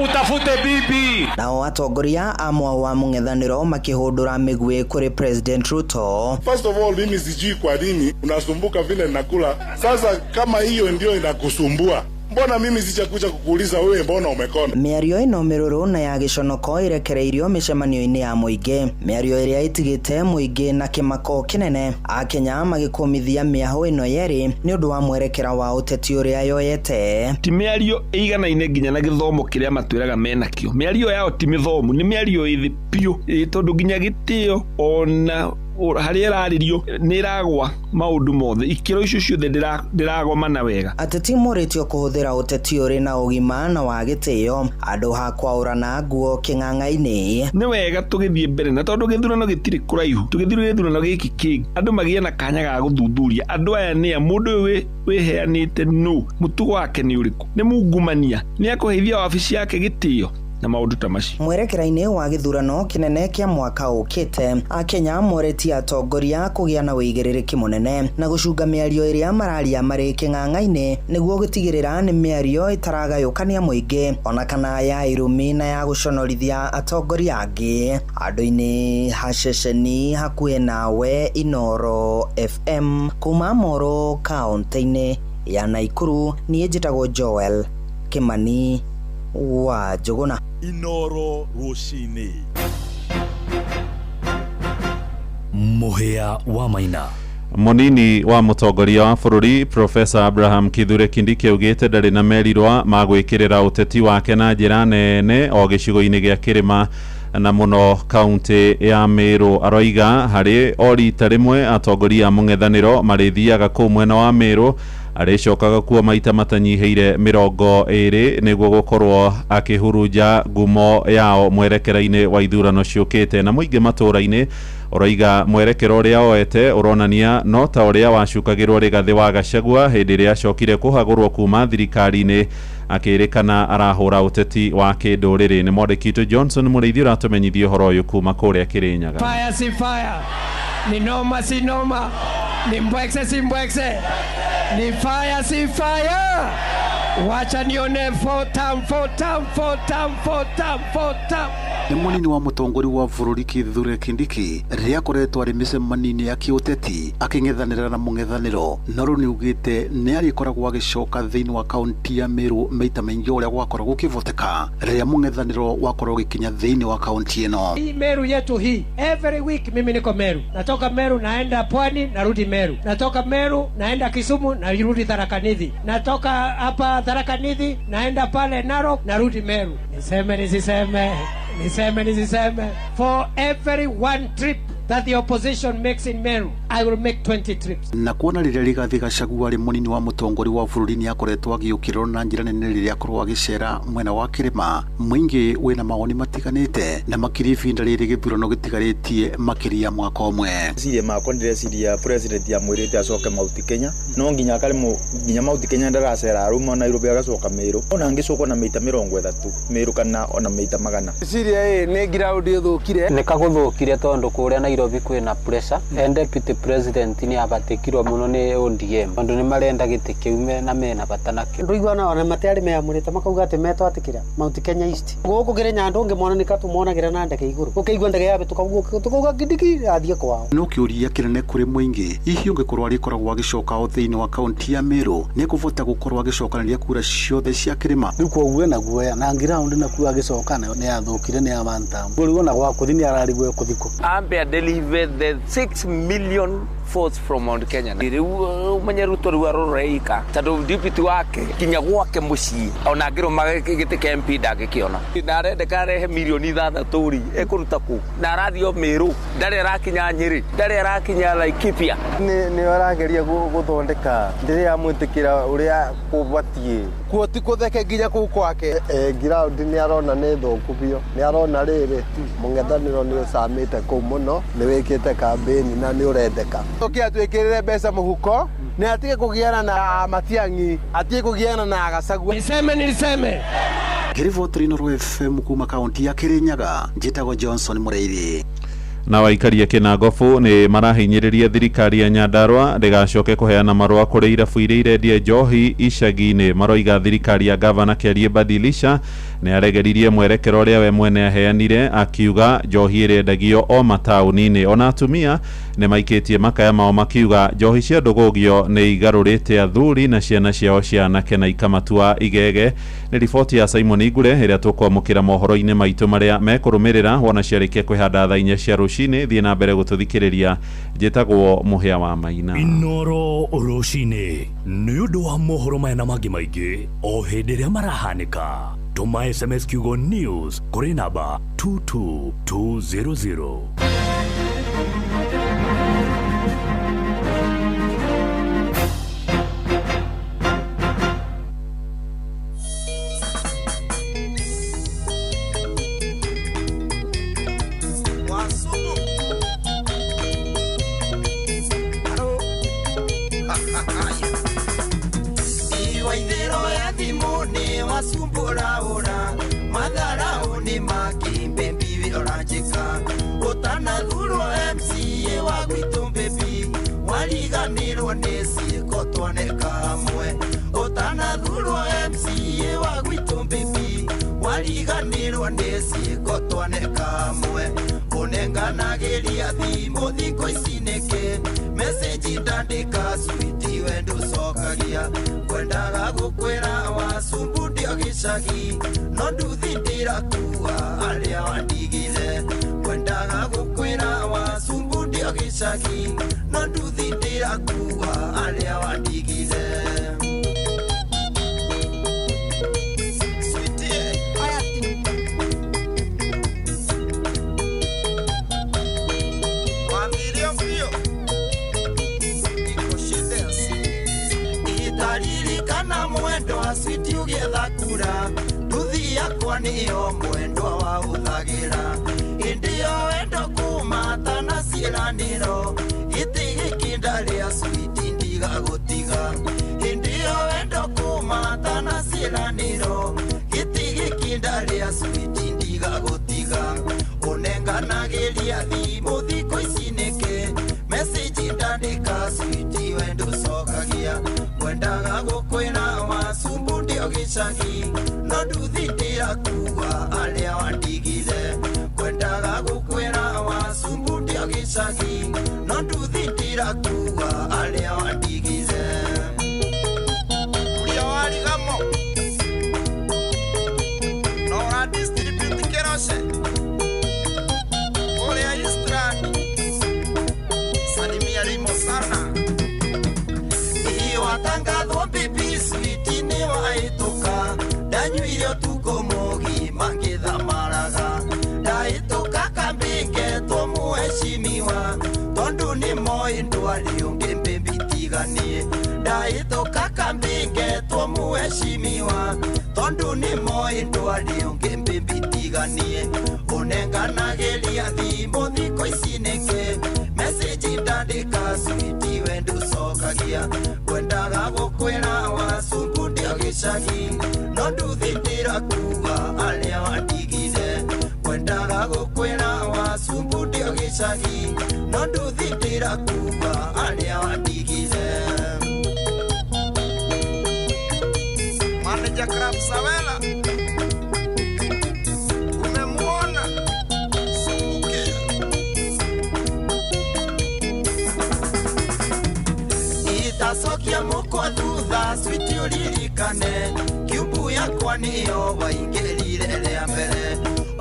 Utafute bibi. Nao atongoria a mwahu wa mũng'ethanĩro makĩhũndũra mĩguĩ kũrĩ President Ruto. First of all, mimi sijui kwa nini unasumbuka vile nakula. Sasa kama hiyo ndio inakusumbua, mbona mimi sichakuja kukuuliza wewe mbona umekonda? Mĩario ĩno mĩrũrũ na ya gĩconoko irekereirio mĩcemanio-inĩ ya mũingĩ. Mĩario ĩrĩa itigĩte mũingĩ na kĩmako kĩnene. Akenya magĩkũmithia mĩahũ ĩno yerĩ nĩ ũndũ wa mwerekera wa ũteti ũrĩa yoyete. Ti mĩario ĩiganaine nginya na gĩthomo kĩrĩa matwĩraga menakĩo. Mĩario yao ti mĩthomu, nĩ mĩario ĩthĩ biũ. Tondũ nginya gĩtĩo ona harĩa ĩrarĩrio nĩ ĩragwa maũndũ mothe ikĩro icio ciothe ndĩragomana wega. Ateti morĩtio kũhũthĩra ũteti ũrĩ na ũgima na wa gĩtĩo andũ ha kwaũrana nguo kĩng'ang'a-inĩ. Nĩ wega tũgĩthiĩ mbere na tondũ gĩthurano gĩtirĩ kũraihu tũgĩthiĩ gĩthurano gĩkĩ kĩngĩ andũ magĩe na kanya ga gũthuthuria andũ aya nĩ a mũndũ ũyũ wĩheanĩte no mũtugo wake nĩ ũrĩkũ nĩ mungumania nĩ akũheithia wabici yake gĩtĩo na maũndũ ta macio. Mwerekera-inĩ wa gĩthurano kĩnene kĩa mwaka ũkĩte Akenya moretie atongoria kũgĩa na wĩigĩrĩrĩki mũnene na gũcunga mĩario ĩrĩa mararia marĩ kĩng'ang'a-inĩ nĩguo gũtigĩrĩra nĩ mĩario ĩtaragayũkania mũingĩ ona kana ya irumi na ya gũconorithia atongoria angĩ. Andũ-inĩ ha ceceni hakuhĩ nawe Inoro FM kuma Moro kaunti-inĩ ya Naikuru. Niĩ njĩtagwo Joel Kimani wa Njũgũna. Inoro rũcinĩ. Mũhĩa wa Maina. Munini wa mũtongoria wa bũrũri Professor Abraham Kithure Kindiki augĩte ndarĩ na merirwa ma gwĩkĩrĩra ũteti wake na njĩra nene o gĩcigo-inĩ gĩa kĩrĩma na mũno kaunti ya Meru. Aroiga harĩ o rita rĩmwe atongoria a mũng'ethanĩro marĩthiaga kũu mwena wa Meru arĩcokaga kuo maita matanyihĩire 20 nĩguo gũkorwo akĩhurunja ngumo yao mwerekera-inĩ wa ithurano ciũkĩte na mũingĩ matũra-inĩ. Oroiga mwerekero ũrĩa oete ũronania no ta ũrĩa wacukagĩrwo Rigathĩ wa Gachagua hĩndĩ ĩrĩa acokire kũhagũrwo kuma thirikari-inĩ akĩrĩkana arahũra ũteti wa kĩndũrĩrĩ. Nĩ mwandĩki witũ Johnson Mũrĩithi ũratũmenyithia ũhoro ũyũ kuma kũrĩa Kĩrĩnyaga. Fire si fire. Ni noma si noma, ni mbwekse si mbwekse, ni fire si fire. Wacha nione fotam. Nĩ mũnini wa mũtongoria wa bũrũri Kithure Kindiki rĩrĩa akoretwo arĩ mĩcemanio ya kĩũteti akĩng'ethanĩra na mũng'ethanĩro, no rĩu nĩaugĩte nĩ arĩkoragwo agĩcoka thĩinĩ wa kaunti ya Meru maita maingĩ ũrĩa gwakoragwo gũkĩvoteka rĩrĩa mũng'ethanĩro wakorwo gĩkinya thĩinĩ wa kaunti ĩno. Hii Meru yetu hii, every week mimi niko Meru. Natoka Meru naenda Pwani, narudi Meru. Natoka Meru naenda Kisumu, narudi Tharaka Nithi. Natoka hapa Tharaka Nithi naenda pale Narok, narudi Meru. Niseme nisiseme. For every one trip that the opposition makes in Meru, I will make 20 trips. Na kuona rĩrĩa Rigathi Gachagua arĩ mũnini wa mũtongoria wa bũrũri nĩ akoretwo agĩũkĩrĩrwo na njĩra nene rĩrĩa akorwo agĩcera mwena wa kĩrĩma, mũingĩ wĩna mawoni matiganĩte na makĩria ivinda rĩrĩ gĩthurano gĩtigarĩtie makĩria mwaka ũmwe. Ciria makwa ndĩreciria president ya mwĩrĩte acoke Mount Kenya, no nginya Mount Kenya ndaracera aruma Nairobi agacoka Meru, ona angĩcoka na maita 30 Meru kana ona maita 100. Ciria nĩ ground ĩthũkire, nĩ kagũthũkire tondũ kũrĩa Nairobi kwĩna pressure, and deputy president ni abatikirwo muno ni ODM tondu ni marenda gĩtĩ kĩu na mena bata nakĩo. Ndũiguana ona matĩarĩ meyamũrĩte makauga atĩ metwatĩkĩra Mount Kenya East. Gũkũ Kĩrĩnyaga ndũngĩmona nĩ katũmonagĩra na ndege igũrũ. Ũkĩigua ndege yabe tukauga Kindiki athiĩ kwao. No kĩũria kĩnene kũrĩ mũingĩ, hihi ũngĩkorwo arĩkoragwo agĩcoka o thĩinĩ wa kaunti ya Meru nĩ kũvota gũkorwo agĩcokanĩria kura ciothe cia kĩrĩma. Rĩu koguo na guoya na ground na kuga agĩcoka nayo nĩ yathũkire nĩ yamantam. Rĩu ona gwa kũthi nĩ ararigwo kũthikũ. Ambe deliver the 6 million votes from Mount Kenya. Riu manyaruto riu aroreika tondũ deputy wake kinya gwake mucii ona ngĩrũma gĩtĩ kĩa MP ndangĩkĩona. Na arendeka arehe milioni 6 ri ekũruta kũ na arathio Meru ndarĩ arakinya Nyeri ndarĩ arakinya Laikipia. Nĩ arageria gũthondeka ndĩrĩ amwĩtĩkĩra ũrĩa kũbatie kuo ti kũtheke nginya kũu kwake. Ground nĩ arona nĩ thũku biũ, nĩ arona rĩrĩ mũng'ethanĩro nĩ ũcamĩte kũu mũno, nĩ wĩkĩte kambĩni na nĩ ũrendeka. Twĩkĩrĩre mbeca mũhuko nĩ atige kũgiana na Matiang'i, atige kũgiana na Gachagua. Niseme Kiriboti Inooro FM kuma kaunti ya Kirinyaga, njĩtagwo Johnson Mũrĩithi. Na waikaria Kĩnangobu nĩ marahinyĩrĩria thirikari ya Nyandarua ndĩgacoke kũheana marũa kũrĩ irabu iria irendia njohi icagi-inĩ. Maroiga thirikari ya gavana Kĩariĩ Badilisha nĩ aregeririe mwerekero ũrĩa we mwene aheanire, akiuga njohi ĩrendagio o mataũni-inĩ. Ona atumia nĩ maikĩtie makaya mao makiuga njohi cia ndũgũgio nĩ igarũrĩte athuri na ciana ciao cia anake na ikamatua igege. Nĩ riboti ya Simon Igure ĩrĩa tũkwamũkĩra mohoro-inĩ maitũ marĩa mekũrũmĩrĩra wona ciarĩkia kwĩhanda thaa 4 cia rũcinĩ. Thiĩ na mbere gũtũthikĩrĩria, njĩtagwo Mũhĩa wa Maina. Inooro rũcinĩ nĩ ũndũ wa mohoro maya na mangĩ maingĩ o hĩndĩ ĩrĩa marahanĩka. Tũma SMS kiugo news kũrĩ namba 22200. Unenganageria thimo thiko icineke message ndandika switi wendo cokagia kwendaga gukwira wasumbudio gicagi no nduthindira kuwa aria wandigire kwendaga gukwira wasumbudio gicagi no nduthindira kuwa aria wandigire. Switi ugetha kura nduthi yakwa niyo mwendwa wa uthagira indio wendo kuma tana ciĩranĩro gĩtĩ gĩkĩ ndarĩa switi ndigagũtiga indio wendo kuma tana ciĩranĩro gĩtĩ gĩkĩ ndarĩa switi ndigagũtiga unenganagĩria thimo thikũ ici nĩkĩ kwendaga gukwira wasumbu ndio gicagi no nduthindira kuga aria wandigire kwendaga gukwira wasumbu ndio gicagi no nduthindira kuga aria wandigire uria warigamo no ra distribute kerose uria istrani salimia limo sana watangathwo bibi switi ni waituka ndanyuire tuko mugi mangithamaraga ndaituka kambinge tumuheshimiwa tondu ni moi ndwari ungi mbibitiganie ndaituka kambinge tumuheshimiwa tondu ni moi ndwari ungi mbibitiganie unenganagiria thimbo thiko icinike message ndandika switi wendu cokagia kwendaga gukwira wasumbu ndio gicagi no nduthindira kuga aria wandigire kwendaga gukwira wasumbu ndio gicagi no nduthindira kuga aria wandigire manager Crab Savela umemuona itasokia mukwa thutha switi uririkane kiumbu yakwa niyo waingirire ria mbere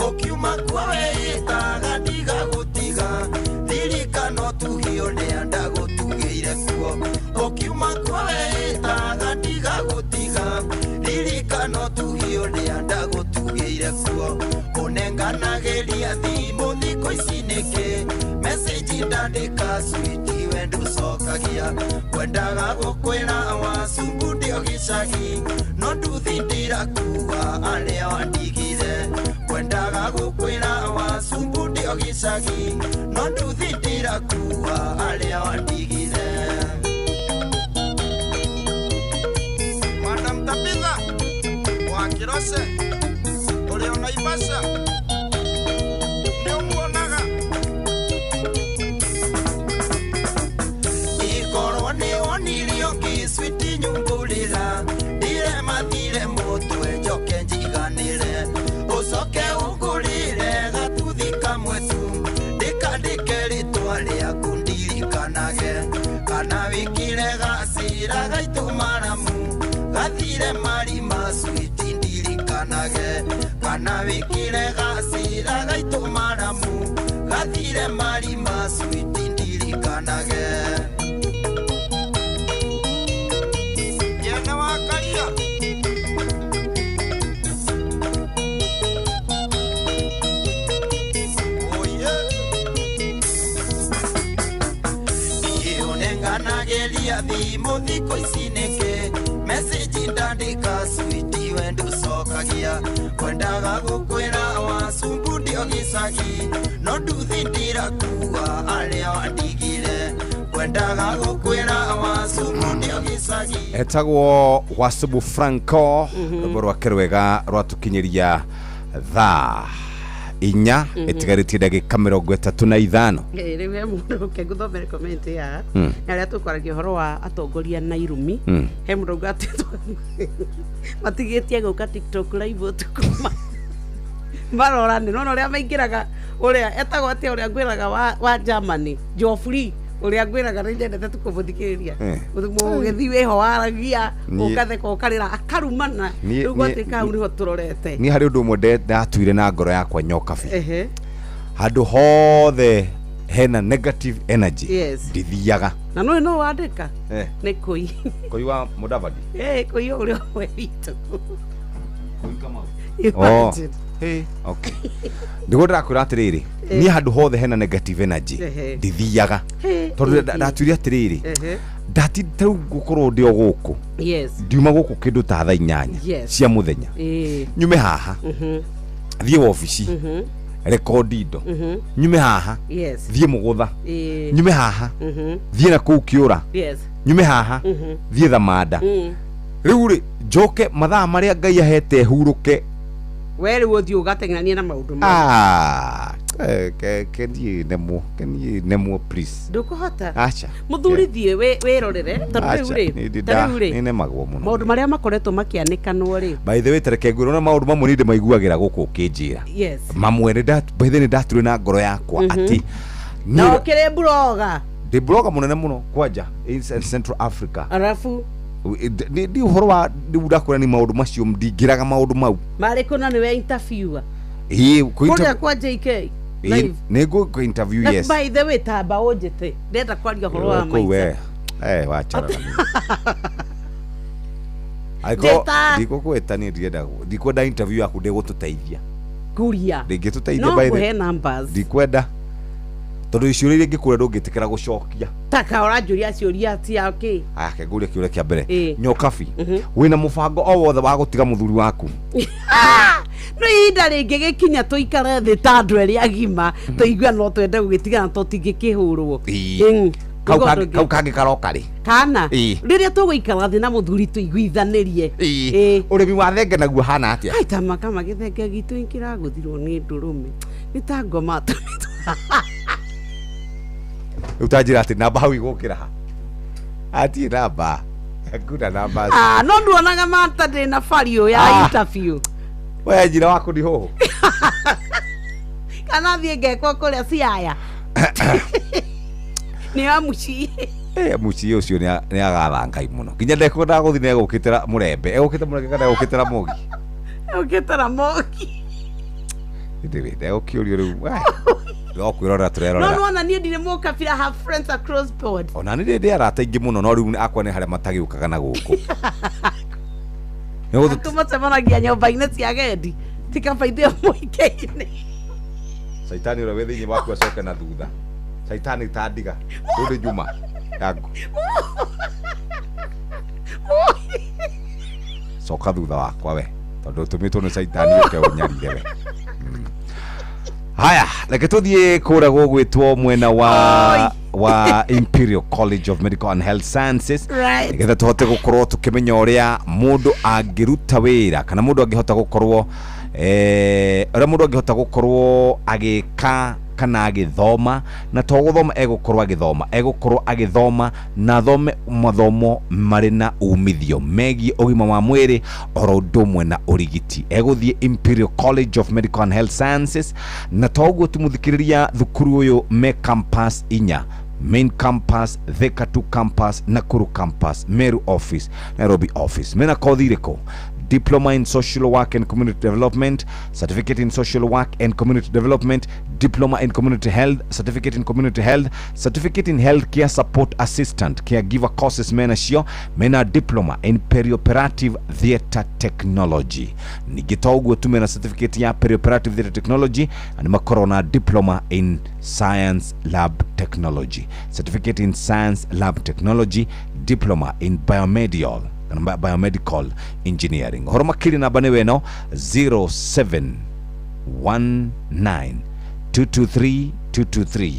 ukiuma kwawe itaga ndiga gutiga ririkano tugio ni anda gutugire kuo ukiuma kwawe itaga ndiga gutiga ririkano tugio ni anda gutugire kuo unenganagiria thimu thiko icinike message ndandika switi wendu cokagia kwendaga gukwira wasumbu ndio gicagi no nduthindira kuga aria wandigire kwendaga gukwira wasumbu ndio gicagi no nduthindira kuga aria wandigire Madam Tabitha wa Kirose uri ona Ibasha ni umuonaga ikorwo ni onirio ngiswiti nyumbulira ndire mathire mutwe njoke njiganire ucoke ungurire gatuthi kamwe tu ndikandike ritwa riaku ndirikanage kana wikire gacira gaitu maramu gathire marima switi ndirikanage kana wikire gacira gaitu maramu gathire marima switi ndirikanage yena wakaria unenganageria thimu thiko icinike message ndandika switi wendu cokagia kwendaga gukwira wasumbu ndio gicagi no nduthindira kuga aria wandigire kwendaga gukwira wasumbu ndio gicagi etagwo Wasubu Franco rwimbo rwake rwega rwatukinyiria thaa inya etigarĩtie ndagĩka 35 rĩu he mũndũ ũkĩngũthomere comment ya arĩa tũkwaragia ũhoro wa atongoria Nairumi he mũndũ ũgatĩtwo matigĩtie gũka TikTok live tukuma marorane no ũrĩa maingĩraga ũrĩa etagwo atĩa ũrĩa ngwĩraga wa Germany Joffrey uria ngwiraga ni ndendete tukumuthikiriria mugithi weho waragia ukatheka ukarira akarumana riu gwatika au niho turorete ni hari undu mwe ndatuire na ngoro yakwa nyoka bi handu hothe hena negative energy ndithiaga na no wandika ni koi wa Mudavadi koi uria we witu koi kama okay ndigo ndirakwira atiriri ni handu hothe hena negative energy ndithiaga tondu ndatuire atiriri ndati tau gukorwo ndio guku ndiuma guku kindu ta thaa 8 cia muthenya nyume haha thie ofici rekondi indo nyume haha thie mugutha nyume haha thie na kuu kiura nyume haha thie thamanda riu ri njoke mathaa maria Ngai ahete huruke Were wothi ugateng'ania na maundu Kenie nemo please. Ndukuhota. Acha. Muthuri thie wirorere tondu ri. Nine magwo muno. Maundu maria makoretwo makianikanwo ri. By the way tereke ngwiro na maundu mamwe ninde maiguagira guku kinjira. Yes. Mamwe ni by the way ndaturwe na ngoro yakwa ati. No kire bloga. De bloga munene muno kwanja in Central Africa. Arafu ni uhoro wa ndakura ni maundu macio ndingiraga maundu mau. Mariko na niwe interviewer. Kuita kwa JK. Nego ku interview yes. By the way tamba ojete. Ndenda kwaria horo wa maisha. Wachara na mimi. Ndiko kwetani ndiko da interview yaku ndegututeithia. Kuria. Ndingituteithia by the numbers. Ndikwenda. Tondu icio iria ngikure ndungitikira gucokia. Taka oranjuria ciuria cia okay. Ke nguria kiuria kia mbere. Nyokabi. Wina mubango o wothe wa gutiga muthuri waku. No inda ringi gikinya tuikare thi ta andu eri agima tuigua no twende gugitigana tutingikihurwo. Kau kangi karoka ri. Kana. Riria tuguikara thi na muthuri tuiguithanirie. Urimi wa thenge naguo hana atia. Ai tamaka magithenge gitu inkira guthirwo ni ndurume. Ni ta ngoma tu. Utajira ati namba hau igukira ha. Ati namba. Hakuna namba. No nduonaga mata ndina fario ya interview. Wewe njira wako ni hoho. Kana thie ngekwo kuria ciaya. Ni amuci. Muci ucio ni agatha ngai muno. Kinya ndekunda guthi ne gukitira murembe. Egukite murembe kana gukitira mogi. Egukitira mogi. Ndivide ukiurio riu. No kwirora turerora. No na nie ndire mo kabira have friends across board. Ona ni ndi arata ingi muno no riu akwa ni haria matagiukaga na guku. Tumacemanagia nyumba-inĩ cia gendi tikabaithia mũingĩ-inĩ. Saitani ũrĩa wĩ thĩinĩ waku acoke na thutha. Saitani ta ndiga ndũrĩ Juma yangu. Coka thutha wakwa we tondũ ũtũmĩtwo nĩ Saitani ũke ũnyarire we. Haya, reke tuthie kũrĩa gũgwĩtwo mwena wa Imperial College of Medical and Health Sciences. Nigetha tuhote gukorwo tukimenya uria mundu angiruta wira kana mundu angihota gukorwo uria mundu angihota gukorwo agika kana agithoma na to guthoma egukorwo agithoma na thome mathomo mari na umithio megi ugima wa mwiri oro ndumwe na urigiti eguthie Imperial College of Medical and Health Sciences na to guo tumuthikiriria thukuru uyu me campus inya main campus, Thika 2 campus, Nakuru campus, Meru office, Nairobi office. Mena kodhiriko Diploma in Social Work and Community Development, Certificate in Social Work and Community Development, Diploma in Community Health, Certificate in Community Health, Certificate in Healthcare Support Assistant, Caregiver Courses mena shio, mena Diploma in Perioperative Theatre Technology. Nigitoguo tu mena Certificate ya Perioperative Theatre Technology, and makorona Diploma in Science Lab Technology, Certificate in Science Lab Technology, Diploma in Biomedical Engineering. Horoma kili na bane weno 0719223223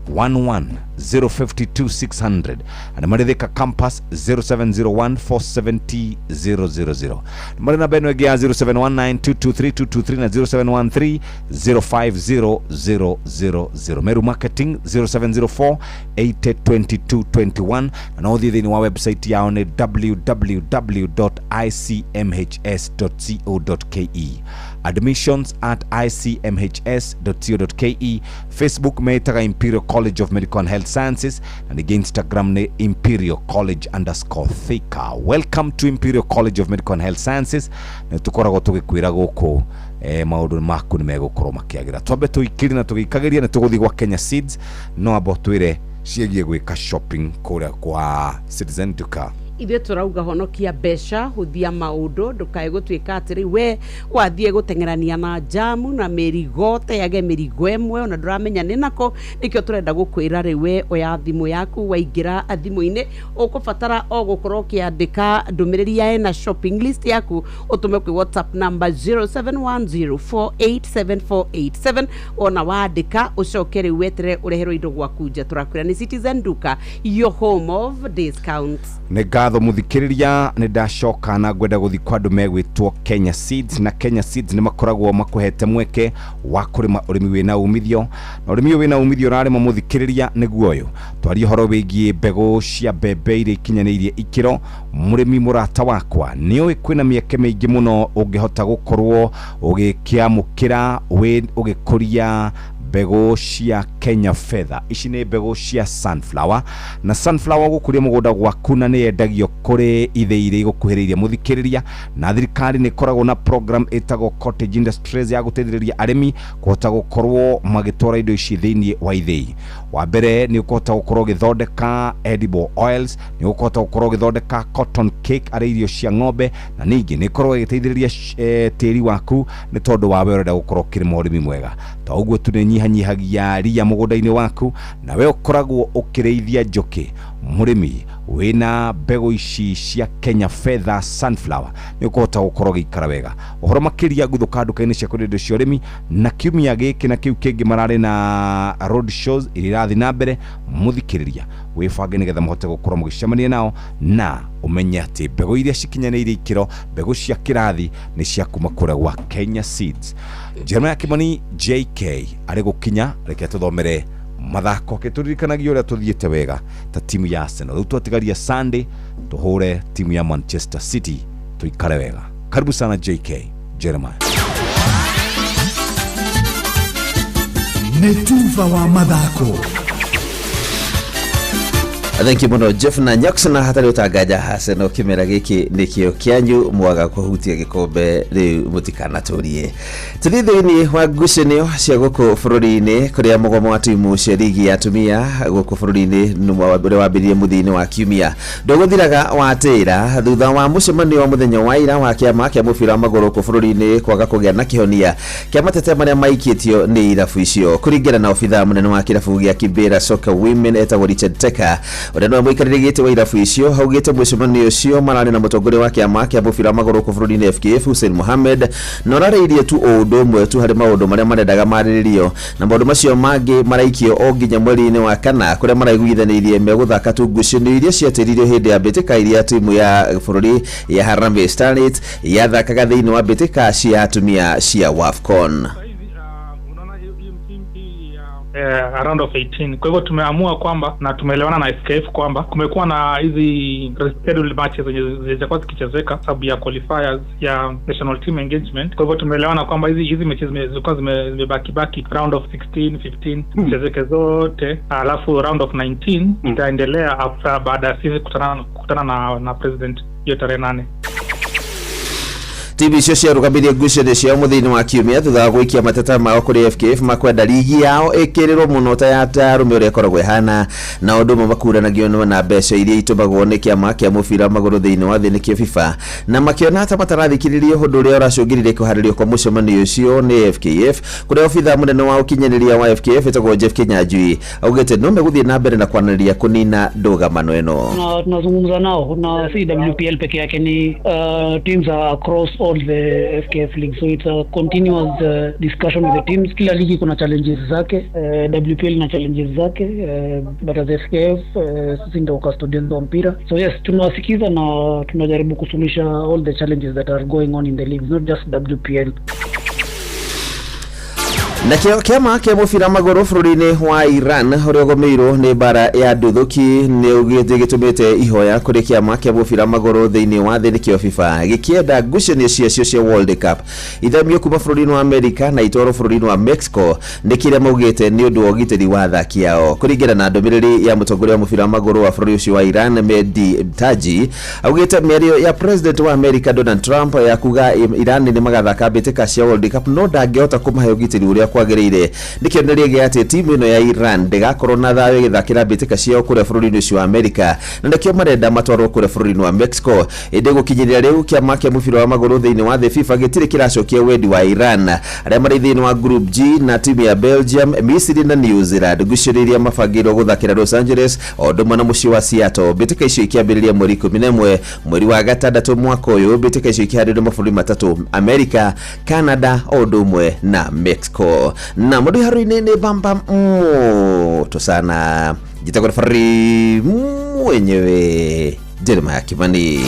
0111052600 and Marithika campus 0701470000 Marina Benwegea 0719223223 na 0713050000 Meru Marketing 0704802221 and all the wa website yao ni www.icmhs.co.ke admissions at icmhs.co.ke Facebook metaga Imperial College of Medical and Health Sciences and again Instagram ne Imperial College_Thika. Welcome to Imperial College of Medical and Health Sciences na tukoragwo tugikwira guku maundu maku ni megukorwo makiagira twambe tuikiri na tugikageria na tuguthi gwa Kenya Seeds no abo twire ciegie gwika shopping kuria kwa Citizen Duka ithe turauga honokia besha huthia maundu ndukae gutwika atiri we wathie gutengerania na jamu na mirigo teage mirigo emwe ona nduramenya ni nako nikyo turenda gukwira riwe oya thimu yaku waingira thimu-ini ukubatara o gukorwo kiandika ndumiriri ya na shopping list yaku utume kwi WhatsApp number 0710487487 ona waandika ucokere wetere ureherwo indo gwaku nja turakwira ni Citizen Duka, your home of discounts. Nega ngatho muthikiriria ni ndacoka na ngwenda guthi kwa andu megwitwo Kenya Seeds, na Kenya Seeds ni makoragwo makuhete mweke wa kurima urimi wina umithio, na urimi wina umithio rarima muthikiriria niguo uyu twari horo wigie mbegu cia mbembe iri kinyanirie ikiro. Murimi murata wakwa ni uwi kwina mieke mingi muno ungihota gukorwo ugikiamukira ugikuria mbegu cia Kenya Feather. Ici ni mbegu cia sunflower, na sunflower gukuria mugunda gwaku na ni endagio kuri itheire igukuhiriria muthikiriria, na thirikari ni koragwo na program etago cottage industries ya guteithiriria arimi kuhota gukorwo magitwara indo ici thiini wa ithei. Wa mbere ni ukuhota gukorwo githondeka edible oils, ni ukuhota gukorwo githondeka cotton cake ari irio cia ng'ombe, na ningi ni korwo giteithiriria tiri waku ni tondu wa we urenda gukorwo kirima urimi mwega. Ta uguo tu ni nyihanyihagia ria mugunda-ini waku, na we ukoragwo ukireithia njuki. Murimi wina mbegu ici cia Kenya Feather sunflower ni ukuhota gukorwo gikara wega. Uhoro makiria guthuka nduka-ini cia kwendia indo cia urimi, na kiumia giki na kiu kingi marari na road shows irirathi na mbere. Muthikiriria wibange nigetha muhote gukorwo mugicemania nao na umenye ati mbegu iria cikinyaniire ikiro, mbegu cia kirathi ni cia kuma kura gwa Kenya Seeds. Jeremiah Kimani JK ari gukinya, reke tuthomere mathako keturirikanagia uria tuthiete wega ta timu ya Arsenal. Riu twatigaria Sunday tuhure timu ya Manchester City tuikare wega. Karibu sana JK Jeremiah. Netuva wa mathako. Thank you muno Jeff na Nyaksona hatari utangaja Arsenal kimera giki nikio kianyu mwaga kuhutia gikombe riu mutikanaturie. Tuthiini wa ngucanio cia guku bururi-ini kuria mugomo wa timu cia ligi ya atumia guku bururi-ini numwa wambirie muthini wa kiumia nduguthiraga watira thutha wa mucemanio wa muthenya wa ira wa kiama kia mubira maguru ku bururi-ini kwaga kugia na kihonia kia matete maria maikitio ni irabu icio. Kuringana na ofitha munene wa kirabu gia Kibera Soccer Women etagwo Richard Teka, ureno muikarire gite wa irabu icio haugite mucemanio ucio marari na mutongoria wa kiama kia mubira maguru ku bururi-ini FKF Hussein Mohamed no raririe tu undu mwe tu hari maundu maria marendaga mariririo, na maundu macio mangi maraikio o nginya mweri-ini wa kana kuria maraiguithanirie meguthaka tu ngucanio iria ciatiririo hindi ya mbitika iria timu ya bururi ya Harambee Starlets yathakaga thiini wa mbitika cia atumia cia WAFCON. Around of 18. Kwa hivyo tumeamua kwamba na tumeelewana na FKF kwamba kumekuwa na hizi rescheduled matches zenye zilizokuwa zikichezeka sababu ya qualifiers ya national team engagement. Kwa hivyo tumeelewana kwamba hizi matches zilikuwa zimebaki round of 16, 15 chezeke zote, alafu round of 19 itaendelea after baada ya sisi kukutana na president hiyo tarehe 8. Timu icio ciarugamirie ngucanio cia muthini wa kiumia thutha wa gwikia mateta mao kuri FKF makwenda ligi yao ikirirwo muno ta ya rume uria ikoragwo ihana, na undu makuranagio na mbeca iria itumagwo ni kiama kia mubira maguru thiini wa thini kia FIFA, na makiona ata matarathikiririo hundu uria uracungirire kuharirio kwa mucemanio ucio ni FKF kuria ofitha munene wa ukinyaniria wa FKF etagwo Jeff Kinyanjui augite no meguthie na mbere na kwananiria kunina ndugamano ino. Tunazungumza nao na CWPL peke yake ni teams across all the FKF league, so it's a continuous discussion with the teams. Kila ligi kuna challenges zake, WPL na challenges zake, but as FKF sisi ndio custodians wa mpira, so yes tunawasikiza na tunajaribu kusuluhisha all the challenges that are going on in the league, not just WPL. Na kiama kia mubira maguru bururi-ini wa Iran uria ugomeirwo ni bara ya nduthuki ni ugite gitumite ihoya kuri kiama kia mubira maguru thiini wa thini kio FIFA gikienda ngucanio ciacio cia World Cup ithamio kuma bururi-ini wa America na itwaro bururi-ini wa Mexico ni kiria maugite ni undu wa ugitiri wa athaki yao. Kuringana na ndumiriri ya mutongoria wa mubira maguru wa bururi ucio wa Iran Mehdi Taji augite miario ya president wa America Donald Trump ya kuga Iran ni magathaka mbitika cia World Cup no ndangihota kumahe ugitiri uria kwagiriire nikioneria gia ati timu ino ya Iran ndigakorwo na thayo githakira mbitika ciao kuria bururi-ini ucio wa America, na ndikio marenda matwarwo kuria bururi-ini wa Mexico. Indi gukinyirira riu kiama kia mubira wa maguru thiini wa the FIFA gitiri kiracokia wendi wa Iran aria mari thiini wa group G na timu ya Belgium, Misiri na New Zealand guciriria mabangiro guthakira Los Angeles o ndumo na mucii wa Seattle. Mbitika icio ikiambiriria mweri 11 mweri wa gatandatu mwaka uyu. Mbitika icio ikiharĩrĩrio mabũrũri matatu, America, Canada o ndumwe na Mexico. Na mundu haru-ini ni bamba moto sana jitagwo fari mwenyewe Jeremiah Kivani.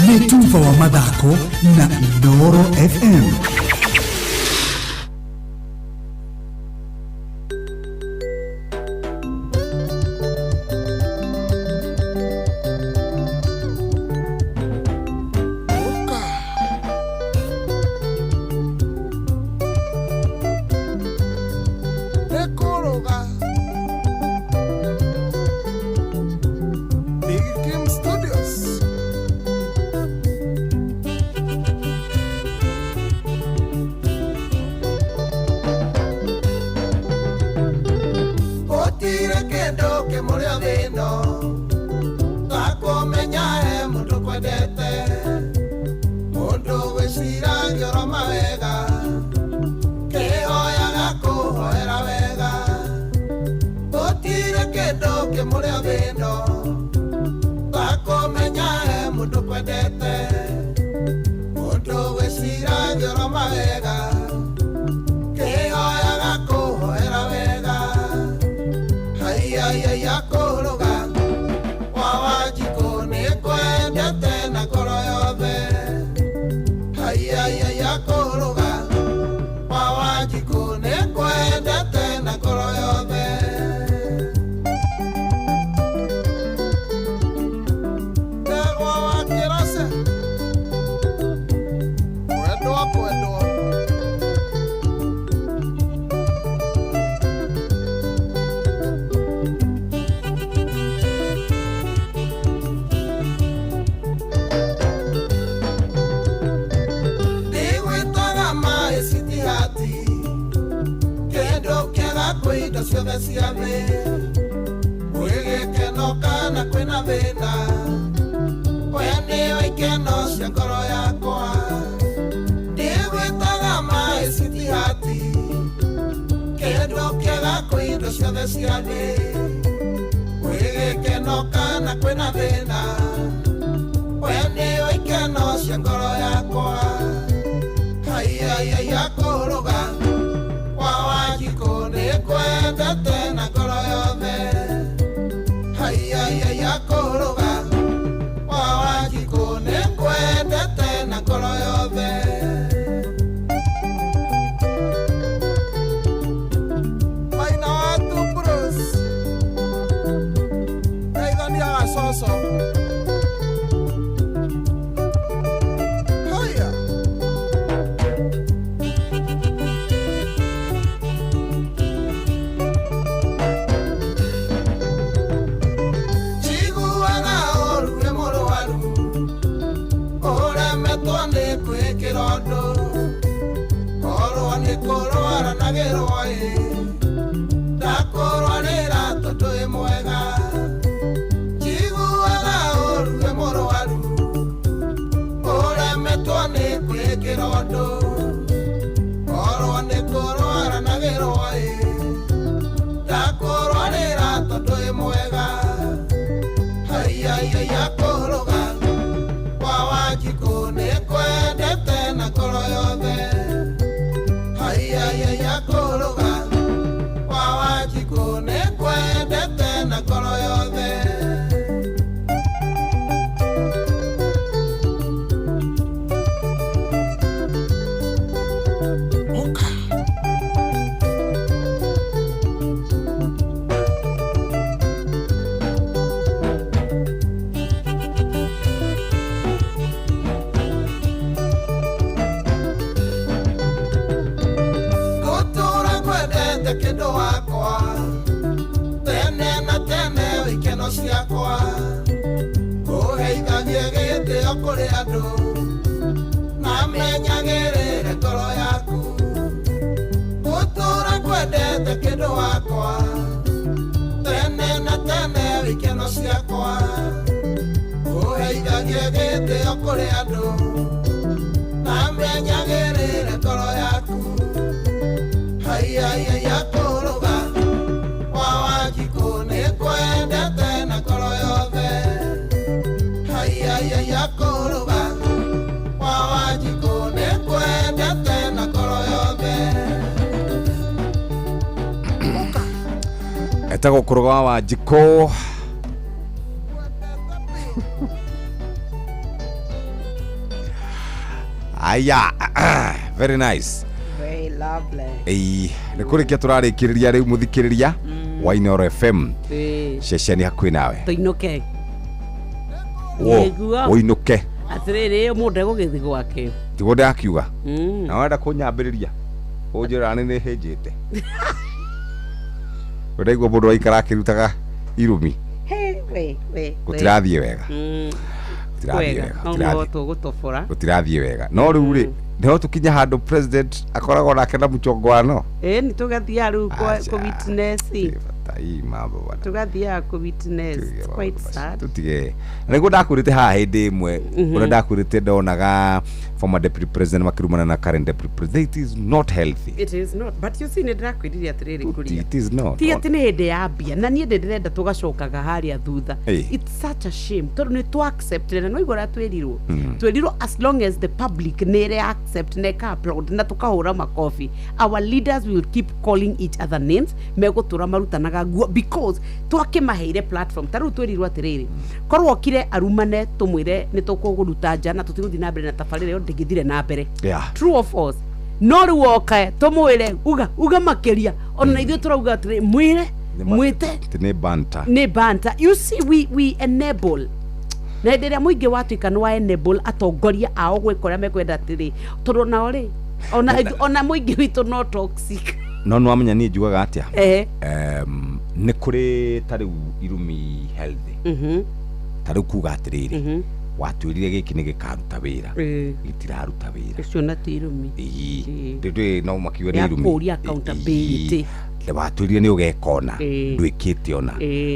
Mitufa wa mathako na Inooro FM. Etago kuruga wa Wanjikũ Aya, very nice. Very lovely. Nikurikia turarikiriria riu muthikiriria wa Inooro FM. Ceceni hakuhi nawe. Tuinuke. Uinuke. Atiriri mundu gugithi gwake. Tigo ndakiuga. Na wenda kunyambiriria. Unjira nene hejete. Udaigwa mundu aikara akirutaga irumi. Gutirathie wega. Gutirathie wega. No riu ri no tukinya handu president akoragwo nake na muchongwano. Ni tugathia riu ku witness. Tai mambo bana. Tugathia ku witness. Quite sad. Tutige. Niguo ndakurite haha hindi imwe. Ura ndakurite ndonaga former deputy president makirumana na current deputy president. It is not healthy. It is not. But you see ne ndakwiriria atiriri kuria. It is not. Ti ati ni hindi ya bia na nie ndirenda tugacokaga haria thutha. It's such a shame. Tondu ni tu accept na no igora twerirwo. Twerirwo as long as the public ne accept ne ka applaud na tukahura makofi. Our leaders will keep calling each other names. Megutura marutanaga guo because twakimaheire platform. Taru twerirwo atiriri. Korwo kire arumane tumwire ni tukuguruta nja na tutiguthi na mbere na tafarire ndigithire na mbere. True or false? No ruoka tumwire uga makeria ona ithu turauga atiri mwire mwite ne banta. You see we enable na ndira muingi watuika no enable atongoria ao gwikora mekwenda atiri tondu nao ri ona muingi witu no toxic. No amenya ni njugaga atia ni kuri tariu irumi healthy tariu kuga atiriri watwirire giki ni gikaruta wira gitiraruta wira icio na tirumi ndwe no makiwa ni irumi ya accountability watwirire ni ugekona ndwikite ona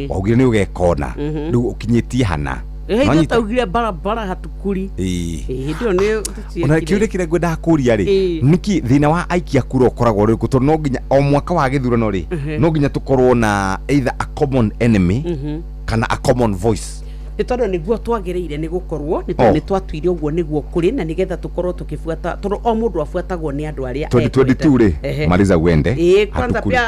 waugire ni ugekona riu ukinyitie hana ndio taugire bara hatukuri ndio ni ona kiure kire ngwenda kuria ri niki thina wa aikia kura ukoragwo ri kuto no nginya o mwaka wa githurano ri no nginya tukorwo na either a common enemy kana a common voice. Itondo niguo twagereire ni gukorwo ni twatwire uguo niguo kuri na nigetha tukorwo tukifuata tondu o mundu afuatagwo ni andu aria 2022 ri maliza wende kwanza pia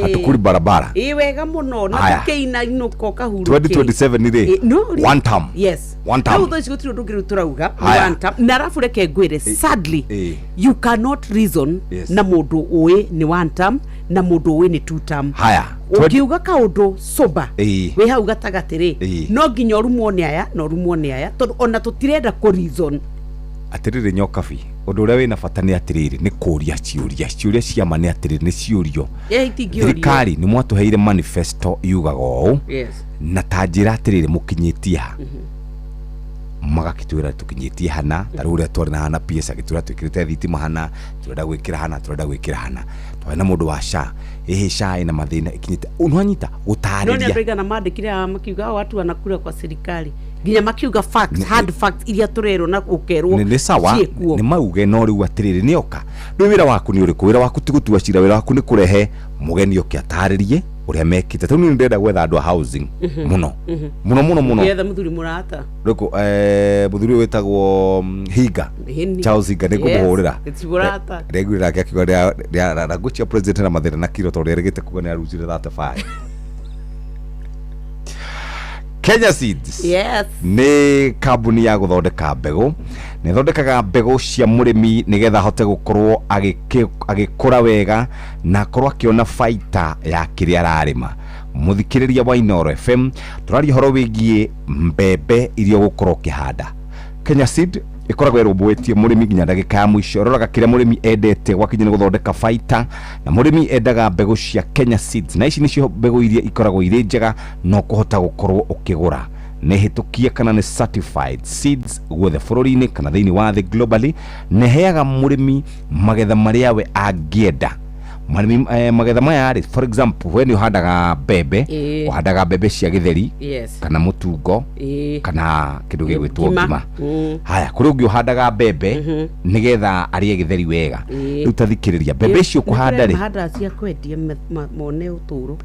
hatukuri barabara wega muno na tukiina inuko kahuru 2027 ri one time yes one time those gutiro ndugiru turauga one time na rafu reke ngwire sadly you cannot reason na mundu uwi ni one time na mundu uwi ni two time ukiuga kaundu soba we hau gatagatiri no nginya rumwo ni aya tondu ona tutirenda ku reason atiriri nyokabi undu uria wina bata ni atiriri ni kuria ciuria ciama ni atiriri ni ciurio thirikari ni mwatuheire manifesto yugaga uu na tanjira atiriri mukinyitie ha magakitwira tukinyitie hana taru uria twari na hana pesa gitwira twikirite thitima hana turenda gwikira hana twana mundu wa sha sha ina mathina ikinyite unwanyita utariria none andaiga na mandikire makiuga watu wanakura kwa serikali nginya makiuga facts hard facts iria turero na ukerwo ni sawa ni mauge no riu atiriri ni oka ndu wira waku ni uriku wira waku tigutua cira wira waku ni kurehe mugeni oki ataririe uria mekite tu ni ndenda gwetha andu housing muno yetha muthuri murata riko muthuri wetagwo Higa Charles Higa ni kumuhurira murata regular yake akiwa ya guchia president na mathira na kiro tori regete kuga ni aruzire 35 Kenya Seeds ni kambuni ya guthondeka mbegu ni thondekaga mbegu cia murimi nigetha hote gukorwo agikura wega na korwo akiona faita ya kiria ararima muthikiriria wa Inooro FM turaria horo wigie mbembe irio gukorwo kihanda. Kenya Seed ikoragwo irumbuitie murimi nginya ndagika ya mwisho roraga kiria murimi endete gwakinya ni guthondeka faita na murimi endaga mbegu cia Kenya Seeds na ici nicio mbegu iria ikoragwo iri njega no kuhota gukorwo ukigura ne hitukie kana ni certified seeds guothe bururi-ini kana thiini wa thĩ globally ne heaga murimi magetha maria we angienda magetha maya ri for example when you handaga mbembe uhandaga mbembe cia githeri kana mutungo kana kindu gigwitwo ngima haya kuri ungi uhandaga mbembe nigetha arie githeri wega riu tathikiriria mbembe icio kuhanda ri handa cia kwendia mone uturo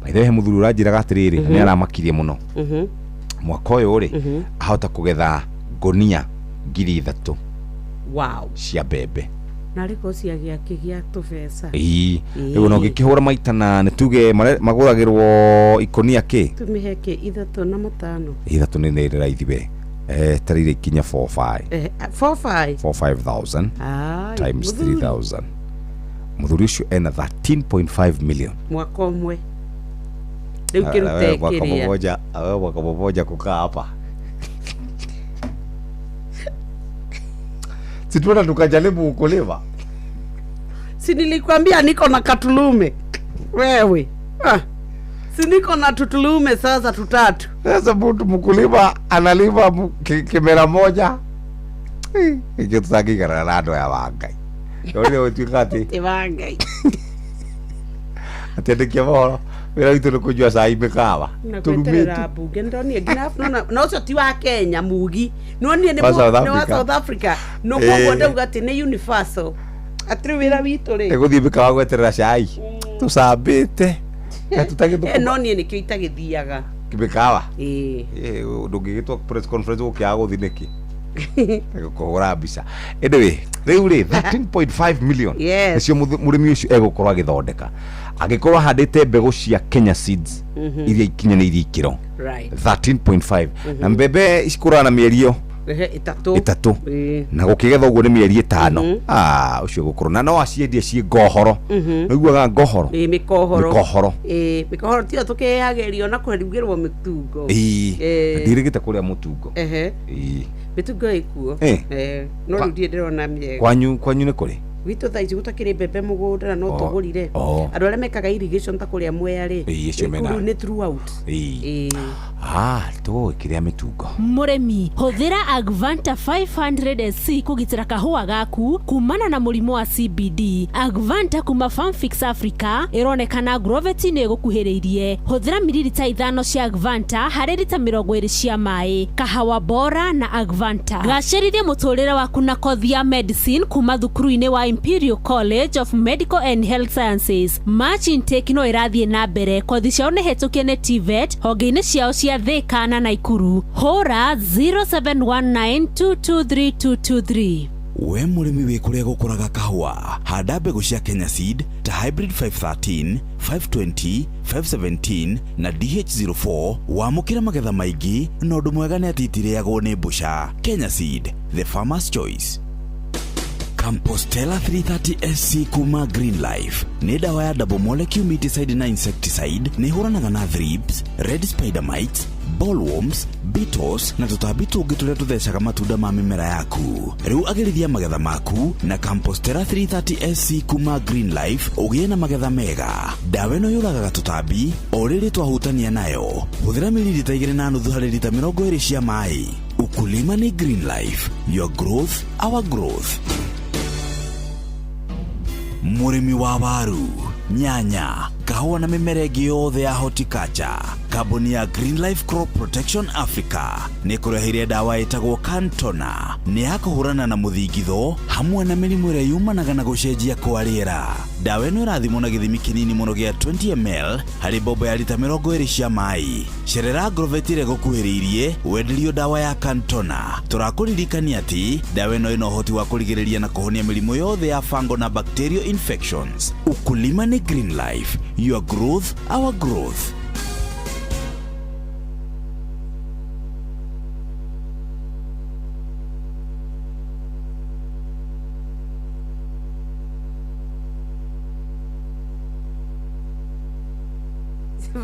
baithe muthuri uranjiraga atiriri ni aramakirie muno mwaka uyu ri ahota kugetha ngonia 3,000 wow cia mbembe na riko cia gya kigia tubesa riu no gikihura maita na nituge maguragirwo ikonia ki tumiheke 3 na 5 3 ni raithi we tarire kinya 45,000 times 3,000 muthuri ucio ena 13.5 million mwaka umwe riu kirute kiria mwaka mmoja kukaa hapa situna tukajaribu ukulima si nilikwambia niko na katulume wewe si niko na tutulume sasa tutatu sasa mtu mkulima analima kimera moja ikitutaki gararado ya wangai yole utikati wangai atendekia bora wira itu nikujua sai mikawa tulumete bunge ndoni ginaf no so ti wa Kenya mugi no ni wa South Africa no kwa ndauga ati ni universal atri wira witu ri eguthii mikawa gweterera cai tusambite tutagithuka no ni nikio itagithiaga kimikawa ndungigitwa press conference gukia guthi niki kuhura mbica anyway riu ri 13.5 million nicio murimi ucio egukorwo agithondeka agikorwo handite mbegu cia Kenya Seeds iria ikinyanirie ikiro 13.5 na mbembe ikurana na mierio itatu na gukigetha uguo ni mieri 5 ucio gukorwo na no aciendie cie ngohoro niguaga ngohoro mikohoro tio tukiagerio na kurugirwo mitungo ndirigite kuria mutungo mitungo ikuo no rudie ndirona miega kwanyu ni kuri witu thaici gutakire mbembe mugunda na no tugurire andu aria mekaga irrigation ta kuria mwea ri ikuru ni throughout tugikiria mitungo muremi huthira Agvanta 500SC kugitira kahua gaku kumana na murimo wa CBD. Agvanta kuma Farmfix Africa ironekana Grovet ni gukuhiriirie. Huthira mililita 5 cia Agvanta hari lita 20 cia mai. Kahawa bora na Agvanta. Gacirithie muturire waku na kothi ya medicine kuma thukuru-ini wa Imperial College of Medical and Health Sciences. March intake no irathie na mbere. Kothi ciao ni hetukie ni TVET honge-ini ciao cia Thika na Naikuru. Hora 0719223223. We murimi wikuria gukuraga kahua handa mbegu cia Kenya Seed ta hybrid 513 520 517 na DH04 wamukira magetha maingi no ndu mwega ni atitiriagwo ni mbusha. Kenya Seed, the farmer's choice. Compostella 330SC kuma Green Life ni dawa ya double molecule miticide na insecticide ni huranaga na thrips, red spider mites, bollworms, beetles na tutambi tungi turia tuthecaga matunda ma mimera yaku. Riu agirithia magetha maku na Compostella 330SC kuma Green Life ugie na magetha mega. Dawa ino yuragaga tutambi o riri twahutania nayo. Huthira mililita 2.5 harĩ lita 20 cia mai. Ukulima ni Green Life, your growth, our growth. Murimi wa waru, nyanya, kahua na mimera ingi yothe ya horticulture. Kambuni ya Green Life Crop Protection Africa ni kurehirie dawa itagwo Cantona ni ya kuhurana na muthingitho hamwe na mirimu iria yumanaga na gucenjia kwa riera. Dawa ino irathimwo na githimi kinini muno gia 20 ml hari bombo ya lita 20 cia mai. Cerera Grovet ire gukuhiriirie wenderio dawa ya Cantona. Turakuririkania ati dawa ino ina uhoti wa kurigiriria na kuhonia mirimu yothe ya fungal na bacterial infections. Ukulima ni Green Life, your growth, our growth.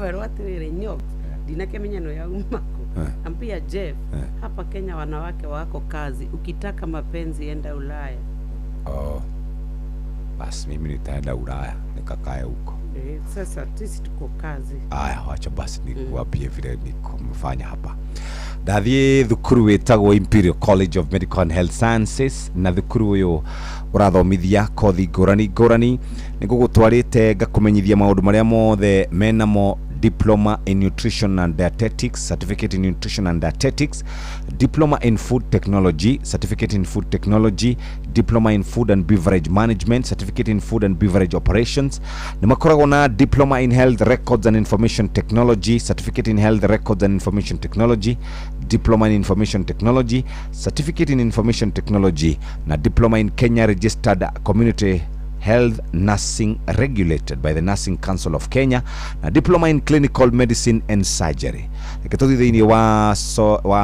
Barua tirire nyoka dinakemenya no ya umako ampia Jeff hapa Kenya wanawake wako kazi, ukitaka mapenzi enda Ulaya. Basi mimi nitaenda Ulaya nikakae huko. Sasa sisi tuko kazi. Wacha basi nikuambie vile nikomfanya hapa. Ndathie thukuru wetagwo Imperial College of Medical and Health Sciences na thukuru uyu urathomithia kothi ngurani ngurani nigugutwarite ngakumenyithia maundu maria mothe menamo diploma in nutrition and dietetics, certificate in nutrition and dietetics, diploma in food technology, certificate in food technology, diploma in food and beverage management, certificate in food and beverage operations. Nimakoragwo na diploma in health records and information technology, certificate in health records and information technology, diploma in information technology, certificate in information technology, na diploma in Kenya registered community health nursing regulated by the Nursing Council of Kenya, na diploma in clinical medicine and surgery. Ikatothi thini wa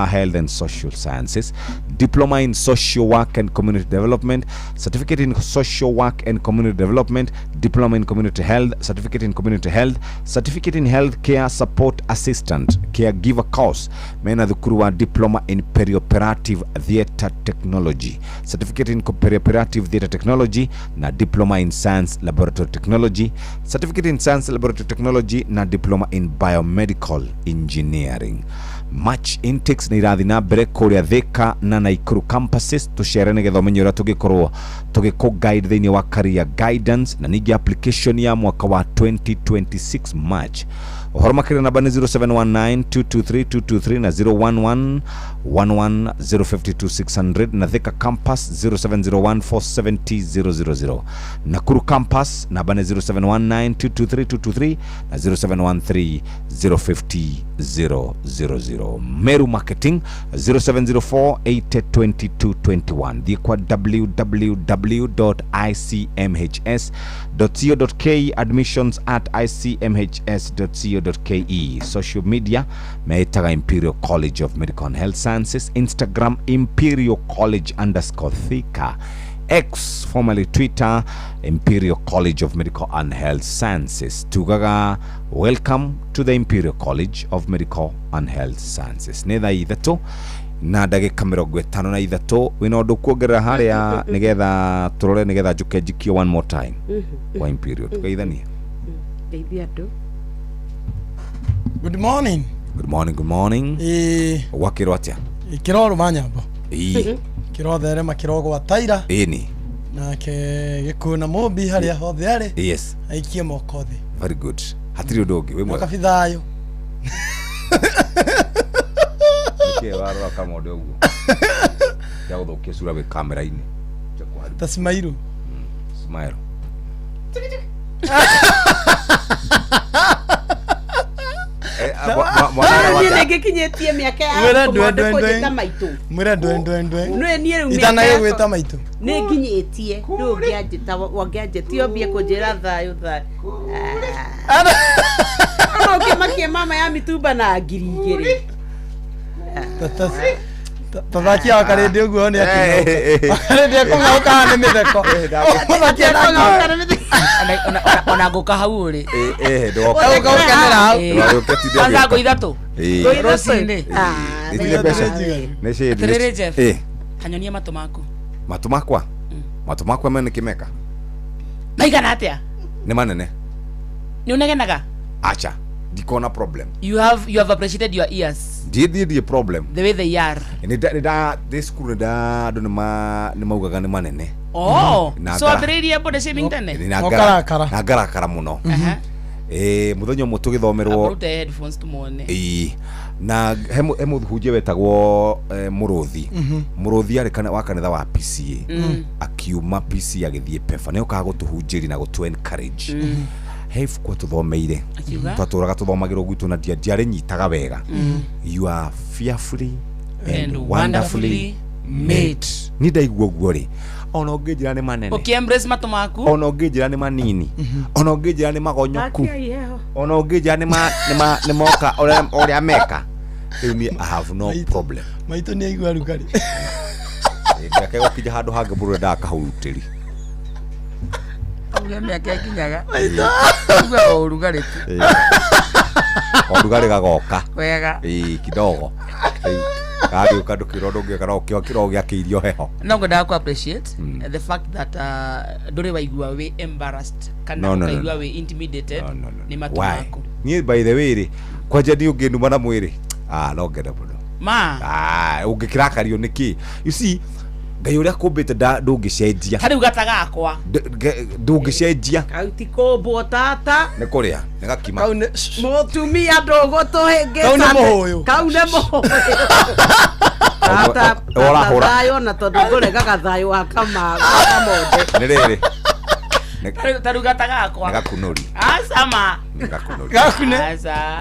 health and social sciences, diploma in social work and community development, certificate in social work and community development, diploma in community health, certificate in community health, certificate in health care support assistant, caregiver course, mena thukuru wa diploma in perioperative theatre technology, certificate in perioperative theatre technology, na diploma in science laboratory technology, certificate in science laboratory technology, na diploma in biomedical engineering. Match intakes ni irathi na mbere kuria Thika na Naikuru campuses tucerene gethomenyo ria tugikorwo tugiko guide thini wa career guidance na ningi application ya mwaka wa 2026 March. Uhoro makiri namba ni 0719223223 na 01111052 na Thika campus 0701470000. Nakuru campus namba ni 0719223223 na 0713050000. Meru marketing 0704802221. Dikwa www.icmhs.co.ke, admissions at icmhs.co.ke. Social media meitaga Imperial College of Medical and Health Sciences, Instagram Imperial College_Thika, X formerly Twitter Imperial College of Medical and Health Sciences. Tugaga welcome to the Imperial College of Medical and Health Sciences. Netha ithato na ndagika 53 wina undu kuongerera haria nigetha turore nigetha njuke njikio one more time kwa Imperial tukaithania Geithia tu. Good morning. Good morning, good morning. Wakiro atia? Kiroro manyambo. Kiro therema kirogo wa taira. Ni. Na ke gikuna mobi haria hothe ari. Yes. Aikie moko thi. Very good. Hatiri undogi we mwega. Kabithayo. Ke waro kama ndio ugo. Ya udhokie sura we kamera ini. Tasmairu. Smile. Nige kinyetie miaka ya kumwenda maitu. Mwira ndwe. Nwe nie ru miaka. Itana yegweta maitu. Ne kinyetie. Ndu ngianjita wangianjeti obie kujira thayo tha. Ano kimakie mama ya mitumba na ngirigiri. Tatakia wakaredi uguo ni ati. Wakaredi akongauka ni mitheko. Tatakia akongauka ni mitheko. Ona ngoka hau uri. Ndo. Ukaukenera hau. Kwanza ngo ithatu. Rosine. Ndile pesa. Nese. Terere Jeff. Kanyonia matu maku. Matu makwa? Matu makwa mene kimeka. Maigana atia? Ni manene. Ni unegenaga? Acha. Dikona problem. You have appreciated your ears. The problem. The way they are. Nida this school da do ni maugaga ni manene. Oh. So athiriri hapo the same internet. Nagarakara muno. Muthonyo mutugithomerwo. Put the headphones to mone. Na hemu huje wetagwo Muruthi. Muruthi ari kana wakanitha wa PCA. Akiuma PCA agithie pefa. Ne ukaga gutuhunjiri na gutu encourage. Hefu kwa tuthomeire. Twaturaga tuthomagirwo gwitu na ndiari nyitaga wega. You are fearfully and wonderfully made. Ni ndaigua guo ri. Ona ungijira ni manene. Embrace matu maku. Ona ungijira ni manini. Ona ungijira ni magonyoku. Ona ungijira ni moka oria meka. I have no problem. Maito ni aigua rugari. Ndake gukija handu hange buru ndaka hurutiri. Uge miaka ikinyaga. Uga urugari tu. Urugari gagoka. Wega. Kidogo. Kari ukadu kirodo gikaro kirogo gyakirio heho. No ngoda ku appreciate the fact that dore waigua we embarrassed kana waigua we intimidated ni matu mako. Ni by the way kwa jadi ugenuma na mwiri. No ngeda buno. Ma. Ungikirakario niki. You see ngai uria kumbite ndungicenjia tari gatagakwa ndungicenjia kauti kombo tata ni kuria ni gakima mutumia ndogo tuhenge kau nä må hå yå kau nä må hå tata thayo na tondu ngurega gathayo wa kamaga kamonde ni riri tari gatagakwa ni gakunori asama ni gakunori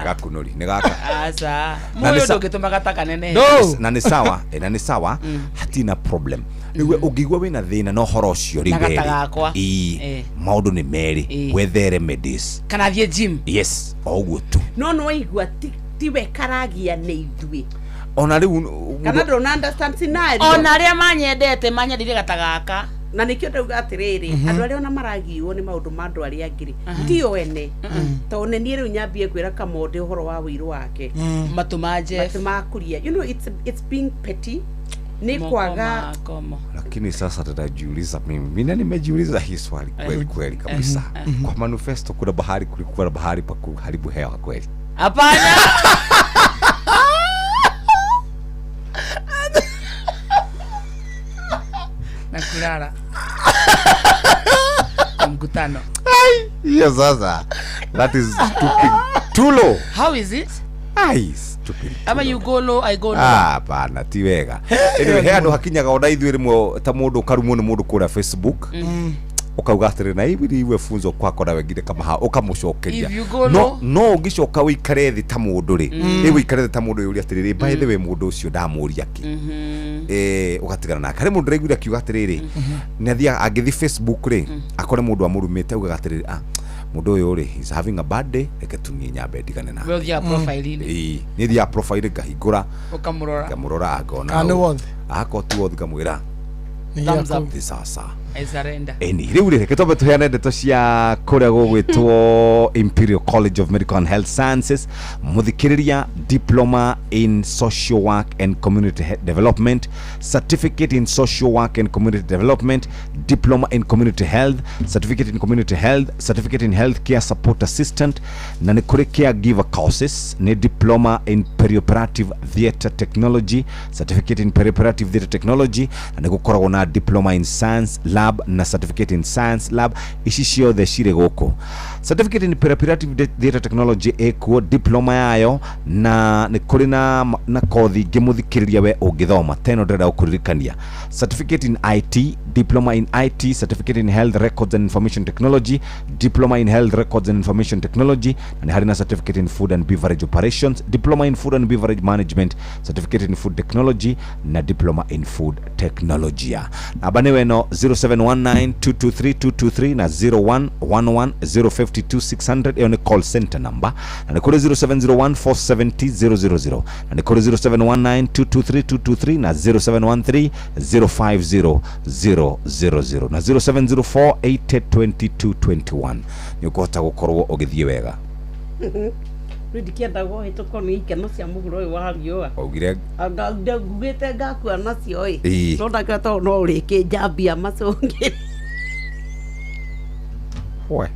gakunori ni gaka asa moyo ndungituma gatakanene na ni sawa na ni sawa hatina problem niwe ungigwa wina thina no horo cio ribere maundu ni meri wethere medis kana thie gym yes oguo tu no igua tiwe karagia ni ithui ona riu kana don't understand scenario ona ria manyendete manyendire gatagaka na nikio ndauga atiriri andu aria ona maragiwo ni maundu ma andu aria angiri tio ene to ne ni riu nyambie kwira kamonde uhoro wa wiru wake matumaje matumakuria you know it's being petty ni kwaga lakini sasa tutajiuliza mimi nimejiuliza hii swali kweli kabisa kwa manifesto kuna bahari kulikuwa na bahari pa kuharibu hewa kweli hapana nakulala mkutano yes sasa that is stupid too low how is it stupid ama you go low I go low hapana ti wega anyway he andu hakinyaga ona ithuĩ rimwe ta mundu karumwo ni mundu kura Facebook ukauga atiri na ibiri iwe funzo kwako na wengine kama ha ukamucokeria no ungicoka wikare thi ta mundu ri wikare thi ta mundu yuri atiri by the way mundu ucio ndamuria ki ugatigana na kare mundu regura kiuga atiri nathia agithi Facebook ri akore mundu amurumite ugaga atiri mundu uyu ri is having a bad day reke tunie nyambe ndigane na well ya profile ni thia profile ngahingura ukamurora agona akotu wothi kamwira thumbs up sasa I surrender riu reke tobe tuheane ndeto cia kuria gugwitwo Imperial College of Medical and Health Sciences muthikiriria diploma in social work and community development, certificate in social work and community development, diploma in community health, certificate in community health, certificate in healthcare support assistant na ni kuri caregiver courses ni diploma in perioperative theatre technology, certificate in perioperative theatre technology na ni gukoragwo na diploma in science lab na certificate in science lab ici ciothe cire guku certificate in perioperative theatre technology ekuo diploma yayo na ni kuri na kothi ngimuthikiriria we ungithoma teno ndenda ukuririkania certificate in IT, diploma in IT, certificate in health records and information technology, diploma in health records and information technology na hari na certificate in food and beverage operations, diploma in food and beverage management, certificate in food technology na diploma in food technology na bane weno 0719223223 na 0111052600 iyo ni call center number na ni kule 0701470000 na ni kule 0719223223 na 0713050000 na 0704882221 ni ukota gukorwo ugithie wega ndikienda guhituko ni ikeno cia muguro uyu wa riua augire ngugite ngakua nacio ii tonda kato no uriki njambia macungi we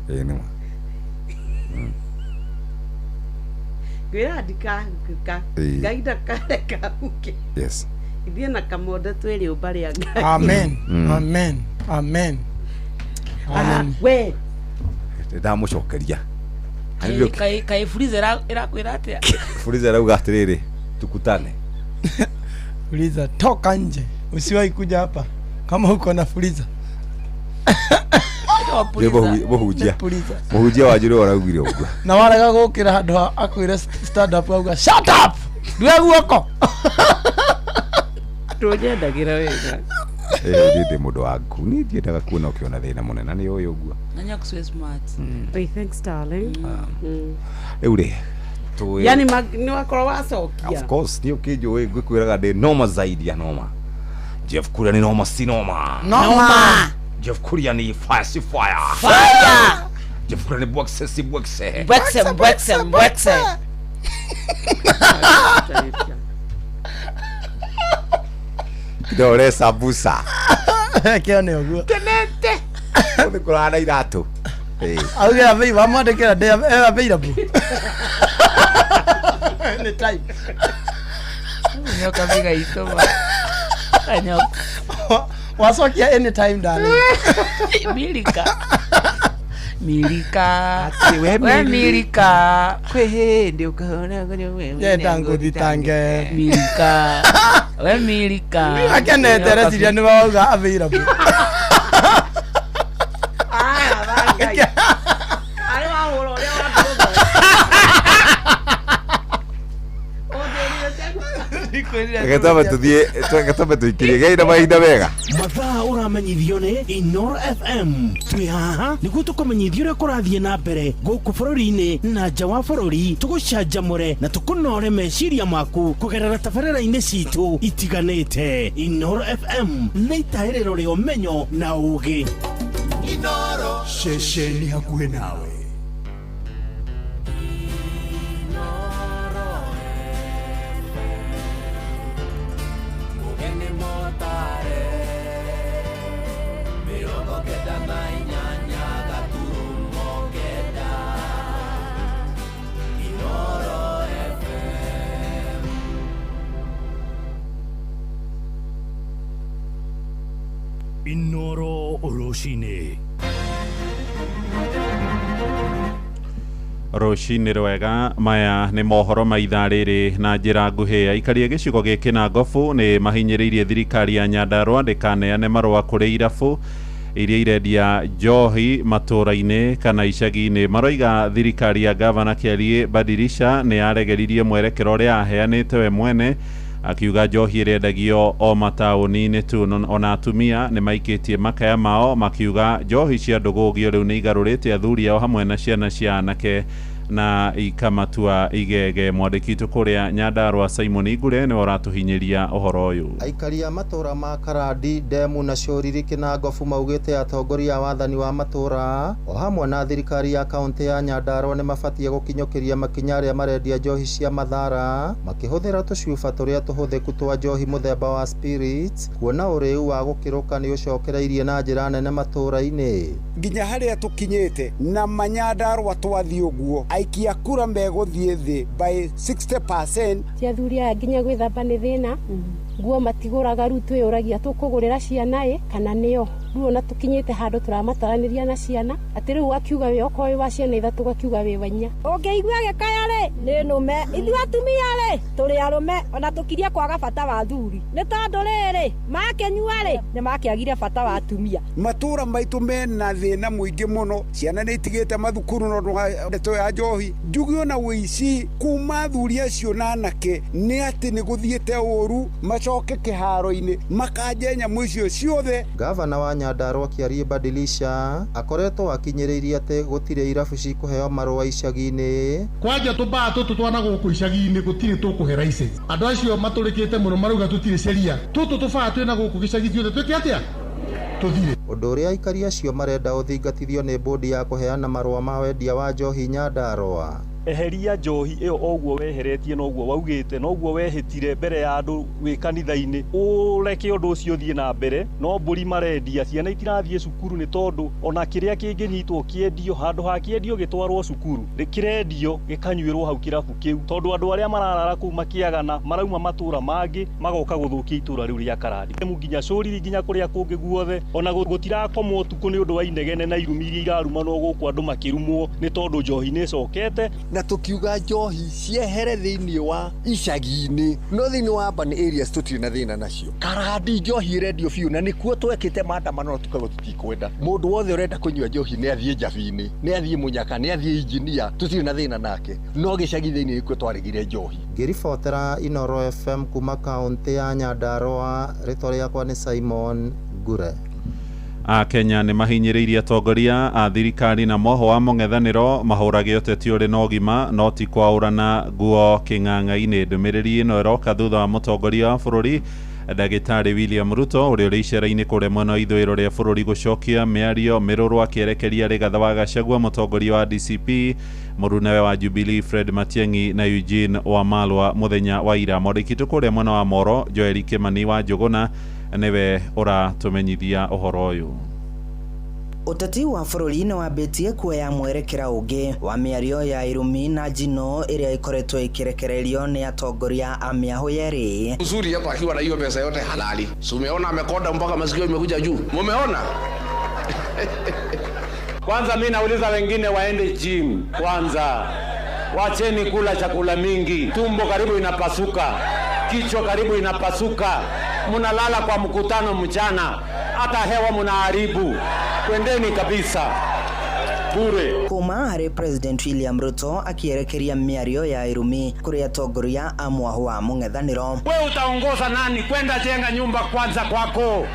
ni gwira ndika gaida kareka uke yes ithie na kamonde twiri ubari anga amen amen amen amen we ndamucokeria kai freezer irakwira atia freezer rauga atiriri tukutane freezer toka nje usiwahi kuja hapa kama uko na freezer muhujia wajire waraugire uguo na waraga gukira handu akwire stand up auga shut up ndwe guoko tujendagira wega ndi mundu waku ni ndiendaga kuona ukiona thina munene ni uyu uguo nanya kuswe smart thanks darling uri yani ni wakoro wacokia of course ni ukijo we gwikwiraga ndi noma zaidi ya noma Jeff Kuria ni noma si noma Jeff Kuria ni fire si fire Jeff Kuria ni bwekse si bwekse kidole sabusa kione uguo tenente uri kurana iratu augira bei wamwandikira ndi available ni time nyoka biga itoma Wasokia anytime darling. Milika we Milika kwehende ukaona ye tangu ditange Milika we Milika akene teresiria ni wauga available banga ari wahoro ria Gatama tuikirie gaina mahinda wega mathaa uramenyithio ni Inoro FM twi haha niguo tukumenyithio uria kurathie na mbere guku bururi-ini na nja wa bururi tugucanjamure na tukunore meciria maku kugerera tabarĩra-inĩ citu itiganĩte. Inoro FM nĩ itaĩrĩro rĩa ũmenyo na ũũgĩ. Inoro ceceni hakuhĩ nawe. Inoro Roshine. Roshine rwega maya nĩ mohoro ma ithaa rĩrĩ na njĩra nguhĩ. Aikari a gĩcigo gĩkĩ na Ngobu nĩ mahinyĩrĩirie thirikari ya Nyandarua ndĩkaneane marũa kũrĩ irabu iria irendia njohi matũra-inĩ kana icagi-inĩ. Maroiga thirikari ya gavana Kĩariĩ Badilisha nĩ yaregeririe mwerekero ũrĩa aheanĩte we mwene, akiuga njohi ĩrendagio o mataũni-inĩ tu, ona atumia nĩ maikĩtie makaya mao makiuga njohi cia ndũgũgio rĩu nĩ igarũrĩte athuri ao hamwe na ciana cia anake na ikamatua igege. Mwandĩki witũ kũrĩa Nyandarua Simon Igure nĩ ũratuhinyĩria ũhoro ũyũ. Aikari a matũra ma Karandi, Ndemu na Cioriri na Ngobu maugĩte atongoria a wathani wa matũra o hamwe na thirikari ya kaunti ya Nyandarua nĩ mabatie gũkinyũkĩria makinya arĩa marendia njohi cia mathara makĩhũthĩra tũcuba tũrĩa tũhũthĩku twa njohi mũthemba wa spirits, kuona ũrĩu wa gũkĩrũka nĩ ũcokereirie na njĩra nene matũra-inĩ. Nginya harĩa tũkinyĩte na Manyandarua twathiĩ ũguo aikia kura megũthiĩ thĩ by 60%. Ti athuri aya nginya gwĩthamba nĩ thĩna, nguo matigũraga, rĩu twĩyũragia tũkũgũrĩra ciana kana nĩo. Rĩu ona tũkinyĩte handũ tũramataranĩria na ciana atĩ rĩu akiuga we okorwo wĩ wa ciana ithatũ gakiuga wĩ wa inya. Ũngĩigua gĩkaya rĩ nĩ nũme, ithuĩ atumia rĩ tũrĩ arũme, ona tũkirie kwaga bata wa athuri nĩ tondũ rĩrĩ makĩnyua rĩ nĩ makĩagire bata wa atumia. Matũra maitũ mena thĩna mũingĩ mũno, ciana nĩ itigĩte mathukuru no ndeto ya njohi. Njugi ona wĩici kuma athuri acio na anake nĩ atĩ nĩ gũthiĩte ũru, macoke kĩharo-inĩ makanje nyamũ icio ciothe. Gavana wa Nyandarua Kĩariĩ Badilisha akoretwo akinyĩrĩirie atĩ gũtirĩ irabu cikũheo marũa icagi-inĩ. Kwanja tũmbaa tũtũ twana gũkũ icagi-inĩ gũtirĩ tũkũhe license. Andũ acio matũrĩkĩte mũno marauga tũtirĩ sheria. Tũtũ tũbaa twĩna gũkũ gĩcagi ciothe twĩke atĩa? Tũthire. Ũndũ ũrĩa aikari acio marenda ũthingatithio nĩ bodi ya kũheana marũa ma wendia wa njohi Nyandarua. Eheria njohi ĩyo oguo weheretie noguo waugĩte noguo wehĩtire mbere ya andũ wĩ kanitha-inĩ, ũreke ũndũ ũcio thiĩ na mbere. No mbũri marendia, ciana itirathiĩ cukuru nĩ tondũ ona kĩrĩa kĩngĩnyitwo kĩendio handũ ha kĩendio gĩtwarwo cukuru kĩrendio gĩkanyuĩrwo hau kĩrabu kĩu, tondũ andũ arĩa mararara kũu makĩagana marauma matũra mangĩ magoka gũthũkia itũra rĩu rĩa Karandi nginya Cioriri nginya kũrĩa kũngĩ guothe. Ona gũtirakomwo ũtukũ nĩ ũndũ wa inegene na irumi iria irarumanwo gũkũ andũ makĩrumwo nĩ tondũ njohi nĩ ĩcokete. Na tukiuga njohi ciehere thĩinĩ wa icagi-inĩ, no thĩinĩ wa urban areas tũtirĩ na thĩna nacio. Karandi njohi ĩrendio biũ na nĩkuo twekĩte maandamano no tukauga tutikwenda. Mũndũ wothe ũrenda kũnyua njohi nĩ athiĩ njabi-inĩ, nĩ athiĩ Mũnyaka, nĩ athiĩ injinia, tũtirĩ na thĩna nake, no gĩcagi thĩinĩ nĩkuo twaregire njohi. Ngĩribotera Inoro FM kuma kaunti ya Nyandarua, rĩtwa rĩakwa nĩ Simon Ngure. Akenya nĩ mahinyĩrĩirie atongoria a thirikari na moho wa mũng'ethanĩro mahũrage ũteti ũrĩ na ũgima no ti kwaũrana nguo kĩng'ang'a-inĩ. Ndũmĩrĩri ĩno ĩroka thutha wa mũtongoria wa bũrũri Ndagĩtarĩ William Ruto ũrĩa ũrĩ icera-inĩ kũrĩa mwena wa ithũĩro rĩa bũrũri gũcokia mĩario mĩrũrũ akĩerekeria Rigathĩ wa Gachagua, mũtongoria wa DCP, mũrunawe wa Jubilee Fred Matiang'i na Eugene Wamalwa mũthenya wa ira. Mwandĩki witũ kũrĩa mwena wa Moro Joel Kimani wa Njũgũna niwe ũratũmenyithia ũhoro ũyũ. Uteti wa bururi-ini wambitie kuoya mwerekera ungi wa miario ya Irumi na Njino iria ikoretwo ikirekererio ni atongoria a miahu yeri. Uzuri hapa akiwa na hiyo pesa yote halali. Si umeona amekonda mpaka masikio imekuja juu. Mumeona? Kwanza mimi nauliza wengine waende gym kwanza. Wacheni kula chakula mingi. Tumbo karibu inapasuka. Kichwa karibu inapasuka. Munalala kwa mkutano mchana. Hata hewa munaharibu. Kwendeni kabisa. Bure. Kuma hari President William Ruto akierekeria miario ya Irumi kuri atongoria a mwahu wa mung'ethaniro. Wewe utaongoza nani kwenda jenga nyumba kwanza kwako?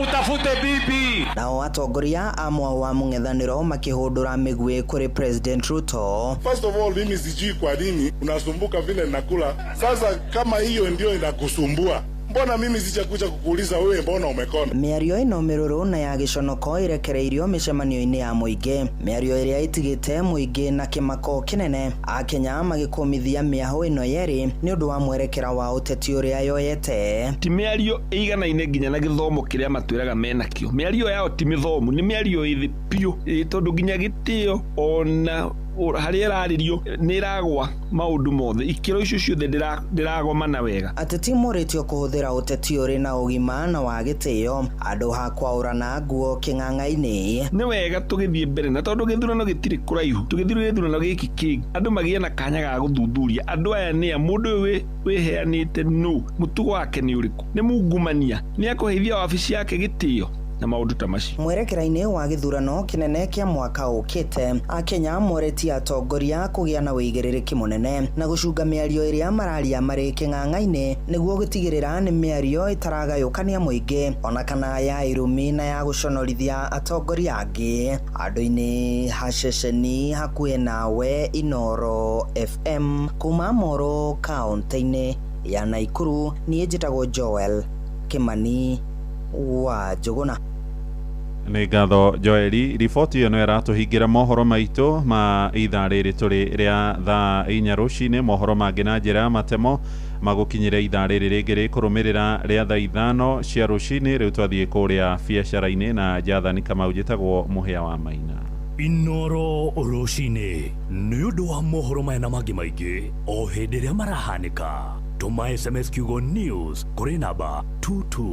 Utafute bibi. Nao atongoria a mwahu wa mung'ethaniro makihundura migwi kuri President Ruto. First of all, mimi sijui kwa nini unasumbuka vile nakula. Sasa kama hiyo ndio inakusumbua, mbona mimi sijakuja kukuuliza wewe mbona umekona? Miario ino miruru na ya giconoko irekereirio micemanio-ini ya muingi. Miario iria itigite muingi na kimako kinene. Akenya magikumithia miahu ino yeri ni undu wa mwerekera wa uteti uria yoyete. Ti miario igana-ine nginya na githomo kiria matwiraga menakio. Miario yao ti mithomu, ni miario ithi pio. Tondu nginya gitio ona haria raririo ni ragwa maundu mothe ikiro icio ciothe ndiragomana wega. Ateti moritio kuhuthira uteti uri na ugima na wa gitio andu ha kwaurana nguo king'ang'a-ini. Ni wega tugithie mbere na tondu githurano gitiri kuraihu tugithire githurano giki kingi andu magie na kanya ga guthuthuria andu aya ni mundu wiheanite no mutugo wake ni uriku ni mungumania ni akuheithia wabici yake gitio na maundu ta macio. Mwerekera-ini wa githurano kinene kia mwaka ukite Akenya moretia atongoria kugia na uigĩrĩrĩki munene na gucunga miario iria mararia mari king'ang'a-ini niguo gutigirira ni miario itaragayukania muingi ona kana ya Irumi na ya guconorithia atongoria angi. Andu-ini ha ceceni hakuhi nawe Inoro FM kuma Moro kaunti-ini ya Naikuru. Nie njitagwo Joel Kimani wa Njuguna. Nĩ ngatho Joeli. Riboti ĩyo no ĩratũhingira mohoro maitũ ma ithaa rĩrĩ tũrĩ rĩa thaa 4 rũcinĩ. Mohoro mangĩ na njĩra matemo magũkinyĩra ithaa rĩrĩ rĩngĩ rĩkũrũmĩrĩra rĩa thaa 5 cia rũcinĩ. Rĩu twathiĩ kũrĩa biacara-inĩ na Jathani Kamau njĩtagwo Mũhĩa wa Maina. Inoro rũcinĩ nĩ ũndũ wa mohoro maya na mangĩ maingĩ o hĩndĩ ĩrĩa marahanĩka. Tũma SMS kiugo news kũrĩ namba 22